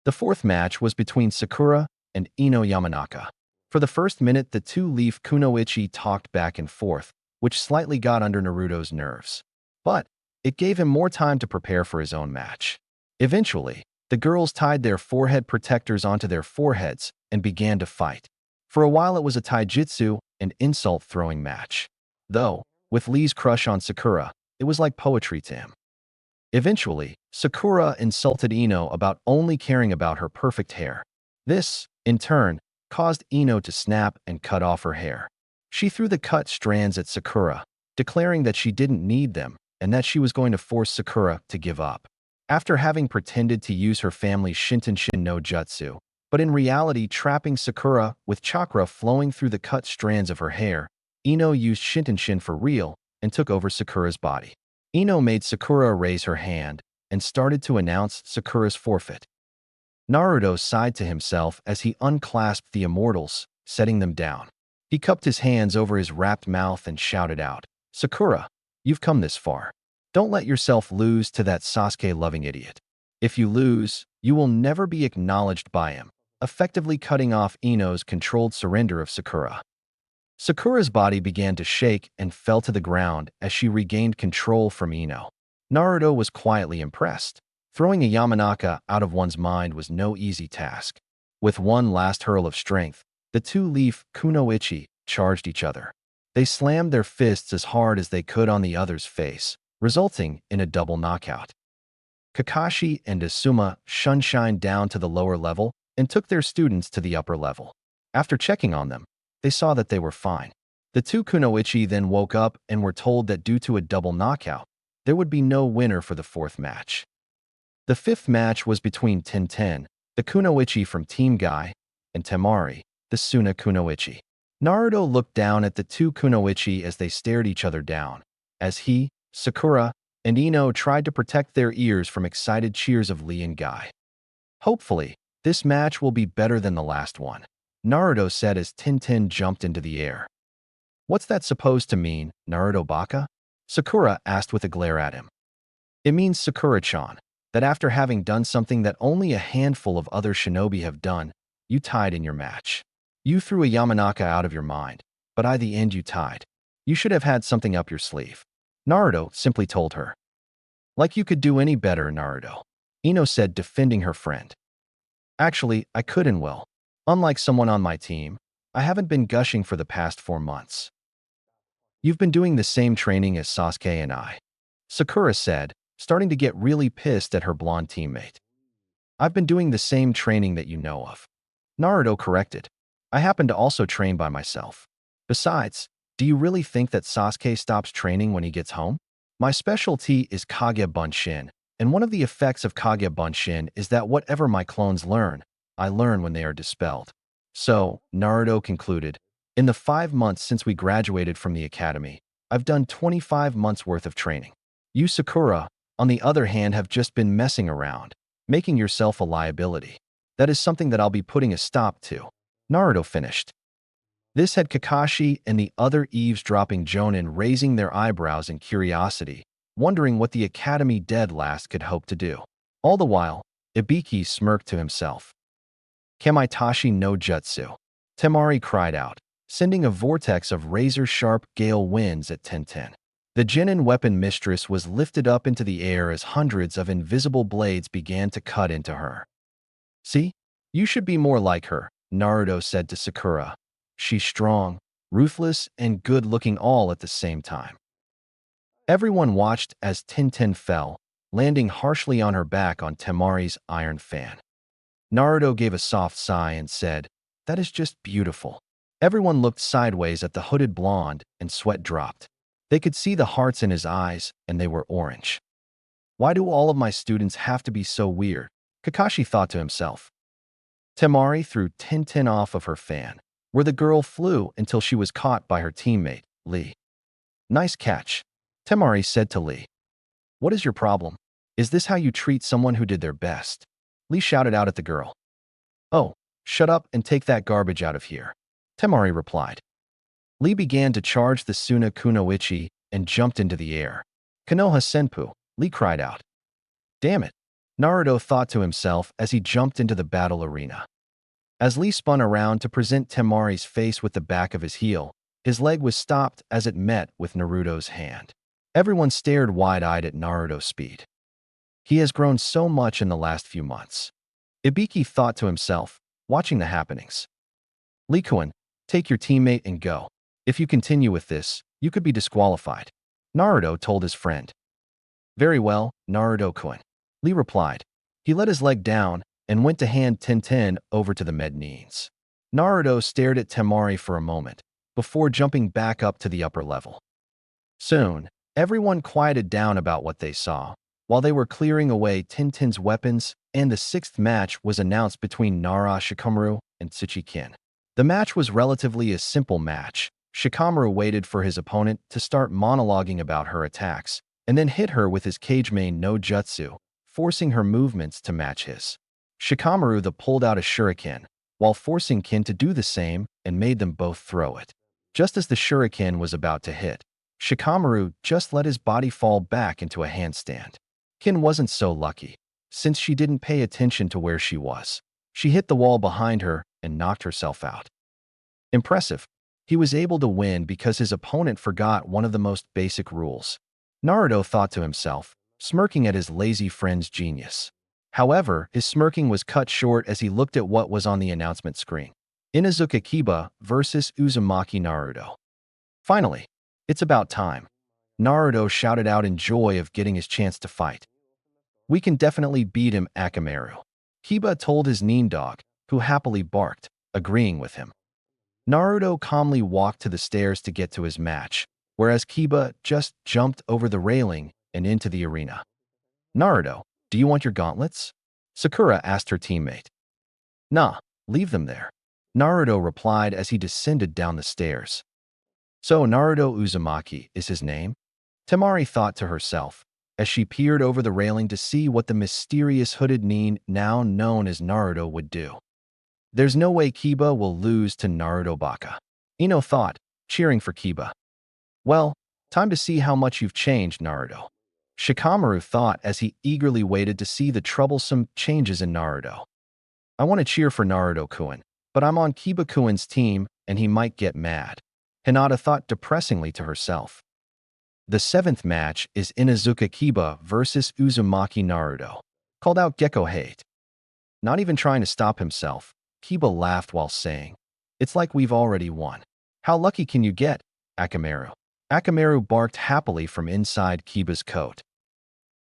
The fourth match was between Sakura and Ino Yamanaka. For the first minute, the two-leaf Kunoichi talked back and forth, which slightly got under Naruto's nerves. But it gave him more time to prepare for his own match. Eventually, the girls tied their forehead protectors onto their foreheads and began to fight. For a while it was a taijutsu and insult-throwing match. Though, with Lee's crush on Sakura, it was like poetry to him. Eventually, Sakura insulted Ino about only caring about her perfect hair. This, in turn, caused Ino to snap and cut off her hair. She threw the cut strands at Sakura, declaring that she didn't need them and that she was going to force Sakura to give up. After having pretended to use her family's Shintenshin no Jutsu, but in reality trapping Sakura with chakra flowing through the cut strands of her hair, Ino used Shintenshin for real and took over Sakura's body. Ino made Sakura raise her hand and started to announce Sakura's forfeit. Naruto sighed to himself as he unclasped the immortals, setting them down. He cupped his hands over his wrapped mouth and shouted out, "Sakura, you've come this far. Don't let yourself lose to that Sasuke-loving idiot. If you lose, you will never be acknowledged by him," effectively cutting off Ino's controlled surrender of Sakura. Sakura's body began to shake and fell to the ground as she regained control from Ino. Naruto was quietly impressed. Throwing a Yamanaka out of one's mind was no easy task. With one last hurl of strength, the two-leaf Kunoichi charged each other. They slammed their fists as hard as they could on the other's face, resulting in a double knockout. Kakashi and Asuma shunshined down to the lower level and took their students to the upper level. After checking on them, they saw that they were fine. The two Kunoichi then woke up and were told that due to a double knockout, there would be no winner for the fourth match. The fifth match was between Tenten, the Kunoichi from Team Guy, and Temari, the Suna Kunoichi. Naruto looked down at the two Kunoichi as they stared each other down, as he, Sakura, and Ino tried to protect their ears from excited cheers of Lee and Guy. Hopefully, this match will be better than the last one. Naruto said as Tintin jumped into the air. What's that supposed to mean, Naruto Baka? Sakura asked with a glare at him. It means, Sakura-chan, that after having done something that only a handful of other shinobi have done, you tied in your match. You threw a Yamanaka out of your mind, but by the end you tied. You should have had something up your sleeve. Naruto simply told her. Like you could do any better, Naruto. Ino said, defending her friend. Actually, I could and will. Unlike someone on my team, I haven't been gushing for the past 4 months. You've been doing the same training as Sasuke and I, Sakura said, starting to get really pissed at her blonde teammate. I've been doing the same training that you know of. Naruto corrected. I happen to also train by myself. Besides, do you really think that Sasuke stops training when he gets home? My specialty is Kage Bunshin, and one of the effects of Kage Bunshin is that whatever my clones learn, I learn when they are dispelled. So, Naruto concluded, in the 5 months since we graduated from the academy, I've done 25 months worth of training. You, Sakura, on the other hand, have just been messing around, making yourself a liability. That is something that I'll be putting a stop to. Naruto finished. This had Kakashi and the other eavesdropping Jonin raising their eyebrows in curiosity, wondering what the academy dead last could hope to do. All the while, Ibiki smirked to himself. Kamaitachi no jutsu. Temari cried out, sending a vortex of razor-sharp gale winds at Tenten. The Genin weapon mistress was lifted up into the air as hundreds of invisible blades began to cut into her. See? You should be more like her, Naruto said to Sakura. She's strong, ruthless, and good-looking all at the same time. Everyone watched as Tenten fell, landing harshly on her back on Temari's iron fan. Naruto gave a soft sigh and said, "That is just beautiful." Everyone looked sideways at the hooded blonde, and sweat dropped. They could see the hearts in his eyes, and they were orange. Why do all of my students have to be so weird? Kakashi thought to himself. Temari threw Tenten off of her fan, where the girl flew until she was caught by her teammate, Lee. Nice catch, Temari said to Lee. What is your problem? Is this how you treat someone who did their best? Lee shouted out at the girl. Oh, shut up and take that garbage out of here, Temari replied. Lee began to charge the Suna Kunoichi and jumped into the air. Konoha Senpu, Lee cried out. Damn it, Naruto thought to himself as he jumped into the battle arena. As Lee spun around to present Temari's face with the back of his heel, his leg was stopped as it met with Naruto's hand. Everyone stared wide-eyed at Naruto's speed. He has grown so much in the last few months. Ibiki thought to himself, watching the happenings. Lee-kun, take your teammate and go. If you continue with this, you could be disqualified, Naruto told his friend. Very well, Naruto-kun, Lee replied. He let his leg down and went to hand Tenten over to the Mednines. Naruto stared at Temari for a moment, before jumping back up to the upper level. Soon, everyone quieted down about what they saw, while they were clearing away Tenten's weapons, and the 6th match was announced between Nara Shikamaru and Tsuchikin. The match was relatively a simple match. Shikamaru waited for his opponent to start monologuing about her attacks, and then hit her with his Kage main no jutsu, forcing her movements to match his. Shikamaru pulled out a shuriken, while forcing Kin to do the same and made them both throw it. Just as the shuriken was about to hit, Shikamaru just let his body fall back into a handstand. Kin wasn't so lucky, since she didn't pay attention to where she was. She hit the wall behind her and knocked herself out. Impressive. He was able to win because his opponent forgot one of the most basic rules. Naruto thought to himself, smirking at his lazy friend's genius. However, his smirking was cut short as he looked at what was on the announcement screen. Inuzuka Kiba versus Uzumaki Naruto. Finally, it's about time. Naruto shouted out in joy of getting his chance to fight. We can definitely beat him, Akamaru. Kiba told his Nin dog, who happily barked, agreeing with him. Naruto calmly walked to the stairs to get to his match, whereas Kiba just jumped over the railing and into the arena. Naruto, do you want your gauntlets? Sakura asked her teammate. Nah, leave them there, Naruto replied as he descended down the stairs. So Naruto Uzumaki is his name? Temari thought to herself, as she peered over the railing to see what the mysterious hooded Nin, now known as Naruto, would do. There's no way Kiba will lose to Naruto Baka. Ino thought, cheering for Kiba. Well, time to see how much you've changed, Naruto. Shikamaru thought as he eagerly waited to see the troublesome changes in Naruto. I want to cheer for Naruto-kun, but I'm on Kiba-kun's team and he might get mad. Hinata thought depressingly to herself. The seventh match is Inuzuka Kiba versus Uzumaki Naruto, called out Gecko Hate. Not even trying to stop himself, Kiba laughed while saying, "It's like we've already won. How lucky can you get, Akamaru?" Akamaru barked happily from inside Kiba's coat.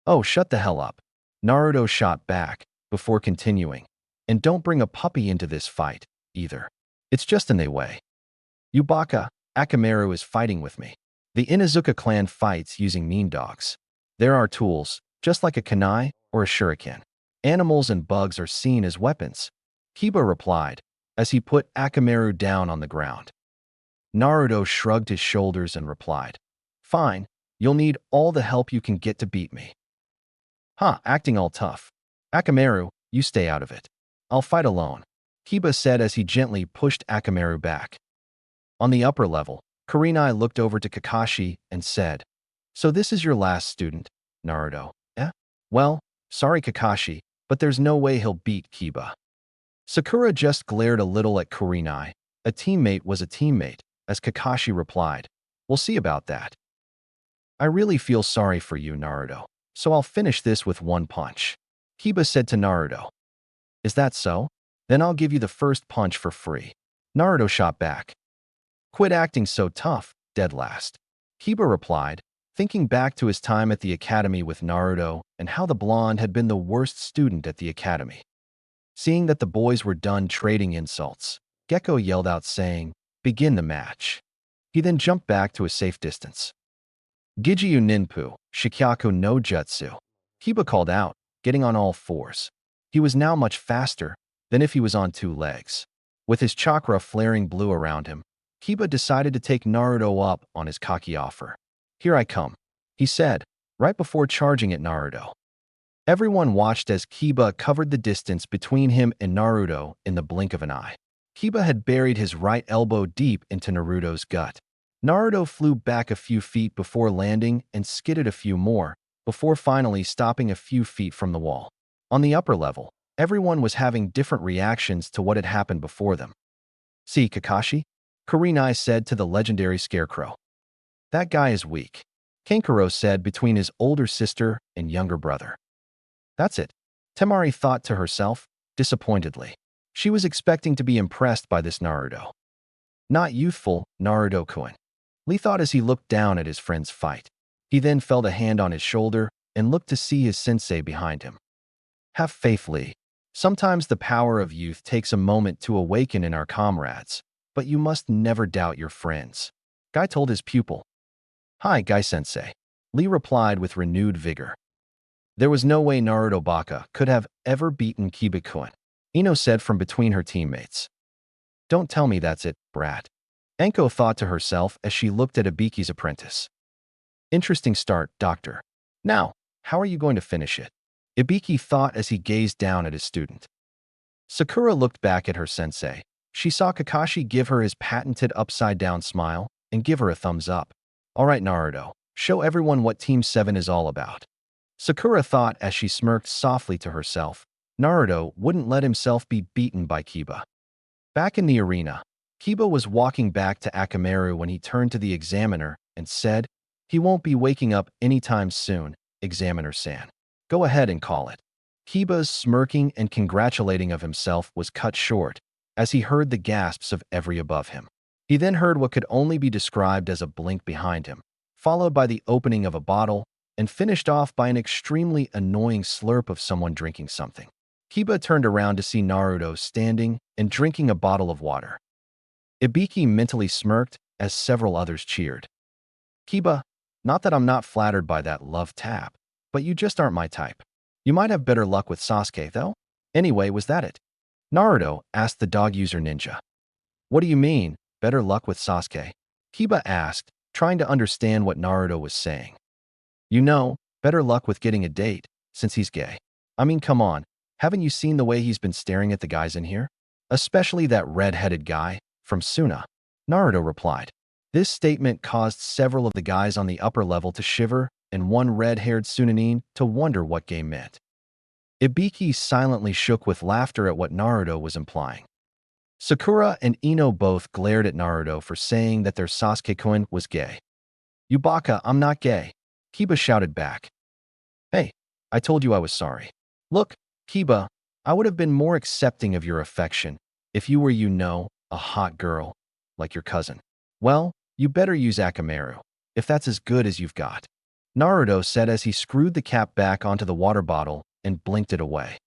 "Oh, shut the hell up." Naruto shot back, before continuing. "And don't bring a puppy into this fight, either. It's just in the way. Yubaka, Akamaru is fighting with me. The Inuzuka clan fights using mean dogs. There are tools, just like a kunai or a shuriken. Animals and bugs are seen as weapons," Kiba replied, as he put Akamaru down on the ground. Naruto shrugged his shoulders and replied, "Fine, you'll need all the help you can get to beat me." "Huh, acting all tough. Akamaru, you stay out of it. I'll fight alone," Kiba said as he gently pushed Akamaru back. On the upper level, Kurenai looked over to Kakashi and said, "So this is your last student, Naruto, eh? Well, sorry Kakashi, but there's no way he'll beat Kiba." Sakura just glared a little at Kurenai. A teammate was a teammate, as Kakashi replied, "We'll see about that. I really feel sorry for you, Naruto, so I'll finish this with one punch." Kiba said to Naruto, "Is that so? Then I'll give you the first punch for free." Naruto shot back. "Quit acting so tough, dead last," Kiba replied, thinking back to his time at the academy with Naruto and how the blonde had been the worst student at the academy. Seeing that the boys were done trading insults, Gecko yelled out saying, "Begin the match." He then jumped back to a safe distance. "Gijiu Ninpu, Shikyaku no Jutsu," Kiba called out, getting on all fours. He was now much faster than if he was on two legs. With his chakra flaring blue around him, Kiba decided to take Naruto up on his cocky offer. "Here I come," he said, right before charging at Naruto. Everyone watched as Kiba covered the distance between him and Naruto in the blink of an eye. Kiba had buried his right elbow deep into Naruto's gut. Naruto flew back a few feet before landing and skidded a few more, before finally stopping a few feet from the wall. On the upper level, everyone was having different reactions to what had happened before them. "See, Kakashi?" Kurenai said to the legendary Scarecrow. "That guy is weak," Kankuro said between his older sister and younger brother. "That's it," Temari thought to herself, disappointedly. She was expecting to be impressed by this Naruto. Not youthful, Naruto-kun. Lee thought as he looked down at his friend's fight. He then felt a hand on his shoulder and looked to see his sensei behind him. "Have faith, Lee. Sometimes the power of youth takes a moment to awaken in our comrades, but you must never doubt your friends," Guy told his pupil. "Hi, Guy-sensei," Lee replied with renewed vigor. There was no way Naruto Baka could have ever beaten Kiba-kun, Ino said from between her teammates. "Don't tell me that's it, brat," Anko thought to herself as she looked at Ibiki's apprentice. "Interesting start, doctor. Now, how are you going to finish it?" Ibiki thought as he gazed down at his student. Sakura looked back at her sensei. She saw Kakashi give her his patented upside-down smile and give her a thumbs up. "All right, Naruto, show everyone what Team 7 is all about." Sakura thought as she smirked softly to herself. Naruto wouldn't let himself be beaten by Kiba. Back in the arena, Kiba was walking back to Akamaru when he turned to the examiner and said, "He won't be waking up anytime soon, Examiner-san. Go ahead and call it." Kiba's smirking and congratulating of himself was cut short as he heard the gasps of every above him. He then heard what could only be described as a blink behind him, followed by the opening of a bottle, and finished off by an extremely annoying slurp of someone drinking something. Kiba turned around to see Naruto standing and drinking a bottle of water. Ibiki mentally smirked as several others cheered. "Kiba, not that I'm not flattered by that love tap, but you just aren't my type. You might have better luck with Sasuke, though. Anyway, was that it?" Naruto asked the dog user ninja. "What do you mean, better luck with Sasuke?" Kiba asked, trying to understand what Naruto was saying. "You know, better luck with getting a date, since he's gay. I mean, come on, haven't you seen the way he's been staring at the guys in here?" Especially that red-headed guy from Suna, Naruto replied. This statement caused several of the guys on the upper level to shiver and one red-haired Sunanin to wonder what game meant. Ibiki silently shook with laughter at what Naruto was implying. Sakura and Ino both glared at Naruto for saying that their Sasuke-kun was gay. Yubaka, I'm not gay, Kiba shouted back. Hey, I told you I was sorry. Look, Kiba, I would have been more accepting of your affection if you were, a hot girl, like your cousin. Well, you better use Akamaru, if that's as good as you've got. Naruto said as he screwed the cap back onto the water bottle and blinked it away.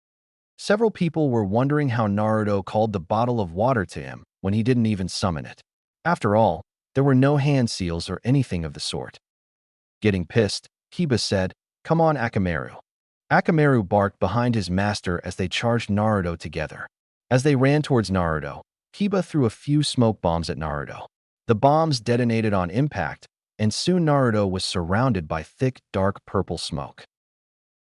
Several people were wondering how Naruto called the bottle of water to him when he didn't even summon it. After all, there were no hand seals or anything of the sort. Getting pissed, Kiba said, "Come on, Akamaru." Akamaru barked behind his master as they charged Naruto together. As they ran towards Naruto, Kiba threw a few smoke bombs at Naruto. The bombs detonated on impact, and soon Naruto was surrounded by thick, dark purple smoke.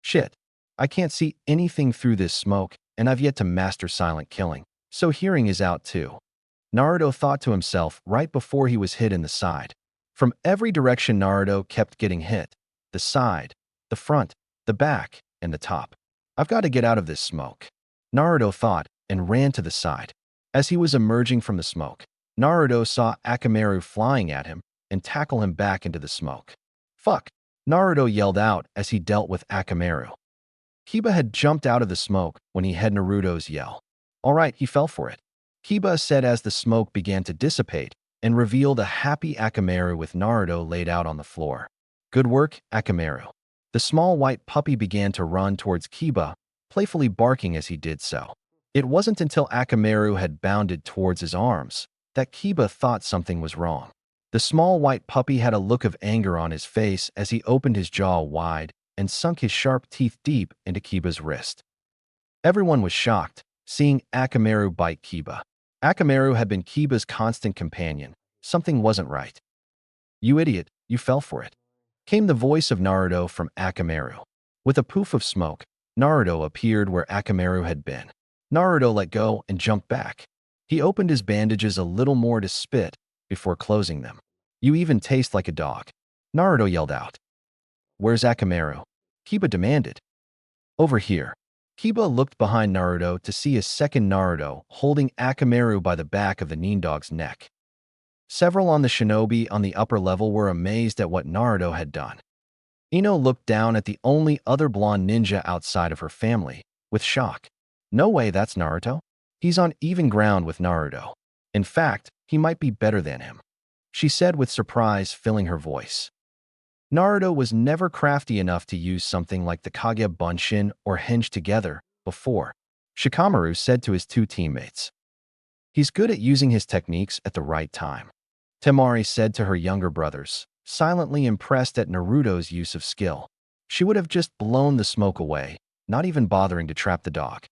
Shit, I can't see anything through this smoke, and I've yet to master silent killing, so hearing is out too. Naruto thought to himself right before he was hit in the side. From every direction Naruto kept getting hit. The side, the front, the back, and the top. I've got to get out of this smoke. Naruto thought and ran to the side. As he was emerging from the smoke, Naruto saw Akamaru flying at him and tackle him back into the smoke. Fuck! Naruto yelled out as he dealt with Akamaru. Kiba had jumped out of the smoke when he heard Naruto's yell. Alright, he fell for it. Kiba said as the smoke began to dissipate and revealed a happy Akamaru with Naruto laid out on the floor. Good work, Akamaru. The small white puppy began to run towards Kiba, playfully barking as he did so. It wasn't until Akamaru had bounded towards his arms that Kiba thought something was wrong. The small white puppy had a look of anger on his face as he opened his jaw wide and sunk his sharp teeth deep into Kiba's wrist. Everyone was shocked, seeing Akamaru bite Kiba. Akamaru had been Kiba's constant companion. Something wasn't right. You idiot, you fell for it, came the voice of Naruto from Akamaru. With a poof of smoke, Naruto appeared where Akamaru had been. Naruto let go and jumped back. He opened his bandages a little more to spit before closing them. You even taste like a dog, Naruto yelled out. Where's Akamaru? Kiba demanded. Over here. Kiba looked behind Naruto to see a second Naruto holding Akamaru by the back of the Nindog's neck. Several on the shinobi on the upper level were amazed at what Naruto had done. Ino looked down at the only other blonde ninja outside of her family, with shock. No way, that's Naruto? He's on even ground with Naruto. In fact, he might be better than him, she said with surprise filling her voice. Naruto was never crafty enough to use something like the Kage Bunshin or Henge together before, Shikamaru said to his two teammates. He's good at using his techniques at the right time, Temari said to her younger brothers, silently impressed at Naruto's use of skill. She would have just blown the smoke away, not even bothering to trap the dog.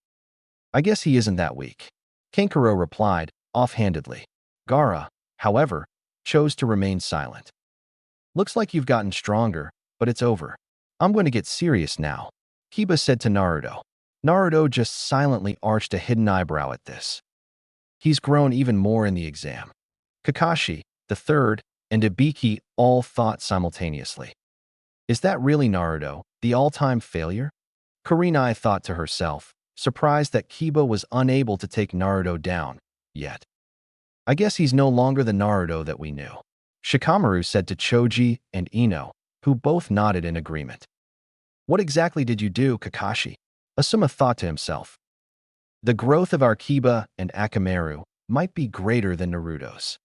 I guess he isn't that weak, Kankuro replied, offhandedly. Gaara, however, chose to remain silent. Looks like you've gotten stronger, but it's over. I'm going to get serious now, Kiba said to Naruto. Naruto just silently arched a hidden eyebrow at this. He's grown even more in the exam. Kakashi, the third, and Ibiki all thought simultaneously. Is that really Naruto, the all-time failure? Kurenai thought to herself, surprised that Kiba was unable to take Naruto down yet. I guess he's no longer the Naruto that we knew, Shikamaru said to Choji and Ino, who both nodded in agreement. What exactly did you do, Kakashi? Asuma thought to himself. The growth of our Kiba and Akamaru might be greater than Naruto's,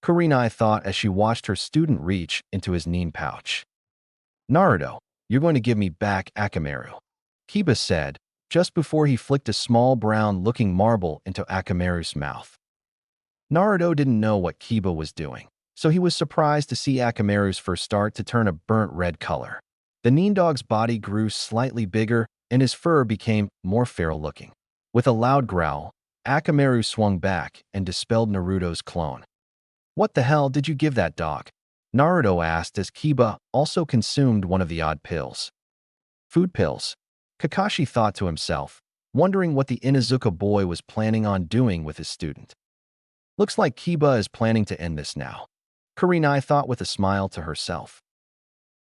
Kurenai thought as she watched her student reach into his nin pouch. Naruto, you're going to give me back Akamaru, Kiba said, just before he flicked a small brown-looking marble into Akamaru's mouth. Naruto didn't know what Kiba was doing, so he was surprised to see Akamaru's first start to turn a burnt red color. The Nindog's body grew slightly bigger, and his fur became more feral-looking. With a loud growl, Akamaru swung back and dispelled Naruto's clone. What the hell did you give that dog? Naruto asked as Kiba also consumed one of the odd pills. Food pills, Kakashi thought to himself, wondering what the Inuzuka boy was planning on doing with his student. Looks like Kiba is planning to end this now, Kurenai thought with a smile to herself.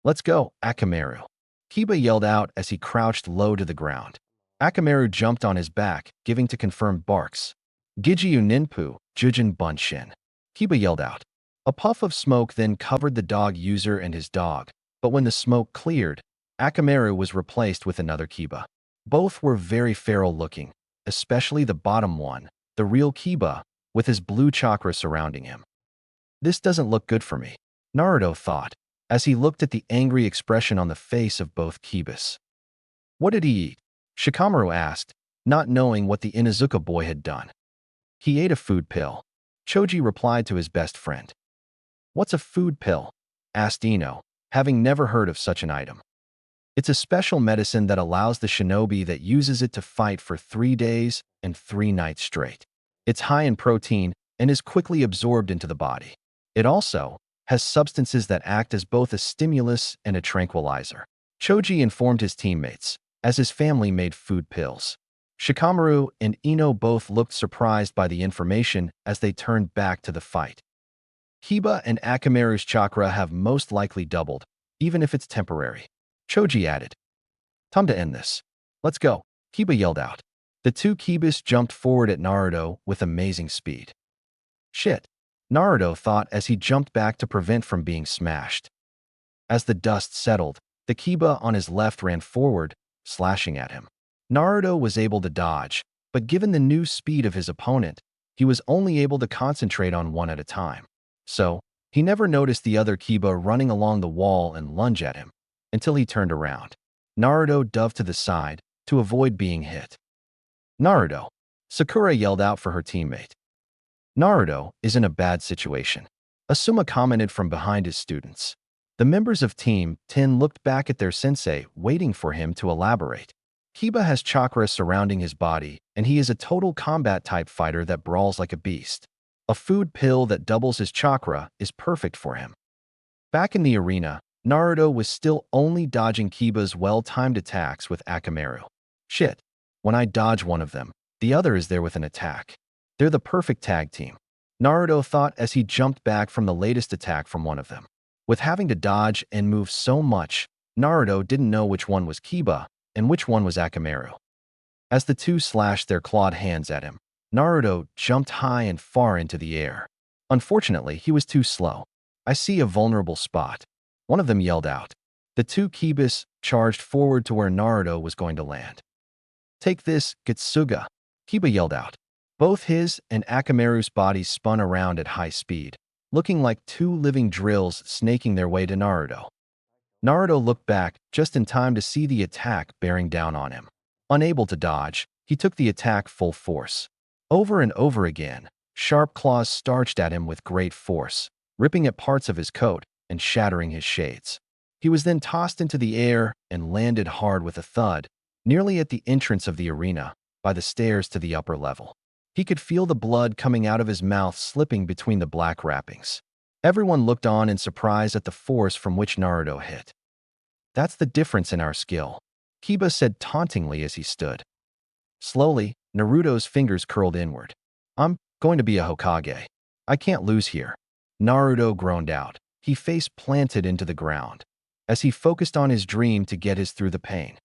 Let's go, Akamaru. Kiba yelled out as he crouched low to the ground. Akamaru jumped on his back, giving to confirmed barks. Gijiu Ninpu, Jujin Bunshin. Kiba yelled out. A puff of smoke then covered the dog user and his dog, but when the smoke cleared, Akamaru was replaced with another Kiba. Both were very feral looking, especially the bottom one, the real Kiba, with his blue chakra surrounding him. This doesn't look good for me, Naruto thought, as he looked at the angry expression on the face of both Kibas. What did he eat? Shikamaru asked, not knowing what the Inuzuka boy had done. He ate a food pill. Choji replied to his best friend. What's a food pill? Asked Ino, having never heard of such an item. It's a special medicine that allows the shinobi that uses it to fight for 3 days and 3 nights straight. It's high in protein and is quickly absorbed into the body. It also has substances that act as both a stimulus and a tranquilizer. Choji informed his teammates, as his family made food pills. Shikamaru and Ino both looked surprised by the information as they turned back to the fight. Kiba and Akamaru's chakra have most likely doubled, even if it's temporary. Choji added. Time to end this. Let's go, Kiba yelled out. The two Kibas jumped forward at Naruto with amazing speed. Shit, Naruto thought as he jumped back to prevent from being smashed. As the dust settled, the Kiba on his left ran forward, slashing at him. Naruto was able to dodge, but given the new speed of his opponent, he was only able to concentrate on one at a time. So, he never noticed the other Kiba running along the wall and lunge at him, until he turned around. Naruto dove to the side to avoid being hit. Naruto, Sakura yelled out for her teammate. Naruto is in a bad situation, Asuma commented from behind his students. The members of Team 10 looked back at their sensei, waiting for him to elaborate. Kiba has chakra surrounding his body, and he is a total combat-type fighter that brawls like a beast. A food pill that doubles his chakra is perfect for him. Back in the arena, Naruto was still only dodging Kiba's well-timed attacks with Akamaru. Shit, when I dodge one of them, the other is there with an attack. They're the perfect tag team, Naruto thought as he jumped back from the latest attack from one of them. With having to dodge and move so much, Naruto didn't know which one was Kiba and which one was Akamaru. As the two slashed their clawed hands at him, Naruto jumped high and far into the air. Unfortunately, he was too slow. I see a vulnerable spot, one of them yelled out. The two Kibas charged forward to where Naruto was going to land. Take this, Getsuga, Kiba yelled out. Both his and Akamaru's bodies spun around at high speed, looking like two living drills snaking their way to Naruto. Naruto looked back just in time to see the attack bearing down on him. Unable to dodge, he took the attack full force. Over and over again, sharp claws starched at him with great force, ripping at parts of his coat and shattering his shades. He was then tossed into the air and landed hard with a thud, nearly at the entrance of the arena, by the stairs to the upper level. He could feel the blood coming out of his mouth slipping between the black wrappings. Everyone looked on in surprise at the force from which Naruto hit. That's the difference in our skill, Kiba said tauntingly as he stood. Slowly, Naruto's fingers curled inward. I'm going to be a Hokage. I can't lose here. Naruto groaned out. He face planted into the ground, as he focused on his dream to get his through the pain.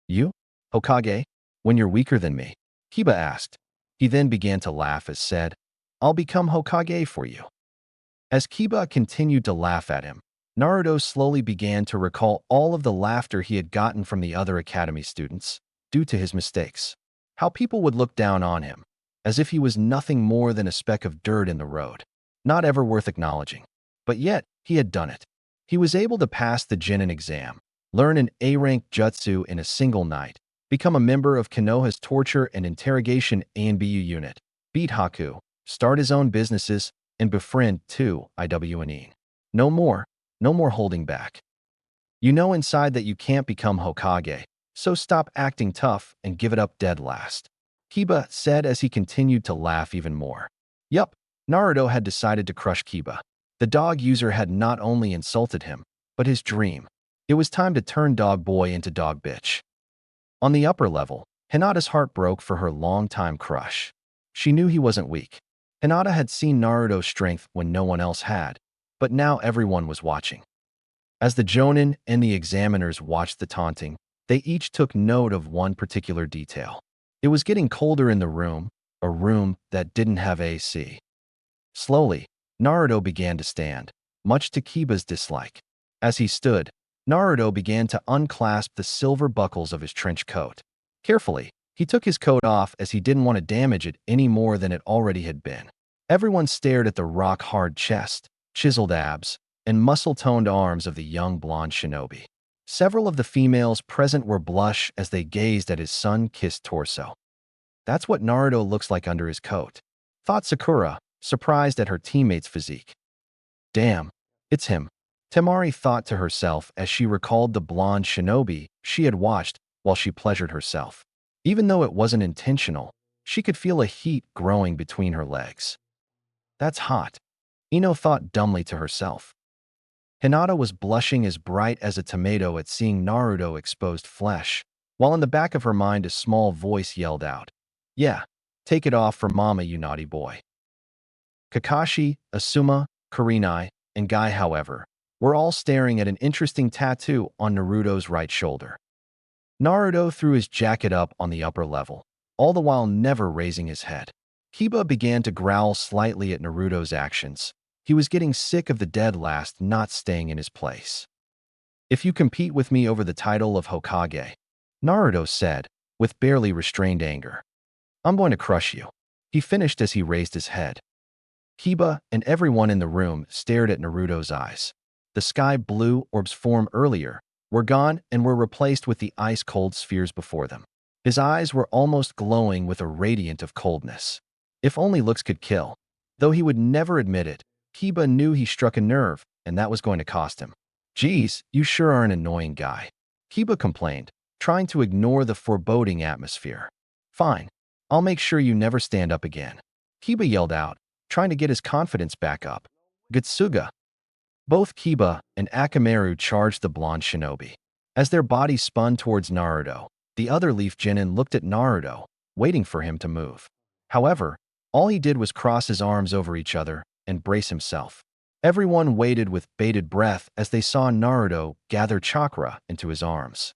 You? Hokage? When you're weaker than me? Kiba asked. He then began to laugh as said, I'll become Hokage for you. As Kiba continued to laugh at him, Naruto slowly began to recall all of the laughter he had gotten from the other academy students, due to his mistakes. How people would look down on him, as if he was nothing more than a speck of dirt in the road, not ever worth acknowledging. But yet, he had done it. He was able to pass the Chunin exam, learn an A-rank jutsu in a single night, become a member of Konoha's torture and interrogation ANBU unit, beat Haku, start his own businesses, and befriend two IWNE. No more holding back. You know inside that you can't become Hokage, so stop acting tough and give it up dead last, Kiba said as he continued to laugh even more. Yup, Naruto had decided to crush Kiba. The dog user had not only insulted him, but his dream. It was time to turn dog boy into dog bitch. On the upper level, Hinata's heart broke for her longtime crush. She knew he wasn't weak. Hinata had seen Naruto's strength when no one else had, but now everyone was watching. As the Jonin and the examiners watched the taunting, they each took note of one particular detail. It was getting colder in the room, a room that didn't have AC. Slowly, Naruto began to stand, much to Kiba's dislike. As he stood, Naruto began to unclasp the silver buckles of his trench coat. Carefully, he took his coat off as he didn't want to damage it any more than it already had been. Everyone stared at the rock-hard chest, chiseled abs, and muscle-toned arms of the young blonde shinobi. Several of the females present were blush as they gazed at his sun-kissed torso. That's what Naruto looks like under his coat, thought Sakura, surprised at her teammate's physique. Damn, it's him, Temari thought to herself as she recalled the blonde shinobi she had watched while she pleasured herself. Even though it wasn't intentional, she could feel a heat growing between her legs. That's hot, Ino thought dumbly to herself. Hinata was blushing as bright as a tomato at seeing Naruto exposed flesh, while in the back of her mind a small voice yelled out, "Yeah, take it off for mama, you naughty boy." Kakashi, Asuma, Kurenai, and Guy, however, were all staring at an interesting tattoo on Naruto's right shoulder. Naruto threw his jacket up on the upper level, all the while never raising his head. Kiba began to growl slightly at Naruto's actions. He was getting sick of the dead last not staying in his place. "If you compete with me over the title of Hokage," Naruto said, with barely restrained anger, "I'm going to crush you." He finished as he raised his head. Kiba and everyone in the room stared at Naruto's eyes. The sky blue orbs formed earlier were gone and were replaced with the ice-cold spheres before them. His eyes were almost glowing with a radiant of coldness. If only looks could kill. Though he would never admit it, Kiba knew he struck a nerve, and that was going to cost him. "Geez, you sure are an annoying guy," Kiba complained, trying to ignore the foreboding atmosphere. "Fine, I'll make sure you never stand up again," Kiba yelled out, trying to get his confidence back up. "Getsuga." Both Kiba and Akamaru charged the blonde shinobi. As their bodies spun towards Naruto, the other Leaf Genin looked at Naruto, waiting for him to move. However, all he did was cross his arms over each other and brace himself. Everyone waited with bated breath as they saw Naruto gather chakra into his arms.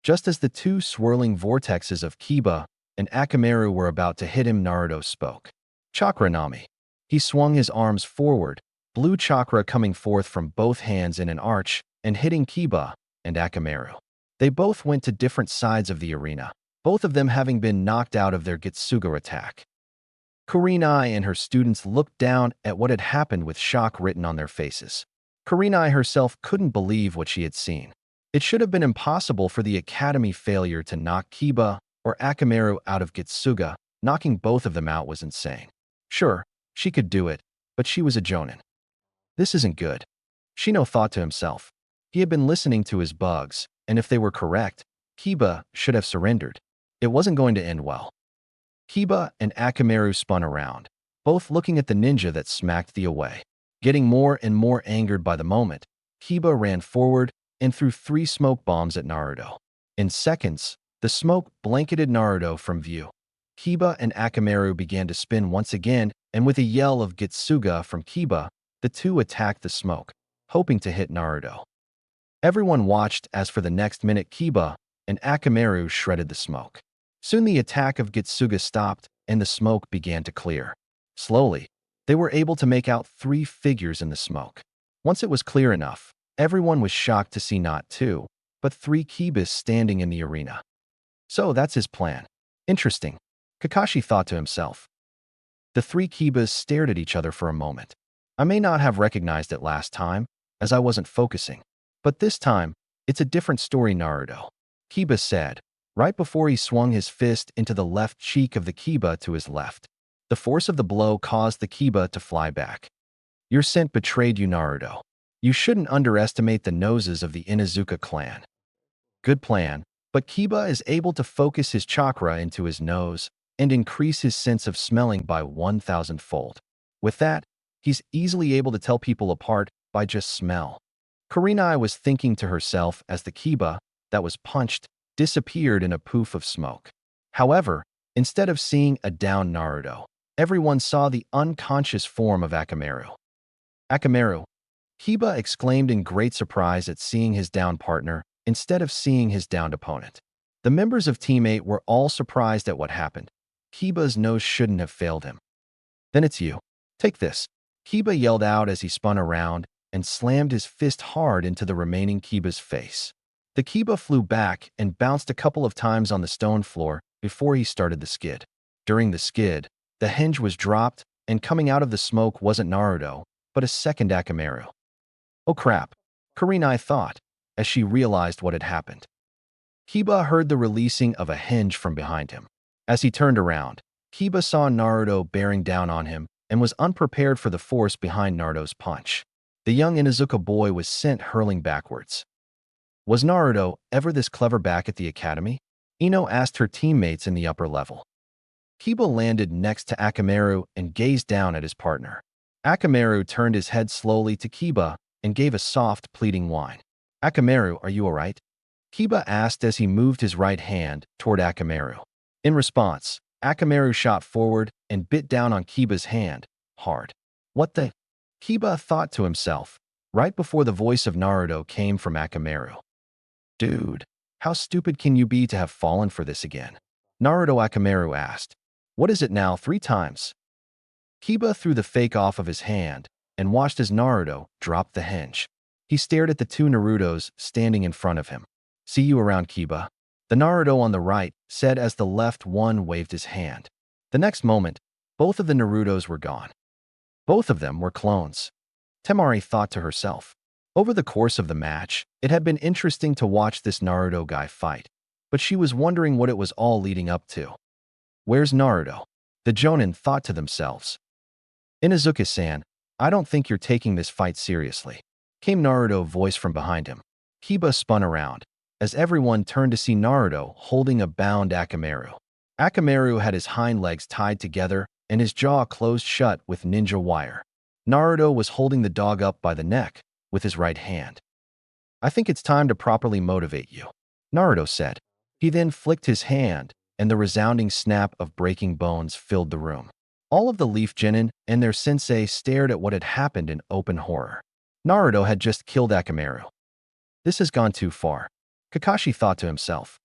Just as the two swirling vortexes of Kiba and Akamaru were about to hit him, Naruto spoke. "Chakra Nami." He swung his arms forward, blue chakra coming forth from both hands in an arch and hitting Kiba and Akamaru. They both went to different sides of the arena, both of them having been knocked out of their Getsuga attack. Kurenai and her students looked down at what had happened with shock written on their faces. Kurenai herself couldn't believe what she had seen. It should have been impossible for the academy failure to knock Kiba or Akamaru out of Getsuga. Knocking both of them out was insane. Sure, she could do it, but she was a Jonin. This isn't good, Shino thought to himself. He had been listening to his bugs, and if they were correct, Kiba should have surrendered. It wasn't going to end well. Kiba and Akamaru spun around, both looking at the ninja that smacked the away. Getting more and more angered by the moment, Kiba ran forward and threw 3 smoke bombs at Naruto. In seconds, the smoke blanketed Naruto from view. Kiba and Akamaru began to spin once again, and with a yell of Getsuga from Kiba, the two attacked the smoke, hoping to hit Naruto. Everyone watched as for the next minute Kiba and Akamaru shredded the smoke. Soon the attack of Getsuga stopped and the smoke began to clear. Slowly, they were able to make out 3 figures in the smoke. Once it was clear enough, everyone was shocked to see not 2, but 3 Kibas standing in the arena. So that's his plan. Interesting, Kakashi thought to himself. The 3 Kibas stared at each other for a moment. I may not have recognized it last time, as I wasn't focusing. But this time, it's a different story, Naruto, Kiba said, right before he swung his fist into the left cheek of the Kiba to his left. The force of the blow caused the Kiba to fly back. Your scent betrayed you, Naruto. You shouldn't underestimate the noses of the Inuzuka clan. Good plan, but Kiba is able to focus his chakra into his nose and increase his sense of smelling by 1,000-fold. With that, he's easily able to tell people apart by just smell. Kurenai was thinking to herself as the Kiba that was punched disappeared in a poof of smoke. However, instead of seeing a downed Naruto, everyone saw the unconscious form of Akamaru. Akamaru, Kiba exclaimed in great surprise at seeing his downed partner instead of seeing his downed opponent. The members of Team 8 were all surprised at what happened. Kiba's nose shouldn't have failed him. Then it's you. Take this. Kiba yelled out as he spun around and slammed his fist hard into the remaining Kiba's face. The Kiba flew back and bounced a couple of times on the stone floor before he started the skid. During the skid, the hinge was dropped, and coming out of the smoke wasn't Naruto, but a second Akamaru. Oh crap, Kurenai thought, as she realized what had happened. Kiba heard the releasing of a hinge from behind him. As he turned around, Kiba saw Naruto bearing down on him and was unprepared for the force behind Naruto's punch. The young Inuzuka boy was sent hurling backwards. Was Naruto ever this clever back at the academy? Ino asked her teammates in the upper level. Kiba landed next to Akamaru and gazed down at his partner. Akamaru turned his head slowly to Kiba and gave a soft, pleading whine. Akamaru, are you alright? Kiba asked as he moved his right hand toward Akamaru. In response, Akamaru shot forward and bit down on Kiba's hand, hard. What the? Kiba thought to himself, right before the voice of Naruto came from Akamaru. Dude, how stupid can you be to have fallen for this again? Naruto Akamaru asked. What is it now 3 times? Kiba threw the fake off of his hand and watched as Naruto dropped the hinge. He stared at the 2 Narutos standing in front of him. See you around, Kiba. The Naruto on the right said as the left one waved his hand. The next moment, both of the Narutos were gone. Both of them were clones. Temari thought to herself. Over the course of the match, it had been interesting to watch this Naruto guy fight, but she was wondering what it was all leading up to. Where's Naruto? The Jonin thought to themselves. Inuzuka-san, I don't think you're taking this fight seriously, came Naruto's voice from behind him. Kiba spun around, as everyone turned to see Naruto holding a bound Akamaru. Akamaru had his hind legs tied together and his jaw closed shut with ninja wire. Naruto was holding the dog up by the neck with his right hand. I think it's time to properly motivate you, Naruto said. He then flicked his hand, and the resounding snap of breaking bones filled the room. All of the Leaf Genin and their sensei stared at what had happened in open horror. Naruto had just killed Akamaru. This has gone too far, Kakashi thought to himself.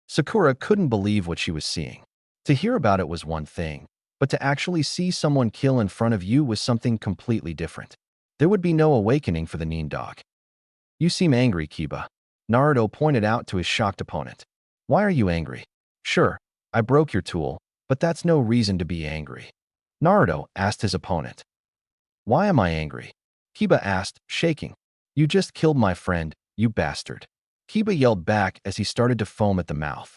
Sakura couldn't believe what she was seeing. To hear about it was one thing, but to actually see someone kill in front of you was something completely different. There would be no awakening for the Nin dog. You seem angry, Kiba, Naruto pointed out to his shocked opponent. Why are you angry? Sure, I broke your tool, but that's no reason to be angry, Naruto asked his opponent. Why am I angry? Kiba asked, shaking. You just killed my friend, you bastard. Kiba yelled back as he started to foam at the mouth.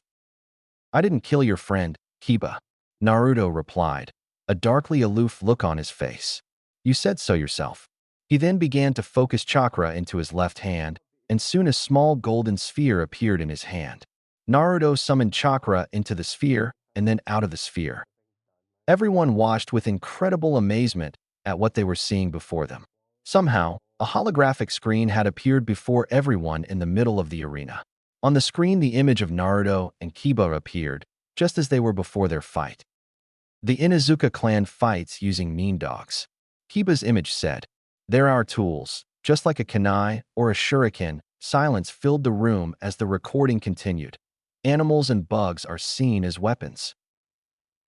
I didn't kill your friend, Kiba, Naruto replied, a darkly aloof look on his face. You said so yourself. He then began to focus chakra into his left hand, and soon a small golden sphere appeared in his hand. Naruto summoned chakra into the sphere and then out of the sphere. Everyone watched with incredible amazement at what they were seeing before them. Somehow, a holographic screen had appeared before everyone in the middle of the arena. On the screen, the image of Naruto and Kiba appeared, just as they were before their fight. The Inuzuka clan fights using Nin dogs. Kiba's image said, "They're our tools." Just like a kunai or a shuriken, silence filled the room as the recording continued. Animals and bugs are seen as weapons.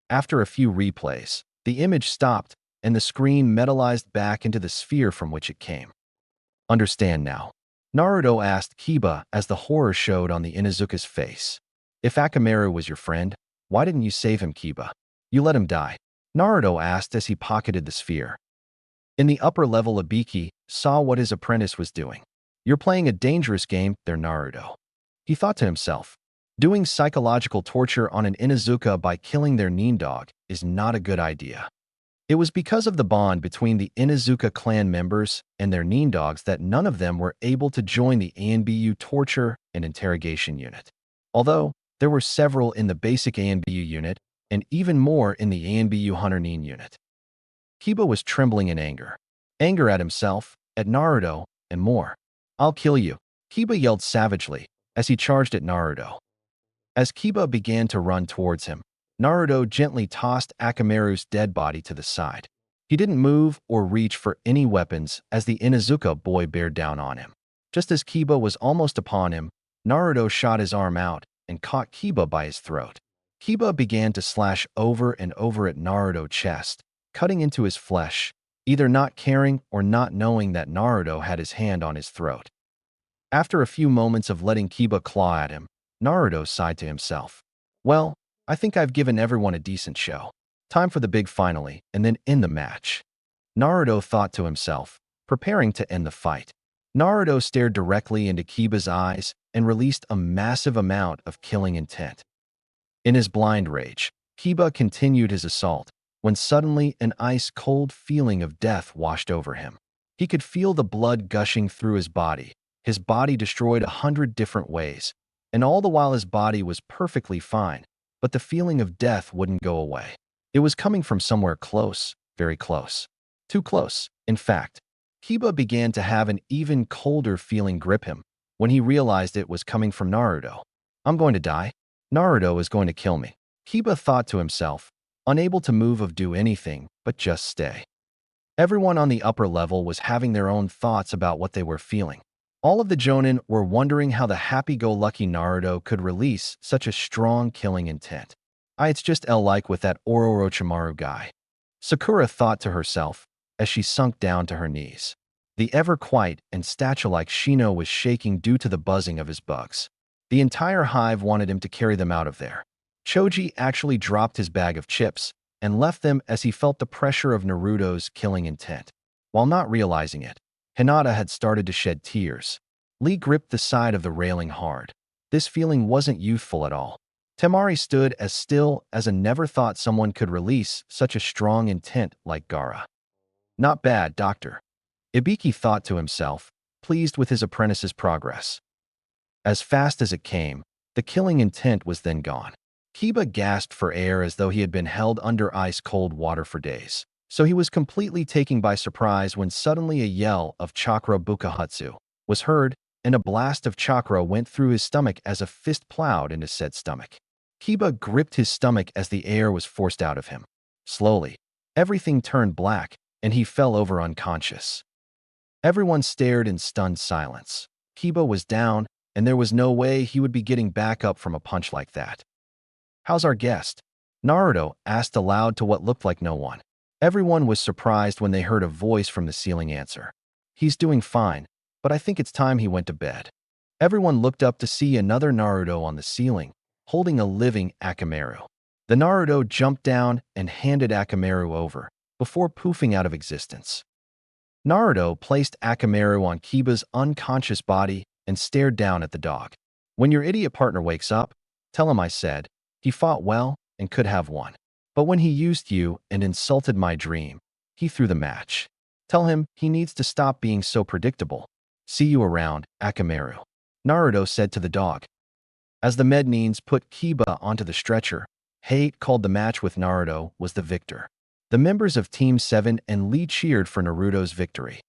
After a few replays, the image stopped and the screen metallized back into the sphere from which it came. Understand now? Naruto asked Kiba as the horror showed on the Inuzuka's face. If Akamaru was your friend, why didn't you save him, Kiba? You let him die, Naruto asked as he pocketed the sphere. In the upper level, Ibiki saw what his apprentice was doing. You're playing a dangerous game there, Naruto. He thought to himself. Doing psychological torture on an Inuzuka by killing their Nin dog is not a good idea. It was because of the bond between the Inuzuka clan members and their Nin dogs that none of them were able to join the ANBU torture and interrogation unit. Although, there were several in the basic ANBU unit and even more in the ANBU Hunter Nin unit. Kiba was trembling in anger. Anger at himself, at Naruto, and more. I'll kill you, Kiba yelled savagely as he charged at Naruto. As Kiba began to run towards him, Naruto gently tossed Akamaru's dead body to the side. He didn't move or reach for any weapons as the Inuzuka boy bared down on him. Just as Kiba was almost upon him, Naruto shot his arm out and caught Kiba by his throat. Kiba began to slash over and over at Naruto's chest, cutting into his flesh, either not caring or not knowing that Naruto had his hand on his throat. After a few moments of letting Kiba claw at him, Naruto sighed to himself. Well, I think I've given everyone a decent show. Time for the big finale, and then end the match. Naruto thought to himself, preparing to end the fight. Naruto stared directly into Kiba's eyes and released a massive amount of killing intent. In his blind rage, Kiba continued his assault, when suddenly an ice-cold feeling of death washed over him. He could feel the blood gushing through his body destroyed 100 different ways, and all the while his body was perfectly fine, but the feeling of death wouldn't go away. It was coming from somewhere close, very close. Too close, in fact. Kiba began to have an even colder feeling grip him when he realized it was coming from Naruto. I'm going to die. Naruto is going to kill me. Kiba thought to himself, unable to move or do anything but just stay. Everyone on the upper level was having their own thoughts about what they were feeling. All of the Jonin were wondering how the happy-go-lucky Naruto could release such a strong killing intent. It's just like with that Orochimaru guy. Sakura thought to herself as she sunk down to her knees. The ever-quiet and statue-like Shino was shaking due to the buzzing of his bugs. The entire hive wanted him to carry them out of there. Choji actually dropped his bag of chips and left them as he felt the pressure of Naruto's killing intent. While not realizing it, Hinata had started to shed tears. Lee gripped the side of the railing hard. This feeling wasn't youthful at all. Temari stood as still as a never thought someone could release such a strong intent like Gaara. Not bad, doctor. Ibiki thought to himself, pleased with his apprentice's progress. As fast as it came, the killing intent was then gone. Kiba gasped for air as though he had been held under ice-cold water for days. So he was completely taken by surprise when suddenly a yell of chakra bukahutsu was heard, and a blast of chakra went through his stomach as a fist plowed into said stomach. Kiba gripped his stomach as the air was forced out of him. Slowly, everything turned black, and he fell over unconscious. Everyone stared in stunned silence. Kiba was down, and there was no way he would be getting back up from a punch like that. How's our guest? Naruto asked aloud to what looked like no one. Everyone was surprised when they heard a voice from the ceiling answer. He's doing fine, but I think it's time he went to bed. Everyone looked up to see another Naruto on the ceiling, holding a living Akamaru. The Naruto jumped down and handed Akamaru over, before poofing out of existence. Naruto placed Akamaru on Kiba's unconscious body and stared down at the dog. When your idiot partner wakes up, tell him I said, he fought well and could have won. But when he used you and insulted my dream, he threw the match. Tell him he needs to stop being so predictable. See you around, Akamaru. Naruto said to the dog. As the Mednines put Kiba onto the stretcher, Hate called the match with Naruto was the victor. The members of Team 7 and Lee cheered for Naruto's victory.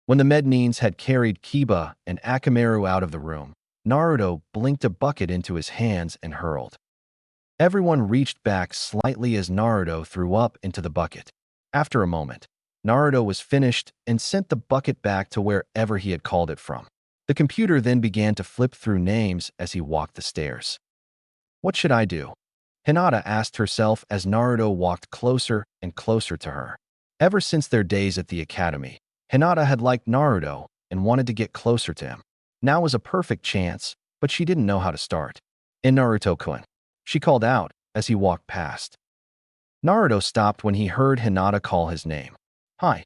When the Mednines had carried Kiba and Akamaru out of the room, Naruto blinked a bucket into his hands and hurled. Everyone reached back slightly as Naruto threw up into the bucket. After a moment, Naruto was finished and sent the bucket back to wherever he had called it from. The computer then began to flip through names as he walked the stairs. What should I do? Hinata asked herself as Naruto walked closer and closer to her. Ever since their days at the academy, Hinata had liked Naruto and wanted to get closer to him. Now was a perfect chance, but she didn't know how to start. In Naruto-kun, she called out as he walked past. Naruto stopped when he heard Hinata call his name. Hi,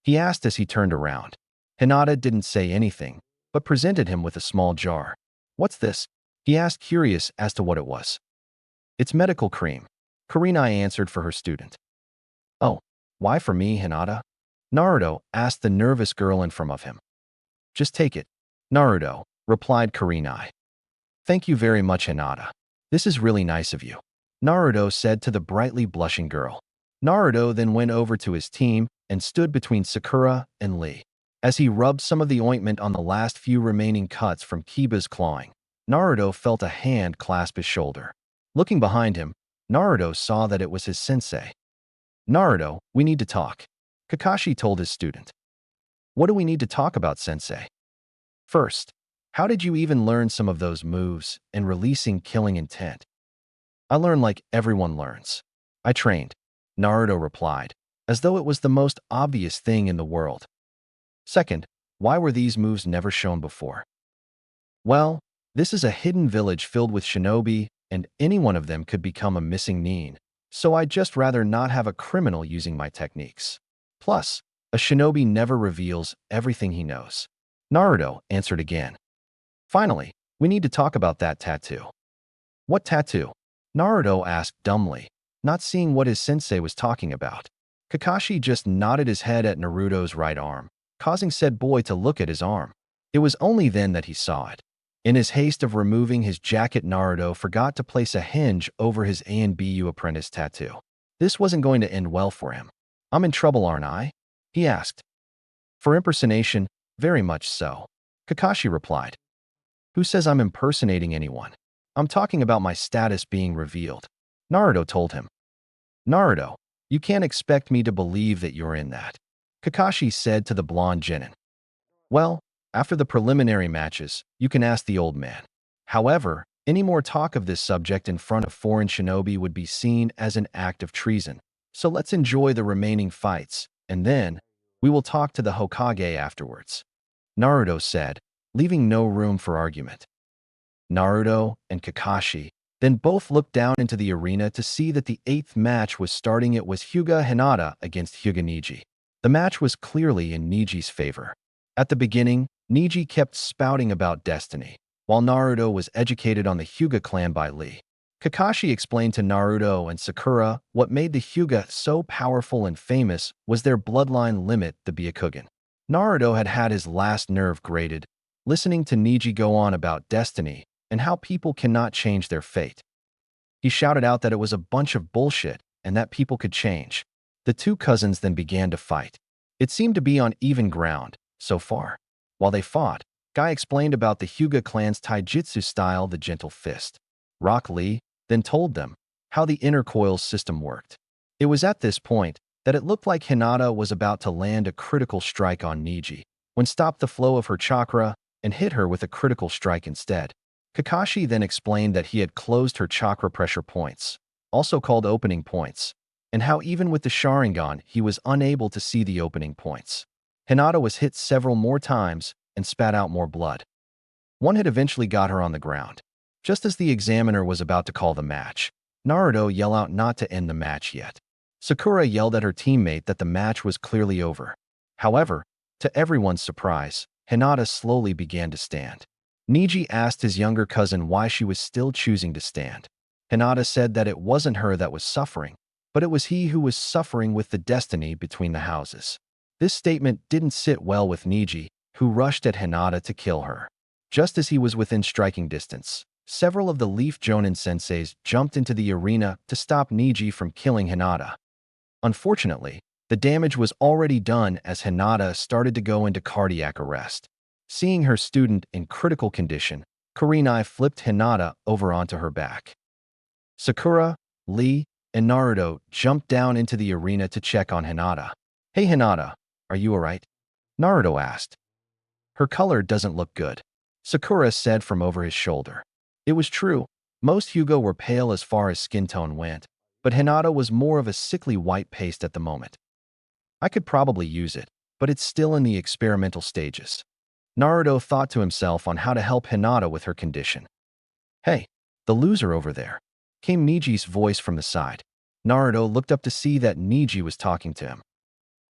he asked as he turned around. Hinata didn't say anything, but presented him with a small jar. What's this? He asked, curious as to what it was. It's medical cream, Kurenai answered for her student. Oh, why for me, Hinata? Naruto asked the nervous girl in front of him. Just take it, Naruto, replied Kurenai. Thank you very much, Hinata. This is really nice of you, Naruto said to the brightly blushing girl. Naruto then went over to his team and stood between Sakura and Lee. As he rubbed some of the ointment on the last few remaining cuts from Kiba's clawing, Naruto felt a hand clasp his shoulder. Looking behind him, Naruto saw that it was his sensei. "Naruto, we need to talk," Kakashi told his student. "What do we need to talk about, sensei?" "First, how did you even learn some of those moves and releasing killing intent?" "I learned like everyone learns. I trained," Naruto replied, as though it was the most obvious thing in the world. "Second, why were these moves never shown before?" "Well, this is a hidden village filled with shinobi, and any one of them could become a missing nin, so I'd just rather not have a criminal using my techniques. Plus, a shinobi never reveals everything he knows." Naruto answered again. "Finally, we need to talk about that tattoo." "What tattoo?" Naruto asked dumbly, not seeing what his sensei was talking about. Kakashi just nodded his head at Naruto's right arm, causing said boy to look at his arm. It was only then that he saw it. In his haste of removing his jacket, Naruto forgot to place a hinge over his ANBU apprentice tattoo. This wasn't going to end well for him. "I'm in trouble, aren't I?" he asked. "For impersonation, very much so," Kakashi replied. "Who says I'm impersonating anyone? I'm talking about my status being revealed," Naruto told him. "Naruto, you can't expect me to believe that you're in that," Kakashi said to the blonde genin. "Well, after the preliminary matches, you can ask the old man. However, any more talk of this subject in front of foreign shinobi would be seen as an act of treason. So let's enjoy the remaining fights, and then we will talk to the Hokage afterwards," Naruto said, leaving no room for argument. Naruto and Kakashi then both looked down into the arena to see that the eighth match was starting. It was Hyuga Hinata against Hyuga Neji. The match was clearly in Neji's favor. At the beginning, Neji kept spouting about destiny, while Naruto was educated on the Hyuga clan by Lee. Kakashi explained to Naruto and Sakura what made the Hyuga so powerful and famous was their bloodline limit, the Byakugan. Naruto had had his last nerve grated, listening to Neji go on about destiny and how people cannot change their fate. He shouted out that it was a bunch of bullshit and that people could change. The two cousins then began to fight. It seemed to be on even ground, so far. While they fought, Guy explained about the Hyuga clan's taijutsu style, the gentle fist. Rock Lee then told them how the inner coils system worked. It was at this point that it looked like Hinata was about to land a critical strike on Neji, when stopped the flow of her chakra and hit her with a critical strike instead. Kakashi then explained that he had closed her chakra pressure points, also called opening points, and how even with the Sharingan he was unable to see the opening points. Hinata was hit several more times and spat out more blood. One hit eventually got her on the ground. Just as the examiner was about to call the match, Naruto yelled out not to end the match yet. Sakura yelled at her teammate that the match was clearly over. However, to everyone's surprise, Hinata slowly began to stand. Neji asked his younger cousin why she was still choosing to stand. Hinata said that it wasn't her that was suffering, but it was he who was suffering with the destiny between the houses. This statement didn't sit well with Neji, who rushed at Hinata to kill her. Just as he was within striking distance, several of the Leaf Jonin senseis jumped into the arena to stop Neji from killing Hinata. Unfortunately, the damage was already done as Hinata started to go into cardiac arrest. Seeing her student in critical condition, Kurenai flipped Hinata over onto her back. Sakura, Lee, and Naruto jumped down into the arena to check on Hinata. "Hey Hinata, are you alright?" Naruto asked. "Her color doesn't look good," Sakura said from over his shoulder. It was true, most Hyuga were pale as far as skin tone went, but Hinata was more of a sickly white paste at the moment. "I could probably use it, but it's still in the experimental stages." Naruto thought to himself on how to help Hinata with her condition. "Hey, the loser over there," came Niji's voice from the side. Naruto looked up to see that Neji was talking to him.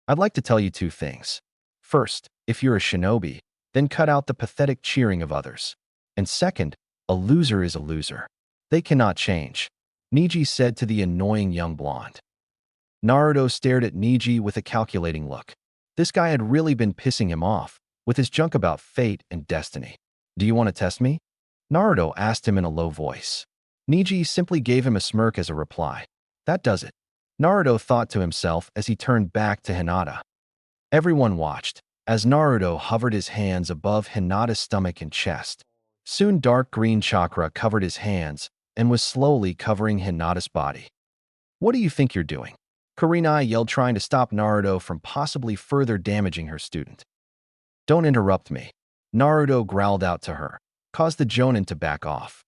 "I'd like to tell you two things. First, if you're a shinobi, then cut out the pathetic cheering of others. And second, a loser is a loser. They cannot change," Neji said to the annoying young blonde. Naruto stared at Neji with a calculating look. This guy had really been pissing him off, with his junk about fate and destiny. "Do you want to test me?" Naruto asked him in a low voice. Neji simply gave him a smirk as a reply. "That does it," Naruto thought to himself as he turned back to Hinata. Everyone watched, as Naruto hovered his hands above Hinata's stomach and chest. Soon dark green chakra covered his hands and was slowly covering Hinata's body. What do you think you're doing? Kurenai yelled, trying to stop Naruto from possibly further damaging her student. Don't interrupt me. Naruto growled out to her, caused the Jonin to back off.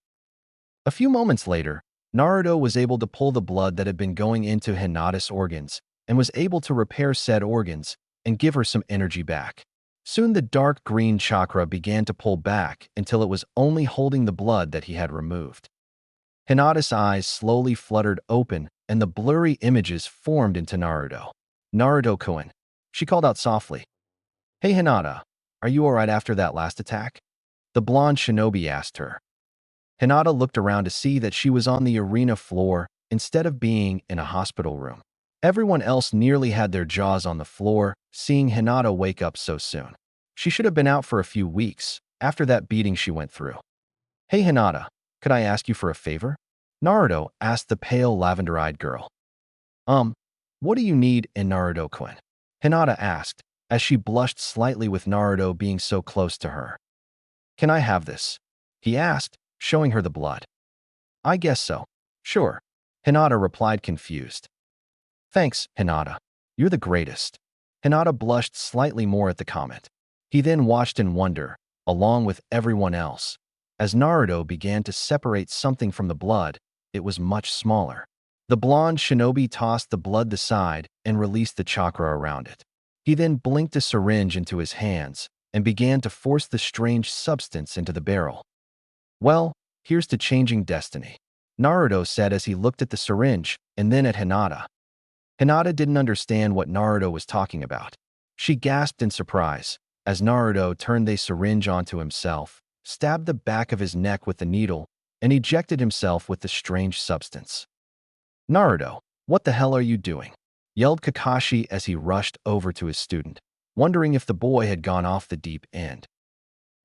A few moments later, Naruto was able to pull the blood that had been going into Hinata's organs and was able to repair said organs and give her some energy back. Soon the dark green chakra began to pull back until it was only holding the blood that he had removed. Hinata's eyes slowly fluttered open and the blurry images formed into Naruto. Naruto-kun, she called out softly. Hey Hinata, are you alright after that last attack? The blonde shinobi asked her. Hinata looked around to see that she was on the arena floor instead of being in a hospital room. Everyone else nearly had their jaws on the floor, seeing Hinata wake up so soon. She should have been out for a few weeks after that beating she went through. Hey Hinata, could I ask you for a favor? Naruto asked the pale lavender-eyed girl. What do you need in Naruto-kun? Hinata asked, as she blushed slightly with Naruto being so close to her. Can I have this? He asked, showing her the blood. I guess so. Sure. Hinata replied, confused. Thanks, Hinata. You're the greatest. Hinata blushed slightly more at the comment. He then watched in wonder, along with everyone else. As Naruto began to separate something from the blood, it was much smaller. The blonde shinobi tossed the blood aside and released the chakra around it. He then blinked a syringe into his hands and began to force the strange substance into the barrel. Well, here's to changing destiny, Naruto said as he looked at the syringe and then at Hinata. Hinata didn't understand what Naruto was talking about. She gasped in surprise as Naruto turned the syringe onto himself, stabbed the back of his neck with the needle, and ejected himself with the strange substance. Naruto, what the hell are you doing? Yelled Kakashi as he rushed over to his student, wondering if the boy had gone off the deep end.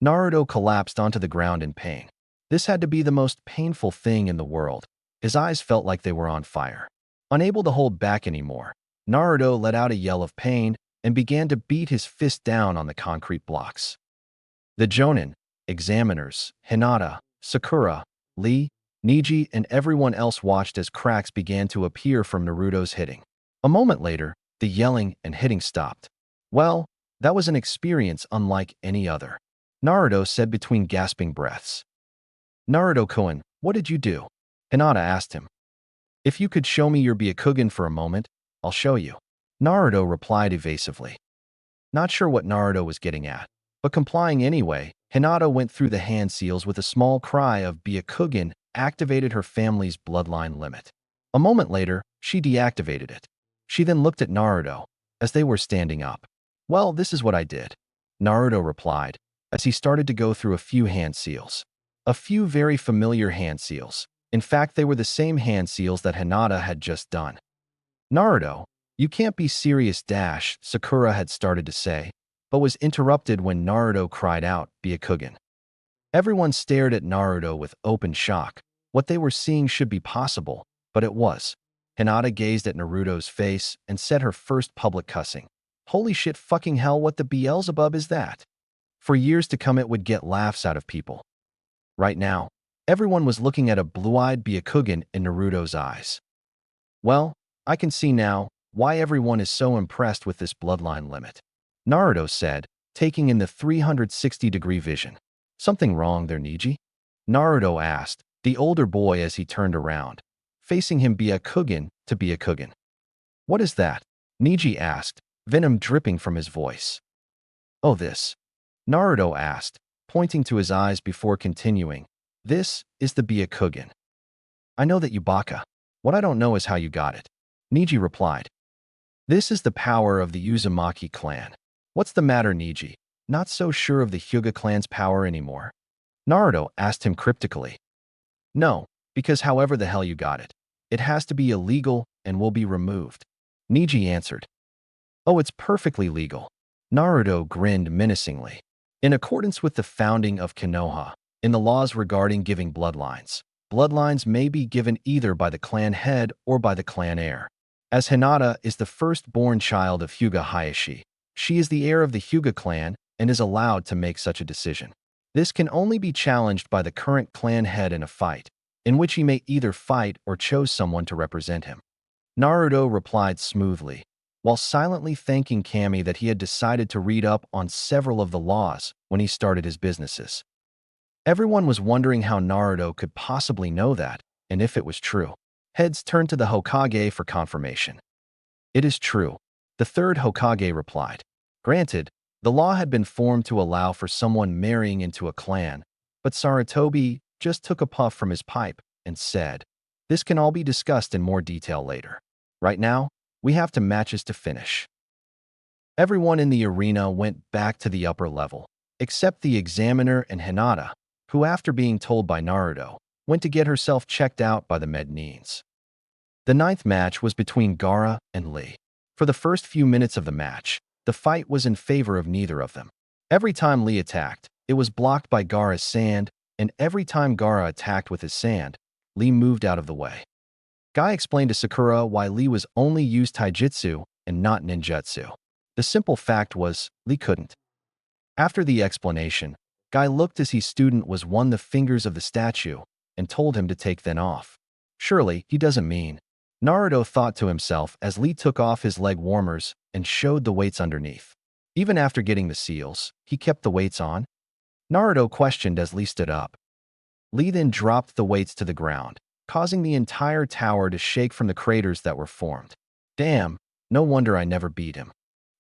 Naruto collapsed onto the ground in pain. This had to be the most painful thing in the world. His eyes felt like they were on fire. Unable to hold back anymore, Naruto let out a yell of pain and began to beat his fist down on the concrete blocks. The Jonin, examiners, Hinata, Sakura, Lee, Neji, and everyone else watched as cracks began to appear from Naruto's hitting. A moment later, the yelling and hitting stopped. Well, that was an experience unlike any other, Naruto said between gasping breaths. Naruto-kun, what did you do? Hinata asked him. If you could show me your Byakugan for a moment, I'll show you. Naruto replied evasively. Not sure what Naruto was getting at, but complying anyway, Hinata went through the hand seals with a small cry of Byakugan, activated her family's bloodline limit. A moment later, she deactivated it. She then looked at Naruto as they were standing up. Well, this is what I did, Naruto replied as he started to go through a few hand seals. A few very familiar hand seals. In fact, they were the same hand seals that Hinata had just done. Naruto, you can't be serious, Sakura had started to say, but was interrupted when Naruto cried out, Byakugan. Everyone stared at Naruto with open shock. What they were seeing should be possible, but it was. Hinata gazed at Naruto's face and said her first public cussing. Holy shit fucking hell, what the Beelzebub is that? For years to come it would get laughs out of people. Right now, everyone was looking at a blue-eyed Byakugan in Naruto's eyes. Well, I can see now why everyone is so impressed with this bloodline limit, Naruto said, taking in the 360-degree vision. Something wrong there, Neji? Naruto asked, the older boy as he turned around, facing him Byakugan to Byakugan. What is that? Neji asked, venom dripping from his voice. Oh, this? Naruto asked, pointing to his eyes before continuing. This is the Byakugan. I know that you baka. What I don't know is how you got it. Neji replied. This is the power of the Uzumaki clan. What's the matter, Neji? Not so sure of the Hyuga clan's power anymore? Naruto asked him cryptically. No, because however the hell you got it, it has to be illegal and will be removed. Neji answered. Oh, it's perfectly legal. Naruto grinned menacingly. In accordance with the founding of Konoha, in the laws regarding giving bloodlines, bloodlines may be given either by the clan head or by the clan heir. As Hinata is the firstborn child of Hyuga Hayashi, she is the heir of the Hyuga clan and is allowed to make such a decision. This can only be challenged by the current clan head in a fight, in which he may either fight or choose someone to represent him. Naruto replied smoothly, while silently thanking Kami that he had decided to read up on several of the laws when he started his businesses. Everyone was wondering how Naruto could possibly know that, and if it was true. Heads turned to the Hokage for confirmation. It is true, the third Hokage replied. Granted, the law had been formed to allow for someone marrying into a clan, but Sarutobi just took a puff from his pipe and said, "This can all be discussed in more detail later. Right now, we have matches to finish." Everyone in the arena went back to the upper level, except the examiner and Hinata, who, after being told by Naruto, went to get herself checked out by the Mednines. The ninth match was between Gaara and Lee. For the first few minutes of the match, the fight was in favor of neither of them. Every time Lee attacked, it was blocked by Gaara's sand, and every time Gaara attacked with his sand, Lee moved out of the way. Guy explained to Sakura why Lee was only used taijutsu and not ninjutsu. The simple fact was, Lee couldn't. After the explanation, Guy looked as his student was one the fingers of the statue and told him to take them off. Surely, he doesn't mean. Naruto thought to himself as Lee took off his leg warmers and showed the weights underneath. Even after getting the seals, he kept the weights on? Naruto questioned as Lee stood up. Lee then dropped the weights to the ground, causing the entire tower to shake from the craters that were formed. Damn, no wonder I never beat him.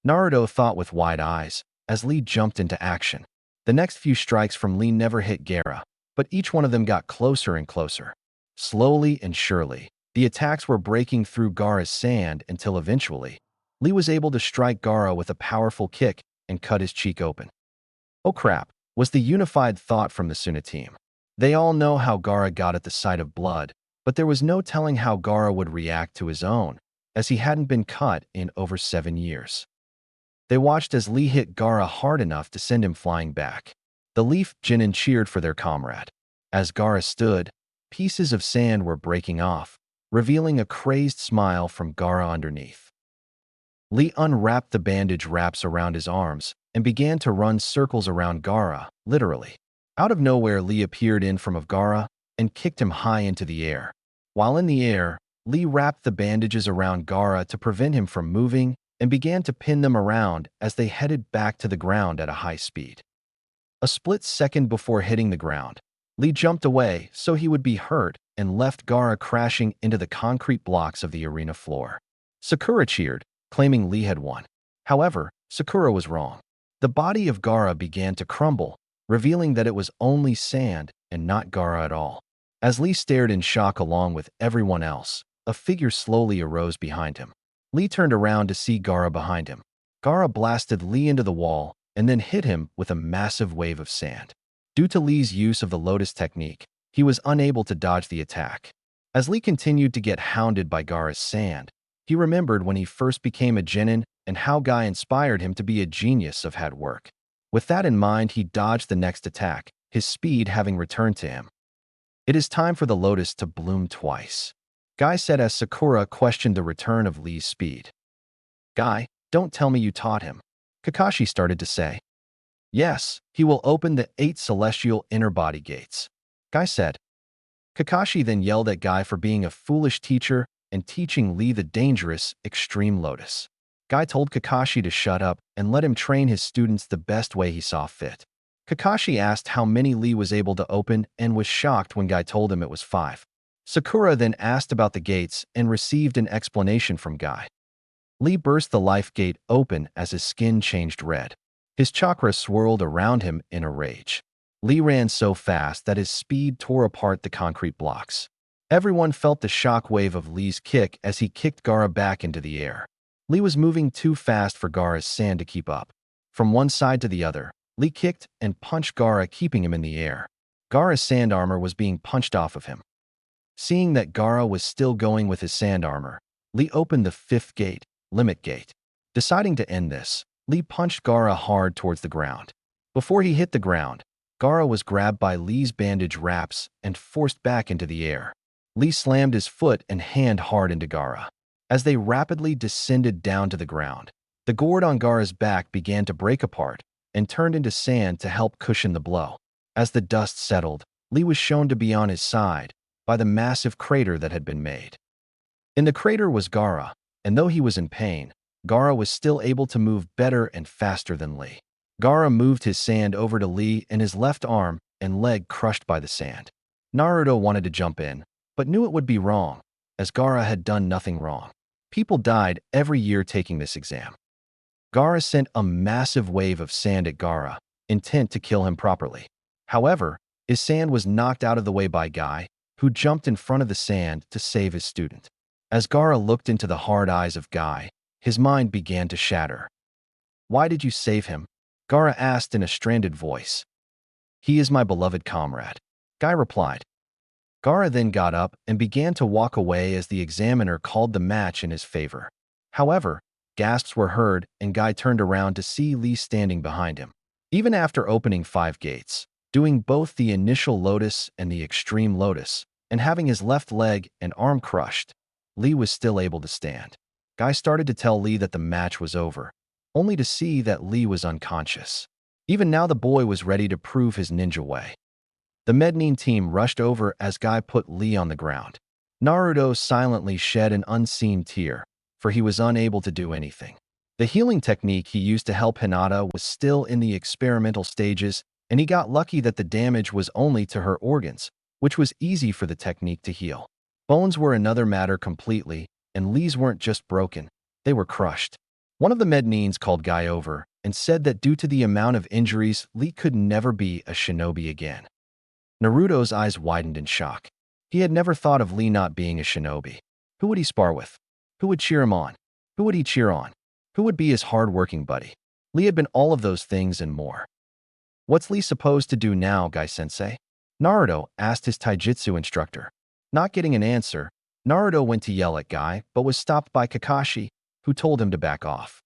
Naruto thought with wide eyes as Lee jumped into action. The next few strikes from Lee never hit Gaara, but each one of them got closer and closer. Slowly and surely, the attacks were breaking through Gaara's sand until eventually, Lee was able to strike Gaara with a powerful kick and cut his cheek open. Oh crap, was the unified thought from the Suna team. They all know how Gaara got at the sight of blood, but there was no telling how Gaara would react to his own, as he hadn't been cut in over 7 years. They watched as Lee hit Gaara hard enough to send him flying back. The Leaf Chunin cheered for their comrade. As Gaara stood, pieces of sand were breaking off, revealing a crazed smile from Gaara underneath. Lee unwrapped the bandage wraps around his arms and began to run circles around Gaara, literally. Out of nowhere, Lee appeared in front of Gaara and kicked him high into the air. While in the air, Lee wrapped the bandages around Gaara to prevent him from moving and began to pin them around as they headed back to the ground at a high speed. A split second before hitting the ground, Lee jumped away so he would be hurt and left Gaara crashing into the concrete blocks of the arena floor. Sakura cheered, claiming Lee had won. However, Sakura was wrong. The body of Gaara began to crumble, revealing that it was only sand and not Gaara at all. As Lee stared in shock along with everyone else, a figure slowly arose behind him. Lee turned around to see Gaara behind him. Gaara blasted Lee into the wall and then hit him with a massive wave of sand. Due to Lee's use of the lotus technique, he was unable to dodge the attack. As Lee continued to get hounded by Gaara's sand, he remembered when he first became a genin and how Guy inspired him to be a genius of hard work. With that in mind, he dodged the next attack, his speed having returned to him. It is time for the lotus to bloom twice, Guy said as Sakura questioned the return of Lee's speed. Guy, don't tell me you taught him, Kakashi started to say. Yes, he will open the 8 celestial inner body gates, Guy said. Kakashi then yelled at Guy for being a foolish teacher and teaching Lee the dangerous extreme lotus. Guy told Kakashi to shut up and let him train his students the best way he saw fit. Kakashi asked how many Lee was able to open and was shocked when Guy told him it was 5. Sakura then asked about the gates and received an explanation from Guy. Lee burst the life gate open as his skin changed red. His chakra swirled around him in a rage. Lee ran so fast that his speed tore apart the concrete blocks. Everyone felt the shock wave of Lee's kick as he kicked Gaara back into the air. Lee was moving too fast for Gaara's sand to keep up. From one side to the other, Lee kicked and punched Gaara, keeping him in the air. Gaara's sand armor was being punched off of him. Seeing that Gaara was still going with his sand armor, Lee opened the 5th gate, Limit Gate. Deciding to end this, Lee punched Gaara hard towards the ground. Before he hit the ground, Gaara was grabbed by Lee's bandage wraps and forced back into the air. Lee slammed his foot and hand hard into Gaara. As they rapidly descended down to the ground, the gourd on Gaara's back began to break apart and turned into sand to help cushion the blow. As the dust settled, Lee was shown to be on his side by the massive crater that had been made. In the crater was Gaara, and though he was in pain, Gaara was still able to move better and faster than Lee. Gaara moved his sand over to Lee and his left arm and leg crushed by the sand. Naruto wanted to jump in, but knew it would be wrong, as Gaara had done nothing wrong. People died every year taking this exam. Gaara sent a massive wave of sand at Gaara, intent to kill him properly. However, his sand was knocked out of the way by Guy, who jumped in front of the sand to save his student. As Gaara looked into the hard eyes of Guy, his mind began to shatter. "Why did you save him?" Gaara asked in a stranded voice. "He is my beloved comrade," Guy replied. Gaara then got up and began to walk away as the examiner called the match in his favor. However, gasps were heard and Guy turned around to see Lee standing behind him. Even after opening 5 gates, doing both the initial lotus and the extreme lotus, and having his left leg and arm crushed, Lee was still able to stand. Guy started to tell Lee that the match was over, only to see that Lee was unconscious. Even now the boy was ready to prove his ninja way. The Mednin team rushed over as Guy put Lee on the ground. Naruto silently shed an unseen tear, for he was unable to do anything. The healing technique he used to help Hinata was still in the experimental stages, and he got lucky that the damage was only to her organs, which was easy for the technique to heal. Bones were another matter completely, and Lee's weren't just broken, they were crushed. One of the Mednins called Guy over and said that due to the amount of injuries, Lee could never be a shinobi again. Naruto's eyes widened in shock. He had never thought of Lee not being a shinobi. Who would he spar with? Who would cheer him on? Who would he cheer on? Who would be his hard-working buddy? Lee had been all of those things and more. "What's Lee supposed to do now, Guy-sensei?" Naruto asked his taijutsu instructor. Not getting an answer, Naruto went to yell at Guy, but was stopped by Kakashi, who told him to back off.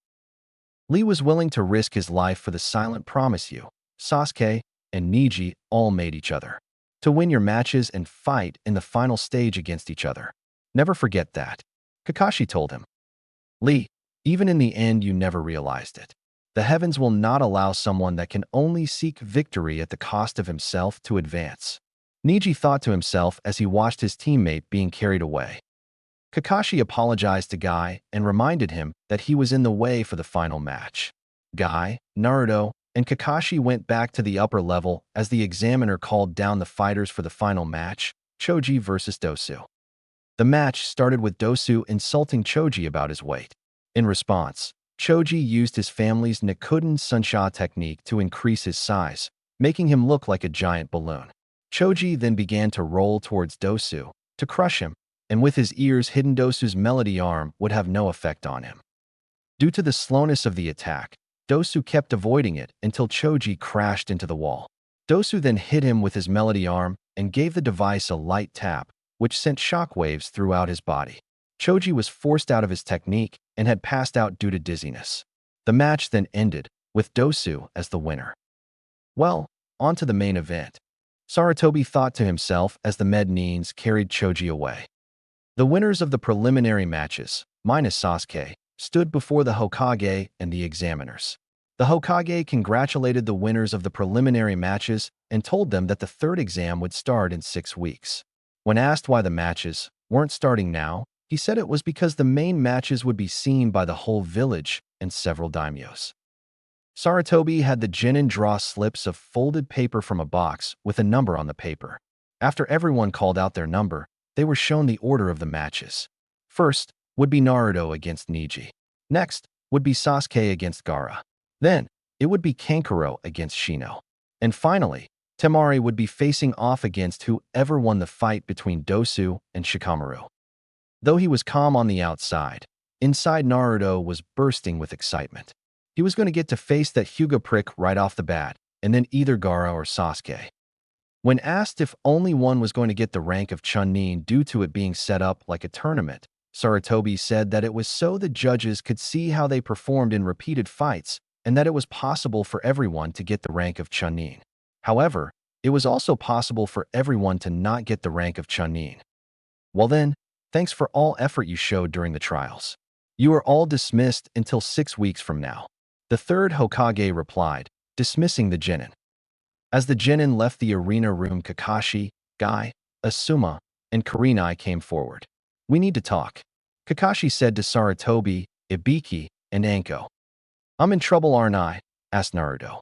Lee was willing to risk his life for the silent promise you, Sasuke, and Neji all made each other. To win your matches and fight in the final stage against each other. Never forget that, Kakashi told him. Lee, even in the end you never realized it. The heavens will not allow someone that can only seek victory at the cost of himself to advance. Neji thought to himself as he watched his teammate being carried away. Kakashi apologized to Guy and reminded him that he was in the way for the final match. Guy, Naruto, and Kakashi went back to the upper level as the examiner called down the fighters for the final match, Choji versus Dosu. The match started with Dosu insulting Choji about his weight. In response, Choji used his family's Nikuden Sunsha technique to increase his size, making him look like a giant balloon. Choji then began to roll towards Dosu, to crush him, and with his ears hidden Dosu's melody arm would have no effect on him. Due to the slowness of the attack, Dosu kept avoiding it until Choji crashed into the wall. Dosu then hit him with his melody arm and gave the device a light tap, which sent shockwaves throughout his body. Choji was forced out of his technique and had passed out due to dizziness. The match then ended, with Dosu as the winner. Well, on to the main event. Sarutobi thought to himself as the Mednins carried Choji away. The winners of the preliminary matches, minus Sasuke, stood before the Hokage and the examiners. The Hokage congratulated the winners of the preliminary matches and told them that the third exam would start in 6 weeks. When asked why the matches weren't starting now, he said it was because the main matches would be seen by the whole village and several daimyos. Sarutobi had the genin draw slips of folded paper from a box with a number on the paper. After everyone called out their number, they were shown the order of the matches. First would be Naruto against Neji. Next would be Sasuke against Gaara. Then it would be Kankuro against Shino. And finally, Temari would be facing off against whoever won the fight between Dosu and Shikamaru. Though he was calm on the outside, inside Naruto was bursting with excitement. He was going to get to face that Hyuga prick right off the bat, and then either Gaara or Sasuke. When asked if only one was going to get the rank of Chunin due to it being set up like a tournament, Sarutobi said that it was so the judges could see how they performed in repeated fights and that it was possible for everyone to get the rank of Chunin. However, it was also possible for everyone to not get the rank of Chunin. Well then, thanks for all effort you showed during the trials. You are all dismissed until 6 weeks from now. The third Hokage replied, dismissing the genin. As the genin left the arena room, Kakashi, Guy, Asuma, and Kurenai came forward. "We need to talk," Kakashi said to Sarutobi, Ibiki, and Anko. "I'm in trouble, aren't I?" asked Naruto.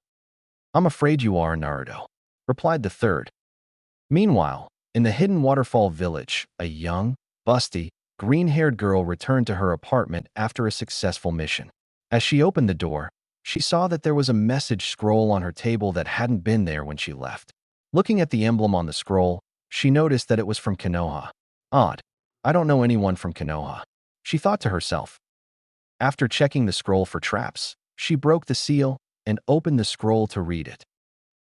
"I'm afraid you are, Naruto," replied the third. Meanwhile, in the hidden waterfall village, a young, busty, green-haired girl returned to her apartment after a successful mission. As she opened the door, she saw that there was a message scroll on her table that hadn't been there when she left. Looking at the emblem on the scroll, she noticed that it was from Konoha. Odd. I don't know anyone from Konoha, she thought to herself. After checking the scroll for traps, she broke the seal and opened the scroll to read it.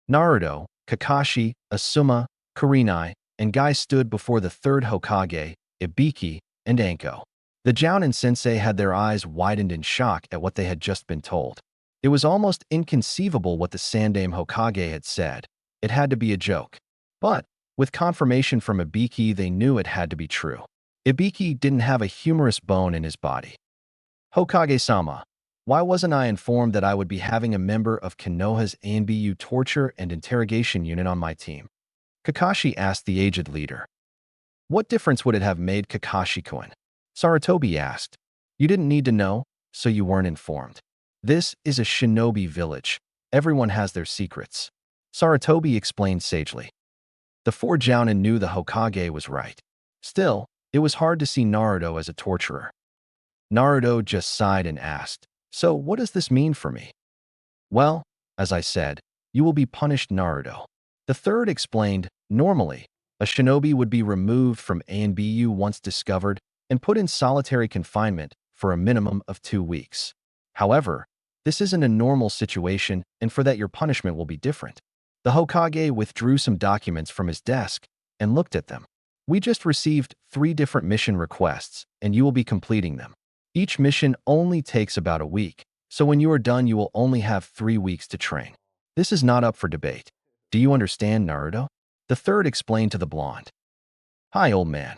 Naruto, Kakashi, Asuma, Kurenai, and Guy stood before the third Hokage, Ibiki, and Anko. The Jounin sensei had their eyes widened in shock at what they had just been told. It was almost inconceivable what the Sandaime Hokage had said. It had to be a joke. But, with confirmation from Ibiki, they knew it had to be true. Ibiki didn't have a humorous bone in his body. "Hokage-sama, why wasn't I informed that I would be having a member of Konoha's ANBU torture and interrogation unit on my team?" Kakashi asked the aged leader. "What difference would it have made, Kakashi-kun?" Sarutobi asked. "You didn't need to know, so you weren't informed. This is a shinobi village. Everyone has their secrets," Sarutobi explained sagely. The four Jounin knew the Hokage was right. Still, it was hard to see Naruto as a torturer. Naruto just sighed and asked, "So what does this mean for me?" "Well, as I said, you will be punished, Naruto." The third explained, "Normally, a shinobi would be removed from ANBU once discovered and put in solitary confinement for a minimum of 2 weeks. However, this isn't a normal situation, and for that your punishment will be different." The Hokage withdrew some documents from his desk and looked at them. "We just received 3 different mission requests, and you will be completing them. Each mission only takes about a week, so when you are done you will only have 3 weeks to train. This is not up for debate. Do you understand, Naruto?" The third explained to the blonde. "Hi, old man."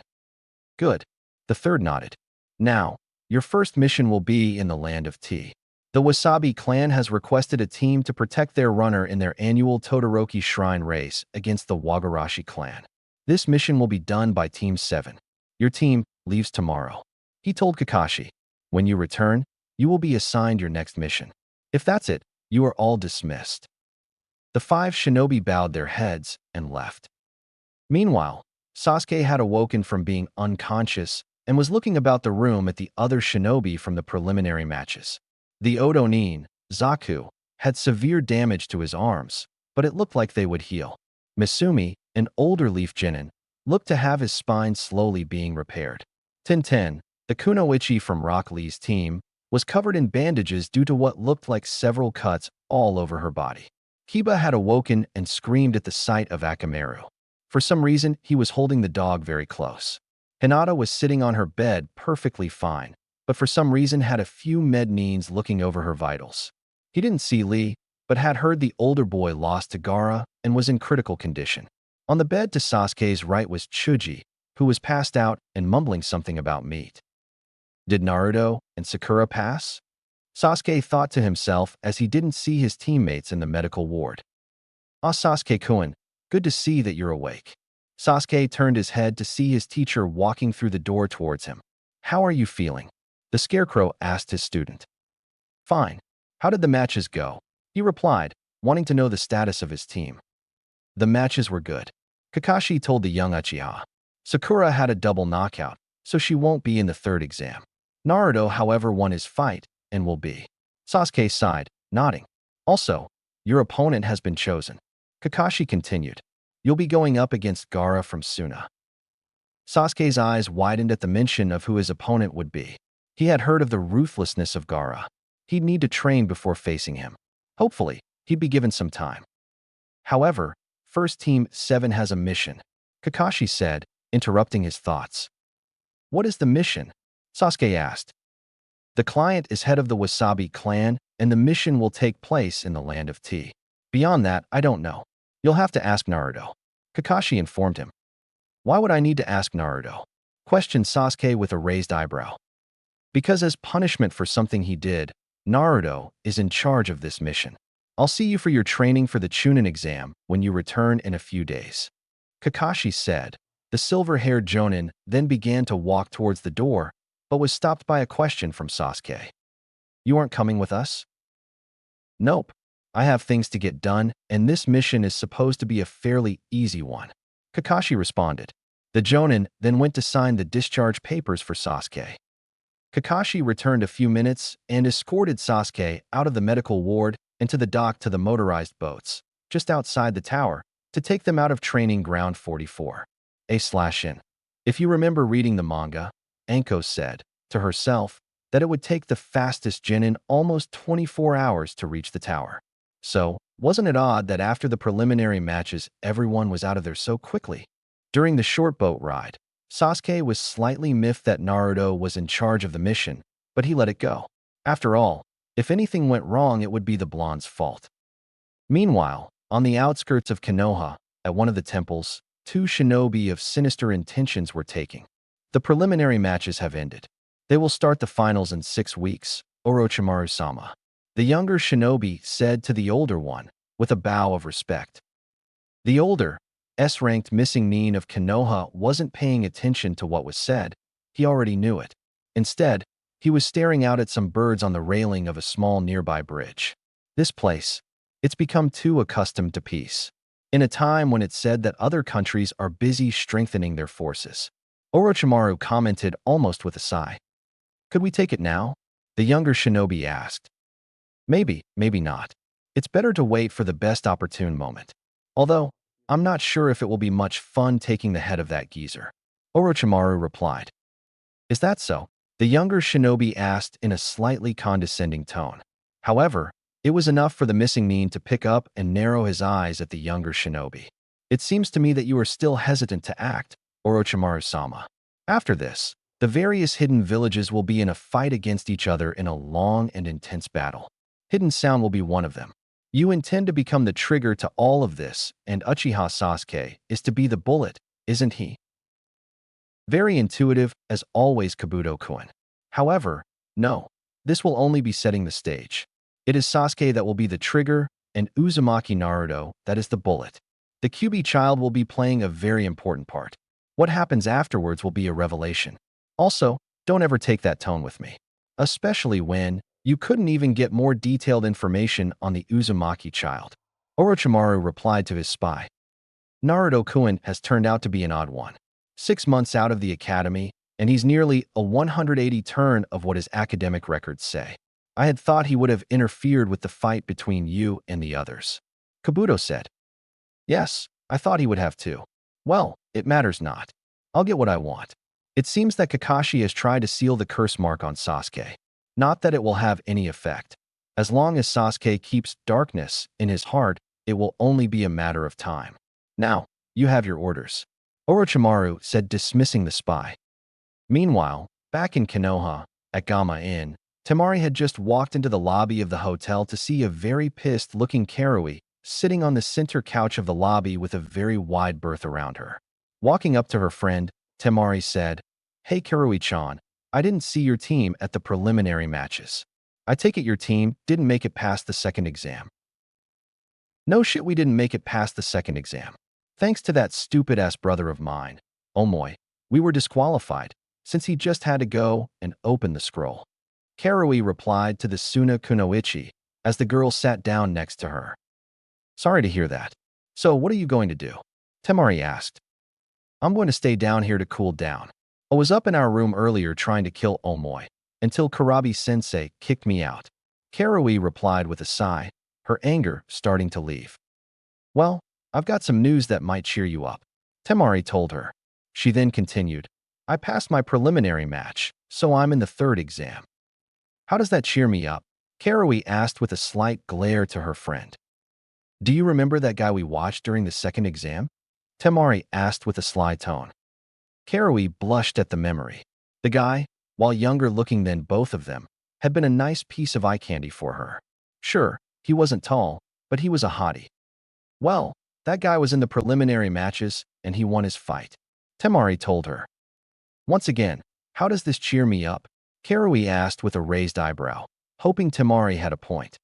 "Good." The third nodded. "Now, your first mission will be in the land of tea. The Wasabi clan has requested a team to protect their runner in their annual Todoroki Shrine race against the Wagarashi clan. This mission will be done by Team 7. Your team leaves tomorrow," he told Kakashi. "When you return, you will be assigned your next mission. If that's it, you are all dismissed." The 5 shinobi bowed their heads and left. Meanwhile, Sasuke had awoken from being unconscious and was looking about the room at the other shinobi from the preliminary matches. The Odonin, Zaku, had severe damage to his arms, but it looked like they would heal. Misumi, an older leaf genin, looked to have his spine slowly being repaired. Tintin, the kunoichi from Rock Lee's team, was covered in bandages due to what looked like several cuts all over her body. Kiba had awoken and screamed at the sight of Akamaru. For some reason, he was holding the dog very close. Hinata was sitting on her bed perfectly fine, but for some reason had a few med-neens looking over her vitals. He didn't see Lee, but had heard the older boy lost to Gaara and was in critical condition. On the bed to Sasuke's right was Chuji, who was passed out and mumbling something about meat. Did Naruto and Sakura pass? Sasuke thought to himself as he didn't see his teammates in the medical ward. "Ah, Sasuke-kun, good to see that you're awake." Sasuke turned his head to see his teacher walking through the door towards him. "How are you feeling?" the Scarecrow asked his student. "Fine. How did the matches go?" he replied, wanting to know the status of his team. "The matches were good," Kakashi told the young Uchiha. "Sakura had a double knockout, so she won't be in the third exam. Naruto, however, won his fight and will be." Sasuke sighed, nodding. "Also, your opponent has been chosen," Kakashi continued. "You'll be going up against Gaara from Suna." Sasuke's eyes widened at the mention of who his opponent would be. He had heard of the ruthlessness of Gaara. He'd need to train before facing him. Hopefully, he'd be given some time. However, First Team 7 has a mission, Kakashi said, interrupting his thoughts. "What is the mission?" Sasuke asked. "The client is head of the Wasabi clan, and the mission will take place in the land of tea. Beyond that, I don't know. You'll have to ask Naruto," Kakashi informed him. "Why would I need to ask Naruto?" questioned Sasuke with a raised eyebrow. "Because as punishment for something he did, Naruto is in charge of this mission." I'll see you for your training for the Chunin exam when you return in a few days. Kakashi said. The silver-haired Jonin then began to walk towards the door, but was stopped by a question from Sasuke. You aren't coming with us? Nope. I have things to get done, and this mission is supposed to be a fairly easy one. Kakashi responded. The Jonin then went to sign the discharge papers for Sasuke. Kakashi returned a few minutes and escorted Sasuke out of the medical ward and to the dock to the motorized boats, just outside the tower, to take them out of training ground 44. A/in. If you remember reading the manga, Anko said to herself that it would take the fastest genin almost 24 hours to reach the tower. So, wasn't it odd that after the preliminary matches everyone was out of there so quickly? During the short boat ride, Sasuke was slightly miffed that Naruto was in charge of the mission, but he let it go. After all, if anything went wrong it would be the blonde's fault. Meanwhile, on the outskirts of Konoha, at one of the temples, two shinobi of sinister intentions were taking. The preliminary matches have ended. They will start the finals in 6 weeks, Orochimaru-sama. The younger shinobi said to the older one, with a bow of respect. The older, S-ranked missing nin of Konoha wasn't paying attention to what was said. He already knew it. Instead, he was staring out at some birds on the railing of a small nearby bridge. This place, it's become too accustomed to peace. In a time when it's said that other countries are busy strengthening their forces. Orochimaru commented almost with a sigh. Could we take it now? The younger shinobi asked. Maybe, maybe not. It's better to wait for the best opportune moment. Although, I'm not sure if it will be much fun taking the head of that geezer. Orochimaru replied. Is that so? The younger shinobi asked in a slightly condescending tone. However, it was enough for the missing nin to pick up and narrow his eyes at the younger shinobi. It seems to me that you are still hesitant to act, Orochimaru-sama. After this, the various hidden villages will be in a fight against each other in a long and intense battle. Hidden Sound will be one of them. You intend to become the trigger to all of this, and Uchiha Sasuke is to be the bullet, isn't he? Very intuitive, as always, Kabuto-kun. However, no, this will only be setting the stage. It is Sasuke that will be the trigger, and Uzumaki Naruto that is the bullet. The Kyuubi child will be playing a very important part. What happens afterwards will be a revelation. Also, don't ever take that tone with me. Especially when you couldn't even get more detailed information on the Uzumaki child. Orochimaru replied to his spy. Naruto-kun has turned out to be an odd one. 6 months out of the academy, and he's nearly a 180 turn of what his academic records say. I had thought he would have interfered with the fight between you and the others. Kabuto said. Yes, I thought he would have too. Well, it matters not. I'll get what I want. It seems that Kakashi has tried to seal the curse mark on Sasuke. Not that it will have any effect. As long as Sasuke keeps darkness in his heart, it will only be a matter of time. Now, you have your orders. Orochimaru said, dismissing the spy. Meanwhile, back in Konoha, at Gamma Inn, Temari had just walked into the lobby of the hotel to see a very pissed-looking Karui sitting on the center couch of the lobby with a very wide berth around her. Walking up to her friend, Temari said, Hey Karui-chan, I didn't see your team at the preliminary matches. I take it your team didn't make it past the second exam. No shit, we didn't make it past the second exam. Thanks to that stupid-ass brother of mine, Omoy, we were disqualified, since he just had to go and open the scroll. Karui replied to the Suna Kunoichi as the girl sat down next to her. Sorry to hear that. So what are you going to do? Temari asked. I'm going to stay down here to cool down. I was up in our room earlier trying to kill Omoy, until Karabi-sensei kicked me out. Karui replied with a sigh, her anger starting to leave. Well, I've got some news that might cheer you up, Temari told her. She then continued, I passed my preliminary match, so I'm in the third exam. How does that cheer me up? Karui asked with a slight glare to her friend. Do you remember that guy we watched during the second exam? Temari asked with a sly tone. Karui blushed at the memory. The guy, while younger looking than both of them, had been a nice piece of eye candy for her. Sure, he wasn't tall, but he was a hottie. Well, that guy was in the preliminary matches, and he won his fight, Temari told her. Once again, how does this cheer me up? Karui asked with a raised eyebrow, hoping Temari had a point.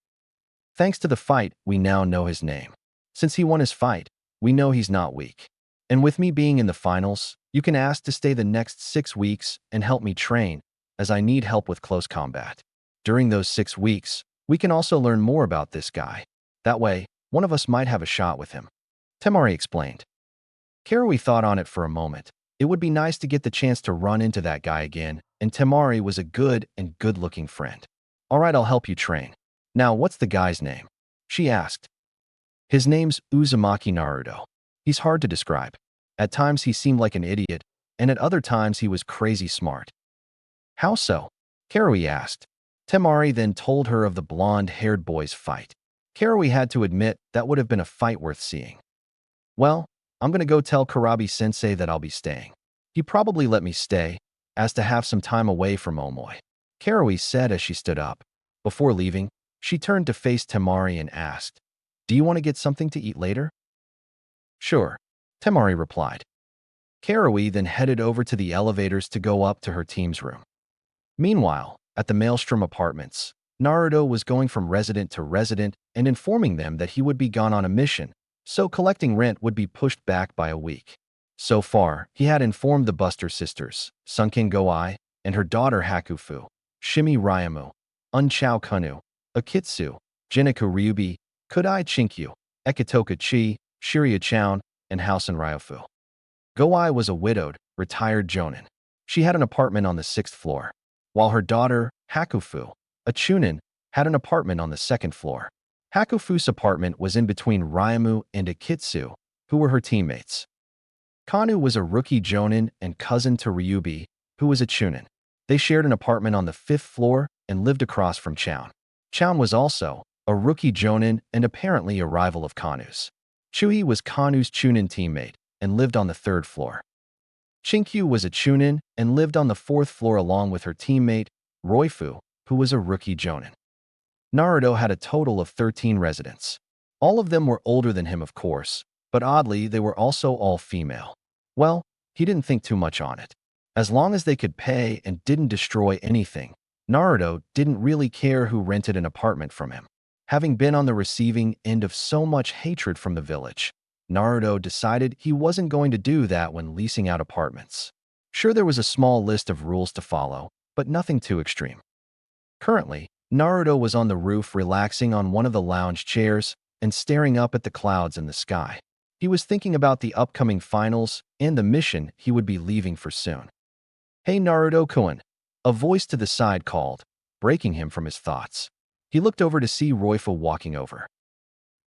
Thanks to the fight, we now know his name. Since he won his fight, we know he's not weak. And with me being in the finals, you can ask to stay the next 6 weeks and help me train, as I need help with close combat. During those 6 weeks, we can also learn more about this guy. That way, one of us might have a shot with him. Temari explained. Karui thought on it for a moment. It would be nice to get the chance to run into that guy again, and Temari was a good and good-looking friend. All right, I'll help you train. Now, what's the guy's name? She asked. His name's Uzumaki Naruto. He's hard to describe. At times he seemed like an idiot, and at other times he was crazy smart. How so? Karui asked. Temari then told her of the blonde-haired boy's fight. Karui had to admit that would have been a fight worth seeing. Well, I'm gonna go tell Karabi-sensei that I'll be staying. He probably let me stay, as to have some time away from Omoi. Karui said as she stood up. Before leaving, she turned to face Temari and asked, Do you want to get something to eat later? Sure, Temari replied. Karui then headed over to the elevators to go up to her team's room. Meanwhile, at the Maelstrom apartments, Naruto was going from resident to resident and informing them that he would be gone on a mission, so collecting rent would be pushed back by a week. So far, he had informed the Buster sisters, Sunken Goai, and her daughter Hakufu, Shimi Ryamu, Unchao Kunu, Akitsu, Jiniku Ryubi, Kudai Chinkyu, Ekitoka Chi, Shiryu Chown, and Housen Ryofu. Goai was a widowed, retired jonin. She had an apartment on the 6th floor, while her daughter, Hakufu, a Chunin, had an apartment on the 2nd floor. Hakufu's apartment was in between Ryamu and Akitsu, who were her teammates. Kanu was a rookie jonin and cousin to Ryubi, who was a Chunin. They shared an apartment on the 5th floor and lived across from Chown. Chown was also a rookie jonin and apparently a rival of Kanu's. Chuhi was Kanu's Chunin teammate and lived on the 3rd floor. Chinkyu was a Chunin and lived on the 4th floor along with her teammate, Roifu, who was a rookie jonin. Naruto had a total of 13 residents. All of them were older than him, of course, but oddly, they were also all female. Well, he didn't think too much on it. As long as they could pay and didn't destroy anything, Naruto didn't really care who rented an apartment from him. Having been on the receiving end of so much hatred from the village, Naruto decided he wasn't going to do that when leasing out apartments. Sure, there was a small list of rules to follow, but nothing too extreme. Currently, Naruto was on the roof relaxing on one of the lounge chairs and staring up at the clouds in the sky. He was thinking about the upcoming finals and the mission he would be leaving for soon. Hey Naruto-kun, a voice to the side called, breaking him from his thoughts. He looked over to see Roifu walking over.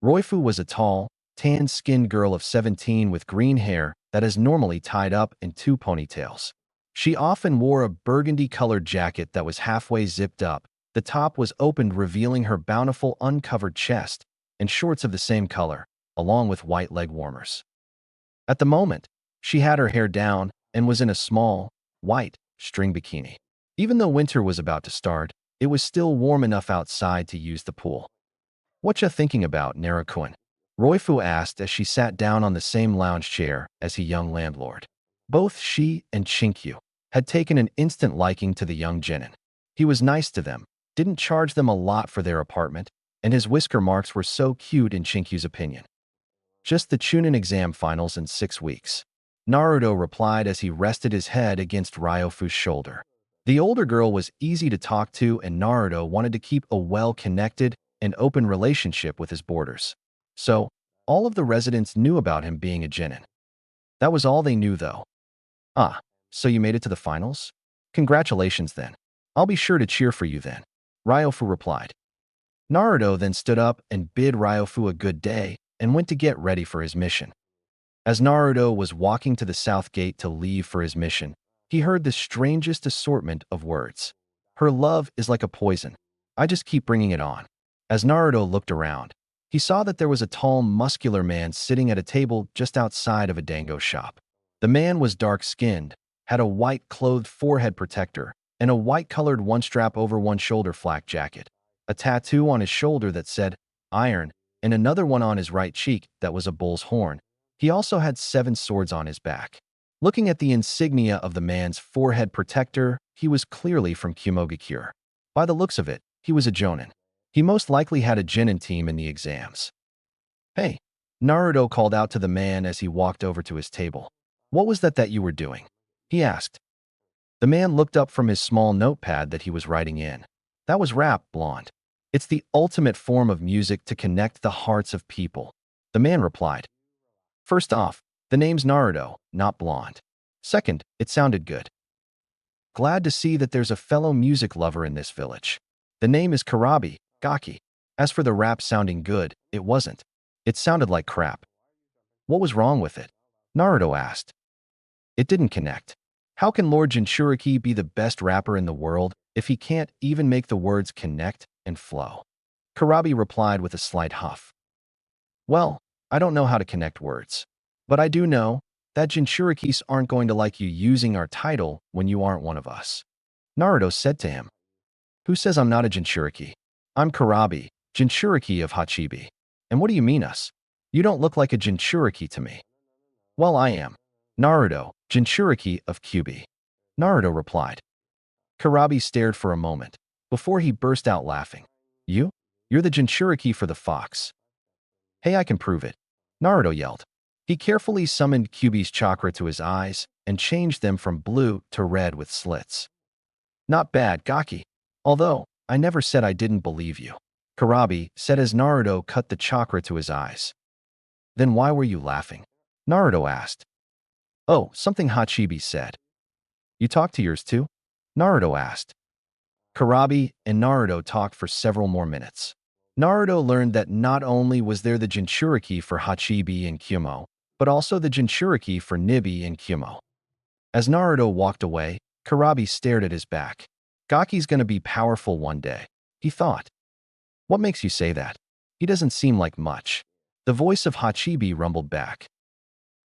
Roifu was a tall, tan-skinned girl of 17 with green hair that is normally tied up in 2 ponytails. She often wore a burgundy-colored jacket that was halfway zipped up. The top was opened, revealing her bountiful uncovered chest, and shorts of the same color, along with white leg warmers. At the moment, she had her hair down and was in a small, white, string bikini. Even though winter was about to start, it was still warm enough outside to use the pool. What ya thinking about, Naruto-kun? Roifu asked as she sat down on the same lounge chair as his young landlord. Both she and Chinkyu had taken an instant liking to the young genin. He was nice to them, didn't charge them a lot for their apartment, and his whisker marks were so cute in Chinkyu's opinion. Just the Chunin exam finals in 6 weeks. Naruto replied as he rested his head against Ryofu's shoulder. The older girl was easy to talk to, and Naruto wanted to keep a well-connected and open relationship with his boarders. So, all of the residents knew about him being a genin. That was all they knew, though. Ah, so you made it to the finals? Congratulations, then. I'll be sure to cheer for you then, Ryofu replied. Naruto then stood up and bid Ryofu a good day and went to get ready for his mission. As Naruto was walking to the south gate to leave for his mission, he heard the strangest assortment of words. Her love is like a poison. I just keep bringing it on. As Naruto looked around, he saw that there was a tall, muscular man sitting at a table just outside of a dango shop. The man was dark-skinned, had a white-clothed forehead protector, and a white-colored one-strap over one shoulder flak jacket, a tattoo on his shoulder that said, Iron, and another one on his right cheek that was a bull's horn. He also had 7 swords on his back. Looking at the insignia of the man's forehead protector, he was clearly from Kumogakure. By the looks of it, he was a jonin. He most likely had a Chunin team in the exams. Hey, Naruto called out to the man as he walked over to his table. What was that you were doing? He asked. The man looked up from his small notepad that he was writing in. That was rap, blonde. It's the ultimate form of music to connect the hearts of people. The man replied. First off, the name's Naruto, not blonde. Second, it sounded good. Glad to see that there's a fellow music lover in this village. The name is Karabi, Gaki. As for the rap sounding good, it wasn't. It sounded like crap. What was wrong with it? Naruto asked. It didn't connect. How can Lord Jinchuriki be the best rapper in the world if he can't even make the words connect and flow? Karabi replied with a slight huff. Well, I don't know how to connect words. But I do know that Jinchurikis aren't going to like you using our title when you aren't one of us. Naruto said to him. Who says I'm not a Jinchuriki? I'm Karabi, Jinchuriki of Hachibi. And what do you mean us? You don't look like a Jinchuriki to me. Well, I am. Naruto, Jinchuriki of Kyubi. Naruto replied. Karabi stared for a moment, before he burst out laughing. You? You're the Jinchuriki for the fox. Hey, I can prove it. Naruto yelled. He carefully summoned Kyubi's chakra to his eyes and changed them from blue to red with slits. Not bad, Gaki. Although, I never said I didn't believe you. Karabi said as Naruto cut the chakra to his eyes. Then why were you laughing? Naruto asked. Oh, something Hachibi said. You talked to yours too? Naruto asked. Karabi and Naruto talked for several more minutes. Naruto learned that not only was there the Jinchuriki for Hachibi and Kyumo, but also the Jinchuriki for Nibi and Kyumo. As Naruto walked away, Karabi stared at his back. Gaki's gonna be powerful one day, he thought. What makes you say that? He doesn't seem like much. The voice of Hachibi rumbled back.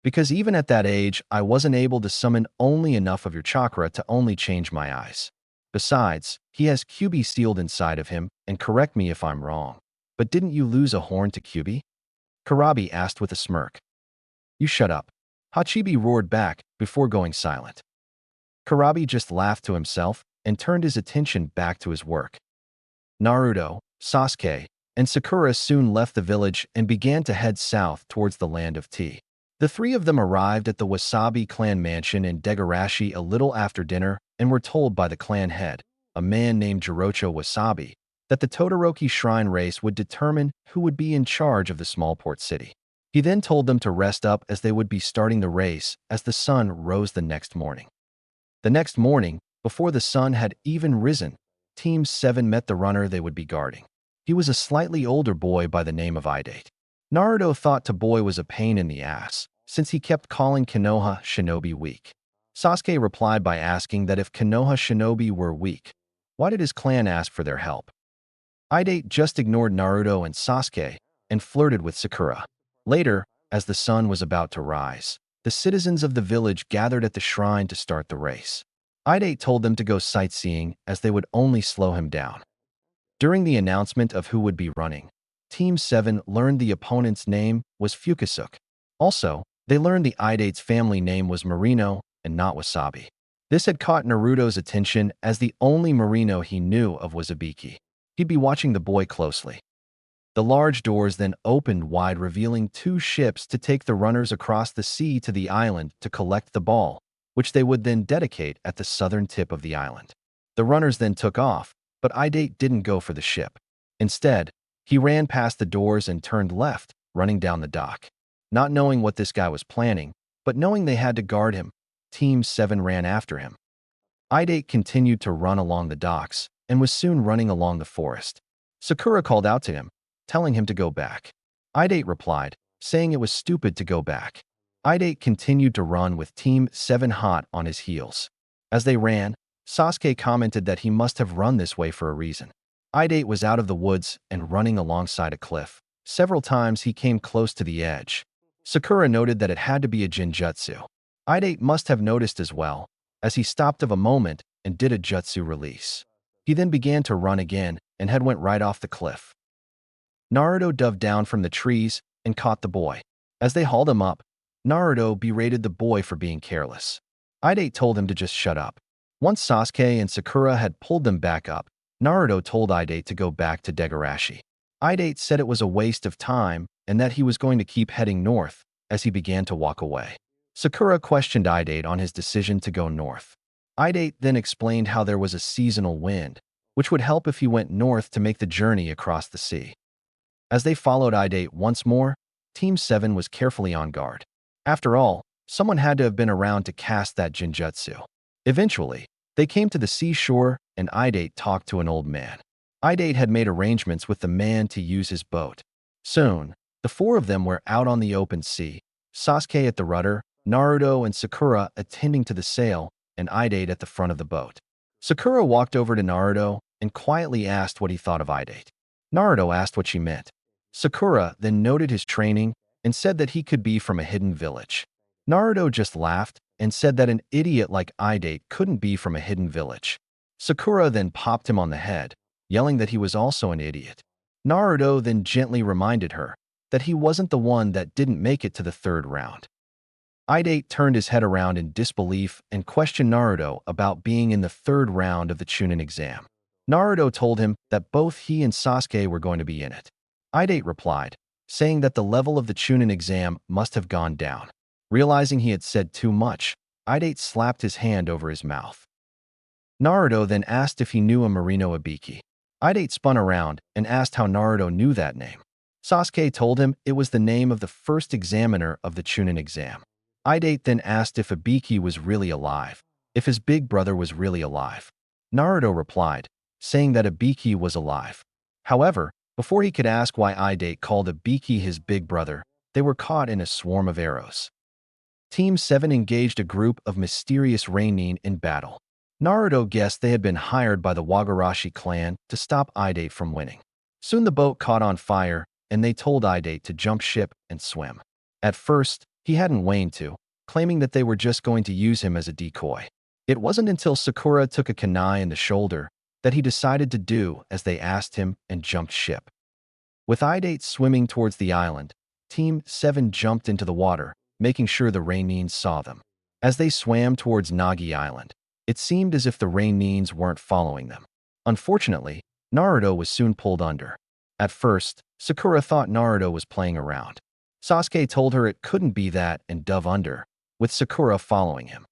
Because even at that age, I wasn't able to summon only enough of your chakra to only change my eyes. Besides, he has Kyubi sealed inside of him, and correct me if I'm wrong. But didn't you lose a horn to Kyubi? Karabi asked with a smirk. You shut up. Hachibi roared back before going silent. Karabi just laughed to himself and turned his attention back to his work. Naruto, Sasuke, and Sakura soon left the village and began to head south towards the land of tea. The three of them arrived at the Wasabi clan mansion in Degarashi a little after dinner and were told by the clan head, a man named Jirocho Wasabi, that the Todoroki shrine race would determine who would be in charge of the small port city. He then told them to rest up as they would be starting the race as the sun rose the next morning. The next morning, before the sun had even risen, Team 7 met the runner they would be guarding. He was a slightly older boy by the name of Idate. Naruto thought the boy was a pain in the ass, since he kept calling Konoha Shinobi weak. Sasuke replied by asking that if Konoha Shinobi were weak, why did his clan ask for their help? Idate just ignored Naruto and Sasuke and flirted with Sakura. Later, as the sun was about to rise, the citizens of the village gathered at the shrine to start the race. Idate told them to go sightseeing as they would only slow him down. During the announcement of who would be running, Team 7 learned the opponent's name was Fukazuka. Also, they learned the Idate's family name was Marino and not Wasabi. This had caught Naruto's attention as the only Marino he knew of was Ibiki. He'd be watching the boy closely. The large doors then opened wide, revealing two ships to take the runners across the sea to the island to collect the ball, which they would then dedicate at the southern tip of the island. The runners then took off, but Idate didn't go for the ship. Instead, he ran past the doors and turned left, running down the dock. Not knowing what this guy was planning, but knowing they had to guard him, Team 7 ran after him. Idate continued to run along the docks and was soon running along the forest. Sakura called out to him, telling him to go back. Idate replied, saying it was stupid to go back. Idate continued to run with Team 7 hot on his heels. As they ran, Sasuke commented that he must have run this way for a reason. Idate was out of the woods and running alongside a cliff. Several times he came close to the edge. Sakura noted that it had to be a Jinjutsu. Idate must have noticed as well, as he stopped of a moment and did a jutsu release. He then began to run again and had went right off the cliff. Naruto dove down from the trees and caught the boy. As they hauled him up, Naruto berated the boy for being careless. Idate told him to just shut up. Once Sasuke and Sakura had pulled them back up, Naruto told Idate to go back to Degarashi. Idate said it was a waste of time and that he was going to keep heading north as he began to walk away. Sakura questioned Idate on his decision to go north. Idate then explained how there was a seasonal wind, which would help if he went north to make the journey across the sea. As they followed Idate once more, Team 7 was carefully on guard. After all, someone had to have been around to cast that genjutsu. Eventually, they came to the seashore and Idate talked to an old man. Idate had made arrangements with the man to use his boat. Soon, the four of them were out on the open sea, Sasuke at the rudder, Naruto and Sakura attending to the sail, and Idate at the front of the boat. Sakura walked over to Naruto and quietly asked what he thought of Idate. Naruto asked what she meant. Sakura then noted his training and said that he could be from a hidden village. Naruto just laughed and said that an idiot like Idate couldn't be from a hidden village. Sakura then popped him on the head, yelling that he was also an idiot. Naruto then gently reminded her that he wasn't the one that didn't make it to the third round. Idate turned his head around in disbelief and questioned Naruto about being in the third round of the Chunin exam. Naruto told him that both he and Sasuke were going to be in it. Idate replied, saying that the level of the Chunin exam must have gone down. Realizing he had said too much, Idate slapped his hand over his mouth. Naruto then asked if he knew a Marino Ibiki. Idate spun around and asked how Naruto knew that name. Sasuke told him it was the name of the first examiner of the Chunin exam. Idate then asked if Ibiki was really alive, if his big brother was really alive. Naruto replied, saying that Ibiki was alive. However, before he could ask why Idate called Ibiki his big brother, they were caught in a swarm of arrows. Team 7 engaged a group of mysterious Reinin in battle. Naruto guessed they had been hired by the Wagarashi clan to stop Idate from winning. Soon the boat caught on fire, and they told Idate to jump ship and swim. At first, he hadn't waned to, claiming that they were just going to use him as a decoy. It wasn't until Sakura took a kunai in the shoulder that he decided to do as they asked him and jumped ship. With Idate swimming towards the island, Team 7 jumped into the water, making sure the Reinins saw them. As they swam towards Nagi Island, it seemed as if the Reinins weren't following them. Unfortunately, Naruto was soon pulled under. At first, Sakura thought Naruto was playing around. Sasuke told her it couldn't be that and dove under, with Sakura following him.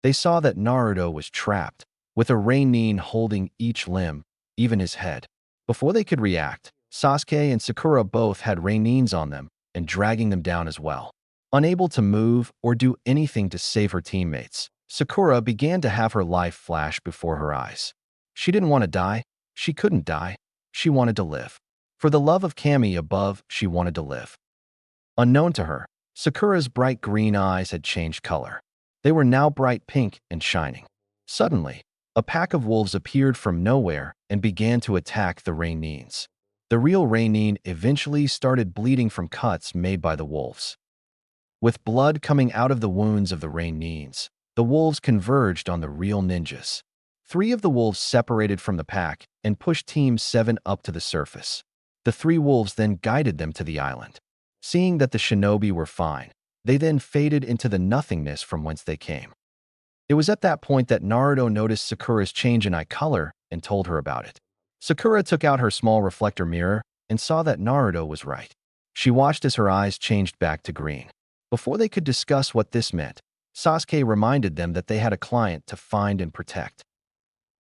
They saw that Naruto was trapped, with a Reinin holding each limb, even his head. Before they could react, Sasuke and Sakura both had Reinins on them and dragging them down as well. Unable to move or do anything to save her teammates, Sakura began to have her life flash before her eyes. She didn't want to die. She couldn't die. She wanted to live. For the love of Kami above, she wanted to live. Unknown to her, Sakura's bright green eyes had changed color. They were now bright pink and shining. Suddenly, a pack of wolves appeared from nowhere and began to attack the Reinins. The real Reinin eventually started bleeding from cuts made by the wolves. With blood coming out of the wounds of the Reinins, the wolves converged on the real ninjas. 3 of the wolves separated from the pack and pushed Team 7 up to the surface. The 3 wolves then guided them to the island. Seeing that the shinobi were fine, they then faded into the nothingness from whence they came. It was at that point that Naruto noticed Sakura's change in eye color and told her about it. Sakura took out her small reflector mirror and saw that Naruto was right. She watched as her eyes changed back to green. Before they could discuss what this meant, Sasuke reminded them that they had a client to find and protect.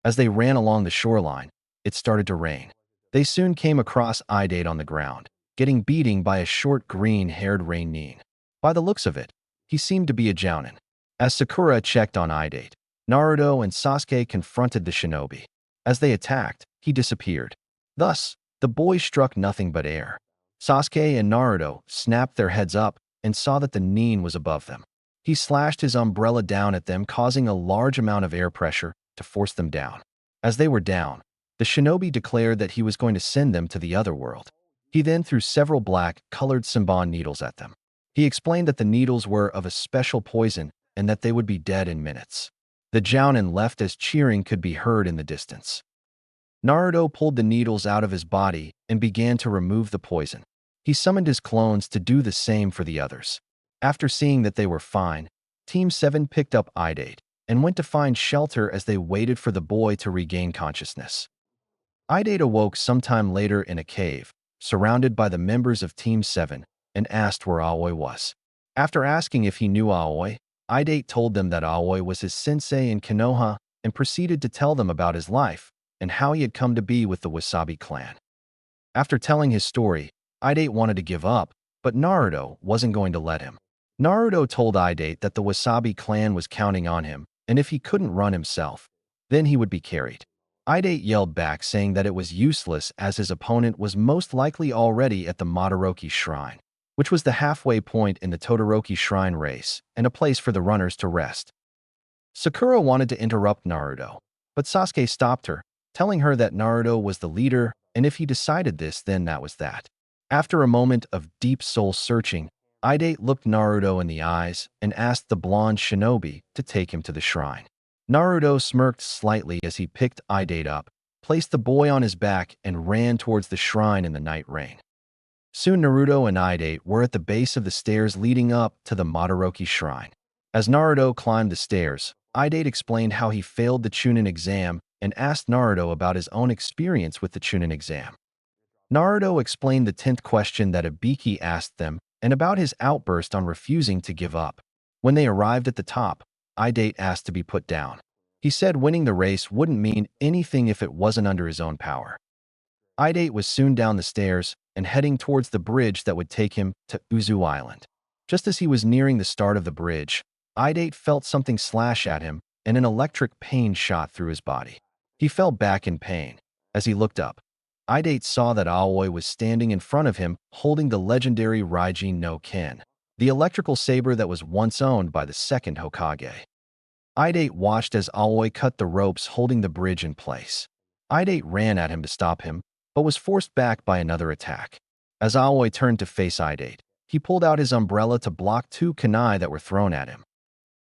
As they ran along the shoreline, it started to rain. They soon came across Idate on the ground, getting beaten by a short green-haired Reinin. By the looks of it, he seemed to be a Jounin. As Sakura checked on Idate, Naruto and Sasuke confronted the shinobi. As they attacked, he disappeared. Thus, the boys struck nothing but air. Sasuke and Naruto snapped their heads up and saw that the Nin was above them. He slashed his umbrella down at them, causing a large amount of air pressure to force them down. As they were down, the shinobi declared that he was going to send them to the other world. He then threw several black-colored Senbon needles at them. He explained that the needles were of a special poison and that they would be dead in minutes. The Jounin left as cheering could be heard in the distance. Naruto pulled the needles out of his body and began to remove the poison. He summoned his clones to do the same for the others. After seeing that they were fine, Team 7 picked up Idate and went to find shelter as they waited for the boy to regain consciousness. Idate awoke sometime later in a cave, surrounded by the members of Team 7, and asked where Aoi was. After asking if he knew Aoi, Idate told them that Aoi was his sensei in Konoha and proceeded to tell them about his life and how he had come to be with the Wasabi clan. After telling his story, Idate wanted to give up, but Naruto wasn't going to let him. Naruto told Idate that the Wasabi clan was counting on him, and if he couldn't run himself, then he would be carried. Idate yelled back saying that it was useless as his opponent was most likely already at the Madaraoki Shrine, which was the halfway point in the Todoroki Shrine race and a place for the runners to rest. Sakura wanted to interrupt Naruto, but Sasuke stopped her, telling her that Naruto was the leader, and if he decided this, then that was that. After a moment of deep soul-searching, Idate looked Naruto in the eyes and asked the blonde shinobi to take him to the shrine. Naruto smirked slightly as he picked Idate up, placed the boy on his back, and ran towards the shrine in the night rain. Soon Naruto and Idate were at the base of the stairs leading up to the Madaraoki Shrine. As Naruto climbed the stairs, Idate explained how he failed the Chunin exam and asked Naruto about his own experience with the Chunin exam. Naruto explained the 10th question that Ibiki asked them and about his outburst on refusing to give up. When they arrived at the top, Idate asked to be put down. He said winning the race wouldn't mean anything if it wasn't under his own power. Idate was soon down the stairs and heading towards the bridge that would take him to Uzu Island. Just as he was nearing the start of the bridge, Idate felt something slash at him and an electric pain shot through his body. He fell back in pain. As he looked up, Idate saw that Aoi was standing in front of him holding the legendary Raijin no Ken, the electrical saber that was once owned by the second Hokage. Idate watched as Aoi cut the ropes holding the bridge in place. Idate ran at him to stop him, but was forced back by another attack. As Aoi turned to face Idate, he pulled out his umbrella to block 2 kunai that were thrown at him.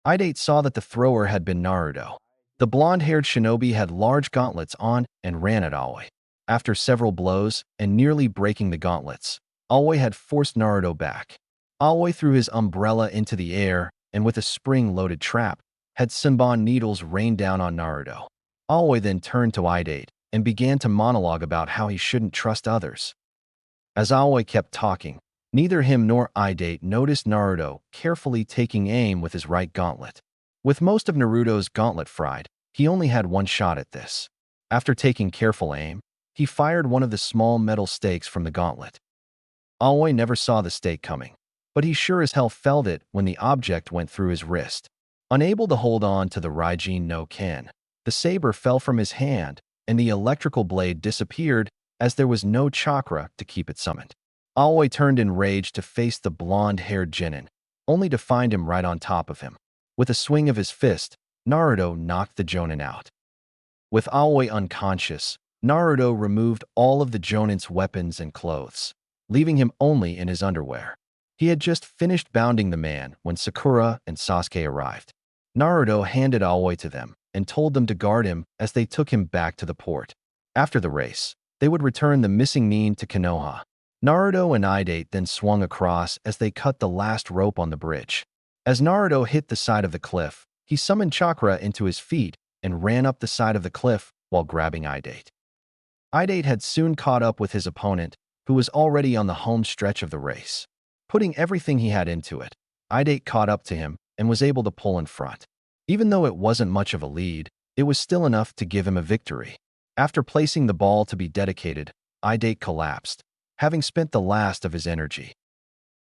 Idate saw that the thrower had been Naruto. The blonde-haired shinobi had large gauntlets on and ran at Aoi. After several blows and nearly breaking the gauntlets, Aoi had forced Naruto back. Aoi threw his umbrella into the air and with a spring-loaded trap, had Senbon needles rain down on Naruto. Aoi then turned to Idate and began to monologue about how he shouldn't trust others. As Aoi kept talking, neither him nor Idate noticed Naruto carefully taking aim with his right gauntlet. With most of Naruto's gauntlet fried, he only had one shot at this. After taking careful aim, he fired one of the small metal stakes from the gauntlet. Aoi never saw the stake coming, but he sure as hell felt it when the object went through his wrist. Unable to hold on to the Raijin no Ken, the saber fell from his hand and the electrical blade disappeared as there was no chakra to keep it summoned. Aoi turned in rage to face the blonde-haired Chunin, only to find him right on top of him. With a swing of his fist, Naruto knocked the Jonin out. With Aoi unconscious, Naruto removed all of the Jonin's weapons and clothes, leaving him only in his underwear. He had just finished bounding the man when Sakura and Sasuke arrived. Naruto handed Aoi to them and told them to guard him as they took him back to the port. After the race, they would return the missing Nin to Konoha. Naruto and Idate then swung across as they cut the last rope on the bridge. As Naruto hit the side of the cliff, he summoned chakra into his feet and ran up the side of the cliff while grabbing Idate. Idate had soon caught up with his opponent, who was already on the home stretch of the race. Putting everything he had into it, Idate caught up to him and was able to pull in front. Even though it wasn't much of a lead, it was still enough to give him a victory. After placing the ball to be dedicated, Idate collapsed, having spent the last of his energy.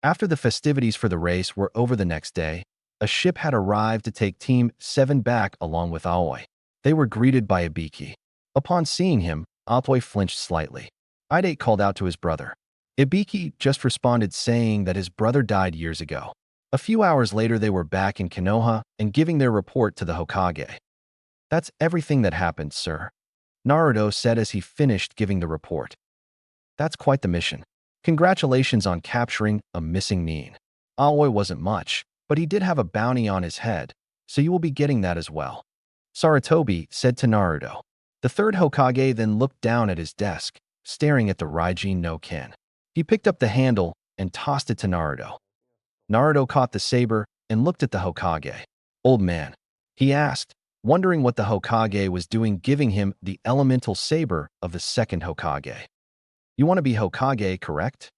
After the festivities for the race were over the next day, a ship had arrived to take Team 7 back along with Aoi. They were greeted by Ibiki. Upon seeing him, Aoi flinched slightly. Idate called out to his brother. Ibiki just responded saying that his brother died years ago. A few hours later they were back in Konoha and giving their report to the Hokage. "That's everything that happened, sir," Naruto said as he finished giving the report. "That's quite the mission. Congratulations on capturing a missing Nin. Aoi wasn't much, but he did have a bounty on his head, so you will be getting that as well," Sarutobi said to Naruto. The third Hokage then looked down at his desk, staring at the Raijin no Ken. He picked up the handle and tossed it to Naruto. Naruto caught the saber and looked at the Hokage. "Old man," he asked, wondering what the Hokage was doing giving him the elemental saber of the second Hokage. You want to be Hokage, correct?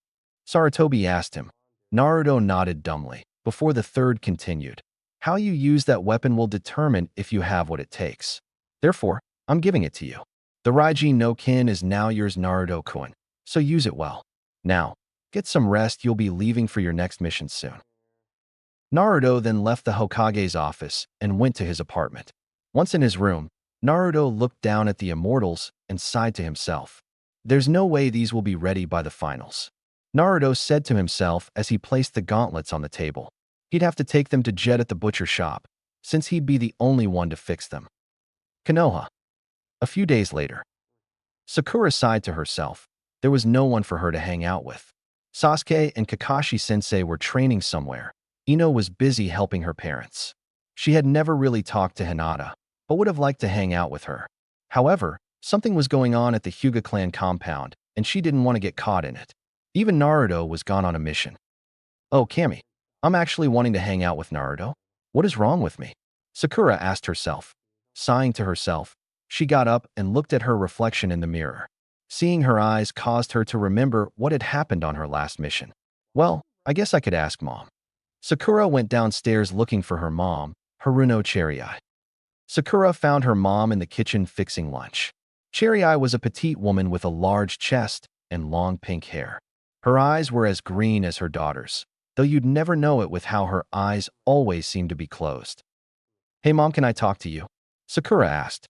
Sarutobi asked him. Naruto nodded dumbly, before the third continued. How you use that weapon will determine if you have what it takes. Therefore, I'm giving it to you. The Raiji no Kin is now yours, Naruto-kun, so use it well. Now, get some rest, you'll be leaving for your next mission soon. Naruto then left the Hokage's office and went to his apartment. Once in his room, Naruto looked down at the immortals and sighed to himself. There's no way these will be ready by the finals. Naruto said to himself as he placed the gauntlets on the table. He'd have to take them to Jet at the butcher shop, since he'd be the only one to fix them. Konoha. A few days later. Sakura sighed to herself. There was no one for her to hang out with. Sasuke and Kakashi-sensei were training somewhere. Ino was busy helping her parents. She had never really talked to Hinata, but would have liked to hang out with her. However, something was going on at the Hyuga clan compound, and she didn't want to get caught in it. Even Naruto was gone on a mission. Oh, Kami, I'm actually wanting to hang out with Naruto. What is wrong with me? Sakura asked herself. Sighing to herself, she got up and looked at her reflection in the mirror. Seeing her eyes caused her to remember what had happened on her last mission. Well, I guess I could ask Mom. Sakura went downstairs looking for her mom, Haruno Cherry-Eye. Sakura found her mom in the kitchen fixing lunch. Cherry-Eye was a petite woman with a large chest and long pink hair. Her eyes were as green as her daughter's, though you'd never know it with how her eyes always seemed to be closed. Hey Mom, can I talk to you? Sakura asked.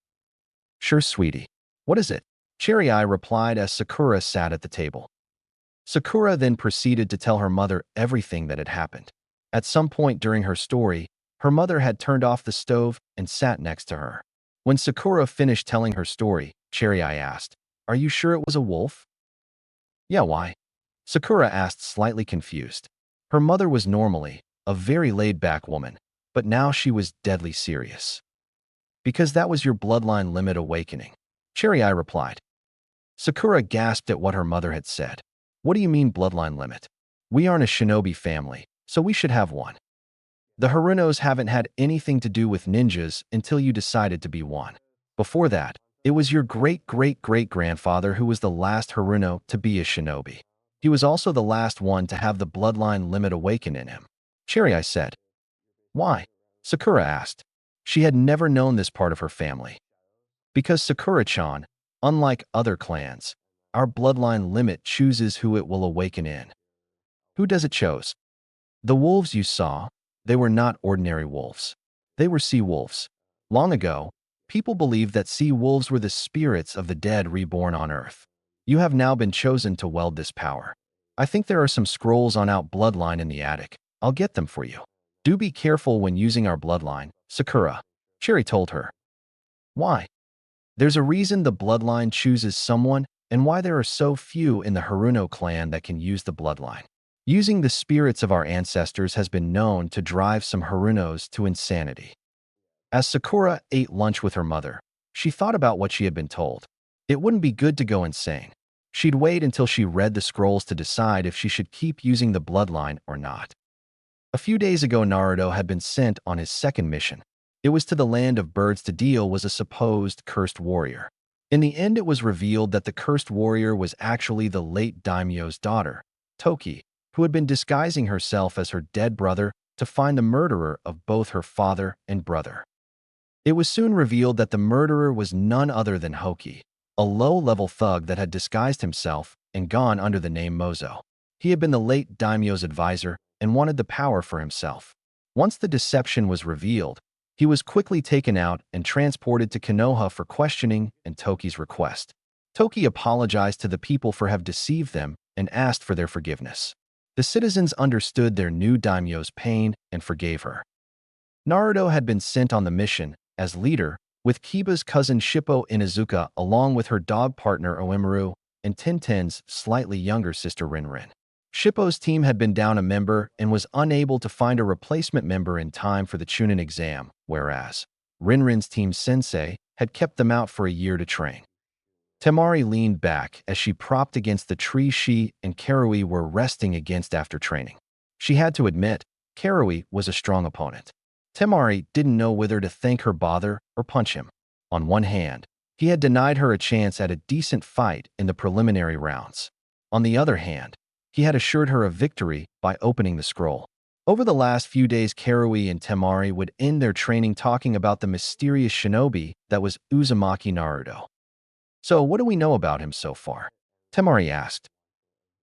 Sure, sweetie. What is it? Cherry-Eye replied as Sakura sat at the table. Sakura then proceeded to tell her mother everything that had happened. At some point during her story, her mother had turned off the stove and sat next to her. When Sakura finished telling her story, Cherry-Eye asked, Are you sure it was a wolf? Yeah, why? Sakura asked, slightly confused. Her mother was normally a very laid-back woman, but now she was deadly serious. Because that was your bloodline limit awakening, Cherry-Eye replied. Sakura gasped at what her mother had said. What do you mean bloodline limit? We aren't a shinobi family, so we should have one. The Harunos haven't had anything to do with ninjas until you decided to be one. Before that, it was your great-great-great-grandfather who was the last Haruno to be a shinobi. He was also the last one to have the bloodline limit awaken in him. Cherry-Eye said. Why? Sakura asked. She had never known this part of her family. Because Sakura-chan, unlike other clans, our bloodline limit chooses who it will awaken in. Who does it choose? The wolves you saw, they were not ordinary wolves. They were sea wolves. Long ago, people believed that sea wolves were the spirits of the dead reborn on Earth. You have now been chosen to wield this power. I think there are some scrolls on our bloodline in the attic. I'll get them for you. Do be careful when using our bloodline, Sakura. Cherry told her. Why? There's a reason the bloodline chooses someone and why there are so few in the Haruno clan that can use the bloodline. Using the spirits of our ancestors has been known to drive some Harunos to insanity. As Sakura ate lunch with her mother, she thought about what she had been told. It wouldn't be good to go insane. She'd wait until she read the scrolls to decide if she should keep using the bloodline or not. A few days ago, Naruto had been sent on his second mission. It was to the land of birds to deal with a supposed cursed warrior. In the end, it was revealed that the cursed warrior was actually the late daimyo's daughter, Toki, who had been disguising herself as her dead brother to find the murderer of both her father and brother. It was soon revealed that the murderer was none other than Hoki, a low-level thug that had disguised himself and gone under the name Mozo. He had been the late daimyo's advisor and wanted the power for himself. Once the deception was revealed, he was quickly taken out and transported to Konoha for questioning and Toki's request. Toki apologized to the people for have deceived them and asked for their forgiveness. The citizens understood their new daimyo's pain and forgave her. Naruto had been sent on the mission as leader with Kiba's cousin Shippo Inuzuka along with her dog partner Oemiru and Tintin's slightly younger sister Rinrin. Shippo's team had been down a member and was unable to find a replacement member in time for the Chunin exam, whereas Rinrin's team sensei had kept them out for a year to train. Temari leaned back as she propped against the tree she and Karui were resting against after training. She had to admit, Karui was a strong opponent. Temari didn't know whether to thank her bother or punch him. On one hand, he had denied her a chance at a decent fight in the preliminary rounds. On the other hand, he had assured her of victory by opening the scroll. Over the last few days, Karui and Temari would end their training talking about the mysterious shinobi that was Uzumaki Naruto. "So, what do we know about him so far?" Temari asked.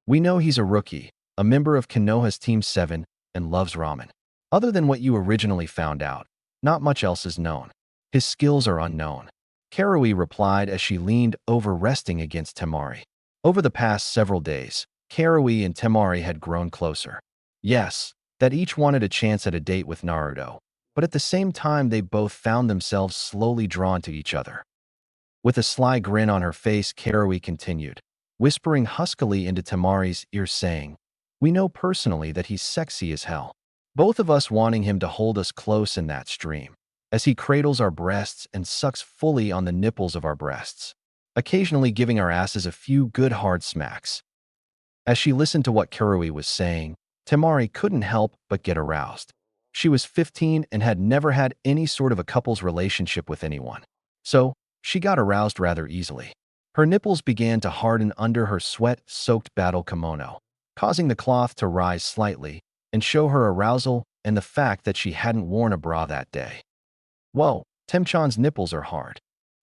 "We know he's a rookie, a member of Konoha's Team 7, and loves ramen. Other than what you originally found out, not much else is known. His skills are unknown." Karui replied as she leaned over resting against Temari. Over the past several days, Karui and Temari had grown closer. Yes, that each wanted a chance at a date with Naruto, but at the same time they both found themselves slowly drawn to each other. With a sly grin on her face, Karui continued, whispering huskily into Temari's ear saying, "We know personally that he's sexy as hell. Both of us wanting him to hold us close in that stream, as he cradles our breasts and sucks fully on the nipples of our breasts, occasionally giving our asses a few good hard smacks." As she listened to what Karui was saying, Temari couldn't help but get aroused. She was 15 and had never had any sort of a couple's relationship with anyone. So, she got aroused rather easily. Her nipples began to harden under her sweat-soaked battle kimono, causing the cloth to rise slightly and show her arousal and the fact that she hadn't worn a bra that day. "Whoa, Temchan's nipples are hard,"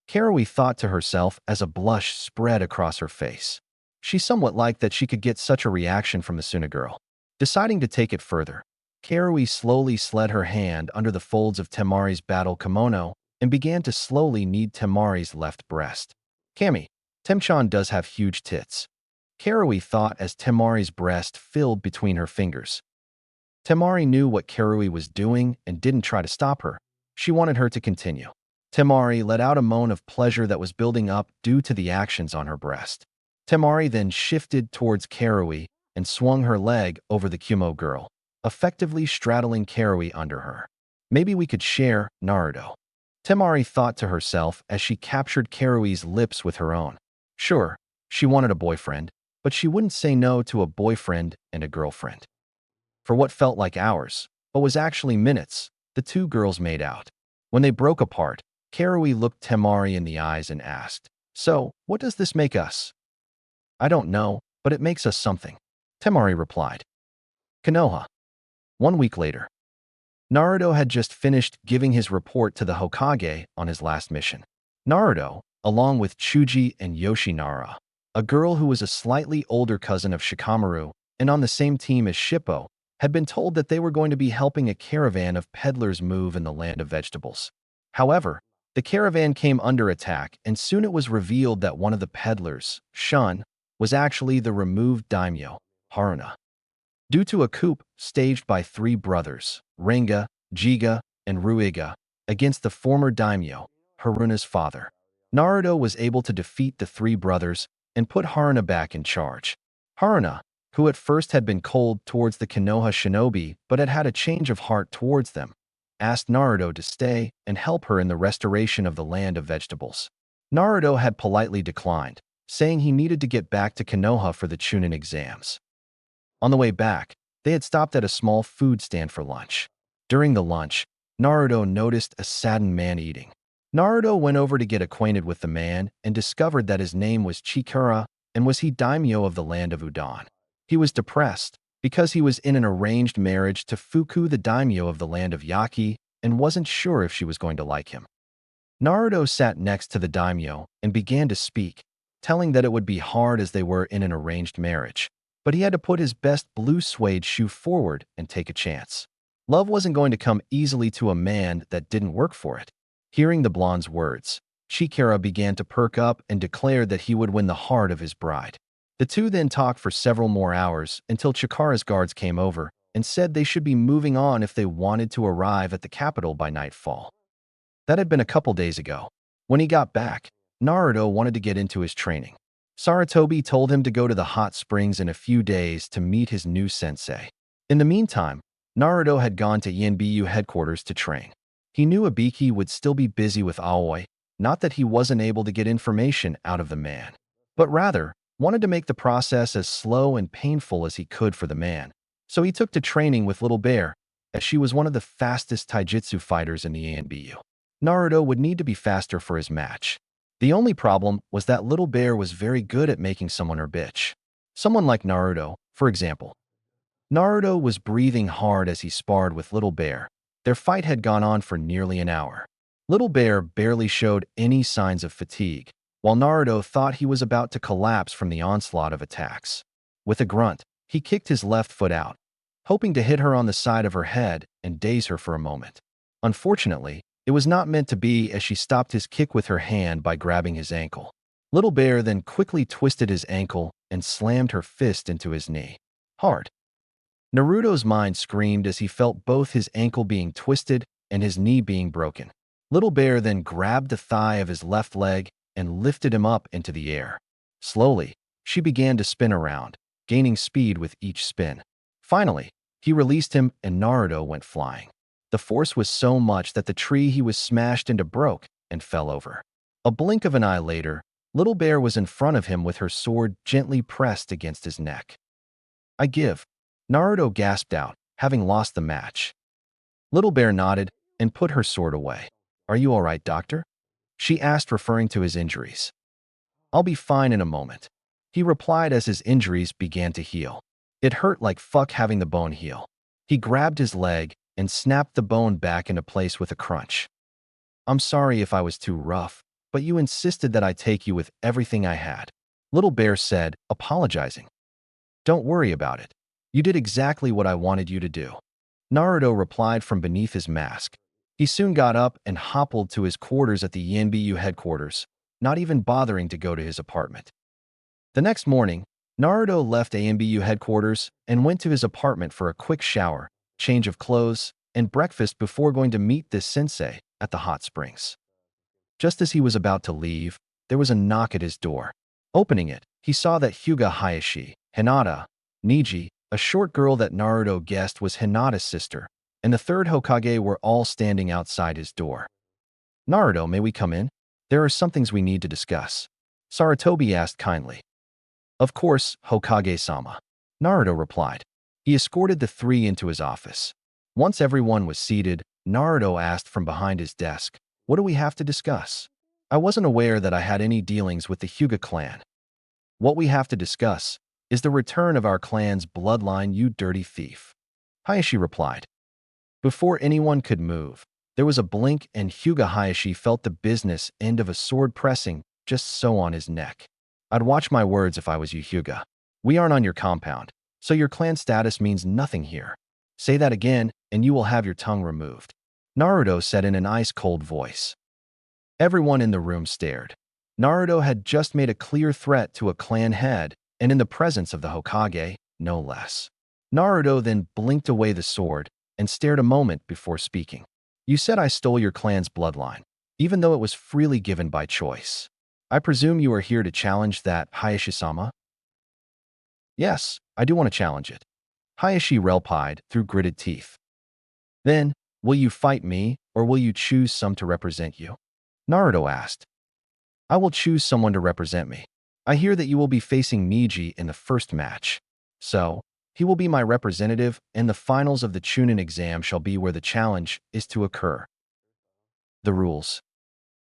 Karui thought to herself as a blush spread across her face. She somewhat liked that she could get such a reaction from the Suna girl. Deciding to take it further, Karui slowly slid her hand under the folds of Temari's battle kimono and began to slowly knead Temari's left breast. "Kami, Temchan does have huge tits," Karui thought as Temari's breast filled between her fingers. Temari knew what Karui was doing and didn't try to stop her. She wanted her to continue. Temari let out a moan of pleasure that was building up due to the actions on her breast. Temari then shifted towards Karui and swung her leg over the Kumo girl, effectively straddling Karui under her. "Maybe we could share, Naruto," Temari thought to herself as she captured Karui's lips with her own. Sure, she wanted a boyfriend, but she wouldn't say no to a boyfriend and a girlfriend. For what felt like hours, but was actually minutes, the two girls made out. When they broke apart, Karui looked Temari in the eyes and asked, "So, what does this make us?" "I don't know, but it makes us something," Temari replied. Konoha. 1 week later. Naruto had just finished giving his report to the Hokage on his last mission. Naruto, along with Chuji and Yoshinara, a girl who was a slightly older cousin of Shikamaru and on the same team as Shippo, had been told that they were going to be helping a caravan of peddlers move in the land of vegetables. However, the caravan came under attack, and soon it was revealed that one of the peddlers, Shun, was actually the removed daimyo, Haruna. Due to a coup staged by three brothers, Renga, Jiga, and Ruiga, against the former daimyo, Haruna's father, Naruto was able to defeat the three brothers and put Haruna back in charge. Haruna, who at first had been cold towards the Konoha shinobi but had had a change of heart towards them, asked Naruto to stay and help her in the restoration of the land of vegetables. Naruto had politely declined, saying he needed to get back to Konoha for the Chunin exams. On the way back, they had stopped at a small food stand for lunch. During the lunch, Naruto noticed a saddened man eating. Naruto went over to get acquainted with the man and discovered that his name was Chikara and was he daimyo of the land of Udon. He was depressed because he was in an arranged marriage to Fuku, the daimyo of the land of Yaki, and wasn't sure if she was going to like him. Naruto sat next to the daimyo and began to speak, telling that it would be hard as they were in an arranged marriage, but he had to put his best blue suede shoe forward and take a chance. Love wasn't going to come easily to a man that didn't work for it. Hearing the blonde's words, Chikara began to perk up and declared that he would win the heart of his bride. The two then talked for several more hours until Chikara's guards came over and said they should be moving on if they wanted to arrive at the capital by nightfall. That had been a couple days ago. When he got back, Naruto wanted to get into his training. Sarutobi told him to go to the hot springs in a few days to meet his new sensei. In the meantime, Naruto had gone to Yanbiyu headquarters to train. He knew Ibiki would still be busy with Aoi, not that he wasn't able to get information out of the man, but rather wanted to make the process as slow and painful as he could for the man. So he took to training with Little Bear, as she was one of the fastest taijutsu fighters in the ANBU. Naruto would need to be faster for his match. The only problem was that Little Bear was very good at making someone her bitch. Someone like Naruto, for example. Naruto was breathing hard as he sparred with Little Bear. Their fight had gone on for nearly an hour. Little Bear barely showed any signs of fatigue, while Naruto thought he was about to collapse from the onslaught of attacks. With a grunt, he kicked his left foot out, hoping to hit her on the side of her head and daze her for a moment. Unfortunately, it was not meant to be, as she stopped his kick with her hand by grabbing his ankle. Little Bear then quickly twisted his ankle and slammed her fist into his knee. Hard. Naruto's mind screamed as he felt both his ankle being twisted and his knee being broken. Little Bear then grabbed the thigh of his left leg and lifted him up into the air. Slowly, she began to spin around, gaining speed with each spin. Finally, he released him and Naruto went flying. The force was so much that the tree he was smashed into broke and fell over. A blink of an eye later, Little Bear was in front of him with her sword gently pressed against his neck. "I give," Naruto gasped out, having lost the match. Little Bear nodded and put her sword away. "Are you all right, doctor?" she asked, referring to his injuries. "I'll be fine in a moment," he replied as his injuries began to heal. It hurt like fuck having the bone heal. He grabbed his leg and snapped the bone back into place with a crunch. "I'm sorry if I was too rough, but you insisted that I take you with everything I had," Little Bear said, apologizing. "Don't worry about it. You did exactly what I wanted you to do," Naruto replied from beneath his mask. He soon got up and hobbled to his quarters at the Yanbu headquarters, not even bothering to go to his apartment. The next morning, Naruto left ANBU headquarters and went to his apartment for a quick shower, change of clothes, and breakfast before going to meet this sensei at the hot springs. Just as he was about to leave, there was a knock at his door. Opening it, he saw that Hyuga Hayashi, Hinata, Niji, a short girl that Naruto guessed was Hinata's sister, and the third Hokage were all standing outside his door. "Naruto, may we come in? There are some things we need to discuss," Sarutobi asked kindly. "Of course, Hokage-sama," Naruto replied. He escorted the three into his office. Once everyone was seated, Naruto asked from behind his desk, "What do we have to discuss? I wasn't aware that I had any dealings with the Hyuga clan." "What we have to discuss is the return of our clan's bloodline, you dirty thief," Hayashi replied. Before anyone could move, there was a blink and Hyuga Hayashi felt the business end of a sword pressing just so on his neck. "I'd watch my words if I was you, Hyuga. We aren't on your compound, so your clan status means nothing here. Say that again, and you will have your tongue removed," Naruto said in an ice-cold voice. Everyone in the room stared. Naruto had just made a clear threat to a clan head, and in the presence of the Hokage, no less. Naruto then blinked away the sword and stared a moment before speaking. "You said I stole your clan's bloodline, even though it was freely given by choice. I presume you are here to challenge that, Hayashi-sama?" "Yes, I do want to challenge it," Hayashi replied through gritted teeth. "Then, will you fight me, or will you choose some to represent you?" Naruto asked. "I will choose someone to represent me. I hear that you will be facing Niji in the first match. So, he will be my representative, and the finals of the Chunin exam shall be where the challenge is to occur." The rules.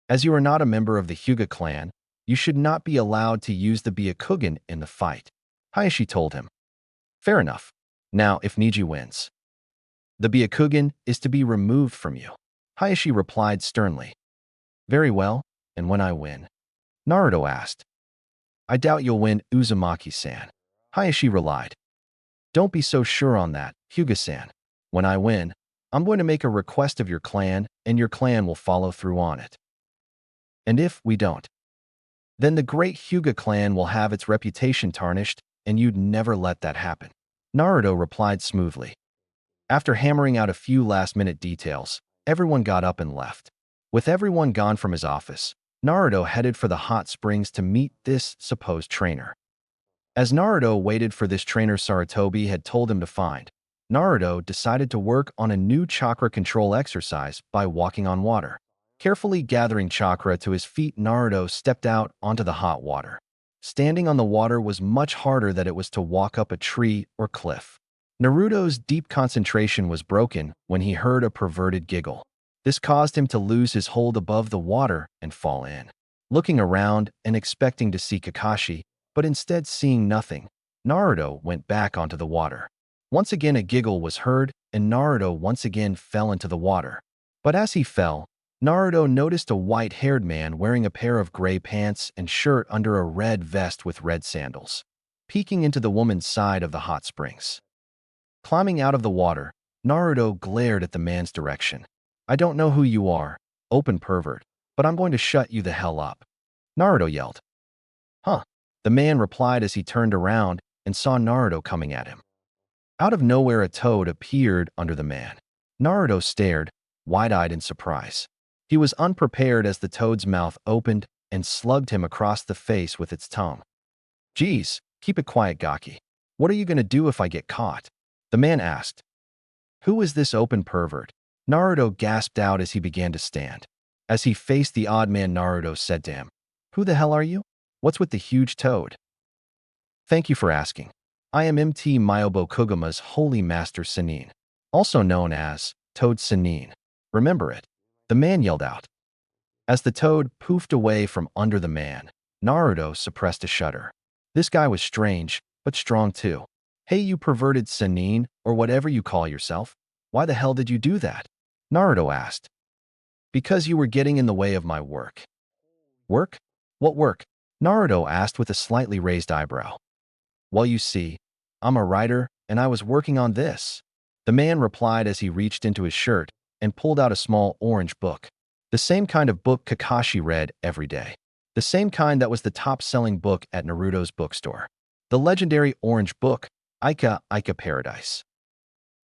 As you are not a member of the Hyuga clan, you should not be allowed to use the Byakugan in the fight, Hayashi told him. "Fair enough. Now, if Niji wins, the Byakugan is to be removed from you," Hayashi replied sternly. "Very well, and when I win?" Naruto asked. "I doubt you'll win, Uzumaki-san," Hayashi relied. "Don't be so sure on that, Hyuga-san. When I win, I'm going to make a request of your clan, and your clan will follow through on it. And if we don't, then the great Hyuga clan will have its reputation tarnished, and you'd never let that happen," Naruto replied smoothly. After hammering out a few last-minute details, everyone got up and left. With everyone gone from his office, Naruto headed for the hot springs to meet this supposed trainer. As Naruto waited for this trainer Sarutobi had told him to find, Naruto decided to work on a new chakra control exercise by walking on water. Carefully gathering chakra to his feet, Naruto stepped out onto the hot water. Standing on the water was much harder than it was to walk up a tree or cliff. Naruto's deep concentration was broken when he heard a perverted giggle. This caused him to lose his hold above the water and fall in. Looking around and expecting to see Kakashi, but instead seeing nothing, Naruto went back onto the water. Once again a giggle was heard, and Naruto once again fell into the water. But as he fell, Naruto noticed a white-haired man wearing a pair of gray pants and shirt under a red vest with red sandals, peeking into the woman's side of the hot springs. Climbing out of the water, Naruto glared at the man's direction. "I don't know who you are, open pervert, but I'm going to shut you the hell up," Naruto yelled. "Huh?" The man replied as he turned around and saw Naruto coming at him. Out of nowhere a toad appeared under the man. Naruto stared, wide-eyed in surprise. He was unprepared as the toad's mouth opened and slugged him across the face with its tongue. "Geez, keep it quiet, Gaki. What are you going to do if I get caught?" the man asked. "Who is this open pervert?" Naruto gasped out as he began to stand. As he faced the odd man, Naruto said to him, "Who the hell are you? What's with the huge toad?" "Thank you for asking. I am MT Myobo Kugama's holy master Chunin, also known as Toad Chunin. Remember it," the man yelled out. As the toad poofed away from under the man, Naruto suppressed a shudder. This guy was strange, but strong too. "Hey, you perverted Chunin, or whatever you call yourself, why the hell did you do that?" Naruto asked. "Because you were getting in the way of my work." "Work? What work?" Naruto asked with a slightly raised eyebrow. "Well, you see, I'm a writer, and I was working on this," the man replied as he reached into his shirt and pulled out a small orange book. The same kind of book Kakashi read every day. The same kind that was the top-selling book at Naruto's bookstore. The legendary orange book, Ika Ika Paradise.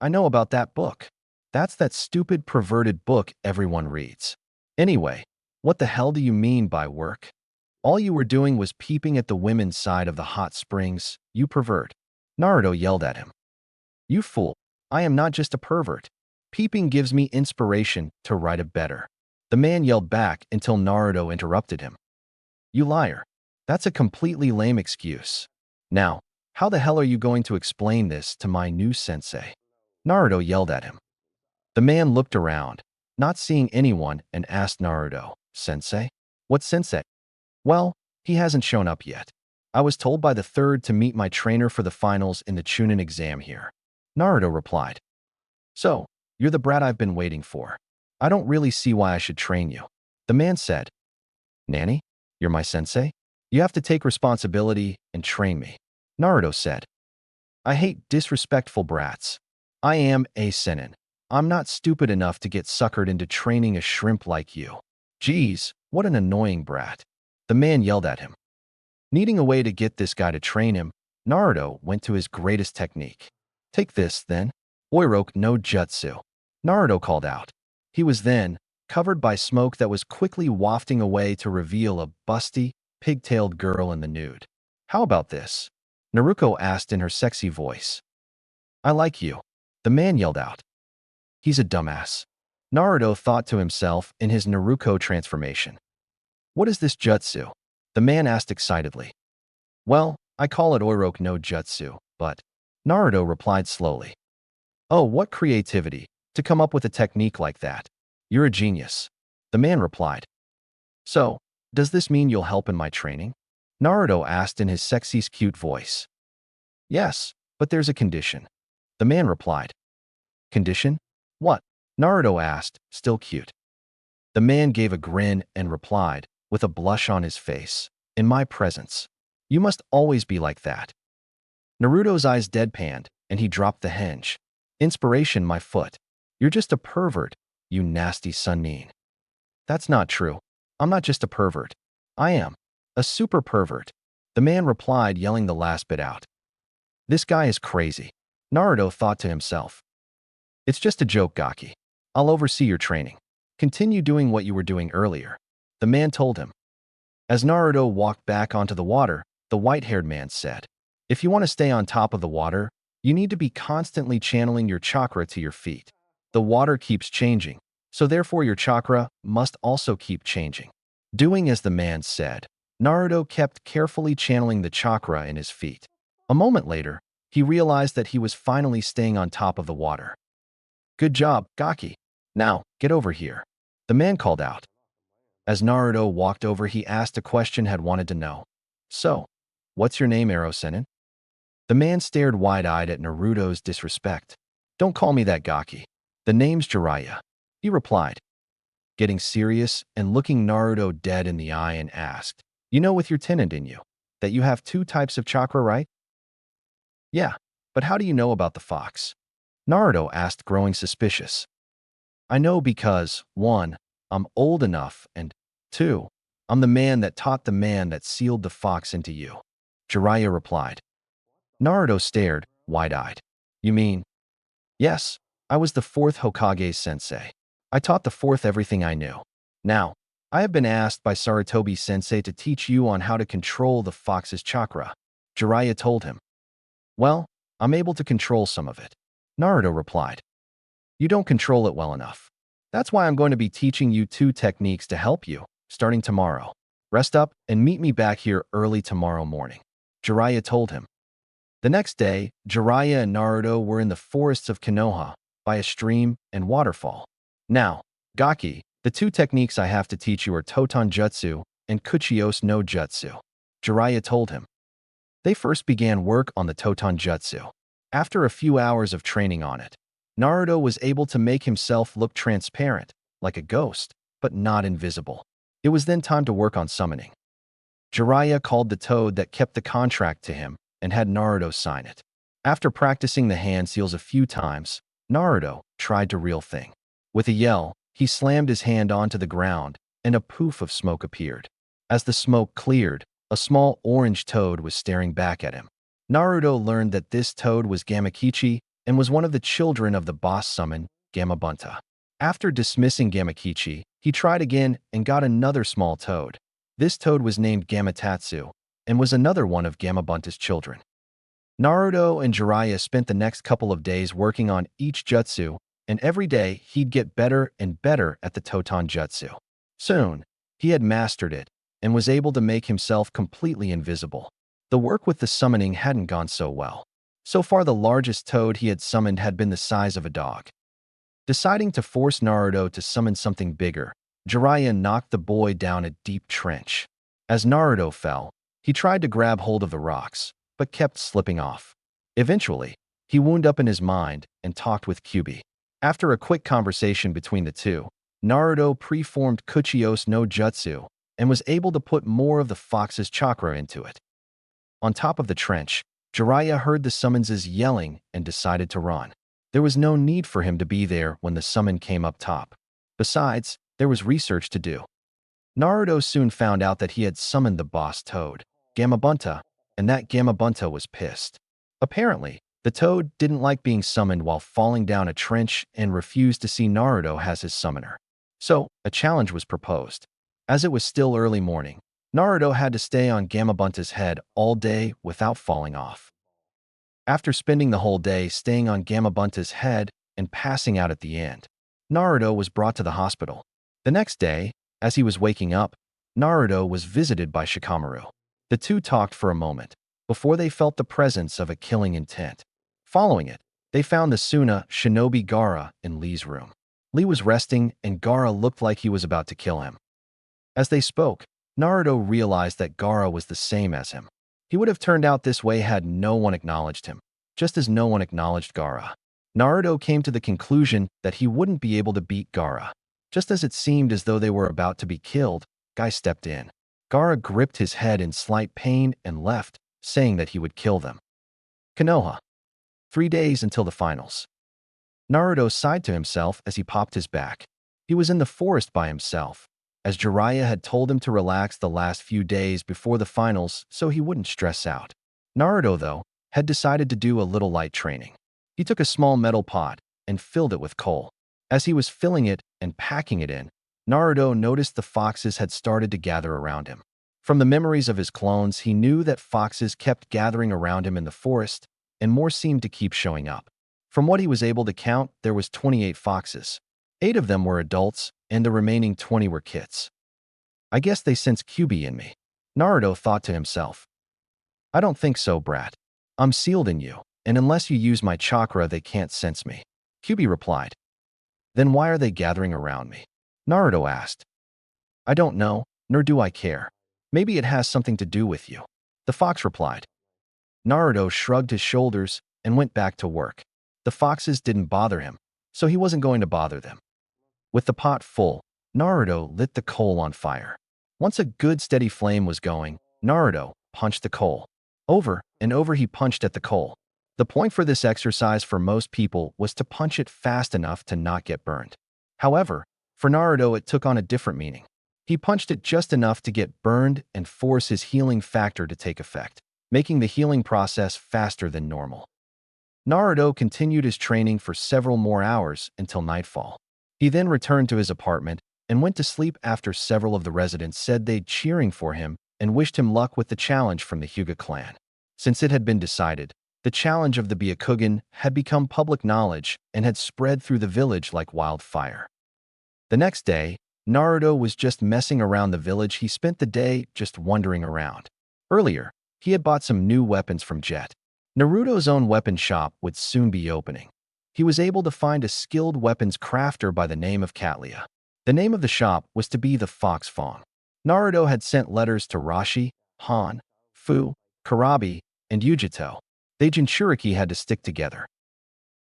"I know about that book. That's that stupid, perverted book everyone reads. Anyway, what the hell do you mean by work? All you were doing was peeping at the women's side of the hot springs, you pervert," Naruto yelled at him. "You fool. I am not just a pervert. Peeping gives me inspiration to write it better," the man yelled back until Naruto interrupted him. "You liar. That's a completely lame excuse. Now, how the hell are you going to explain this to my new sensei?" Naruto yelled at him. The man looked around, not seeing anyone, and asked Naruto, "Sensei? What sensei?" "Well, he hasn't shown up yet. I was told by the third to meet my trainer for the finals in the Chunin exam here," Naruto replied. "So, you're the brat I've been waiting for. I don't really see why I should train you," the man said. "Nanny, you're my sensei? You have to take responsibility and train me," Naruto said. "I hate disrespectful brats. I am a senin. I'm not stupid enough to get suckered into training a shrimp like you." "Geez, what an annoying brat," the man yelled at him. Needing a way to get this guy to train him, Naruto went to his greatest technique. "Take this, then. Oiroke no Jutsu," Naruto called out. He was then covered by smoke that was quickly wafting away to reveal a busty, pigtailed girl in the nude. "How about this?" Naruto asked in her sexy voice. "I like you," the man yelled out. "He's a dumbass," Naruto thought to himself in his Naruto transformation. "What is this jutsu?" the man asked excitedly. "Well, I call it Oiroke no Jutsu, but," Naruto replied slowly. "Oh, what creativity, to come up with a technique like that. You're a genius," the man replied. "So, does this mean you'll help in my training?" Naruto asked in his sexy, cute voice. "Yes, but there's a condition," the man replied. "Condition? What?" Naruto asked, still cute. The man gave a grin and replied, with a blush on his face, "In my presence. You must always be like that." Naruto's eyes deadpanned, and he dropped the henge. "Inspiration, my foot. You're just a pervert, you nasty Chunin." "That's not true. I'm not just a pervert. I am a super pervert," the man replied, yelling the last bit out. "This guy is crazy," Naruto thought to himself. "It's just a joke, Gaki. I'll oversee your training. Continue doing what you were doing earlier," the man told him. As Naruto walked back onto the water, the white-haired man said, "If you want to stay on top of the water, you need to be constantly channeling your chakra to your feet. The water keeps changing, so therefore your chakra must also keep changing." Doing as the man said, Naruto kept carefully channeling the chakra in his feet. A moment later, he realized that he was finally staying on top of the water. "Good job, Gaki. Now, get over here," the man called out. As Naruto walked over, he asked a question had wanted to know. "So, what's your name, Erosenin?" The man stared wide-eyed at Naruto's disrespect. "Don't call me that, Gaki. The name's Jiraiya," he replied, getting serious and looking Naruto dead in the eye and asked, "You know with your tenant in you, that you have two types of chakra, right?" "Yeah, but how do you know about the fox?" Naruto asked, growing suspicious. "I know because, 1, I'm old enough, and 2, I'm the man that taught the man that sealed the fox into you," Jiraiya replied. Naruto stared, wide-eyed. "You mean?" "Yes, I was the 4th Hokage's sensei. I taught the 4th everything I knew. Now, I have been asked by Sarutobi-sensei to teach you on how to control the fox's chakra," Jiraiya told him. "Well, I'm able to control some of it," Naruto replied. "You don't control it well enough. That's why I'm going to be teaching you 2 techniques to help you, starting tomorrow. Rest up and meet me back here early tomorrow morning," Jiraiya told him. The next day, Jiraiya and Naruto were in the forests of Konoha, by a stream and waterfall. "Now, Gaki, the 2 techniques I have to teach you are Toton Jutsu and Kuchios no Jutsu," Jiraiya told him. They first began work on the Toton Jutsu. After a few hours of training on it, Naruto was able to make himself look transparent, like a ghost, but not invisible. It was then time to work on summoning. Jiraiya called the toad that kept the contract to him and had Naruto sign it. After practicing the hand seals a few times, Naruto tried to real thing. With a yell, he slammed his hand onto the ground, and a poof of smoke appeared. As the smoke cleared, a small orange toad was staring back at him. Naruto learned that this toad was Gamakichi and was one of the children of the boss summon, Gamabunta. After dismissing Gamakichi, he tried again and got another small toad. This toad was named Gamatatsu and was another one of Gamabunta's children. Naruto and Jiraiya spent the next couple of days working on each jutsu, and every day he'd get better and better at the Toton Jutsu. Soon, he had mastered it and was able to make himself completely invisible. The work with the summoning hadn't gone so well. So far, the largest toad he had summoned had been the size of a dog. Deciding to force Naruto to summon something bigger, Jiraiya knocked the boy down a deep trench. As Naruto fell, he tried to grab hold of the rocks, but kept slipping off. Eventually, he wound up in his mind and talked with Kyubi. After a quick conversation between the two, Naruto preformed Kuchios no Jutsu and was able to put more of the fox's chakra into it. On top of the trench, Jiraiya heard the summonses yelling and decided to run. There was no need for him to be there when the summon came up top. Besides, there was research to do. Naruto soon found out that he had summoned the boss toad, Gamabunta, and that Gamabunta was pissed. Apparently, the toad didn't like being summoned while falling down a trench and refused to see Naruto as his summoner. So, a challenge was proposed. As it was still early morning, Naruto had to stay on Gamabunta's head all day without falling off. After spending the whole day staying on Gamabunta's head and passing out at the end, Naruto was brought to the hospital. The next day, as he was waking up, Naruto was visited by Shikamaru. The two talked for a moment, before they felt the presence of a killing intent. Following it, they found the Suna shinobi Gaara in Lee's room. Lee was resting and Gaara looked like he was about to kill him. As they spoke, Naruto realized that Gaara was the same as him. He would have turned out this way had no one acknowledged him, just as no one acknowledged Gaara. Naruto came to the conclusion that he wouldn't be able to beat Gaara. Just as it seemed as though they were about to be killed, Guy stepped in. Gaara gripped his head in slight pain and left, saying that he would kill them. Konoha. 3 days until the finals. Naruto sighed to himself as he popped his back. He was in the forest by himself, as Jiraiya had told him to relax the last few days before the finals so he wouldn't stress out. Naruto, though, had decided to do a little light training. He took a small metal pot and filled it with coal. As he was filling it and packing it in, Naruto noticed the foxes had started to gather around him. From the memories of his clones, he knew that foxes kept gathering around him in the forest, and more seemed to keep showing up. From what he was able to count, there was 28 foxes. 8 of them were adults, and the remaining 20 were kids. I guess they sense Kyubi in me, Naruto thought to himself. I don't think so, brat. I'm sealed in you, and unless you use my chakra, they can't sense me. Kyuubi replied. Then why are they gathering around me? Naruto asked. I don't know, nor do I care. Maybe it has something to do with you. The fox replied. Naruto shrugged his shoulders and went back to work. The foxes didn't bother him, so he wasn't going to bother them. With the pot full, Naruto lit the coal on fire. Once a good steady flame was going, Naruto punched the coal. Over and over he punched at the coal. The point for this exercise for most people was to punch it fast enough to not get burned. However, for Naruto it took on a different meaning. He punched it just enough to get burned and force his healing factor to take effect, making the healing process faster than normal. Naruto continued his training for several more hours until nightfall. He then returned to his apartment and went to sleep after several of the residents said they'd cheering for him and wished him luck with the challenge from the Hyuga clan. Since it had been decided, the challenge of the Byakugan had become public knowledge and had spread through the village like wildfire. The next day, Naruto was just messing around the village. He spent the day just wandering around. Earlier, he had bought some new weapons from Jet. Naruto's own weapon shop would soon be opening. He was able to find a skilled weapons crafter by the name of Katlia. The name of the shop was to be the Fox Fong. Naruto had sent letters to Rashi, Han, Fu, Karabi, and Yujito. They Jinchuriki had to stick together.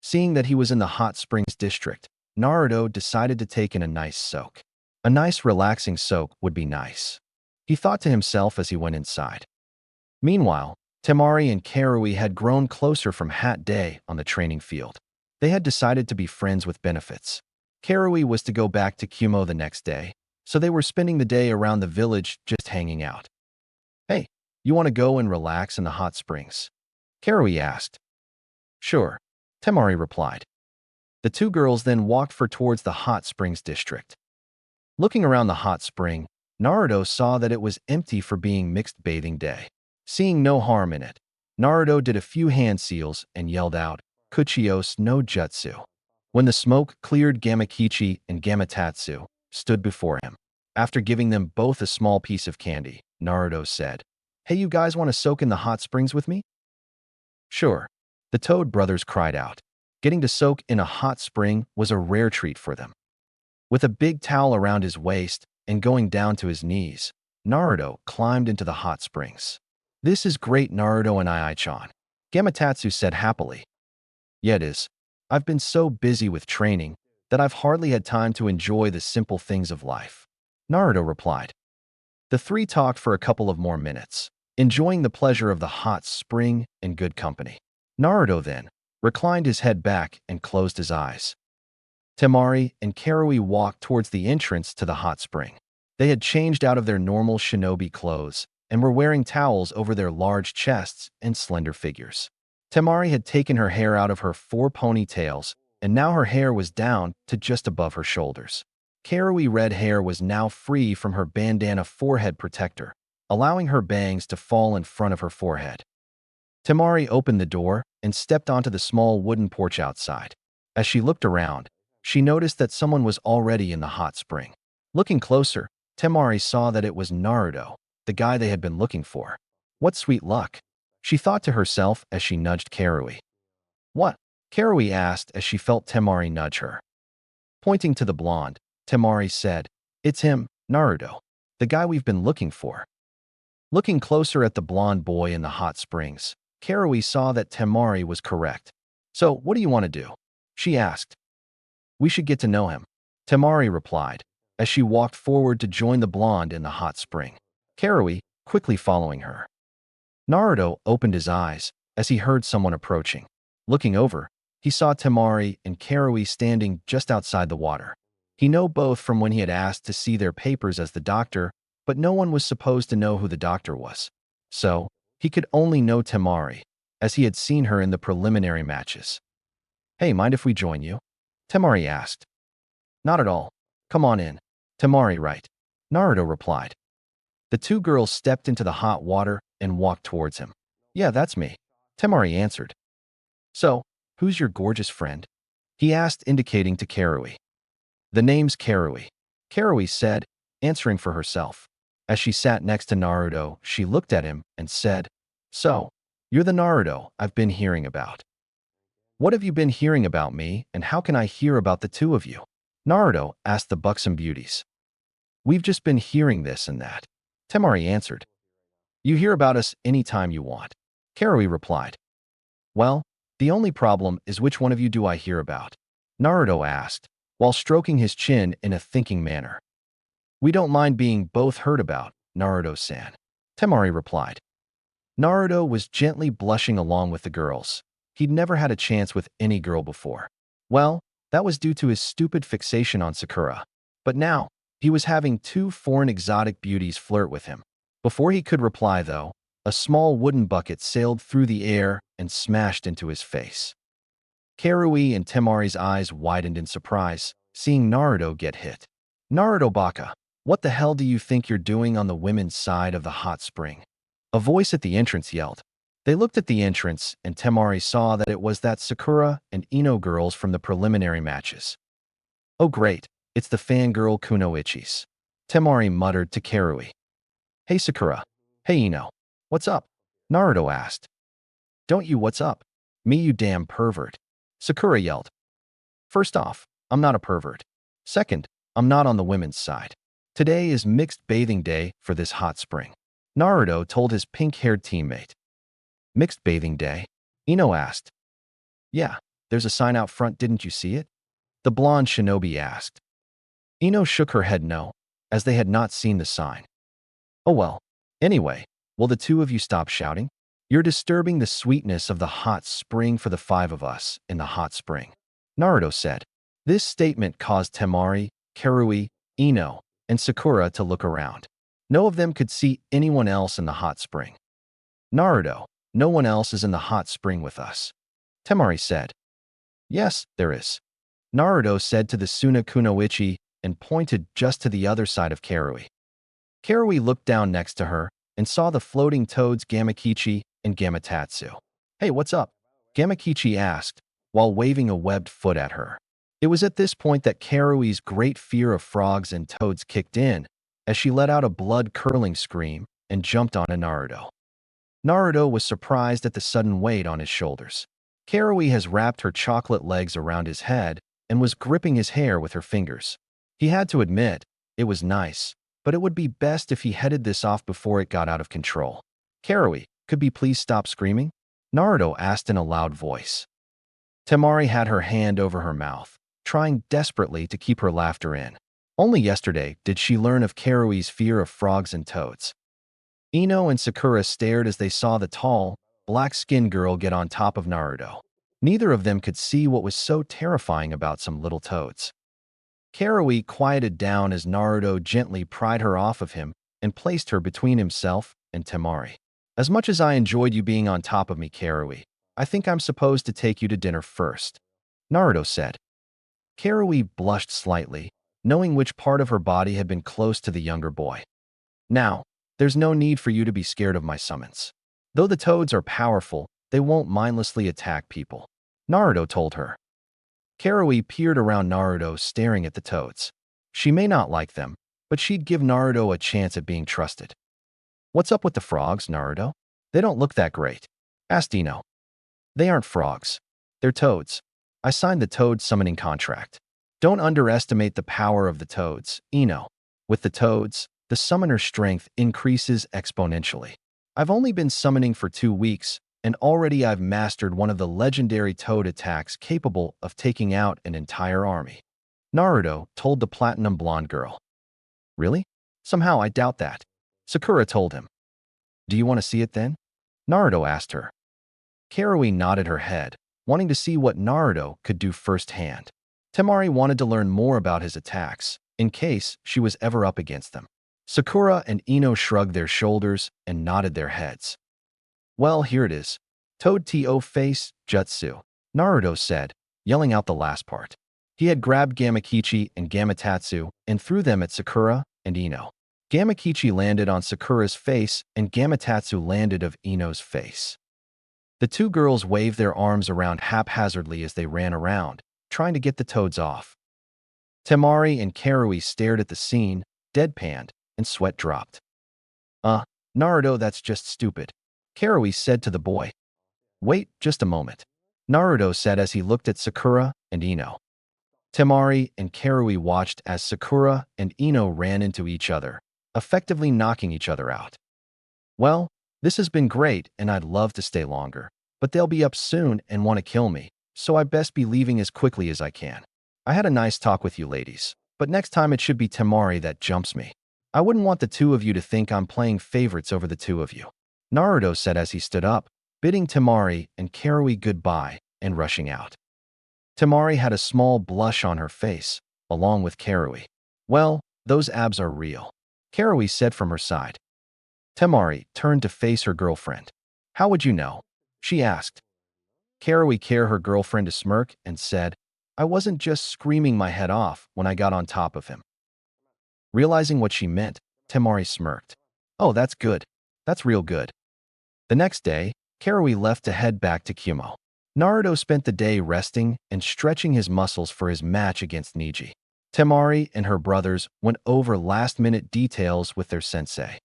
Seeing that he was in the Hot Springs district, Naruto decided to take in a nice soak. A nice relaxing soak would be nice, he thought to himself as he went inside. Meanwhile, Temari and Karui had grown closer from Hat Day on the training field. They had decided to be friends with benefits. Karui was to go back to Kumo the next day, so they were spending the day around the village just hanging out. Hey, you want to go and relax in the hot springs? Karui asked. Sure, Temari replied. The two girls then walked towards the hot springs district. Looking around the hot spring, Naruto saw that it was empty for being mixed bathing day. Seeing no harm in it, Naruto did a few hand seals and yelled out, Kuchios no Jutsu. When the smoke cleared, Gamakichi and Gamatatsu stood before him. After giving them both a small piece of candy, Naruto said, Hey, you guys want to soak in the hot springs with me? Sure, the Toad brothers cried out. Getting to soak in a hot spring was a rare treat for them. With a big towel around his waist and going down to his knees, Naruto climbed into the hot springs. This is great, Naruto and Ai-chan, Gamatatsu said happily. Yeah, it is. I've been so busy with training that I've hardly had time to enjoy the simple things of life, Naruto replied. The three talked for a couple of more minutes, enjoying the pleasure of the hot spring and good company. Naruto then reclined his head back and closed his eyes. Temari and Karui walked towards the entrance to the hot spring. They had changed out of their normal shinobi clothes and were wearing towels over their large chests and slender figures. Temari had taken her hair out of her 4 ponytails, and now her hair was down to just above her shoulders. Karui red hair was now free from her bandana forehead protector, allowing her bangs to fall in front of her forehead. Temari opened the door and stepped onto the small wooden porch outside. As she looked around, she noticed that someone was already in the hot spring. Looking closer, Temari saw that it was Naruto, the guy they had been looking for. What sweet luck, she thought to herself as she nudged Karui. What? Karui asked as she felt Temari nudge her. Pointing to the blonde, Temari said, It's him, Naruto, the guy we've been looking for. Looking closer at the blonde boy in the hot springs, Karui saw that Temari was correct. So, what do you want to do? She asked. We should get to know him, Temari replied, as she walked forward to join the blonde in the hot spring. Karui quickly following her. Naruto opened his eyes as he heard someone approaching. Looking over, he saw Temari and Karui standing just outside the water. He knew both from when he had asked to see their papers as the doctor, but no one was supposed to know who the doctor was. So, he could only know Temari, as he had seen her in the preliminary matches. Hey, mind if we join you? Temari asked. Not at all. Come on in. Temari, right? Naruto replied. The two girls stepped into the hot water and walked towards him. Yeah, that's me, Temari answered. So, who's your gorgeous friend? He asked, indicating to Karui. The name's Karui, Karui said, answering for herself. As she sat next to Naruto, she looked at him and said, So, You're the Naruto I've been hearing about. What have you been hearing about me, and how can I hear about the two of you? Naruto asked the buxom beauties. We've just been hearing this and that. Temari answered. You hear about us anytime you want. Karui replied. Well, the only problem is which one of you do I hear about? Naruto asked, while stroking his chin in a thinking manner. We don't mind being both heard about, Naruto-san. Temari replied. Naruto was gently blushing along with the girls. He'd never had a chance with any girl before. Well, that was due to his stupid fixation on Sakura. But now, he was having two foreign exotic beauties flirt with him. Before he could reply, though, a small wooden bucket sailed through the air and smashed into his face. Karui and Temari's eyes widened in surprise, seeing Naruto get hit. Naruto Baka, what the hell do you think you're doing on the women's side of the hot spring? A voice at the entrance yelled. They looked at the entrance, and Temari saw that it was that Sakura and Ino girls from the preliminary matches. Oh great, it's the fangirl Kunoichis. Temari muttered to Karui. Hey Sakura. Hey Ino. What's up? Naruto asked. Don't you what's up? Me you damn pervert. Sakura yelled. First off, I'm not a pervert. Second, I'm not on the women's side. Today is mixed bathing day for this hot spring. Naruto told his pink-haired teammate. Mixed bathing day? Ino asked. Yeah, there's a sign out front, didn't you see it? The blonde shinobi asked. Ino shook her head no, as they had not seen the sign. Oh well. Anyway, will the two of you stop shouting? You're disturbing the sweetness of the hot spring for the five of us in the hot spring. Naruto said. This statement caused Temari, Karui, Ino, and Sakura to look around. No of them could see anyone else in the hot spring. Naruto, no one else is in the hot spring with us. Temari said. Yes, there is. Naruto said to the Suna Kunoichi and pointed just to the other side of Karui. Karui looked down next to her and saw the floating toads Gamakichi and Gamatatsu. Hey, what's up? Gamakichi asked, while waving a webbed foot at her. It was at this point that Karui's great fear of frogs and toads kicked in, as she let out a blood-curdling scream and jumped onto Naruto. Naruto was surprised at the sudden weight on his shoulders. Karui has wrapped her chocolate legs around his head and was gripping his hair with her fingers. He had to admit, it was nice, but it would be best if he headed this off before it got out of control. Karui, could we please stop screaming? Naruto asked in a loud voice. Temari had her hand over her mouth, trying desperately to keep her laughter in. Only yesterday did she learn of Karui's fear of frogs and toads. Ino and Sakura stared as they saw the tall, black-skinned girl get on top of Naruto. Neither of them could see what was so terrifying about some little toads. Karui quieted down as Naruto gently pried her off of him and placed her between himself and Temari. As much as I enjoyed you being on top of me, Karui, I think I'm supposed to take you to dinner first, Naruto said. Karui blushed slightly, knowing which part of her body had been close to the younger boy. Now, there's no need for you to be scared of my summons. Though the toads are powerful, they won't mindlessly attack people, Naruto told her. Karui peered around Naruto, staring at the toads. She may not like them, but she'd give Naruto a chance at being trusted. What's up with the frogs, Naruto? They don't look that great, asked Ino. They aren't frogs. They're toads. I signed the toad summoning contract. Don't underestimate the power of the toads, Ino. With the toads, the summoner's strength increases exponentially. I've only been summoning for 2 weeks, and already I've mastered one of the legendary toad attacks capable of taking out an entire army. Naruto told the platinum blonde girl. Really? Somehow I doubt that. Sakura told him. Do you want to see it then? Naruto asked her. Karui nodded her head, wanting to see what Naruto could do firsthand. Temari wanted to learn more about his attacks, in case she was ever up against them. Sakura and Ino shrugged their shoulders and nodded their heads. Well, here it is. Toad To Face Jutsu, Naruto said, yelling out the last part. He had grabbed Gamakichi and Gamatatsu and threw them at Sakura and Ino. Gamakichi landed on Sakura's face and Gamatatsu landed of Ino's face. The two girls waved their arms around haphazardly as they ran around, trying to get the toads off. Temari and Karui stared at the scene, deadpanned, and sweat dropped. Naruto, that's just stupid, Karui said to the boy. Wait just a moment, Naruto said as he looked at Sakura and Ino. Temari and Karui watched as Sakura and Ino ran into each other, effectively knocking each other out. Well, this has been great and I'd love to stay longer, but they'll be up soon and want to kill me, so I best be leaving as quickly as I can. I had a nice talk with you ladies, but next time it should be Temari that jumps me. I wouldn't want the two of you to think I'm playing favorites over the two of you, Naruto said as he stood up, bidding Temari and Karui goodbye and rushing out. Temari had a small blush on her face, along with Karui. Well, those abs are real, Karui said from her side. Temari turned to face her girlfriend. How would you know? She asked. Karui cared her girlfriend to smirk and said, I wasn't just screaming my head off when I got on top of him. Realizing what she meant, Temari smirked. Oh, that's good. That's real good. The next day, Karui left to head back to Kumo. Naruto spent the day resting and stretching his muscles for his match against Niji. Temari and her brothers went over last-minute details with their sensei.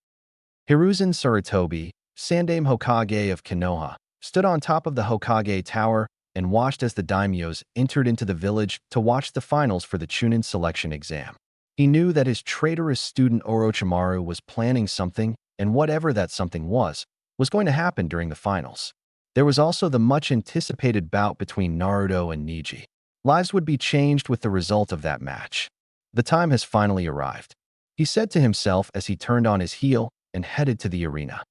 Hiruzen Sarutobi, Sandaime Hokage of Konoha, stood on top of the Hokage Tower and watched as the daimyos entered into the village to watch the finals for the Chunin selection exam. He knew that his traitorous student Orochimaru was planning something, and whatever that something was going to happen during the finals. There was also the much-anticipated bout between Naruto and Niji. Lives would be changed with the result of that match. The time has finally arrived, he said to himself as he turned on his heel and headed to the arena.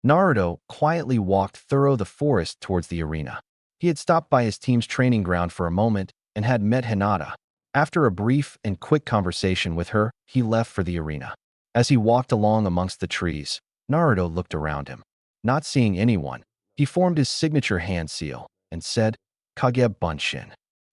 Naruto quietly walked through the forest towards the arena. He had stopped by his team's training ground for a moment and had met Hinata. After a brief and quick conversation with her, he left for the arena. As he walked along amongst the trees, Naruto looked around him. Not seeing anyone, he formed his signature hand seal and said, Kage Bunshin.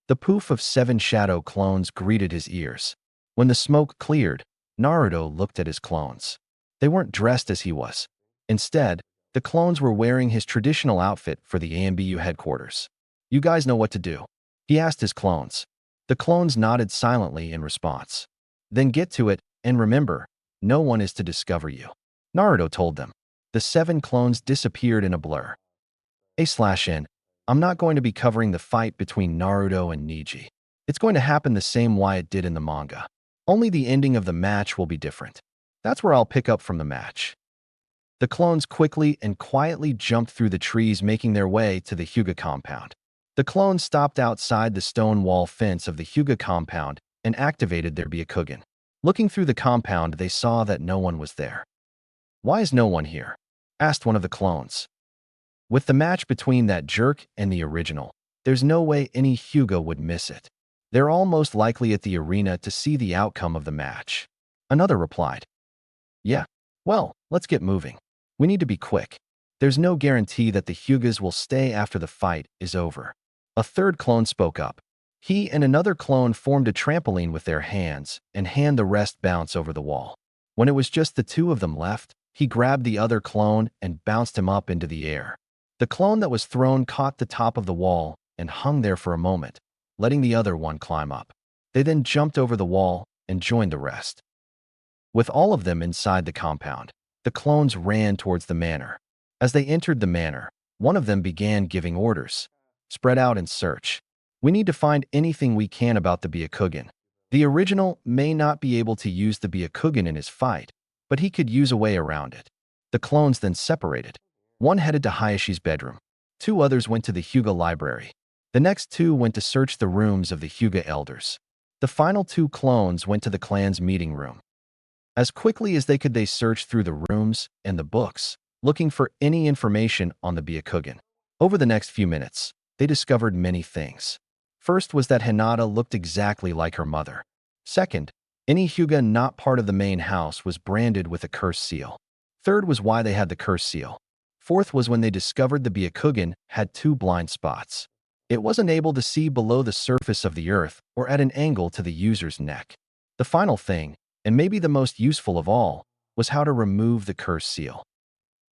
The poof of 7 shadow clones greeted his ears. When the smoke cleared, Naruto looked at his clones. They weren't dressed as he was. Instead, the clones were wearing his traditional outfit for the AMBU headquarters. You guys know what to do, he asked his clones. The clones nodded silently in response. Then get to it, and remember, no one is to discover you, Naruto told them. The 7 clones disappeared in a blur. A/N. I'm not going to be covering the fight between Naruto and Niji. It's going to happen the same way it did in the manga. Only the ending of the match will be different. That's where I'll pick up from the match. The clones quickly and quietly jumped through the trees, making their way to the Hyuga compound. The clones stopped outside the stone wall fence of the Hyuga compound and activated their Byakugan. Looking through the compound, they saw that no one was there. Why is no one here? Asked one of the clones. With the match between that jerk and the original, there's no way any Hyuga would miss it. They're all most likely at the arena to see the outcome of the match. Another replied. Yeah, well, let's get moving. We need to be quick. There's no guarantee that the Hyugas will stay after the fight is over. A third clone spoke up. He and another clone formed a trampoline with their hands and had the rest bounce over the wall. When it was just the two of them left, he grabbed the other clone and bounced him up into the air. The clone that was thrown caught the top of the wall and hung there for a moment, letting the other one climb up. They then jumped over the wall and joined the rest. With all of them inside the compound, the clones ran towards the manor. As they entered the manor, one of them began giving orders. Spread out and search. We need to find anything we can about the Byakugan. The original may not be able to use the Byakugan in his fight, but he could use a way around it. The clones then separated. One headed to Hayashi's bedroom. 2 others went to the Hyuga library. The next 2 went to search the rooms of the Hyuga elders. The final 2 clones went to the clan's meeting room. As quickly as they could, they searched through the rooms and the books, looking for any information on the Byakugan. Over the next few minutes, they discovered many things. First was that Hinata looked exactly like her mother. Second, any Hyuga not part of the main house was branded with a curse seal. Third was why they had the curse seal. Fourth was when they discovered the Byakugan had 2 blind spots. It wasn't able to see below the surface of the earth or at an angle to the user's neck. The final thing, and maybe the most useful of all, was how to remove the curse seal.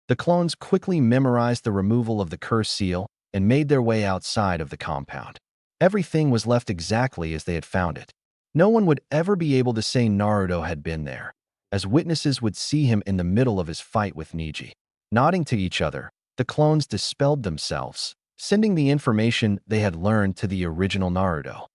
The clones quickly memorized the removal of the curse seal and made their way outside of the compound. Everything was left exactly as they had found it. No one would ever be able to say Naruto had been there, as witnesses would see him in the middle of his fight with Niji. Nodding to each other, the clones dispelled themselves, sending the information they had learned to the original Naruto.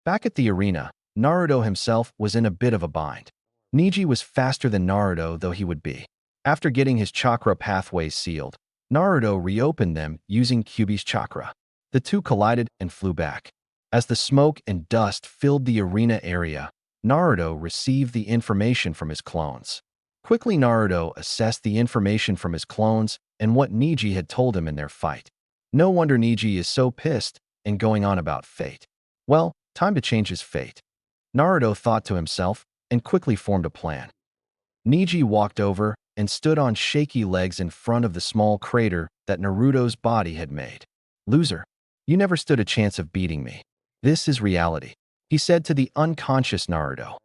Back at the arena, Naruto himself was in a bit of a bind. Neji was faster than Naruto though he would be. After getting his chakra pathways sealed, Naruto reopened them using Kyuubi's chakra. The two collided and flew back. As the smoke and dust filled the arena area, Naruto received the information from his clones. Quickly, Naruto assessed the information from his clones and what Neji had told him in their fight. No wonder Neji is so pissed and going on about fate. Well, time to change his fate. Naruto thought to himself and quickly formed a plan. Neji walked over and stood on shaky legs in front of the small crater that Naruto's body had made. "Loser, you never stood a chance of beating me. This is reality," he said to the unconscious Naruto.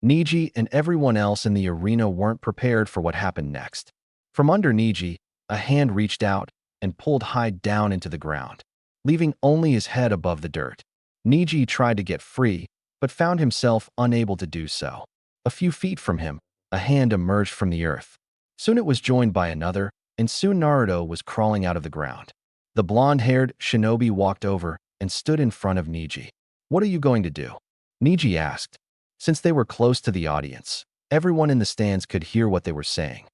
Neji and everyone else in the arena weren't prepared for what happened next. From under Neji, a hand reached out and pulled Hyde down into the ground, leaving only his head above the dirt. Neji tried to get free, but found himself unable to do so. A few feet from him, a hand emerged from the earth. Soon it was joined by another, and soon Naruto was crawling out of the ground. The blonde-haired shinobi walked over and stood in front of Neji. "What are you going to do?" Neji asked. Since they were close to the audience, everyone in the stands could hear what they were saying.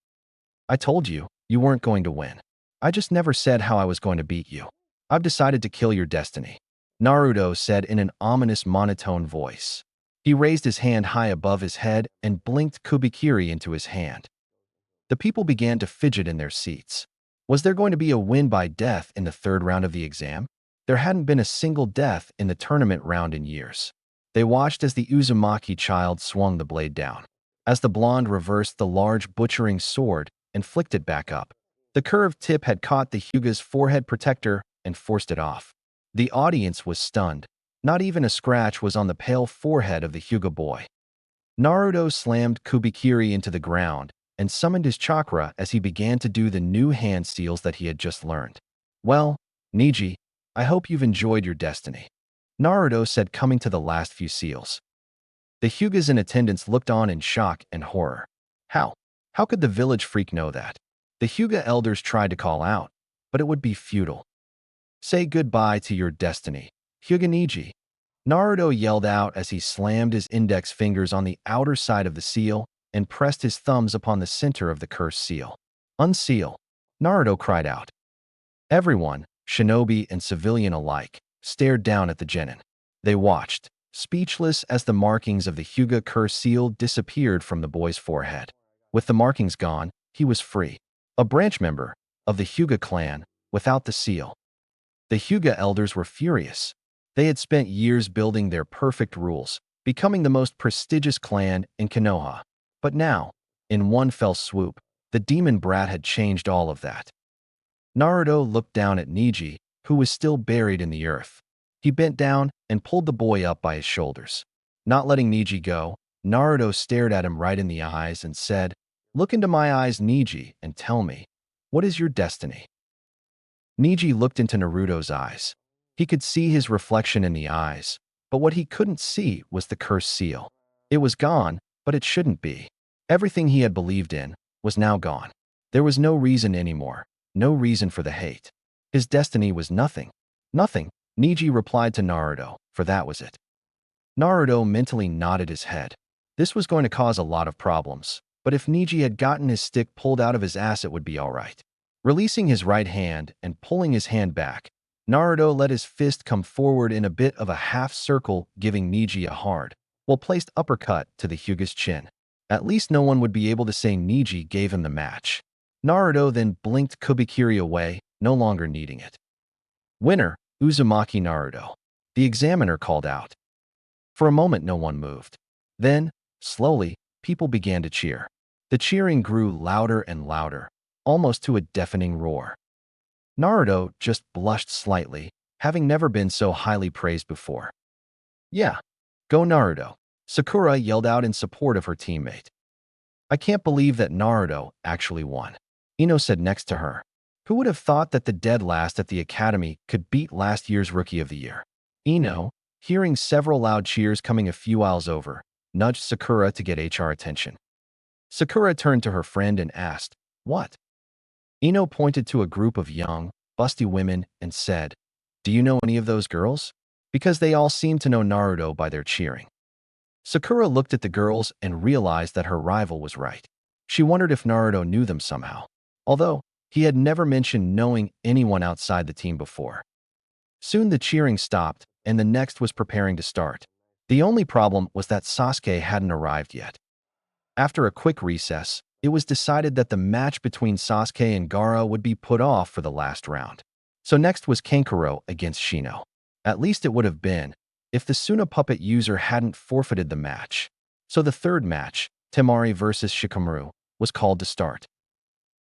"I told you, you weren't going to win. I just never said how I was going to beat you. I've decided to kill your destiny," Naruto said in an ominous monotone voice. He raised his hand high above his head and blinked Kubikiri into his hand. The people began to fidget in their seats. Was there going to be a win by death in the third round of the exam? There hadn't been a single death in the tournament round in years. They watched as the Uzumaki child swung the blade down. As the blonde reversed the large butchering sword and flicked it back up, the curved tip had caught the Hyuga's forehead protector and forced it off. The audience was stunned. Not even a scratch was on the pale forehead of the Hyuga boy. Naruto slammed Kubikiri into the ground and summoned his chakra as he began to do the new hand seals that he had just learned. "Well, Neji, I hope you've enjoyed your destiny," Naruto said, coming to the last few seals. The Hyugas in attendance looked on in shock and horror. How? How could the village freak know that? The Hyuga elders tried to call out, but it would be futile. "Say goodbye to your destiny, Hyuga Neji," Naruto yelled out as he slammed his index fingers on the outer side of the seal and pressed his thumbs upon the center of the cursed seal. "Unseal," Naruto cried out. Everyone, shinobi and civilian alike, stared down at the genin. They watched, speechless, as the markings of the Hyuga curse seal disappeared from the boy's forehead. With the markings gone, he was free. A branch member of the Hyuga clan without the seal. The Hyuga elders were furious. They had spent years building their perfect rules, becoming the most prestigious clan in Konoha. But now, in one fell swoop, the demon brat had changed all of that. Naruto looked down at Neji, who was still buried in the earth. He bent down and pulled the boy up by his shoulders. Not letting Neji go, Naruto stared at him right in the eyes and said, "Look into my eyes, Neji, and tell me, what is your destiny?" Neji looked into Naruto's eyes. He could see his reflection in the eyes, but what he couldn't see was the cursed seal. It was gone, but it shouldn't be. Everything he had believed in was now gone. There was no reason anymore, no reason for the hate. His destiny was nothing. Nothing, Neji replied to Naruto, for that was it. Naruto mentally nodded his head. This was going to cause a lot of problems, but if Neji had gotten his stick pulled out of his ass, it would be all right. Releasing his right hand and pulling his hand back, Naruto let his fist come forward in a bit of a half circle, giving Neji a hard, well-placed uppercut to the Hyuga's chin. At least no one would be able to say Neji gave him the match. Naruto then blinked Kubikiri away, no longer needing it. "Winner, Uzumaki Naruto," the examiner called out. For a moment no one moved. Then, slowly, people began to cheer. The cheering grew louder and louder, almost to a deafening roar. Naruto just blushed slightly, having never been so highly praised before. "Yeah, go Naruto," Sakura yelled out in support of her teammate. "I can't believe that Naruto actually won," Ino said next to her. Who would have thought that the dead last at the academy could beat last year's Rookie of the Year? Ino, hearing several loud cheers coming a few aisles over, nudged Sakura to get HR attention. Sakura turned to her friend and asked, "What?" Ino pointed to a group of young, busty women and said, "Do you know any of those girls?" Because they all seemed to know Naruto by their cheering. Sakura looked at the girls and realized that her rival was right. She wondered if Naruto knew them somehow, although he had never mentioned knowing anyone outside the team before. Soon the cheering stopped, and the next was preparing to start. The only problem was that Sasuke hadn't arrived yet. After a quick recess, it was decided that the match between Sasuke and Gaara would be put off for the last round. So next was Kankuro against Shino. At least it would have been, if the Suna puppet user hadn't forfeited the match. So the third match, Temari versus Shikamaru, was called to start.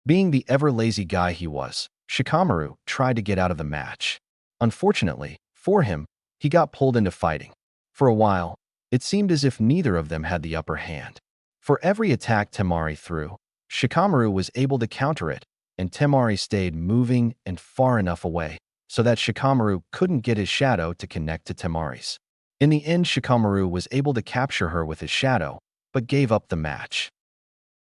Being the ever-lazy guy he was, Shikamaru tried to get out of the match. Unfortunately, for him, he got pulled into fighting. For a while, it seemed as if neither of them had the upper hand. For every attack Temari threw, Shikamaru was able to counter it, and Temari stayed moving and far enough away so that Shikamaru couldn't get his shadow to connect to Temari's. In the end, Shikamaru was able to capture her with his shadow, but gave up the match.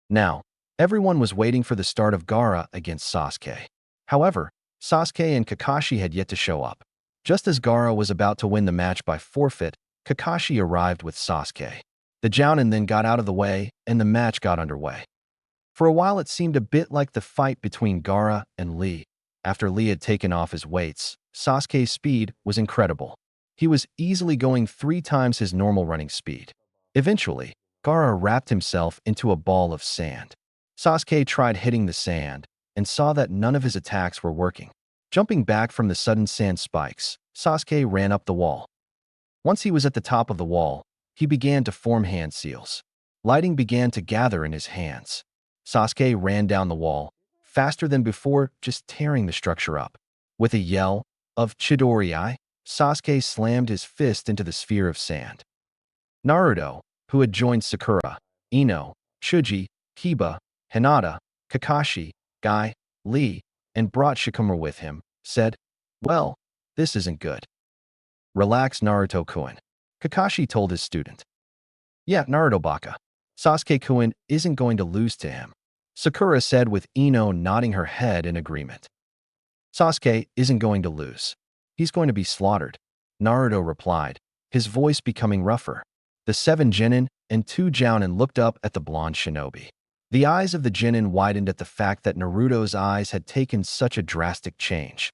Now, everyone was waiting for the start of Gaara against Sasuke. However, Sasuke and Kakashi had yet to show up. Just as Gaara was about to win the match by forfeit, Kakashi arrived with Sasuke. The Jounin then got out of the way, and the match got underway. For a while it seemed a bit like the fight between Gaara and Lee. After Lee had taken off his weights, Sasuke's speed was incredible. He was easily going 3 times his normal running speed. Eventually, Gaara wrapped himself into a ball of sand. Sasuke tried hitting the sand, and saw that none of his attacks were working. Jumping back from the sudden sand spikes, Sasuke ran up the wall. Once he was at the top of the wall, he began to form hand seals. Lighting began to gather in his hands. Sasuke ran down the wall, faster than before, just tearing the structure up. With a yell of Chidori, Sasuke slammed his fist into the sphere of sand. Naruto, who had joined Sakura, Ino, Chuji, Kiba, Hinata, Kakashi, Guy, Lee, and brought Shikamaru with him, said, "Well, this isn't good." "Relax, Naruto-kun," Kakashi told his student. "Yeah, Naruto-baka. Sasuke-kun isn't going to lose to him," Sakura said with Ino nodding her head in agreement. "Sasuke isn't going to lose. He's going to be slaughtered," Naruto replied, his voice becoming rougher. The 7 Genin and 2 Jounin looked up at the blonde shinobi. The eyes of the Genin widened at the fact that Naruto's eyes had taken such a drastic change.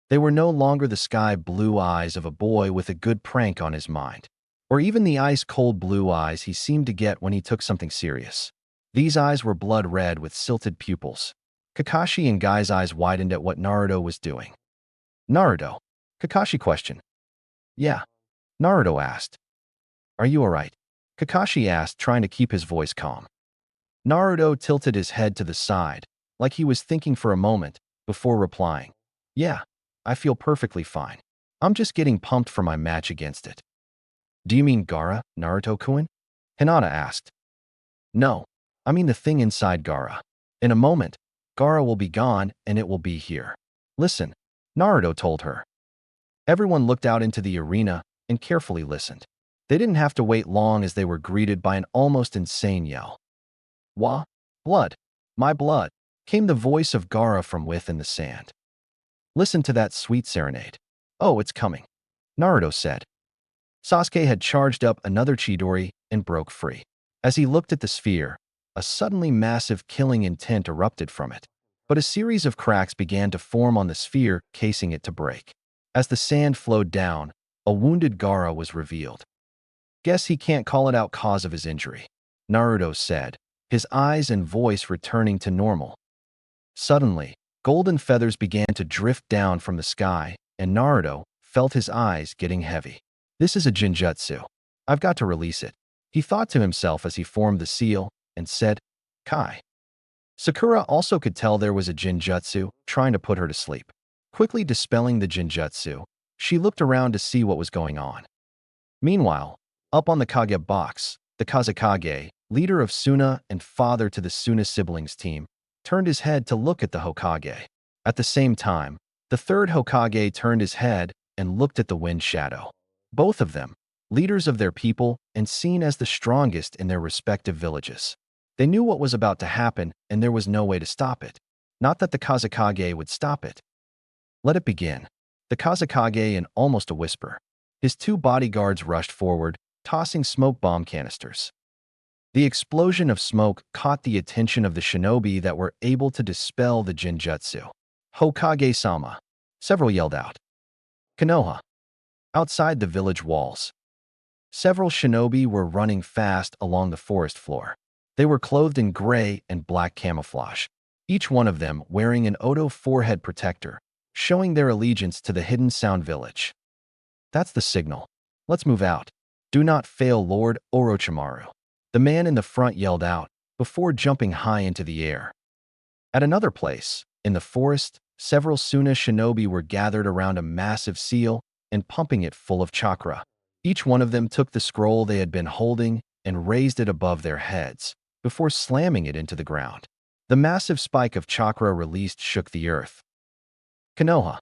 They were no longer the sky-blue eyes of a boy with a good prank on his mind, or even the ice-cold blue eyes he seemed to get when he took something serious. These eyes were blood red with silted pupils. Kakashi and Guy's eyes widened at what Naruto was doing. "Naruto?" Kakashi questioned. "Yeah," Naruto asked. "Are you alright?" Kakashi asked, trying to keep his voice calm. Naruto tilted his head to the side, like he was thinking for a moment, before replying, "Yeah, I feel perfectly fine. I'm just getting pumped for my match against it." "Do you mean Gaara, Naruto-kun?" Hinata asked. "No, I mean the thing inside Gaara. In a moment, Gaara will be gone and it will be here. Listen," Naruto told her. Everyone looked out into the arena and carefully listened. They didn't have to wait long as they were greeted by an almost insane yell. "Wah! Blood! My blood!" came the voice of Gaara from within the sand. "Listen to that sweet serenade. Oh, it's coming," Naruto said. Sasuke had charged up another Chidori and broke free. As he looked at the sphere, a suddenly massive killing intent erupted from it. But a series of cracks began to form on the sphere, casing it to break. As the sand flowed down, a wounded Gaara was revealed. "Guess he can't call it out cause of his injury," Naruto said, his eyes and voice returning to normal. Suddenly, golden feathers began to drift down from the sky, and Naruto felt his eyes getting heavy. "This is a Jinjutsu. I've got to release it," he thought to himself as he formed the seal and said, "Kai." Sakura also could tell there was a Jinjutsu, trying to put her to sleep. Quickly dispelling the Jinjutsu, she looked around to see what was going on. Meanwhile, up on the Kage box, the Kazekage, leader of Suna and father to the Suna siblings team, turned his head to look at the Hokage. At the same time, the third Hokage turned his head and looked at the Wind Shadow. Both of them, leaders of their people and seen as the strongest in their respective villages. They knew what was about to happen and there was no way to stop it. Not that the Kazekage would stop it. Let it begin. The Kazekage in almost a whisper. His two bodyguards rushed forward, tossing smoke bomb canisters. The explosion of smoke caught the attention of the shinobi that were able to dispel the Jinjutsu. Hokage-sama. Several yelled out. Konoha. Outside the village walls. Several shinobi were running fast along the forest floor. They were clothed in gray and black camouflage, each one of them wearing an Odo forehead protector, showing their allegiance to the Hidden Sound Village. That's the signal. Let's move out. Do not fail, Lord Orochimaru. The man in the front yelled out, before jumping high into the air. At another place, in the forest, several Suna shinobi were gathered around a massive seal and pumping it full of chakra. Each one of them took the scroll they had been holding and raised it above their heads, before slamming it into the ground. The massive spike of chakra released shook the earth. Konoha.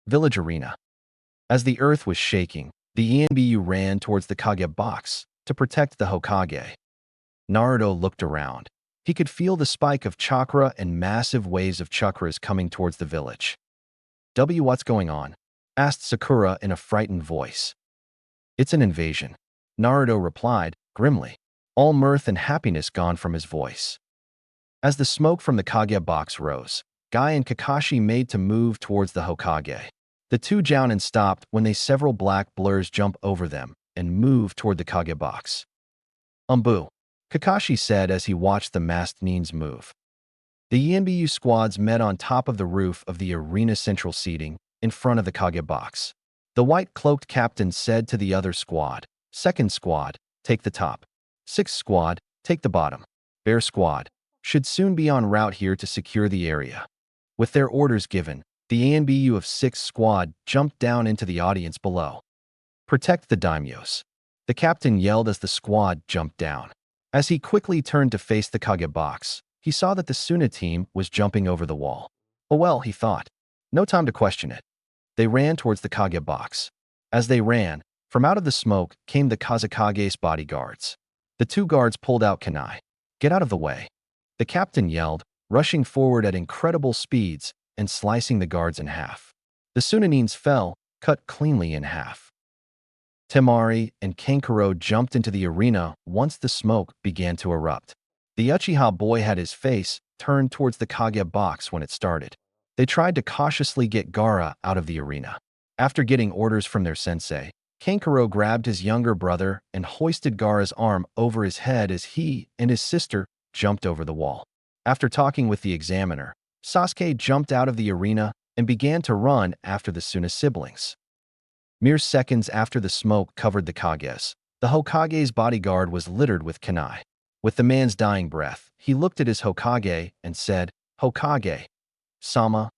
Village Arena. As the earth was shaking, the ENBU ran towards the Kage box to protect the Hokage. Naruto looked around. He could feel the spike of chakra and massive waves of chakras coming towards the village. What's going on? Asked Sakura in a frightened voice. It's an invasion. Naruto replied, grimly, all mirth and happiness gone from his voice. As the smoke from the Kage box rose, Guy and Kakashi made to move towards the Hokage. The two Jounin stopped when several black blurs jumped over them and moved toward the Kage box. Umbu, Kakashi said as he watched the masked Nins move. The ENBU squads met on top of the roof of the arena central seating in front of the Kage box. The white-cloaked captain said to the other squad, Second squad, take the top. Sixth squad, take the bottom. Bear squad should soon be en route here to secure the area. With their orders given, the ANBU of 6th Squad jumped down into the audience below. Protect the daimyos. The captain yelled as the squad jumped down. As he quickly turned to face the Kage box, he saw that the Suna team was jumping over the wall. Oh well, he thought. No time to question it. They ran towards the Kage box. As they ran, from out of the smoke came the Kazekage's bodyguards. The two guards pulled out kunai. Get out of the way. The captain yelled, rushing forward at incredible speeds and slicing the guards in half. The Sunanines fell, cut cleanly in half. Temari and Kankuro jumped into the arena once the smoke began to erupt. The Uchiha boy had his face turned towards the Kage box when it started. They tried to cautiously get Gaara out of the arena. After getting orders from their sensei, Kankuro grabbed his younger brother and hoisted Gaara's arm over his head as he and his sister jumped over the wall. After talking with the examiner, Sasuke jumped out of the arena and began to run after the Suna siblings. Mere seconds after the smoke covered the Kages, the Hokage's bodyguard was littered with kunai. With the man's dying breath, he looked at his Hokage and said, Hokage, Sama,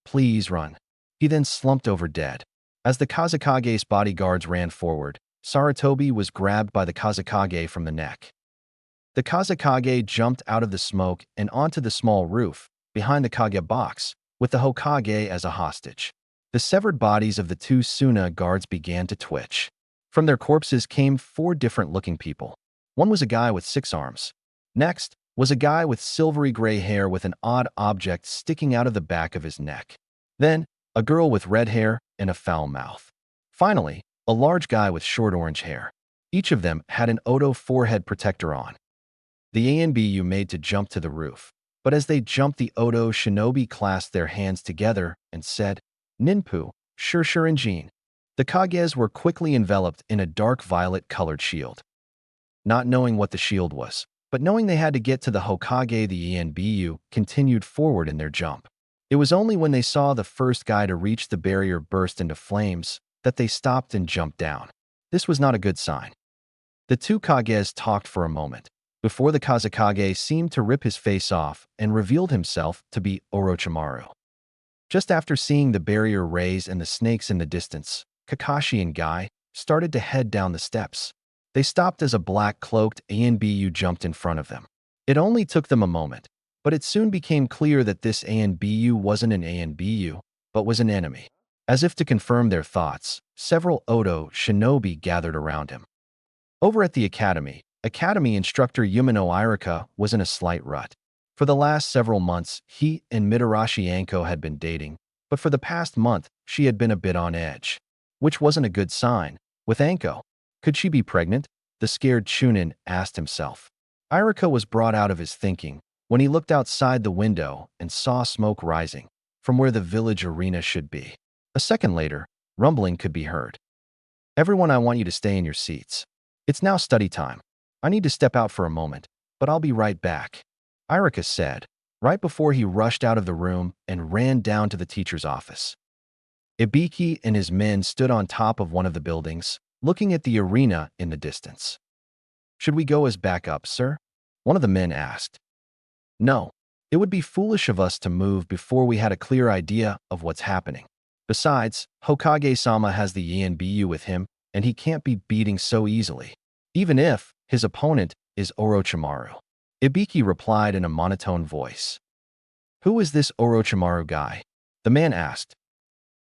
please run. He then slumped over dead. As the Kazekage's bodyguards ran forward, Sarutobi was grabbed by the Kazekage from the neck. The Kazekage jumped out of the smoke and onto the small roof, behind the Kage box, with the Hokage as a hostage. The severed bodies of the two Suna guards began to twitch. From their corpses came 4 different-looking people. One was a guy with 6 arms. Next was a guy with silvery gray hair with an odd object sticking out of the back of his neck. Then, a girl with red hair and a foul mouth. Finally, a large guy with short orange hair. Each of them had an Odo forehead protector on. The ANBU made to jump to the roof, but as they jumped, the Odo shinobi clasped their hands together and said, Ninpu, Shurshurin Jin. The Kages were quickly enveloped in a dark violet-colored shield. Not knowing what the shield was, but knowing they had to get to the Hokage, the ANBU continued forward in their jump. It was only when they saw the first guy to reach the barrier burst into flames that they stopped and jumped down. This was not a good sign. The two Kages talked for a moment, before the Kazekage seemed to rip his face off and revealed himself to be Orochimaru. Just after seeing the barrier raise and the snakes in the distance, Kakashi and Guy started to head down the steps. They stopped as a black-cloaked ANBU jumped in front of them. It only took them a moment, but it soon became clear that this ANBU wasn't an ANBU, but was an enemy. As if to confirm their thoughts, several Odo shinobi gathered around him. Over at the academy instructor Yumino Irika was in a slight rut. For the last several months, he and Mitarashi Anko had been dating, but for the past month, she had been a bit on edge, which wasn't a good sign. With Anko, could she be pregnant? The scared Chunin asked himself. Irika was brought out of his thinking when he looked outside the window and saw smoke rising from where the village arena should be. A second later, rumbling could be heard. Everyone, I want you to stay in your seats. It's now study time. I need to step out for a moment, but I'll be right back, Irika said, right before he rushed out of the room and ran down to the teacher's office. Ibiki and his men stood on top of one of the buildings, looking at the arena in the distance. Should we go as backup, sir? One of the men asked. No, it would be foolish of us to move before we had a clear idea of what's happening. Besides, Hokage-sama has the Yanbu with him, and he can't be beating so easily, even if his opponent is Orochimaru. Ibiki replied in a monotone voice. Who is this Orochimaru guy? The man asked.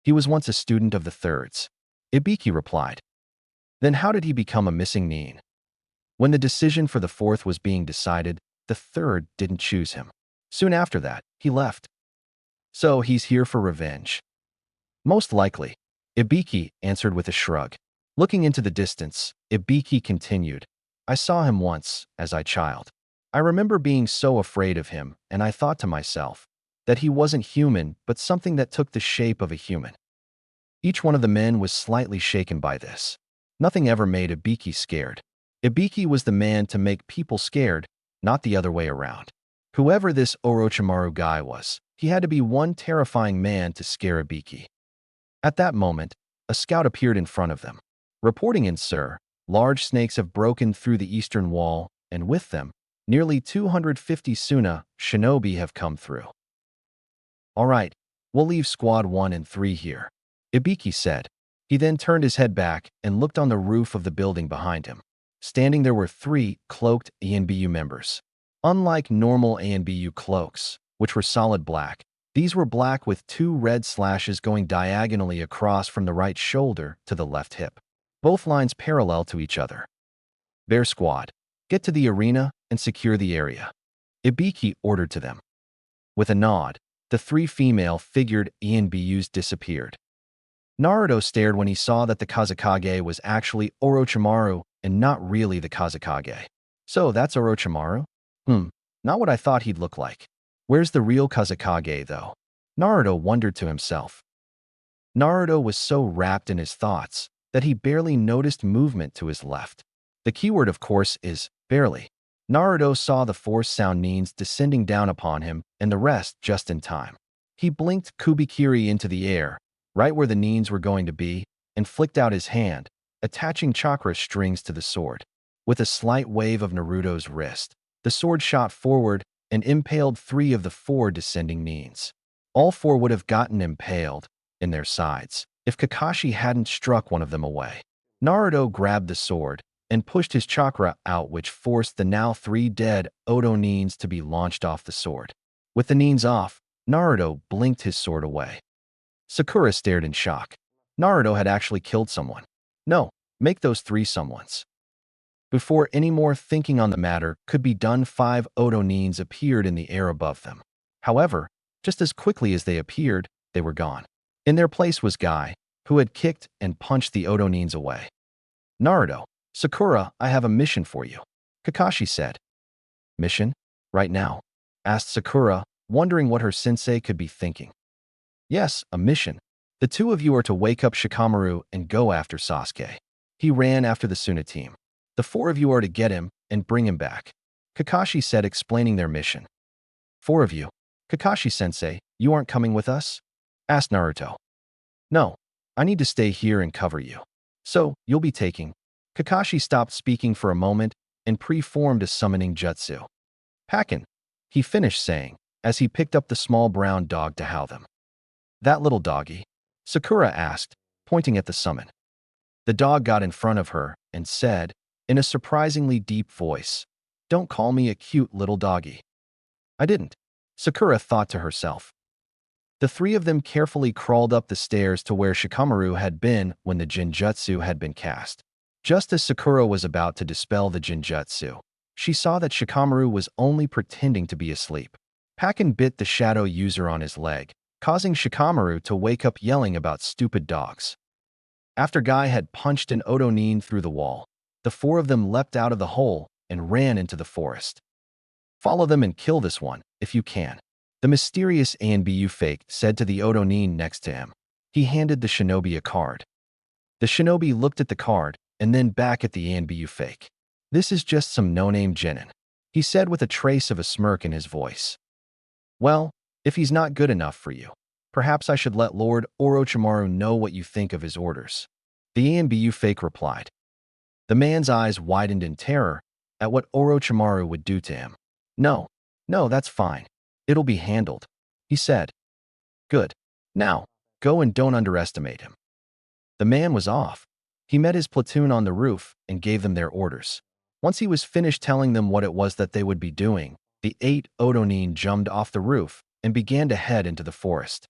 He was once a student of the Thirds. Ibiki replied. Then how did he become a missing nin? When the decision for the Fourth was being decided, the Third didn't choose him. Soon after that, he left. So he's here for revenge. Most likely, Ibiki answered with a shrug. Looking into the distance, Ibiki continued. I saw him once, as a child. I remember being so afraid of him, and I thought to myself that he wasn't human but something that took the shape of a human. Each one of the men was slightly shaken by this. Nothing ever made Ibiki scared. Ibiki was the man to make people scared, not the other way around. Whoever this Orochimaru guy was, he had to be one terrifying man to scare Ibiki. At that moment, a scout appeared in front of them. Reporting in, sir, large snakes have broken through the eastern wall, and with them, nearly 250 Suna shinobi have come through. All right, we'll leave squad 1 and 3 here, Ibiki said. He then turned his head back and looked on the roof of the building behind him. Standing there were 3 cloaked ANBU members. Unlike normal ANBU cloaks, which were solid black, these were black with 2 red slashes going diagonally across from the right shoulder to the left hip. Both lines parallel to each other. Bear Squad, get to the arena and secure the area, Ibiki ordered to them. With a nod, the 3 female-figured ANBUs disappeared. Naruto stared when he saw that the Kazekage was actually Orochimaru and not really the Kazekage. So that's Orochimaru? Not what I thought he'd look like. Where's the real Kazekage, though? Naruto wondered to himself. Naruto was so wrapped in his thoughts that he barely noticed movement to his left. The keyword, of course, is barely. Naruto saw the force sound nines descending down upon him and the rest just in time. He blinked Kubikiri into the air, right where the nines were going to be, and flicked out his hand, attaching chakra strings to the sword. With a slight wave of Naruto's wrist, the sword shot forward and impaled 3 of the 4 descending nines. All 4 would have gotten impaled in their sides if Kakashi hadn't struck one of them away. Naruto grabbed the sword and pushed his chakra out, which forced the now 3 dead Oto nines to be launched off the sword. With the nines off, Naruto blinked his sword away. Sakura stared in shock. Naruto had actually killed someone. No, make those 3 someones. Before any more thinking on the matter could be done, 5 Oto nines appeared in the air above them. However, just as quickly as they appeared, they were gone. In their place was Guy, who had kicked and punched the Oto nines away. Naruto, Sakura, I have a mission for you, Kakashi said. Mission? Right now? Asked Sakura, wondering what her sensei could be thinking. Yes, a mission. The 2 of you are to wake up Shikamaru and go after Sasuke. He ran after the Suna team. The 4 of you are to get him and bring him back, Kakashi said, explaining their mission. 4 of you? Kakashi-sensei, you aren't coming with us? Asked Naruto. No, I need to stay here and cover you. So, you'll be taking. Kakashi stopped speaking for a moment and preformed a summoning jutsu. Pakin, he finished saying, as he picked up the small brown dog to howl them. That little doggy? Sakura asked, pointing at the summon. The dog got in front of her and said, in a surprisingly deep voice, "Don't call me a cute little doggy." I didn't, Sakura thought to herself. The 3 of them carefully crawled up the stairs to where Shikamaru had been when the Jinjutsu had been cast. Just as Sakura was about to dispel the Jinjutsu, She saw that Shikamaru was only pretending to be asleep. Pakin bit the shadow user on his leg, causing Shikamaru to wake up yelling about stupid dogs. After Guy had punched an Odonin through the wall, the four of them leapt out of the hole and ran into the forest. Follow them and kill this one, if you can, the mysterious Anbu fake said to the Odonin next to him. He handed the shinobi a card. The shinobi looked at the card and then back at the Anbu fake. This is just some no-name genin, he said with a trace of a smirk in his voice. Well, if he's not good enough for you, perhaps I should let Lord Orochimaru know what you think of his orders. The Anbu fake replied. The man's eyes widened in terror at what Orochimaru would do to him. No, that's fine. It'll be handled, he said. Good. Now, go and don't underestimate him. The man was off. He met his platoon on the roof and gave them their orders. Once he was finished telling them what it was that they would be doing, the 8 Odonin jumped off the roof and began to head into the forest.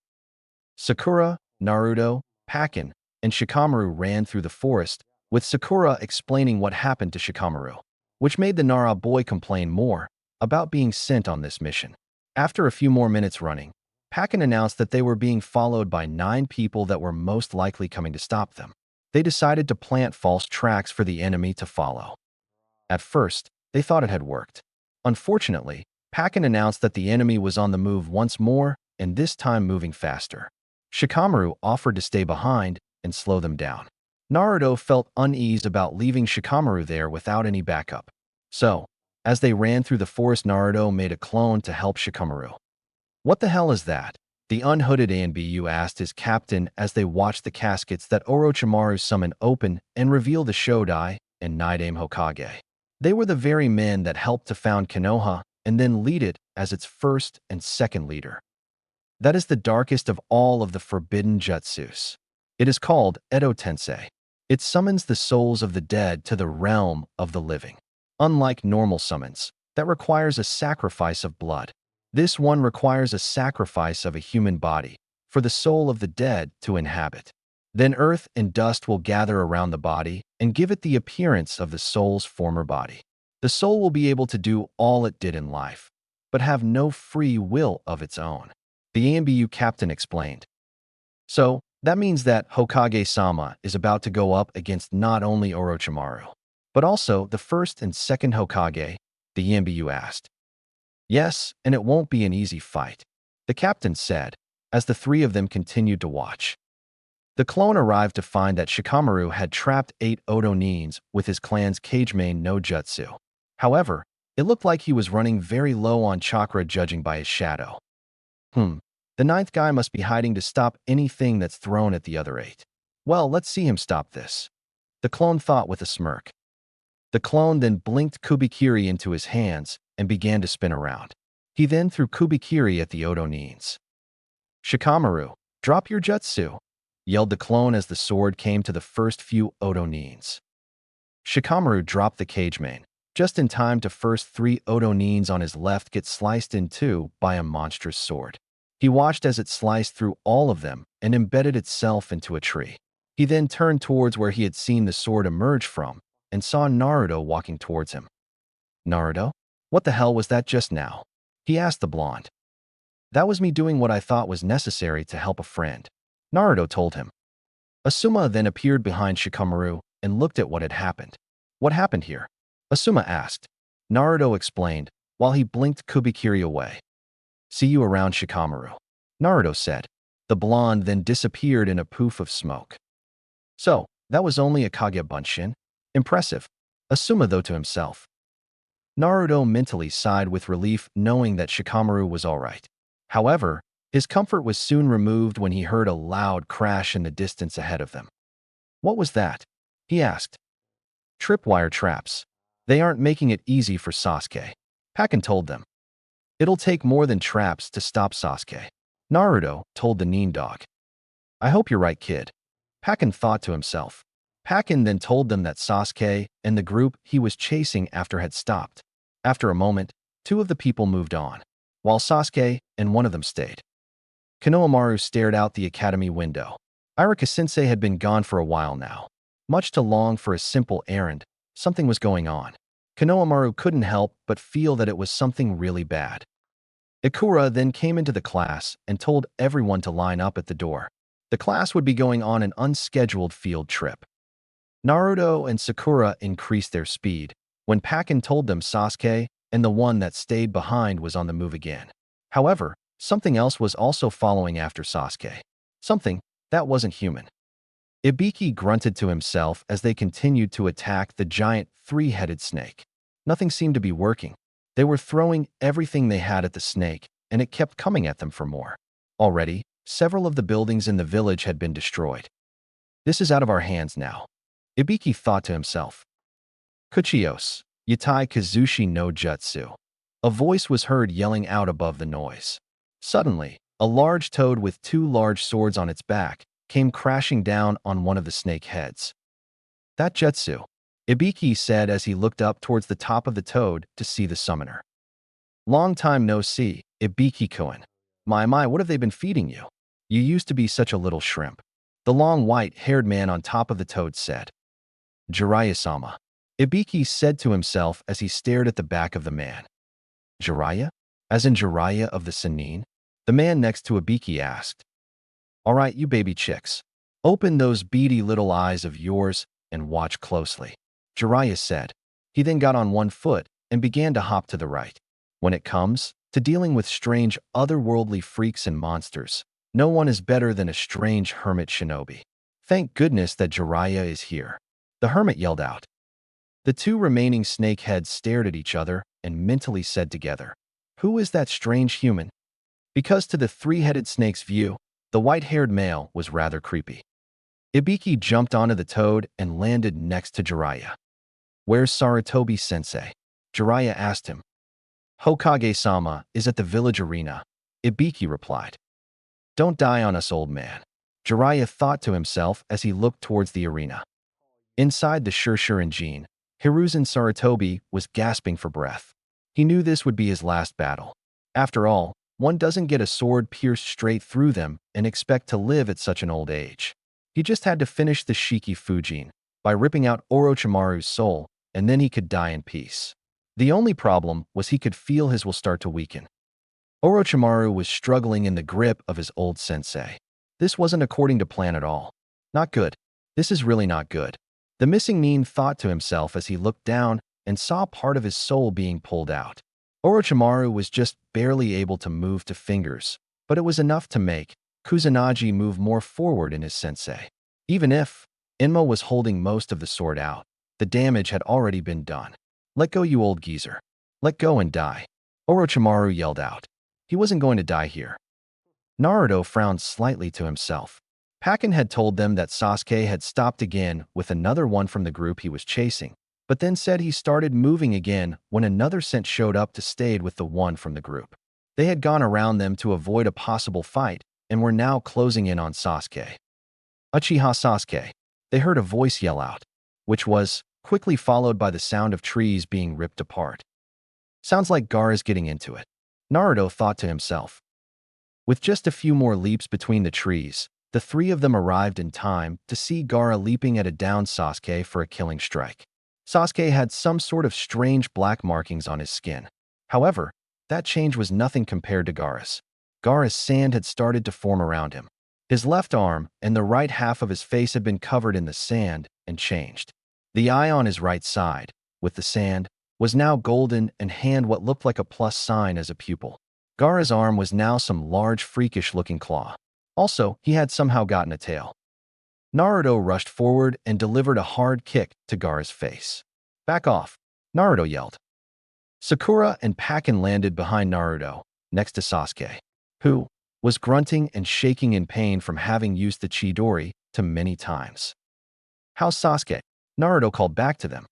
Sakura, Naruto, Pakin, and Shikamaru ran through the forest, with Sakura explaining what happened to Shikamaru, which made the Nara boy complain more about being sent on this mission. After a few more minutes running, Pakin announced that they were being followed by 9 people that were most likely coming to stop them. They decided to plant false tracks for the enemy to follow. At first, they thought it had worked. Unfortunately, Pakin announced that the enemy was on the move once more, and this time moving faster. Shikamaru offered to stay behind and slow them down. Naruto felt uneasy about leaving Shikamaru there without any backup. So, as they ran through the forest, Naruto made a clone to help Shikamaru. What the hell is that? The unhooded Anbu asked his captain as they watched the caskets that Orochimaru summoned open and reveal the Shodai and Nidaime Hokage. They were the very men that helped to found Konoha and then lead it as its first and second leader. That is the darkest of all of the forbidden jutsus. It is called Edo Tensei. It summons the souls of the dead to the realm of the living. Unlike normal summons, that requires a sacrifice of blood, this one requires a sacrifice of a human body for the soul of the dead to inhabit. Then earth and dust will gather around the body and give it the appearance of the soul's former body. The soul will be able to do all it did in life, but have no free will of its own, the Anbu captain explained. So, that means that Hokage-sama is about to go up against not only Orochimaru, but also the first and second Hokage, the Anbu asked. Yes, and it won't be an easy fight, the captain said, as the 3 of them continued to watch. The clone arrived to find that Shikamaru had trapped 8 Odonins with his clan's Kagemain no Jutsu. However, it looked like he was running very low on chakra judging by his shadow. The 9th guy must be hiding to stop anything that's thrown at the other 8. Well, let's see him stop this, the clone thought with a smirk. The clone then blinked Kubikiri into his hands and began to spin around. He then threw Kubikiri at the Odonins. Shikamaru, drop your jutsu, yelled the clone as the sword came to the first few Odonins. Shikamaru dropped the Kagemain, just in time to first 3 Odonins on his left get sliced in 2 by a monstrous sword. He watched as it sliced through all of them and embedded itself into a tree. He then turned towards where he had seen the sword emerge from and saw Naruto walking towards him. Naruto? What the hell was that just now? He asked the blonde. That was me doing what I thought was necessary to help a friend, Naruto told him. Asuma then appeared behind Shikamaru and looked at what had happened. What happened here? Asuma asked. Naruto explained, while he blinked Kubikiri away. See you around, Shikamaru, Naruto said. The blonde then disappeared in a poof of smoke. So, that was only a Kage Bunshin? Impressive, Asuma though to himself. Naruto mentally sighed with relief knowing that Shikamaru was alright. However, his comfort was soon removed when he heard a loud crash in the distance ahead of them. What was that? He asked. Tripwire traps. They aren't making it easy for Sasuke, Pakin told them. It'll take more than traps to stop Sasuke, Naruto told the Nin dog. I hope you're right, kid, Pakin thought to himself. Pakin then told them that Sasuke and the group he was chasing after had stopped. After a moment, 2 of the people moved on, while Sasuke and one of them stayed. Konohamaru stared out the academy window. Iruka-sensei had been gone for a while now. Much too long for a simple errand, something was going on. Konohamaru couldn't help but feel that it was something really bad. Ikura then came into the class and told everyone to line up at the door. The class would be going on an unscheduled field trip. Naruto and Sakura increased their speed when Pakken told them Sasuke and the one that stayed behind was on the move again. However, something else was also following after Sasuke. Something that wasn't human. Ibiki grunted to himself as they continued to attack the giant three-headed snake. Nothing seemed to be working. They were throwing everything they had at the snake, and it kept coming at them for more. Already, several of the buildings in the village had been destroyed. This is out of our hands now, Ibiki thought to himself. Kuchios, Yatai Kazushi no Jutsu. A voice was heard yelling out above the noise. Suddenly, a large toad with two large swords on its back came crashing down on one of the snake heads. That jutsu, Ibiki said as he looked up towards the top of the toad to see the summoner. Long time no see, Ibiki-kun. My, what have they been feeding you? You used to be such a little shrimp. The long white-haired man on top of the toad said. Jiraiya-sama, Ibiki said to himself as he stared at the back of the man. Jiraiya? As in Jiraiya of the Chunin? The man next to Ibiki asked. All right, you baby chicks. Open those beady little eyes of yours and watch closely, Jiraiya said. He then got on one foot and began to hop to the right. When it comes to dealing with strange otherworldly freaks and monsters, no one is better than a strange hermit shinobi. Thank goodness that Jiraiya is here, the hermit yelled out. The two remaining snakeheads stared at each other and mentally said together, who is that strange human? Because to the three-headed snake's view, the white-haired male was rather creepy. Ibiki jumped onto the toad and landed next to Jiraiya. Where's Sarutobi-sensei? Jiraiya asked him. Hokage-sama is at the village arena, Ibiki replied. Don't die on us, old man, Jiraiya thought to himself as he looked towards the arena. Inside the Shinsengine, Hiruzen Sarutobi was gasping for breath. He knew this would be his last battle. After all, one doesn't get a sword pierced straight through them and expect to live at such an old age. He just had to finish the Shiki Fujin by ripping out Orochimaru's soul, and then he could die in peace. The only problem was he could feel his will start to weaken. Orochimaru was struggling in the grip of his old sensei. This wasn't according to plan at all. Not good. This is really not good. The missing Nin thought to himself as he looked down and saw part of his soul being pulled out. Orochimaru was just barely able to move to fingers, but it was enough to make Kusanagi move more forward in his sensei. Even if Enma was holding most of the sword out, the damage had already been done. Let go, you old geezer. Let go and die, Orochimaru yelled out. He wasn't going to die here. Naruto frowned slightly to himself. Pakken had told them that Sasuke had stopped again with another one from the group he was chasing, but then said he started moving again when another scent showed up to stay with the one from the group. They had gone around them to avoid a possible fight and were now closing in on Sasuke. Uchiha Sasuke, they heard a voice yell out, which was quickly followed by the sound of trees being ripped apart. Sounds like Gaara's getting into it, Naruto thought to himself. With just a few more leaps between the trees, the three of them arrived in time to see Gaara leaping at a downed Sasuke for a killing strike. Sasuke had some sort of strange black markings on his skin. However, that change was nothing compared to Gaara's. Gaara's sand had started to form around him. His left arm and the right half of his face had been covered in the sand and changed. The eye on his right side, with the sand, was now golden and hand what looked like a plus sign as a pupil. Gaara's arm was now some large freakish-looking claw. Also, he had somehow gotten a tail. Naruto rushed forward and delivered a hard kick to Gaara's face. Back off, Naruto yelled. Sakura and Pakken landed behind Naruto, next to Sasuke, who was grunting and shaking in pain from having used the Chidori too many times. How's Sasuke? Naruto called back to them.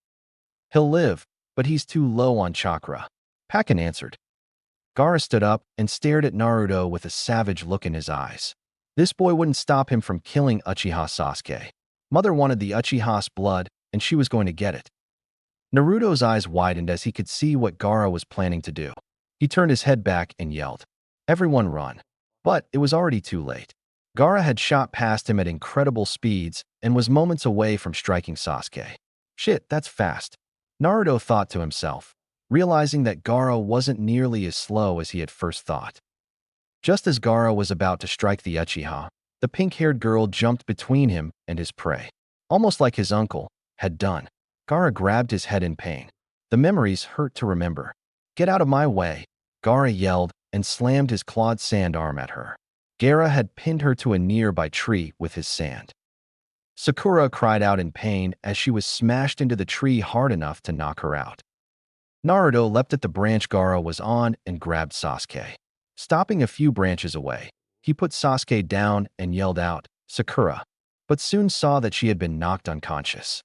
He'll live, but he's too low on chakra, Pakken answered. Gaara stood up and stared at Naruto with a savage look in his eyes. This boy wouldn't stop him from killing Uchiha Sasuke. Mother wanted the Uchiha's blood, and she was going to get it. Naruto's eyes widened as he could see what Gaara was planning to do. He turned his head back and yelled, "Everyone run!" But it was already too late. Gaara had shot past him at incredible speeds and was moments away from striking Sasuke. Shit, that's fast. Naruto thought to himself, realizing that Gaara wasn't nearly as slow as he had first thought. Just as Gaara was about to strike the Uchiha, the pink-haired girl jumped between him and his prey. Almost like his uncle had done, Gaara grabbed his head in pain. The memories hurt to remember. "Get out of my way," Gaara yelled and slammed his clawed sand arm at her. Gaara had pinned her to a nearby tree with his sand. Sakura cried out in pain as she was smashed into the tree hard enough to knock her out. Naruto leapt at the branch Gaara was on and grabbed Sasuke. Stopping a few branches away, he put Sasuke down and yelled out, "Sakura," but soon saw that she had been knocked unconscious.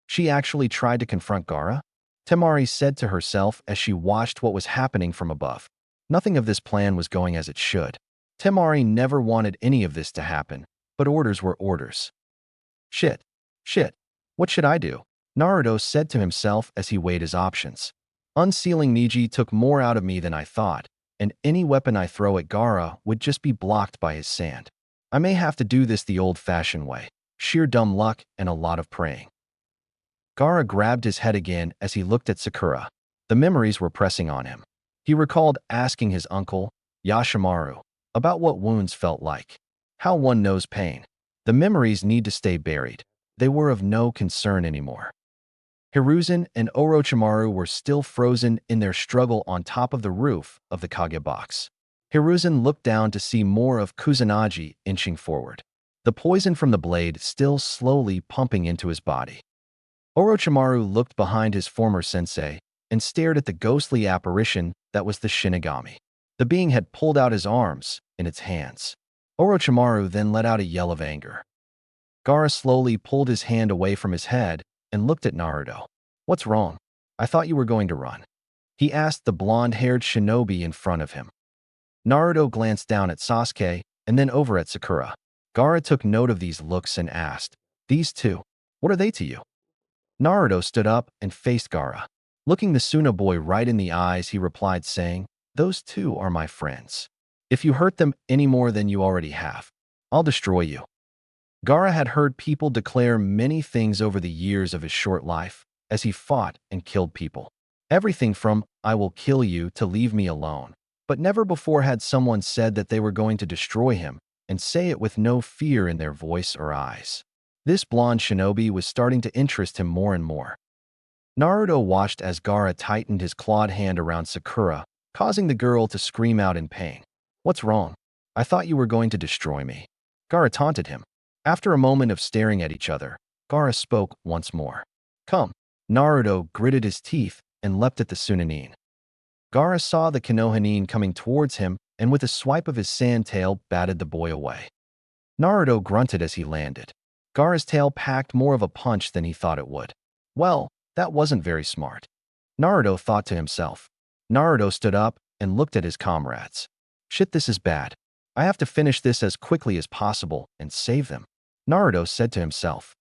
She actually tried to confront Gaara? Temari said to herself as she watched what was happening from above. Nothing of this plan was going as it should. Temari never wanted any of this to happen, but orders were orders. Shit. What should I do?" Naruto said to himself as he weighed his options. Unsealing Niji took more out of me than I thought, and any weapon I throw at Gaara would just be blocked by his sand. I may have to do this the old-fashioned way. Sheer dumb luck and a lot of praying. Gaara grabbed his head again as he looked at Sakura. The memories were pressing on him. He recalled asking his uncle, Yashimaru, about what wounds felt like. How one knows pain. The memories need to stay buried. They were of no concern anymore. Hiruzen and Orochimaru were still frozen in their struggle on top of the roof of the Kage box. Hiruzen looked down to see more of Kusanagi inching forward, the poison from the blade still slowly pumping into his body. Orochimaru looked behind his former sensei and stared at the ghostly apparition that was the Shinigami. The being had pulled out his arms in its hands. Orochimaru then let out a yell of anger. Gaara slowly pulled his hand away from his head and looked at Naruto. "What's wrong? I thought you were going to run," he asked the blonde-haired shinobi in front of him. Naruto glanced down at Sasuke and then over at Sakura. Gaara took note of these looks and asked, "These two, what are they to you?" Naruto stood up and faced Gaara. Looking the Suna boy right in the eyes, he replied saying, "Those two are my friends. If you hurt them any more than you already have, I'll destroy you." Gaara had heard people declare many things over the years of his short life as he fought and killed people. Everything from, "I will kill you," to "leave me alone." But never before had someone said that they were going to destroy him and say it with no fear in their voice or eyes. This blonde shinobi was starting to interest him more and more. Naruto watched as Gaara tightened his clawed hand around Sakura, causing the girl to scream out in pain. "What's wrong? I thought you were going to destroy me." Gaara taunted him. After a moment of staring at each other, Gaara spoke once more. "Come." Naruto gritted his teeth and leapt at the Sunanin. Gaara saw the Konohinin coming towards him and with a swipe of his sand tail batted the boy away. Naruto grunted as he landed. Gaara's tail packed more of a punch than he thought it would. Well, that wasn't very smart, Naruto thought to himself. Naruto stood up and looked at his comrades. "Shit, this is bad. I have to finish this as quickly as possible and save them," Naruto said to himself.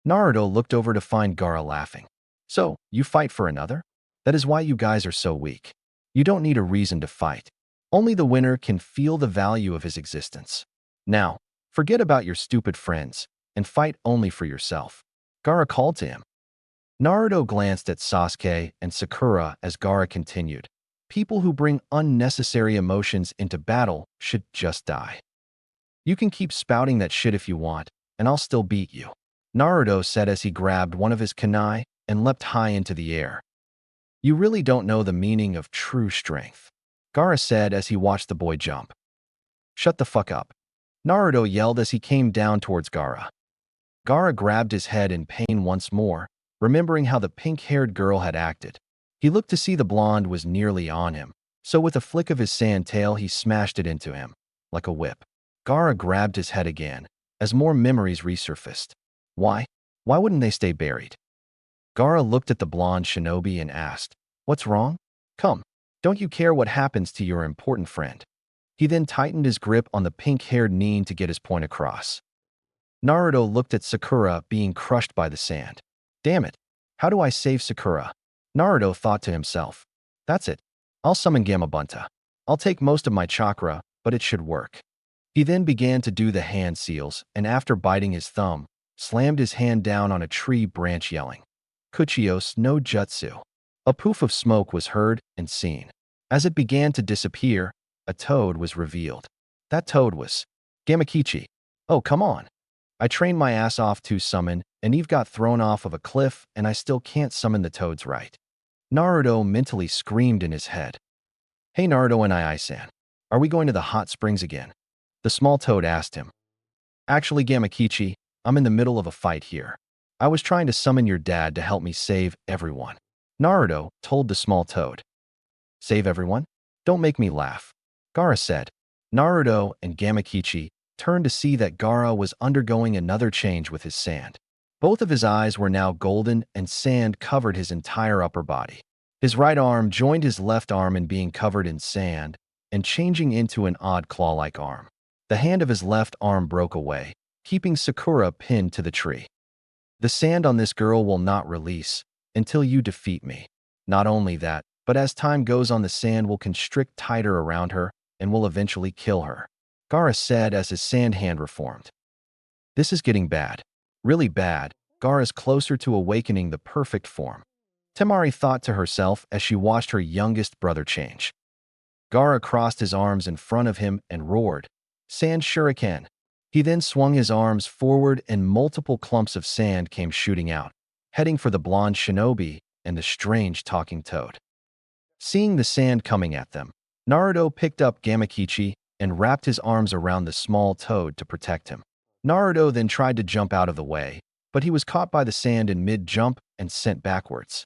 Naruto looked over to find Gaara laughing. "So, you fight for another? That is why you guys are so weak. You don't need a reason to fight. Only the winner can feel the value of his existence. Now, forget about your stupid friends and fight only for yourself," Gaara called to him. Naruto glanced at Sasuke and Sakura as Gaara continued. "People who bring unnecessary emotions into battle should just die. You can keep spouting that shit if you want, and I'll still beat you," Naruto said as he grabbed one of his kunai and leapt high into the air. "You really don't know the meaning of true strength," Gaara said as he watched the boy jump. "Shut the fuck up," Naruto yelled as he came down towards Gaara. Gaara grabbed his head in pain once more, remembering how the pink-haired girl had acted. He looked to see the blonde was nearly on him, so with a flick of his sand tail he smashed it into him, like a whip. Gaara grabbed his head again, as more memories resurfaced. Why wouldn't they stay buried? Gaara looked at the blonde shinobi and asked, "What's wrong? Come, don't you care what happens to your important friend?" He then tightened his grip on the pink-haired Nin to get his point across. Naruto looked at Sakura being crushed by the sand. Damn it, how do I save Sakura? Naruto thought to himself. That's it. I'll summon Gamabunta. I'll take most of my chakra, but it should work. He then began to do the hand seals, and after biting his thumb, slammed his hand down on a tree branch yelling, Kuchios no Jutsu. A poof of smoke was heard and seen. As it began to disappear, a toad was revealed. That toad was Gamakichi. Oh, come on. I trained my ass off to summon, and Eve got thrown off of a cliff, and I still can't summon the toads right. Naruto mentally screamed in his head. Hey Naruto and I-san, are we going to the hot springs again? The small toad asked him. Actually, Gamakichi, I'm in the middle of a fight here. I was trying to summon your dad to help me save everyone. Naruto told the small toad. Save everyone? Don't make me laugh. Gaara said. Naruto and Gamakichi turned to see that Gaara was undergoing another change with his sand. Both of his eyes were now golden and sand covered his entire upper body. His right arm joined his left arm in being covered in sand and changing into an odd claw-like arm. The hand of his left arm broke away, keeping Sakura pinned to the tree. The sand on this girl will not release until you defeat me. Not only that, but as time goes on, the sand will constrict tighter around her and will eventually kill her. Gaara said as his sand hand reformed. This is getting bad. Really bad. Gaara's closer to awakening the perfect form. Temari thought to herself as she watched her youngest brother change. Gaara crossed his arms in front of him and roared, Sand Shuriken. He then swung his arms forward and multiple clumps of sand came shooting out, heading for the blonde shinobi and the strange talking toad. Seeing the sand coming at them, Naruto picked up Gamakichi and wrapped his arms around the small toad to protect him. Naruto then tried to jump out of the way, but he was caught by the sand in mid-jump and sent backwards.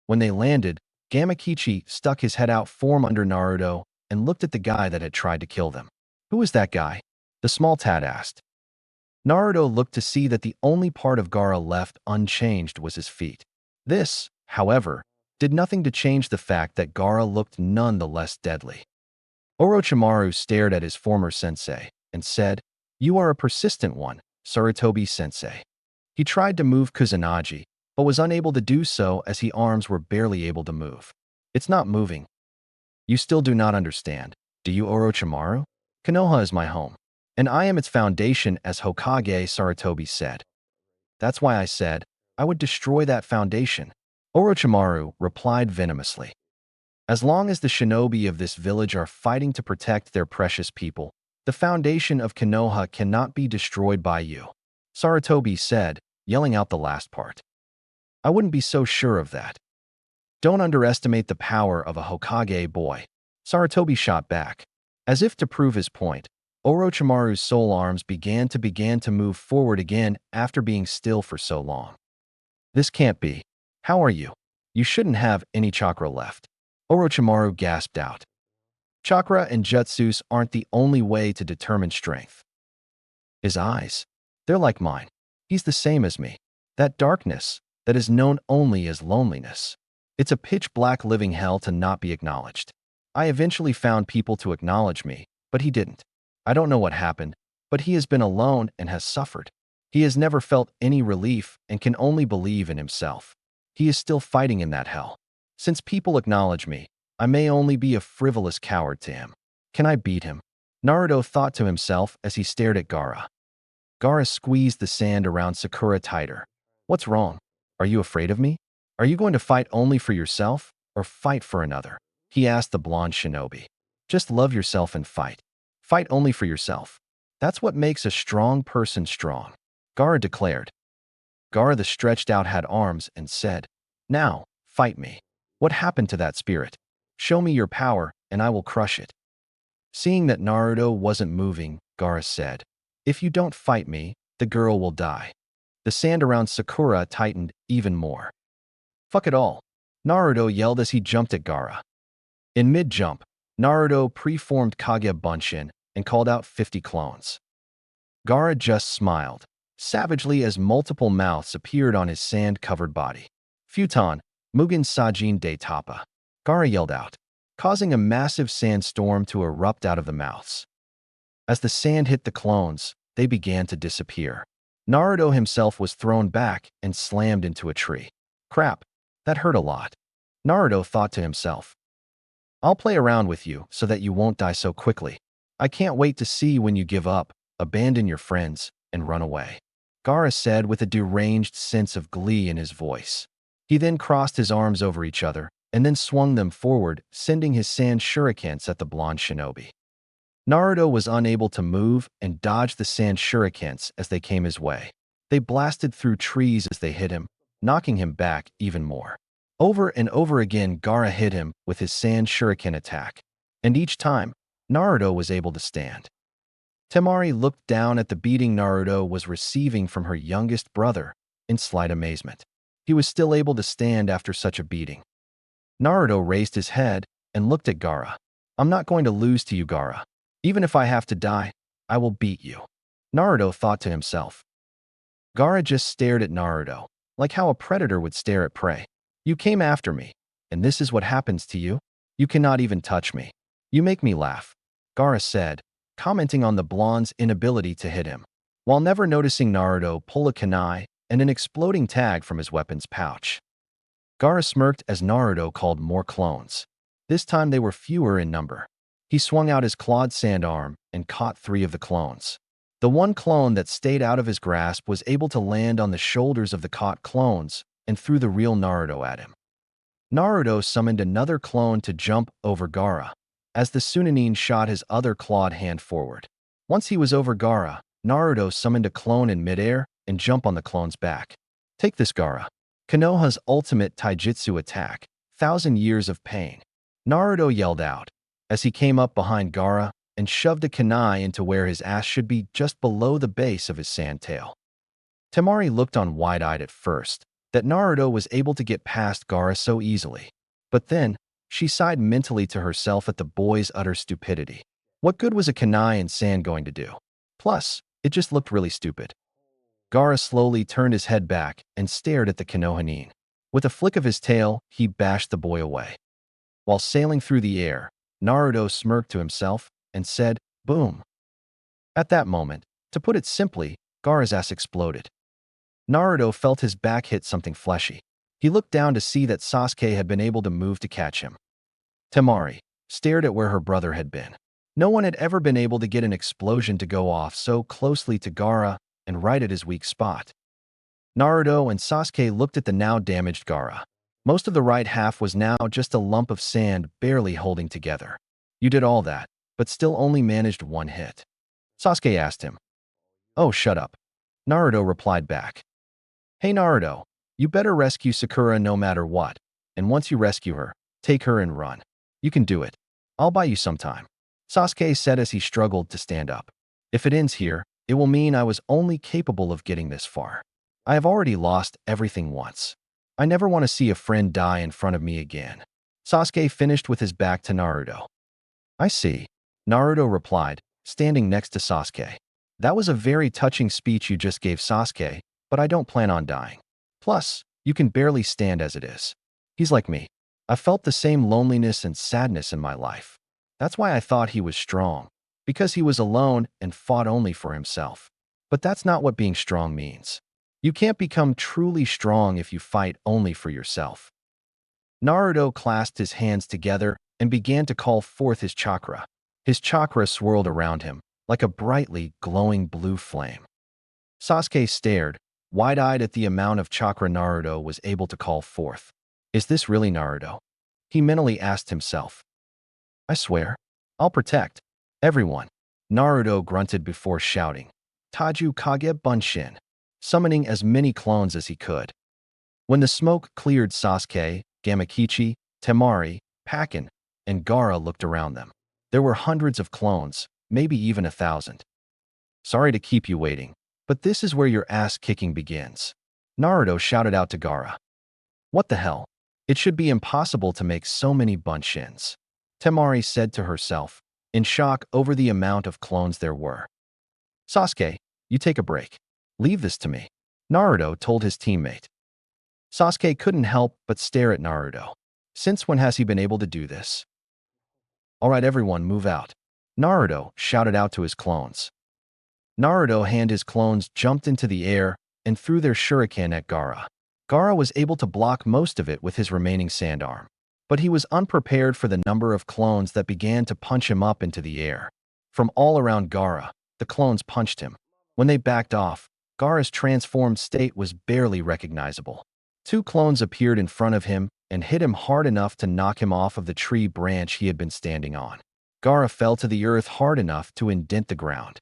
When they landed, Gamakichi stuck his head out from under Naruto and looked at the guy that had tried to kill them. Who is that guy? The small tad asked. Naruto looked to see that the only part of Gaara left unchanged was his feet. This, however, did nothing to change the fact that Gaara looked none the less deadly. Orochimaru stared at his former sensei and said, You are a persistent one, Sarutobi-sensei. He tried to move Kusanagi, but was unable to do so as his arms were barely able to move. It's not moving. You still do not understand, do you, Orochimaru? Konoha is my home, and I am its foundation, as Hokage, Sarutobi said. That's why I said I would destroy that foundation, Orochimaru replied venomously. As long as the shinobi of this village are fighting to protect their precious people, the foundation of Konoha cannot be destroyed by you, Sarutobi said, yelling out the last part. I wouldn't be so sure of that. Don't underestimate the power of a Hokage boy, Sarutobi shot back. As if to prove his point, Orochimaru's soul arms began to move forward again after being still for so long. This can't be. How are you? You shouldn't have any chakra left, Orochimaru gasped out. Chakra and jutsus aren't the only way to determine strength. His eyes, they're like mine. He's the same as me. That darkness, that is known only as loneliness. It's a pitch-black living hell to not be acknowledged. I eventually found people to acknowledge me, but he didn't. I don't know what happened, but he has been alone and has suffered. He has never felt any relief and can only believe in himself. He is still fighting in that hell. Since people acknowledge me, I may only be a frivolous coward to him. Can I beat him? Naruto thought to himself as he stared at Gaara. Gaara squeezed the sand around Sakura tighter. What's wrong? Are you afraid of me? Are you going to fight only for yourself, or fight for another? He asked the blonde shinobi. Just love yourself and fight. Fight only for yourself. That's what makes a strong person strong, Gaara declared. Gaara the stretched out had arms and said, Now, fight me. What happened to that spirit? Show me your power, and I will crush it. Seeing that Naruto wasn't moving, Gaara said, If you don't fight me, the girl will die. The sand around Sakura tightened even more. Fuck it all, Naruto yelled as he jumped at Gaara. In mid-jump, Naruto preformed Kage Bunshin and called out 50 clones. Gaara just smiled, savagely as multiple mouths appeared on his sand-covered body. Futon, Mugen Sajin de Tapa, Gaara yelled out, causing a massive sandstorm to erupt out of the mouths. As the sand hit the clones, they began to disappear. Naruto himself was thrown back and slammed into a tree. Crap, that hurt a lot. Naruto thought to himself. I'll play around with you so that you won't die so quickly. I can't wait to see when you give up, abandon your friends, and run away, Gaara said with a deranged sense of glee in his voice. He then crossed his arms over each other and then swung them forward, sending his sand shurikens at the blonde shinobi. Naruto was unable to move and dodge the sand shurikens as they came his way. They blasted through trees as they hit him, knocking him back even more. Over and over again, Gaara hit him with his sand shuriken attack, and each time, Naruto was able to stand. Temari looked down at the beating Naruto was receiving from her youngest brother in slight amazement. He was still able to stand after such a beating. Naruto raised his head and looked at Gaara. "I'm not going to lose to you, Gaara. Even if I have to die, I will beat you," Naruto thought to himself. Gaara just stared at Naruto, like how a predator would stare at prey. "You came after me, and this is what happens to you? You cannot even touch me. You make me laugh," Gaara said, commenting on the blonde's inability to hit him, while never noticing Naruto pull a kunai and an exploding tag from his weapon's pouch. Gaara smirked as Naruto called more clones. This time they were fewer in number. He swung out his clawed sand arm and caught 3 of the clones. The one clone that stayed out of his grasp was able to land on the shoulders of the caught clones and threw the real Naruto at him. Naruto summoned another clone to jump over Gaara, as the Chunin shot his other clawed hand forward. Once he was over Gaara, Naruto summoned a clone in midair and jumped on the clone's back. "Take this, Gaara." Konoha's ultimate taijutsu attack, 1,000 Years of Pain. Naruto yelled out, as he came up behind Gaara and shoved a kunai into where his ass should be, just below the base of his sand tail. Temari looked on wide-eyed at first, that Naruto was able to get past Gaara so easily. But then, she sighed mentally to herself at the boy's utter stupidity. What good was a kunai in sand going to do? Plus, it just looked really stupid. Gaara slowly turned his head back and stared at the Konoha. With a flick of his tail, he bashed the boy away. While sailing through the air, Naruto smirked to himself and said, "Boom." At that moment, to put it simply, Gaara's ass exploded. Naruto felt his back hit something fleshy. He looked down to see that Sasuke had been able to move to catch him. Temari stared at where her brother had been. No one had ever been able to get an explosion to go off so closely to Gaara and right at his weak spot. Naruto and Sasuke looked at the now damaged Gaara. Most of the right half was now just a lump of sand barely holding together. "You did all that, but still only managed 1 hit?" Sasuke asked him. "Oh, shut up," Naruto replied back. "Hey Naruto, you better rescue Sakura no matter what, and once you rescue her, take her and run. You can do it. I'll buy you some time," Sasuke said as he struggled to stand up. "If it ends here, it will mean I was only capable of getting this far. I have already lost everything once. I never want to see a friend die in front of me again." Sasuke finished with his back to Naruto. "I see," Naruto replied, standing next to Sasuke. "That was a very touching speech you just gave, Sasuke, but I don't plan on dying. Plus, you can barely stand as it is." He's like me. I felt the same loneliness and sadness in my life. That's why I thought he was strong, because he was alone and fought only for himself. But that's not what being strong means. You can't become truly strong if you fight only for yourself. Naruto clasped his hands together and began to call forth his chakra. His chakra swirled around him like a brightly glowing blue flame. Sasuke stared, wide-eyed at the amount of chakra Naruto was able to call forth. "Is this really Naruto?" he mentally asked himself. "I swear, I'll protect everyone," Naruto grunted before shouting, "Taju Kage Bunshin," summoning as many clones as he could. When the smoke cleared, Sasuke, Gamakichi, Temari, Pakken, and Gaara looked around them. There were hundreds of clones, maybe even 1,000. "Sorry to keep you waiting, but this is where your ass-kicking begins," Naruto shouted out to Gaara. "What the hell? It should be impossible to make so many Bunshins," Temari said to herself, in shock over the amount of clones there were. "Sasuke, you take a break. Leave this to me," Naruto told his teammate. Sasuke couldn't help but stare at Naruto. Since when has he been able to do this? "All right, everyone, move out," Naruto shouted out to his clones. Naruto and his clones jumped into the air and threw their shuriken at Gaara. Gaara was able to block most of it with his remaining sand arm, but he was unprepared for the number of clones that began to punch him up into the air. From all around Gaara, the clones punched him. When they backed off, Gaara's transformed state was barely recognizable. Two clones appeared in front of him and hit him hard enough to knock him off of the tree branch he had been standing on. Gaara fell to the earth hard enough to indent the ground.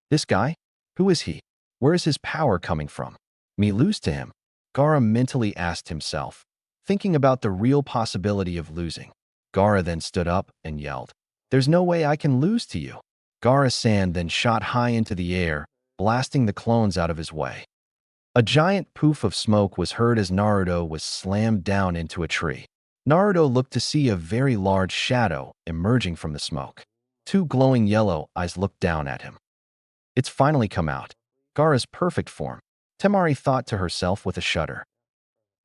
This guy? Who is he? Where is his power coming from? Me lose to him? Gaara mentally asked himself, thinking about the real possibility of losing. Gaara then stood up and yelled, "There's no way I can lose to you." Gaara's sand then shot high into the air, blasting the clones out of his way. A giant poof of smoke was heard as Naruto was slammed down into a tree. Naruto looked to see a very large shadow emerging from the smoke. Two glowing yellow eyes looked down at him. It's finally come out. Gaara's perfect form, Temari thought to herself with a shudder.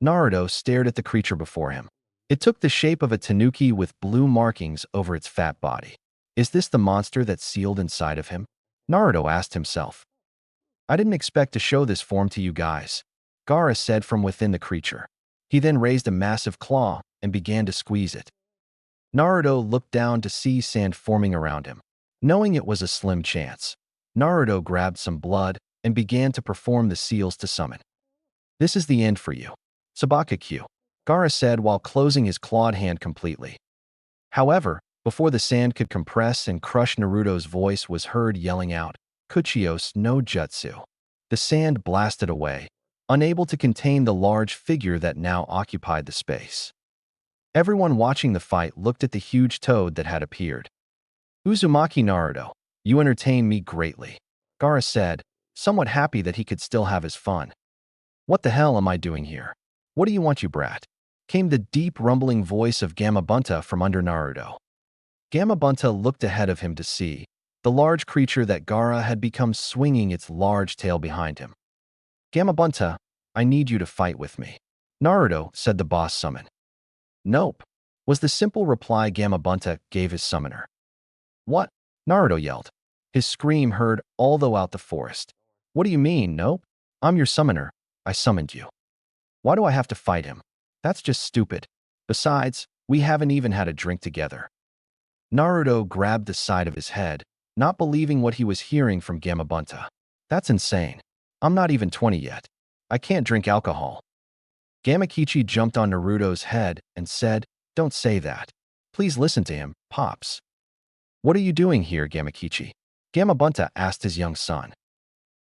Naruto stared at the creature before him. It took the shape of a tanuki with blue markings over its fat body. Is this the monster that's sealed inside of him? Naruto asked himself. I didn't expect to show this form to you guys, Gaara said from within the creature. He then raised a massive claw and began to squeeze it. Naruto looked down to see sand forming around him. Knowing it was a slim chance, Naruto grabbed some blood and began to perform the seals to summon. This is the end for you. Sabaka-Q, Gaara said while closing his clawed hand completely. However, before the sand could compress and crush, Naruto's voice was heard yelling out, Kuchios no Jutsu. The sand blasted away, unable to contain the large figure that now occupied the space. Everyone watching the fight looked at the huge toad that had appeared. Uzumaki Naruto, you entertain me greatly, Gaara said, somewhat happy that he could still have his fun. What the hell am I doing here? What do you want, you brat? Came the deep rumbling voice of Gamabunta from under Naruto. Gamabunta looked ahead of him to see the large creature that Gaara had become swinging its large tail behind him. Gamabunta, I need you to fight with me, Naruto said the boss summon. Nope, was the simple reply Gamabunta gave his summoner. What? Naruto yelled, his scream heard all throughout the forest. What do you mean, nope? I'm your summoner. I summoned you. Why do I have to fight him? That's just stupid. Besides, we haven't even had a drink together. Naruto grabbed the side of his head, not believing what he was hearing from Gamabunta. That's insane. I'm not even 20 yet. I can't drink alcohol. Gamakichi jumped on Naruto's head and said, Don't say that. Please listen to him, Pops. What are you doing here, Gamakichi? Gamabunta asked his young son.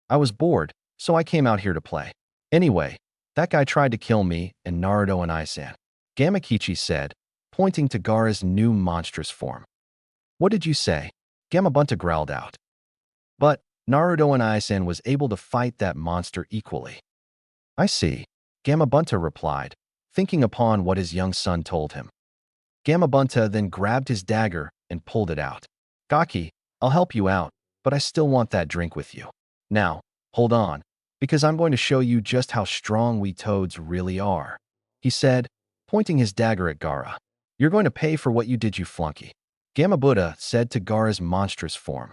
I was bored, so I came out here to play. Anyway, that guy tried to kill me and Naruto and Aisan, Gamakichi said, pointing to Gaara's new monstrous form. What did you say? Gamabunta growled out. But Naruto and Aisan was able to fight that monster equally. I see, Gamabunta replied, thinking upon what his young son told him. Gamabunta then grabbed his dagger and pulled it out. Gaki, I'll help you out, but I still want that drink with you. Now, hold on, because I'm going to show you just how strong we toads really are, he said, pointing his dagger at Gaara. You're going to pay for what you did, you flunky, Gamabunta said to Gaara's monstrous form.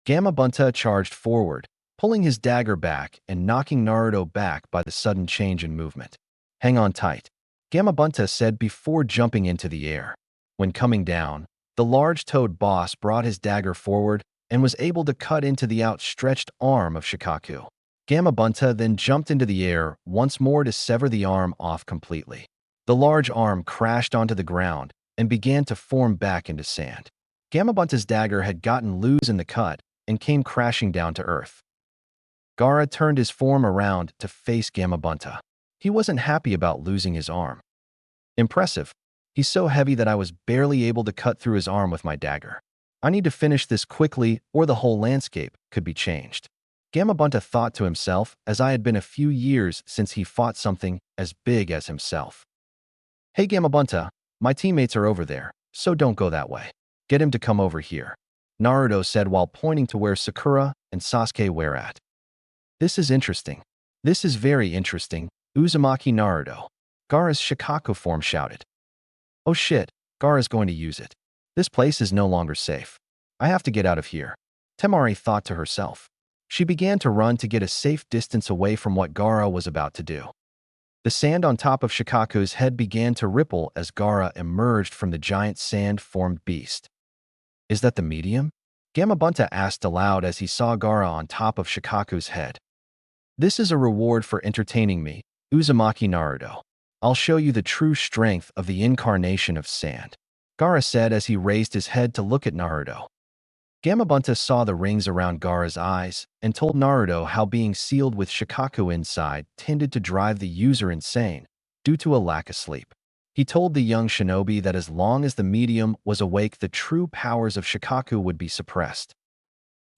Gamabunta charged forward, pulling his dagger back and knocking Naruto back by the sudden change in movement. Hang on tight, Gamabunta said before jumping into the air. When coming down, the large toad boss brought his dagger forward and was able to cut into the outstretched arm of Shikaku. Gamabunta then jumped into the air once more to sever the arm off completely. The large arm crashed onto the ground and began to form back into sand. Gamabunta's dagger had gotten loose in the cut and came crashing down to earth. Gaara turned his form around to face Gamabunta. He wasn't happy about losing his arm. Impressive. He's so heavy that I was barely able to cut through his arm with my dagger. I need to finish this quickly or the whole landscape could be changed. Gamabunta thought to himself as I had been a few years since he fought something as big as himself. Hey Gamabunta, my teammates are over there, so don't go that way. Get him to come over here, Naruto said while pointing to where Sakura and Sasuke were at. This is interesting. This is very interesting, Uzumaki Naruto, Gaara's Shikaku form shouted. Oh shit, Gaara's going to use it. This place is no longer safe. I have to get out of here, Temari thought to herself. She began to run to get a safe distance away from what Gaara was about to do. The sand on top of Shikaku's head began to ripple as Gaara emerged from the giant sand-formed beast. Is that the medium? Gamabunta asked aloud as he saw Gaara on top of Shikaku's head. This is a reward for entertaining me, Uzumaki Naruto. I'll show you the true strength of the incarnation of sand, Gaara said as he raised his head to look at Naruto. Gamabunta saw the rings around Gaara's eyes and told Naruto how being sealed with Shikaku inside tended to drive the user insane due to a lack of sleep. He told the young shinobi that as long as the medium was awake, the true powers of Shikaku would be suppressed.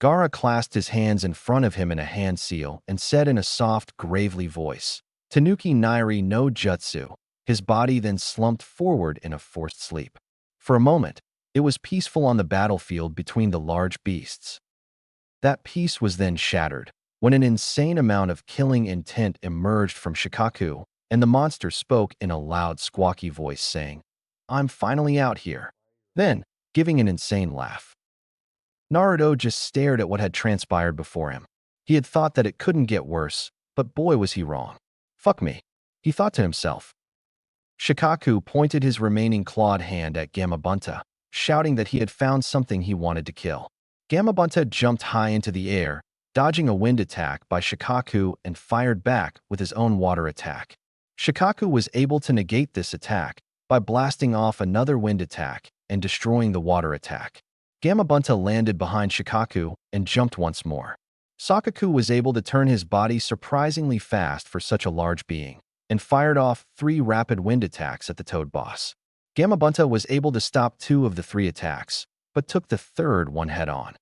Gaara clasped his hands in front of him in a hand seal and said in a soft, gravely voice, "Tanuki Nairi no Jutsu." His body then slumped forward in a forced sleep. For a moment, it was peaceful on the battlefield between the large beasts. That peace was then shattered when an insane amount of killing intent emerged from Shikaku, and the monster spoke in a loud, squawky voice saying, "I'm finally out here." Then, giving an insane laugh. Naruto just stared at what had transpired before him. He had thought that it couldn't get worse, but boy was he wrong. "Fuck me," he thought to himself. Shikaku pointed his remaining clawed hand at Gamabunta, shouting that he had found something he wanted to kill. Gamabunta jumped high into the air, dodging a wind attack by Shikaku and fired back with his own water attack. Shikaku was able to negate this attack by blasting off another wind attack and destroying the water attack. Gamabunta landed behind Shikaku and jumped once more. Sakaku was able to turn his body surprisingly fast for such a large being, and fired off 3 rapid wind attacks at the Toad boss. Gamabunta was able to stop 2 of the 3 attacks, but took the third one head-on.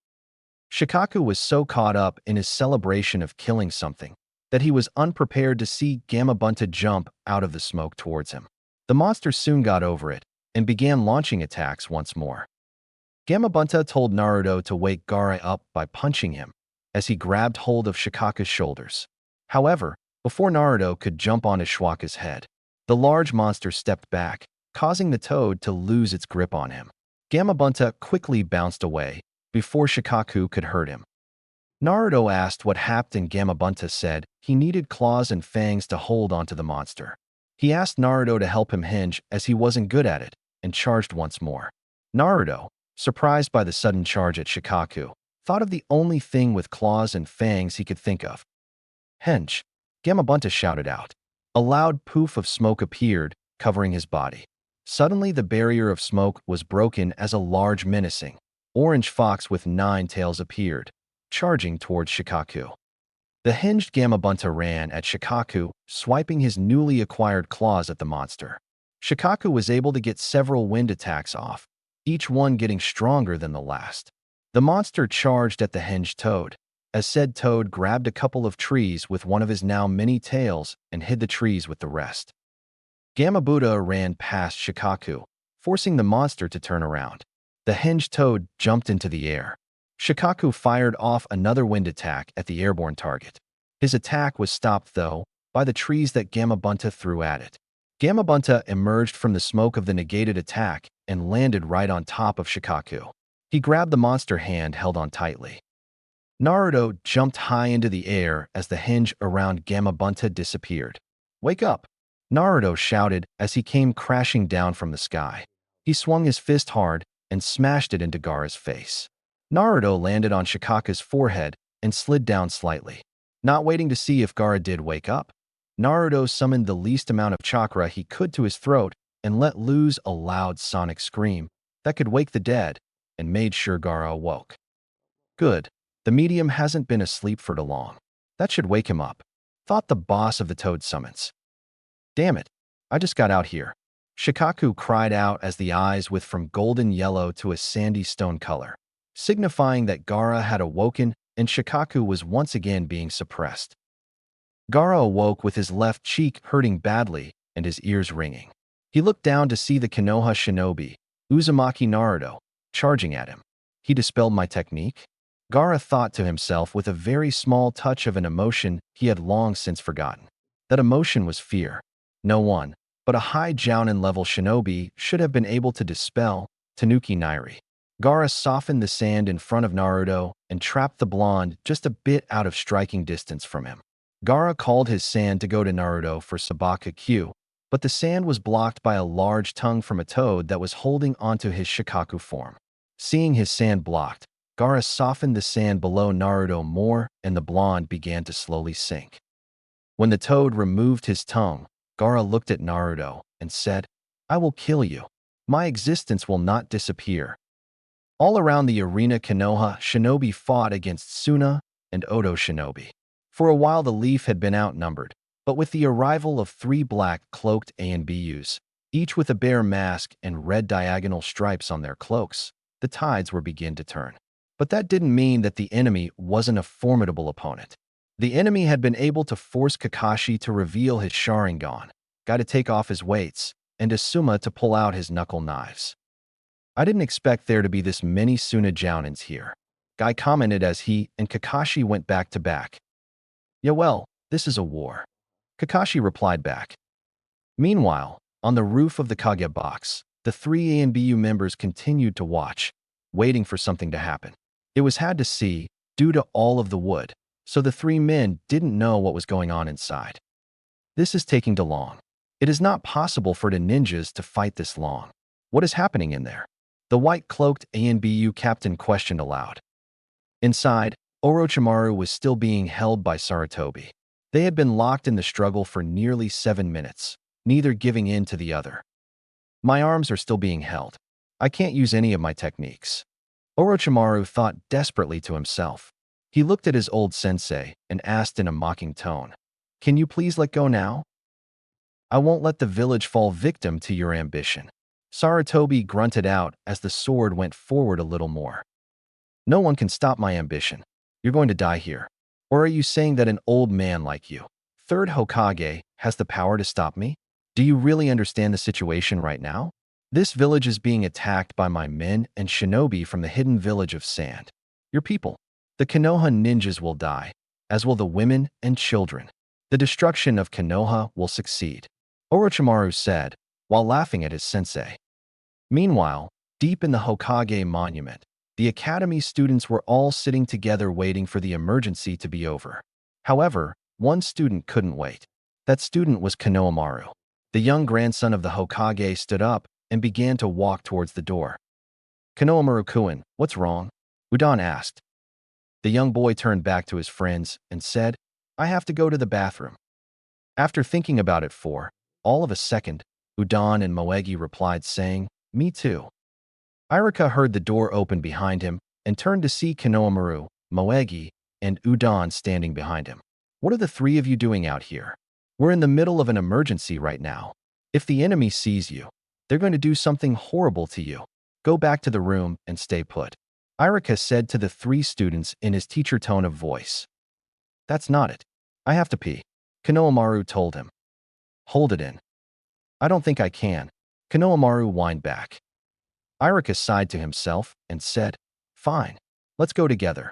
Shikaku was so caught up in his celebration of killing something that he was unprepared to see Gamabunta jump out of the smoke towards him. The monster soon got over it and began launching attacks once more. Gamabunta told Naruto to wake Gaara up by punching him as he grabbed hold of Shikaku's shoulders. However, before Naruto could jump onto Shwaka's head, the large monster stepped back, causing the toad to lose its grip on him. Gamabunta quickly bounced away before Shikaku could hurt him. Naruto asked what happened, and Gamabunta said he needed claws and fangs to hold onto the monster. He asked Naruto to help him hinge as he wasn't good at it, and charged once more. Naruto, surprised by the sudden charge at Shikaku, thought of the only thing with claws and fangs he could think of. "Henge!" Gamabunta shouted out. A loud poof of smoke appeared, covering his body. Suddenly the barrier of smoke was broken as a large, menacing, orange fox with 9 tails appeared, charging towards Shikaku. The hinged Gamabunta ran at Shikaku, swiping his newly acquired claws at the monster. Shikaku was able to get several wind attacks off, each one getting stronger than the last. The monster charged at the hinged toad, as said toad grabbed a couple of trees with one of his now many tails and hid the trees with the rest. Gamabunta ran past Shikaku, forcing the monster to turn around. The hinged toad jumped into the air. Shikaku fired off another wind attack at the airborne target. His attack was stopped, though, by the trees that Gamabunta threw at it. Gamabunta emerged from the smoke of the negated attack and landed right on top of Shikaku. He grabbed the monster hand held on tightly. Naruto jumped high into the air as the hinge around Gamabunta disappeared. "Wake up!" Naruto shouted as he came crashing down from the sky. He swung his fist hard and smashed it into Gaara's face. Naruto landed on Shikaku's forehead and slid down slightly. Not waiting to see if Gaara did wake up, Naruto summoned the least amount of chakra he could to his throat and let loose a loud sonic scream that could wake the dead, and made sure Gaara awoke. "Good. The medium hasn't been asleep for too long. That should wake him up," thought the boss of the Toad Summons. "Damn it, I just got out here." Shikaku cried out as the eyes went from golden yellow to a sandy stone color, signifying that Gaara had awoken and Shikaku was once again being suppressed. Gaara awoke with his left cheek hurting badly and his ears ringing. He looked down to see the Konoha shinobi, Uzumaki Naruto, charging at him. "He dispelled my technique?" Gaara thought to himself with a very small touch of an emotion he had long since forgotten. That emotion was fear. No one, but a high Jounin-level shinobi should have been able to dispel Tanuki Nairi. Gaara softened the sand in front of Naruto and trapped the blonde just a bit out of striking distance from him. Gaara called his sand to go to Naruto for Sabaka Q, but the sand was blocked by a large tongue from a toad that was holding onto his Shikaku form. Seeing his sand blocked, Gaara softened the sand below Naruto more and the blonde began to slowly sink. When the toad removed his tongue, Gaara looked at Naruto and said, "I will kill you. My existence will not disappear." All around the arena, Konoha shinobi fought against Suna and Odo shinobi. For a while, the Leaf had been outnumbered, but with the arrival of 3 black-cloaked ANBUs, each with a bear mask and red diagonal stripes on their cloaks, the tides were beginning to turn. But that didn't mean that the enemy wasn't a formidable opponent. The enemy had been able to force Kakashi to reveal his Sharingan, Guy to take off his weights, and Asuma to pull out his knuckle knives. "I didn't expect there to be this many Suna Jounins here," Guy commented as he and Kakashi went back to back. "Yeah, well, this is a war," Kakashi replied back. Meanwhile, on the roof of the Kage box, the 3 ANBU members continued to watch, waiting for something to happen. It was hard to see, due to all of the wood, so the 3 men didn't know what was going on inside. "This is taking too long. It is not possible for the ninjas to fight this long. What is happening in there?" The white-cloaked ANBU captain questioned aloud. Inside, Orochimaru was still being held by Sarutobi. They had been locked in the struggle for nearly 7 minutes, neither giving in to the other. "My arms are still being held. I can't use any of my techniques," Orochimaru thought desperately to himself. He looked at his old sensei and asked in a mocking tone, "Can you please let go now? I won't let the village fall victim to your ambition." Sarutobi grunted out as the sword went forward a little more. "No one can stop my ambition. You're going to die here. Or are you saying that an old man like you, third Hokage, has the power to stop me? Do you really understand the situation right now? This village is being attacked by my men and shinobi from the hidden village of Sand. Your people. The Konoha ninjas will die, as will the women and children. The destruction of Konoha will succeed," Orochimaru said, while laughing at his sensei. Meanwhile, deep in the Hokage monument, the academy students were all sitting together waiting for the emergency to be over. However, one student couldn't wait. That student was Konohamaru. The young grandson of the Hokage stood up and began to walk towards the door. "Konohamaru-kun, what's wrong?" Udon asked. The young boy turned back to his friends and said, "I have to go to the bathroom." After thinking about it for all of a second, Udon and Moegi replied saying, "Me too." Irika heard the door open behind him and turned to see Konohamaru, Moegi, and Udon standing behind him. "What are the 3 of you doing out here? We're in the middle of an emergency right now. If the enemy sees you, they're going to do something horrible to you. Go back to the room and stay put," Irika said to the 3 students in his teacher tone of voice. "That's not it. I have to pee," Konohamaru told him. "Hold it in." "I don't think I can," Konohamaru whined back. Irika sighed to himself and said, "Fine, let's go together."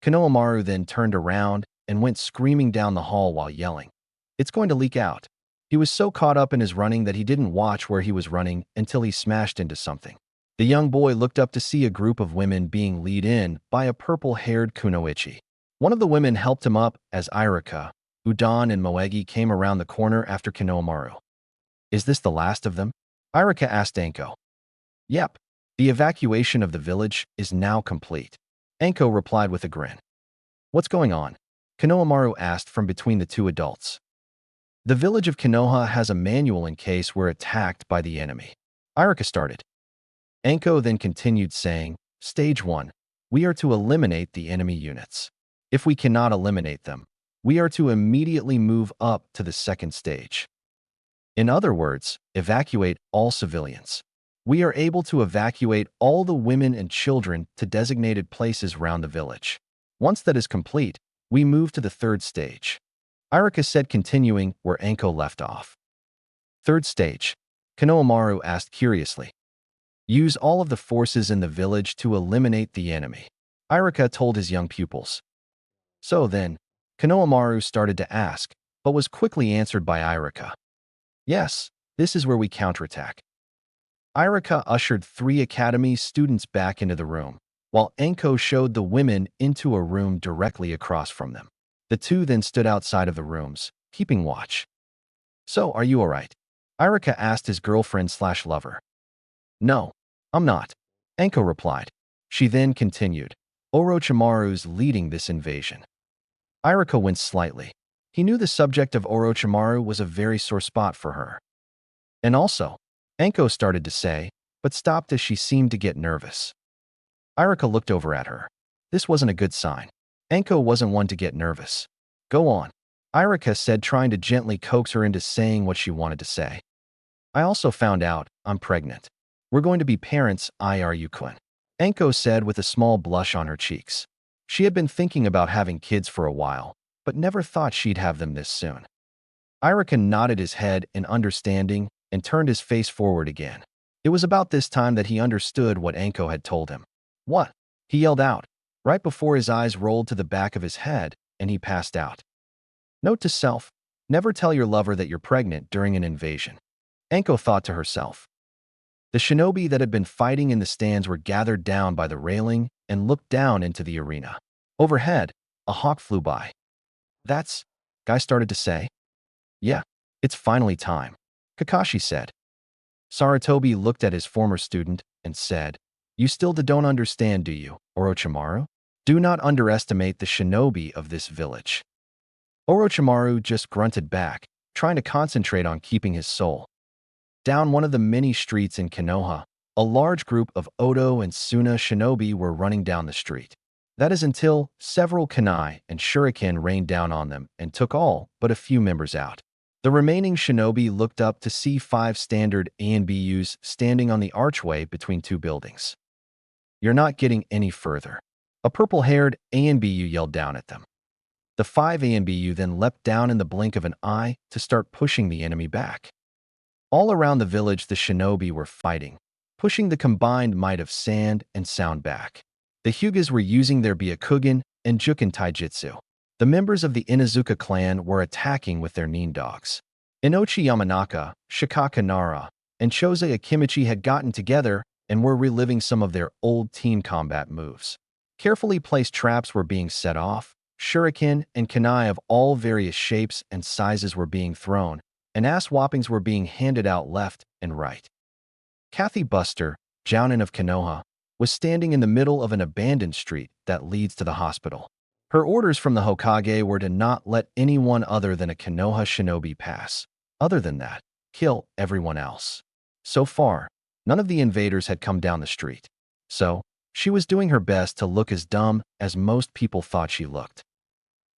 Konohamaru then turned around and went screaming down the hall while yelling, "It's going to leak out." He was so caught up in his running that he didn't watch where he was running until he smashed into something. The young boy looked up to see a group of women being led in by a purple-haired kunoichi. One of the women helped him up as Irika, Udon, and Moegi came around the corner after Konohamaru. "Is this the last of them?" Irika asked Anko. "Yep. The evacuation of the village is now complete," Anko replied with a grin. "What's going on?" Konohamaru asked from between the 2 adults. "The village of Konoha has a manual in case we're attacked by the enemy," Irika started. Anko then continued saying, "Stage 1. We are to eliminate the enemy units. If we cannot eliminate them, we are to immediately move up to the 2nd stage. In other words, evacuate all civilians. We are able to evacuate all the women and children to designated places around the village. Once that is complete, we move to the 3rd stage," Irika said, continuing where Anko left off. "Third stage?" Konohamaru asked curiously. "Use all of the forces in the village to eliminate the enemy," Irika told his young pupils. So then, Konohamaru started to ask, but was quickly answered by Irika. "Yes, this is where we counterattack." Irika ushered 3 academy students back into the room, while Anko showed the women into a room directly across from them. The 2 then stood outside of the rooms, keeping watch. "So, are you alright?" Irika asked his girlfriend/lover. "No, I'm not," Anko replied. She then continued, "Orochimaru's leading this invasion." Irika winced slightly. He knew the subject of Orochimaru was a very sore spot for her. And also, Anko started to say, but stopped as she seemed to get nervous. Irika looked over at her. This wasn't a good sign. Anko wasn't one to get nervous. Go on, Irika said, trying to gently coax her into saying what she wanted to say. I also found out I'm pregnant. We're going to be parents, Iru-kun. Anko said with a small blush on her cheeks. She had been thinking about having kids for a while, but never thought she'd have them this soon. Irika nodded his head in understanding and turned his face forward again. It was about this time that he understood what Anko had told him. What? He yelled out, right before his eyes rolled to the back of his head and he passed out. Note to self, never tell your lover that you're pregnant during an invasion. Anko thought to herself. The shinobi that had been fighting in the stands were gathered down by the railing and looked down into the arena. Overhead, a hawk flew by. That's, Guy started to say. Yeah, it's finally time, Kakashi said. Sarutobi looked at his former student and said, You still don't understand, do you, Orochimaru? Do not underestimate the shinobi of this village. Orochimaru just grunted back, trying to concentrate on keeping his soul. Down one of the many streets in Konoha, a large group of Odo and Suna shinobi were running down the street. That is until several kunai and shuriken rained down on them and took all but a few members out. The remaining shinobi looked up to see 5 standard ANBUs standing on the archway between 2 buildings. You're not getting any further. A purple-haired ANBU yelled down at them. The 5 ANBU then leapt down in the blink of an eye to start pushing the enemy back. All around the village the shinobi were fighting, pushing the combined might of sand and sound back. The Hyugas were using their Byakugan and Juken Taijutsu. The members of the Inuzuka clan were attacking with their nin dogs. Inochi Yamanaka, Shikaka Nara, and Chose Akimichi had gotten together and were reliving some of their old team combat moves. Carefully placed traps were being set off, shuriken and kunai of all various shapes and sizes were being thrown, and ass-whoppings were being handed out left and right. Kathy Buster, Jounin of Konoha, was standing in the middle of an abandoned street that leads to the hospital. Her orders from the Hokage were to not let anyone other than a Konoha shinobi pass. Other than that, kill everyone else. So far, none of the invaders had come down the street. So, she was doing her best to look as dumb as most people thought she looked.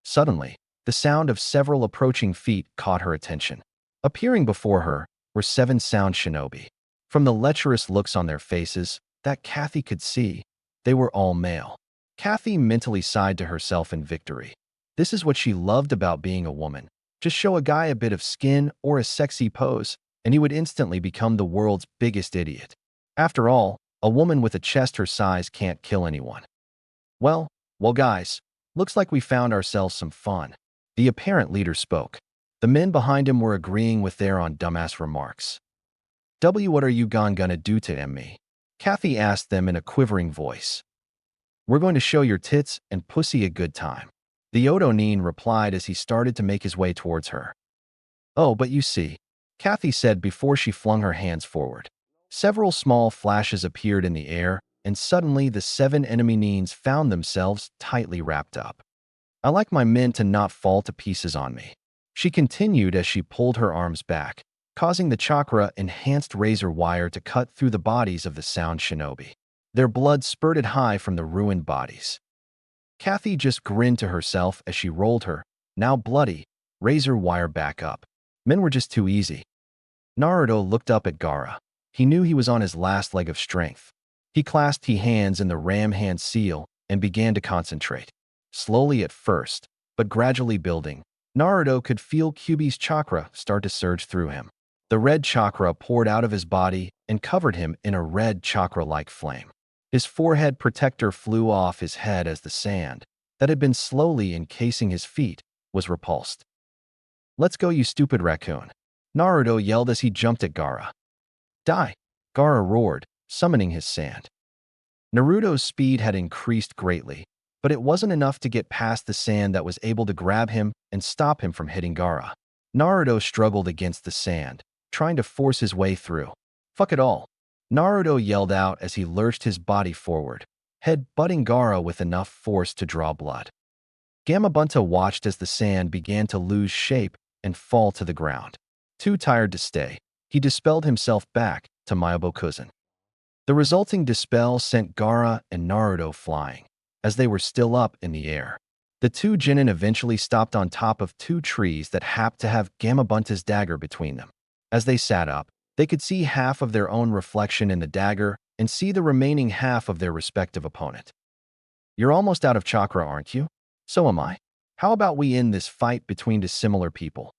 Suddenly, the sound of several approaching feet caught her attention. Appearing before her were 7 sound shinobi. From the lecherous looks on their faces that Kathy could see, they were all male. Kathy mentally sighed to herself in victory. This is what she loved about being a woman. Just show a guy a bit of skin or a sexy pose, and he would instantly become the world's biggest idiot. After all, a woman with a chest her size can't kill anyone. Well, guys, looks like we found ourselves some fun. The apparent leader spoke. The men behind him were agreeing with their on dumbass remarks. What are you gonna do to me? Kathy asked them in a quivering voice. We're going to show your tits and pussy a good time. The Odo Nin replied as he started to make his way towards her. Oh, but you see, Kathy said before she flung her hands forward. Several small flashes appeared in the air, and suddenly the 7 enemy Nins found themselves tightly wrapped up. I like my men to not fall to pieces on me. She continued as she pulled her arms back, causing the chakra-enhanced razor wire to cut through the bodies of the sound shinobi. Their blood spurted high from the ruined bodies. Kathy just grinned to herself as she rolled her, now bloody, razor wire back up. Men were just too easy. Naruto looked up at Gaara. He knew he was on his last leg of strength. He clasped his hands in the ram hand seal and began to concentrate. Slowly at first, but gradually building, Naruto could feel Kyuubi's chakra start to surge through him. The red chakra poured out of his body and covered him in a red chakra-like flame. His forehead protector flew off his head as the sand, that had been slowly encasing his feet, was repulsed. Let's go, you stupid raccoon, Naruto yelled as he jumped at Gaara. Die, Gaara roared, summoning his sand. Naruto's speed had increased greatly, but it wasn't enough to get past the sand that was able to grab him and stop him from hitting Gaara. Naruto struggled against the sand, trying to force his way through. Fuck it all, Naruto yelled out as he lurched his body forward, head butting Gaara with enough force to draw blood. Gamabunta watched as the sand began to lose shape and fall to the ground. Too tired to stay, he dispelled himself back to Myobokuzen. The resulting dispel sent Gaara and Naruto flying. As they were still up in the air, the two Chunin eventually stopped on top of two trees that happened to have Gamabunta's dagger between them. As they sat up, they could see half of their own reflection in the dagger and see the remaining half of their respective opponent. "You're almost out of chakra, aren't you? So am I. How about we end this fight between dissimilar people?"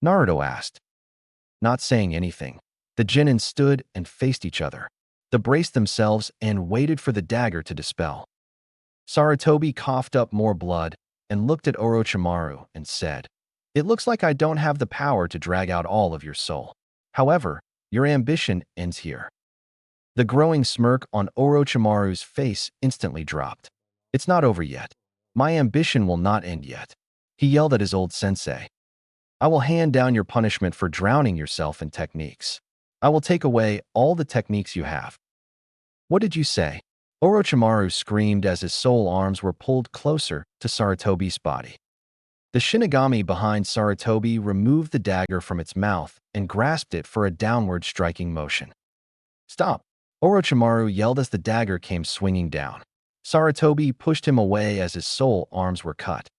Naruto asked. Not saying anything, the Chunin stood and faced each other. They braced themselves and waited for the dagger to dispel. Sarutobi coughed up more blood and looked at Orochimaru and said, "It looks like I don't have the power to drag out all of your soul. However, your ambition ends here." The growing smirk on Orochimaru's face instantly dropped. "It's not over yet. My ambition will not end yet," he yelled at his old sensei. "I will hand down your punishment for drowning yourself in techniques. I will take away all the techniques you have." "What did you say?" Orochimaru screamed as his soul arms were pulled closer to Sarutobi's body. The Shinigami behind Sarutobi removed the dagger from its mouth and grasped it for a downward striking motion. "Stop!" Orochimaru yelled as the dagger came swinging down. Sarutobi pushed him away as his soul arms were cut.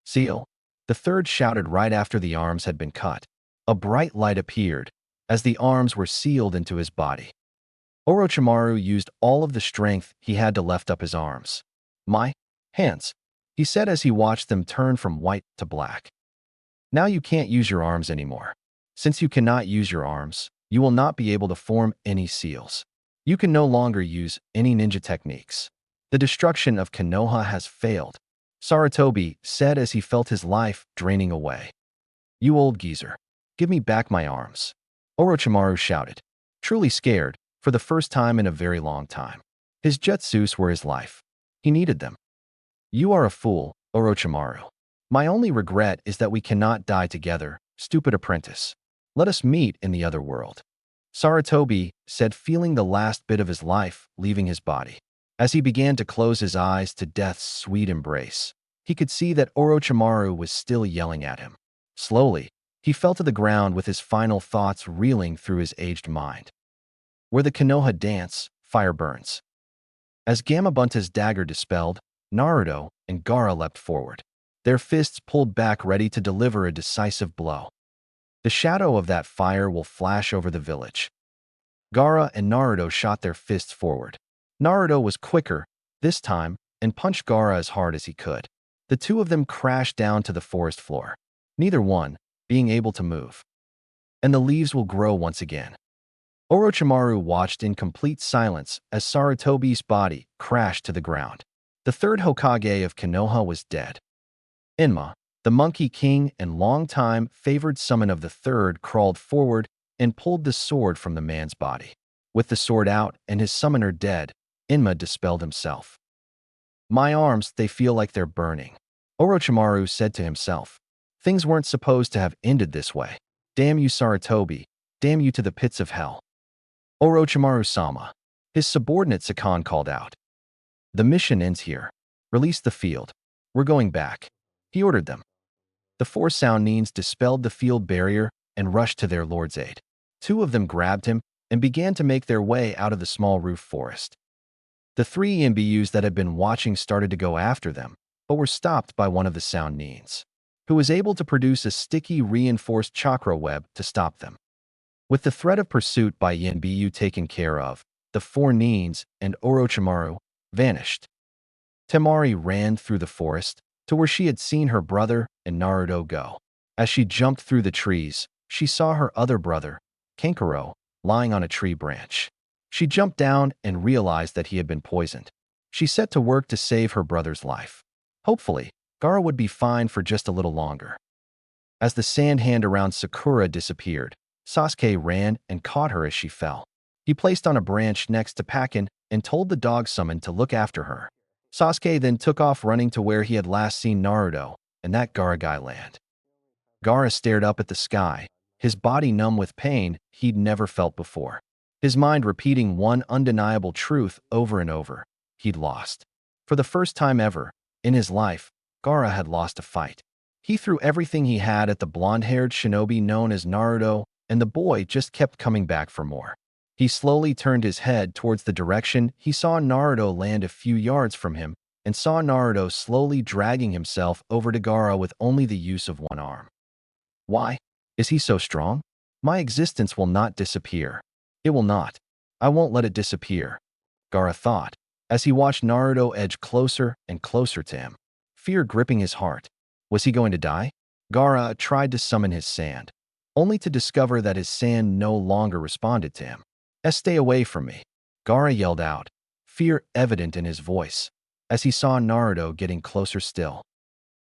"Seal!" The third shouted right after the arms had been cut. A bright light appeared as the arms were sealed into his body. Orochimaru used all of the strength he had to lift up his arms. "My hands," he said as he watched them turn from white to black. "Now you can't use your arms anymore. Since you cannot use your arms, you will not be able to form any seals. You can no longer use any ninja techniques. The destruction of Konoha has failed," Sarutobi said as he felt his life draining away. "You old geezer, give me back my arms," Orochimaru shouted, truly scared for the first time in a very long time. His jutsus were his life. He needed them. "You are a fool, Orochimaru. My only regret is that we cannot die together, stupid apprentice. Let us meet in the other world," Sarutobi said, feeling the last bit of his life leaving his body. As he began to close his eyes to death's sweet embrace, he could see that Orochimaru was still yelling at him. Slowly, he fell to the ground with his final thoughts reeling through his aged mind. Where the Konoha dance, fire burns. As Gamabunta's dagger dispelled, Naruto and Gaara leapt forward, their fists pulled back ready to deliver a decisive blow. The shadow of that fire will flash over the village. Gaara and Naruto shot their fists forward. Naruto was quicker this time and punched Gaara as hard as he could. The two of them crashed down to the forest floor, neither one being able to move. "And the leaves will grow once again." Orochimaru watched in complete silence as Sarutobi's body crashed to the ground. The third Hokage of Konoha was dead. Enma, the Monkey King and longtime favored summon of the third, crawled forward and pulled the sword from the man's body. With the sword out and his summoner dead, Enma dispelled himself. "My arms, they feel like they're burning," Orochimaru said to himself. "Things weren't supposed to have ended this way. Damn you, Sarutobi. Damn you to the pits of hell." "Orochimaru-sama," his subordinate Sakan called out. "The mission ends here. Release the field. We're going back," he ordered them. The four Soundnines dispelled the field barrier and rushed to their lord's aid. Two of them grabbed him and began to make their way out of the small roof forest. The three Imbus that had been watching started to go after them, but were stopped by one of the Soundnines, who was able to produce a sticky reinforced chakra web to stop them. With the threat of pursuit by Yinbu taken care of, the four Nines and Orochimaru vanished. Temari ran through the forest to where she had seen her brother and Naruto go. As she jumped through the trees, she saw her other brother, Kankuro, lying on a tree branch. She jumped down and realized that he had been poisoned. She set to work to save her brother's life. Hopefully, Gaara would be fine for just a little longer. As the sand hand around Sakura disappeared, Sasuke ran and caught her as she fell. He placed on a branch next to Pakin and told the dog summon to look after her. Sasuke then took off running to where he had last seen Naruto, and that Gaara land. Gaara stared up at the sky, his body numb with pain he'd never felt before. His mind repeating one undeniable truth over and over: he'd lost. For the first time ever in his life, Gaara had lost a fight. He threw everything he had at the blonde-haired shinobi known as Naruto, and the boy just kept coming back for more. He slowly turned his head towards the direction he saw Naruto land a few yards from him, and saw Naruto slowly dragging himself over to Gaara with only the use of one arm. Why? Is he so strong? My existence will not disappear. It will not. I won't let it disappear, Gaara thought, as he watched Naruto edge closer and closer to him, fear gripping his heart. Was he going to die? Gaara tried to summon his sand, only to discover that his sand no longer responded to him. Stay away from me, Gaara yelled out, fear evident in his voice, as he saw Naruto getting closer still.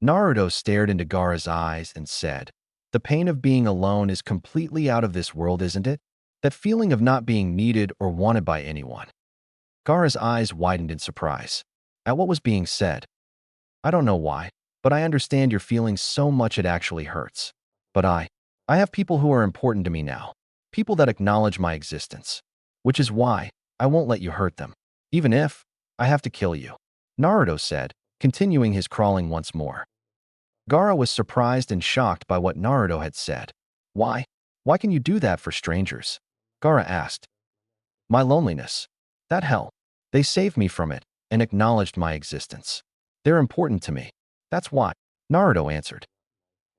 Naruto stared into Gaara's eyes and said, the pain of being alone is completely out of this world, isn't it? That feeling of not being needed or wanted by anyone. Gaara's eyes widened in surprise at what was being said. I don't know why, but I understand your feelings so much it actually hurts. But I have people who are important to me now, people that acknowledge my existence, which is why I won't let you hurt them, even if I have to kill you, Naruto said, continuing his crawling once more. Gaara was surprised and shocked by what Naruto had said. Why? Why can you do that for strangers? Gaara asked. My loneliness. That hell. They saved me from it and acknowledged my existence. They're important to me. That's why, Naruto answered.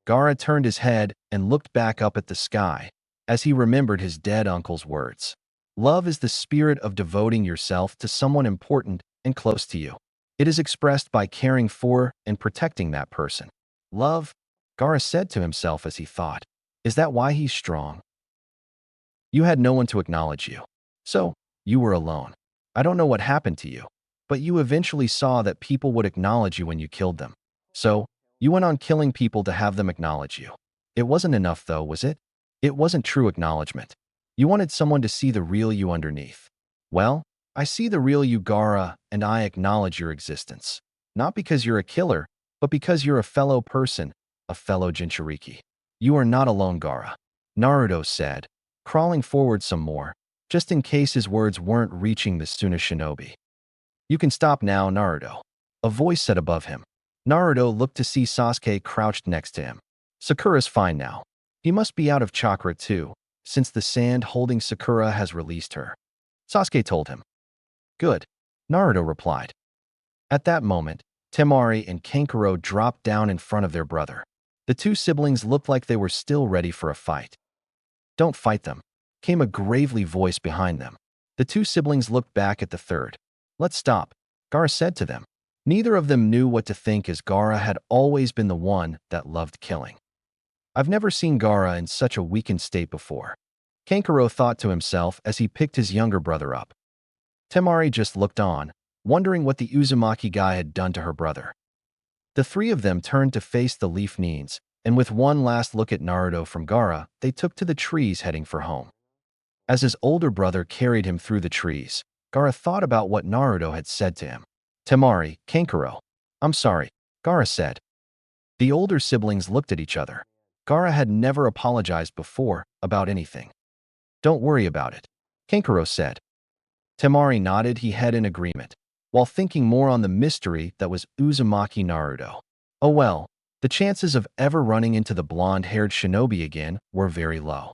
Gaara turned his head and looked back up at the sky as he remembered his dead uncle's words. Love is the spirit of devoting yourself to someone important and close to you. It is expressed by caring for and protecting that person. Love, Gaara said to himself as he thought. Is that why he's strong? You had no one to acknowledge you. So, you were alone. I don't know what happened to you, but you eventually saw that people would acknowledge you when you killed them. So, you went on killing people to have them acknowledge you. It wasn't enough though, was it? It wasn't true acknowledgement. You wanted someone to see the real you underneath. Well, I see the real you, Gaara, and I acknowledge your existence. Not because you're a killer, but because you're a fellow person, a fellow Jinchuriki. You are not alone, Gaara, Naruto said, crawling forward some more, just in case his words weren't reaching the Suna shinobi. You can stop now, Naruto, a voice said above him. Naruto looked to see Sasuke crouched next to him. Sakura's fine now. He must be out of chakra too, since the sand holding Sakura has released her, Sasuke told him. Good, Naruto replied. At that moment, Temari and Kankuro dropped down in front of their brother. The two siblings looked like they were still ready for a fight. Don't fight them, came a gravely voice behind them. The two siblings looked back at the third. Let's stop, Gaara said to them. Neither of them knew what to think as Gaara had always been the one that loved killing. I've never seen Gaara in such a weakened state before, Kankuro thought to himself as he picked his younger brother up. Temari just looked on, wondering what the Uzumaki guy had done to her brother. The three of them turned to face the Leaf Nines, and with one last look at Naruto from Gaara, they took to the trees heading for home. As his older brother carried him through the trees, Gaara thought about what Naruto had said to him. Temari, Kankuro. I'm sorry, Gaara said. The older siblings looked at each other. Gaara had never apologized before about anything. Don't worry about it, Kankuro said. Temari nodded his head in agreement, while thinking more on the mystery that was Uzumaki Naruto. Oh well, the chances of ever running into the blonde-haired shinobi again were very low.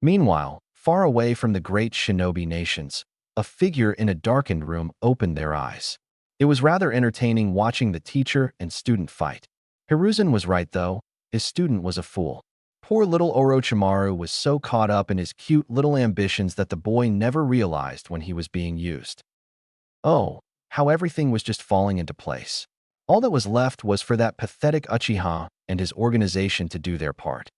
Meanwhile, far away from the great shinobi nations, a figure in a darkened room opened their eyes. It was rather entertaining watching the teacher and student fight. Hiruzen was right though, his student was a fool. Poor little Orochimaru was so caught up in his cute little ambitions that the boy never realized when he was being used. Oh, how everything was just falling into place. All that was left was for that pathetic Uchiha and his organization to do their part.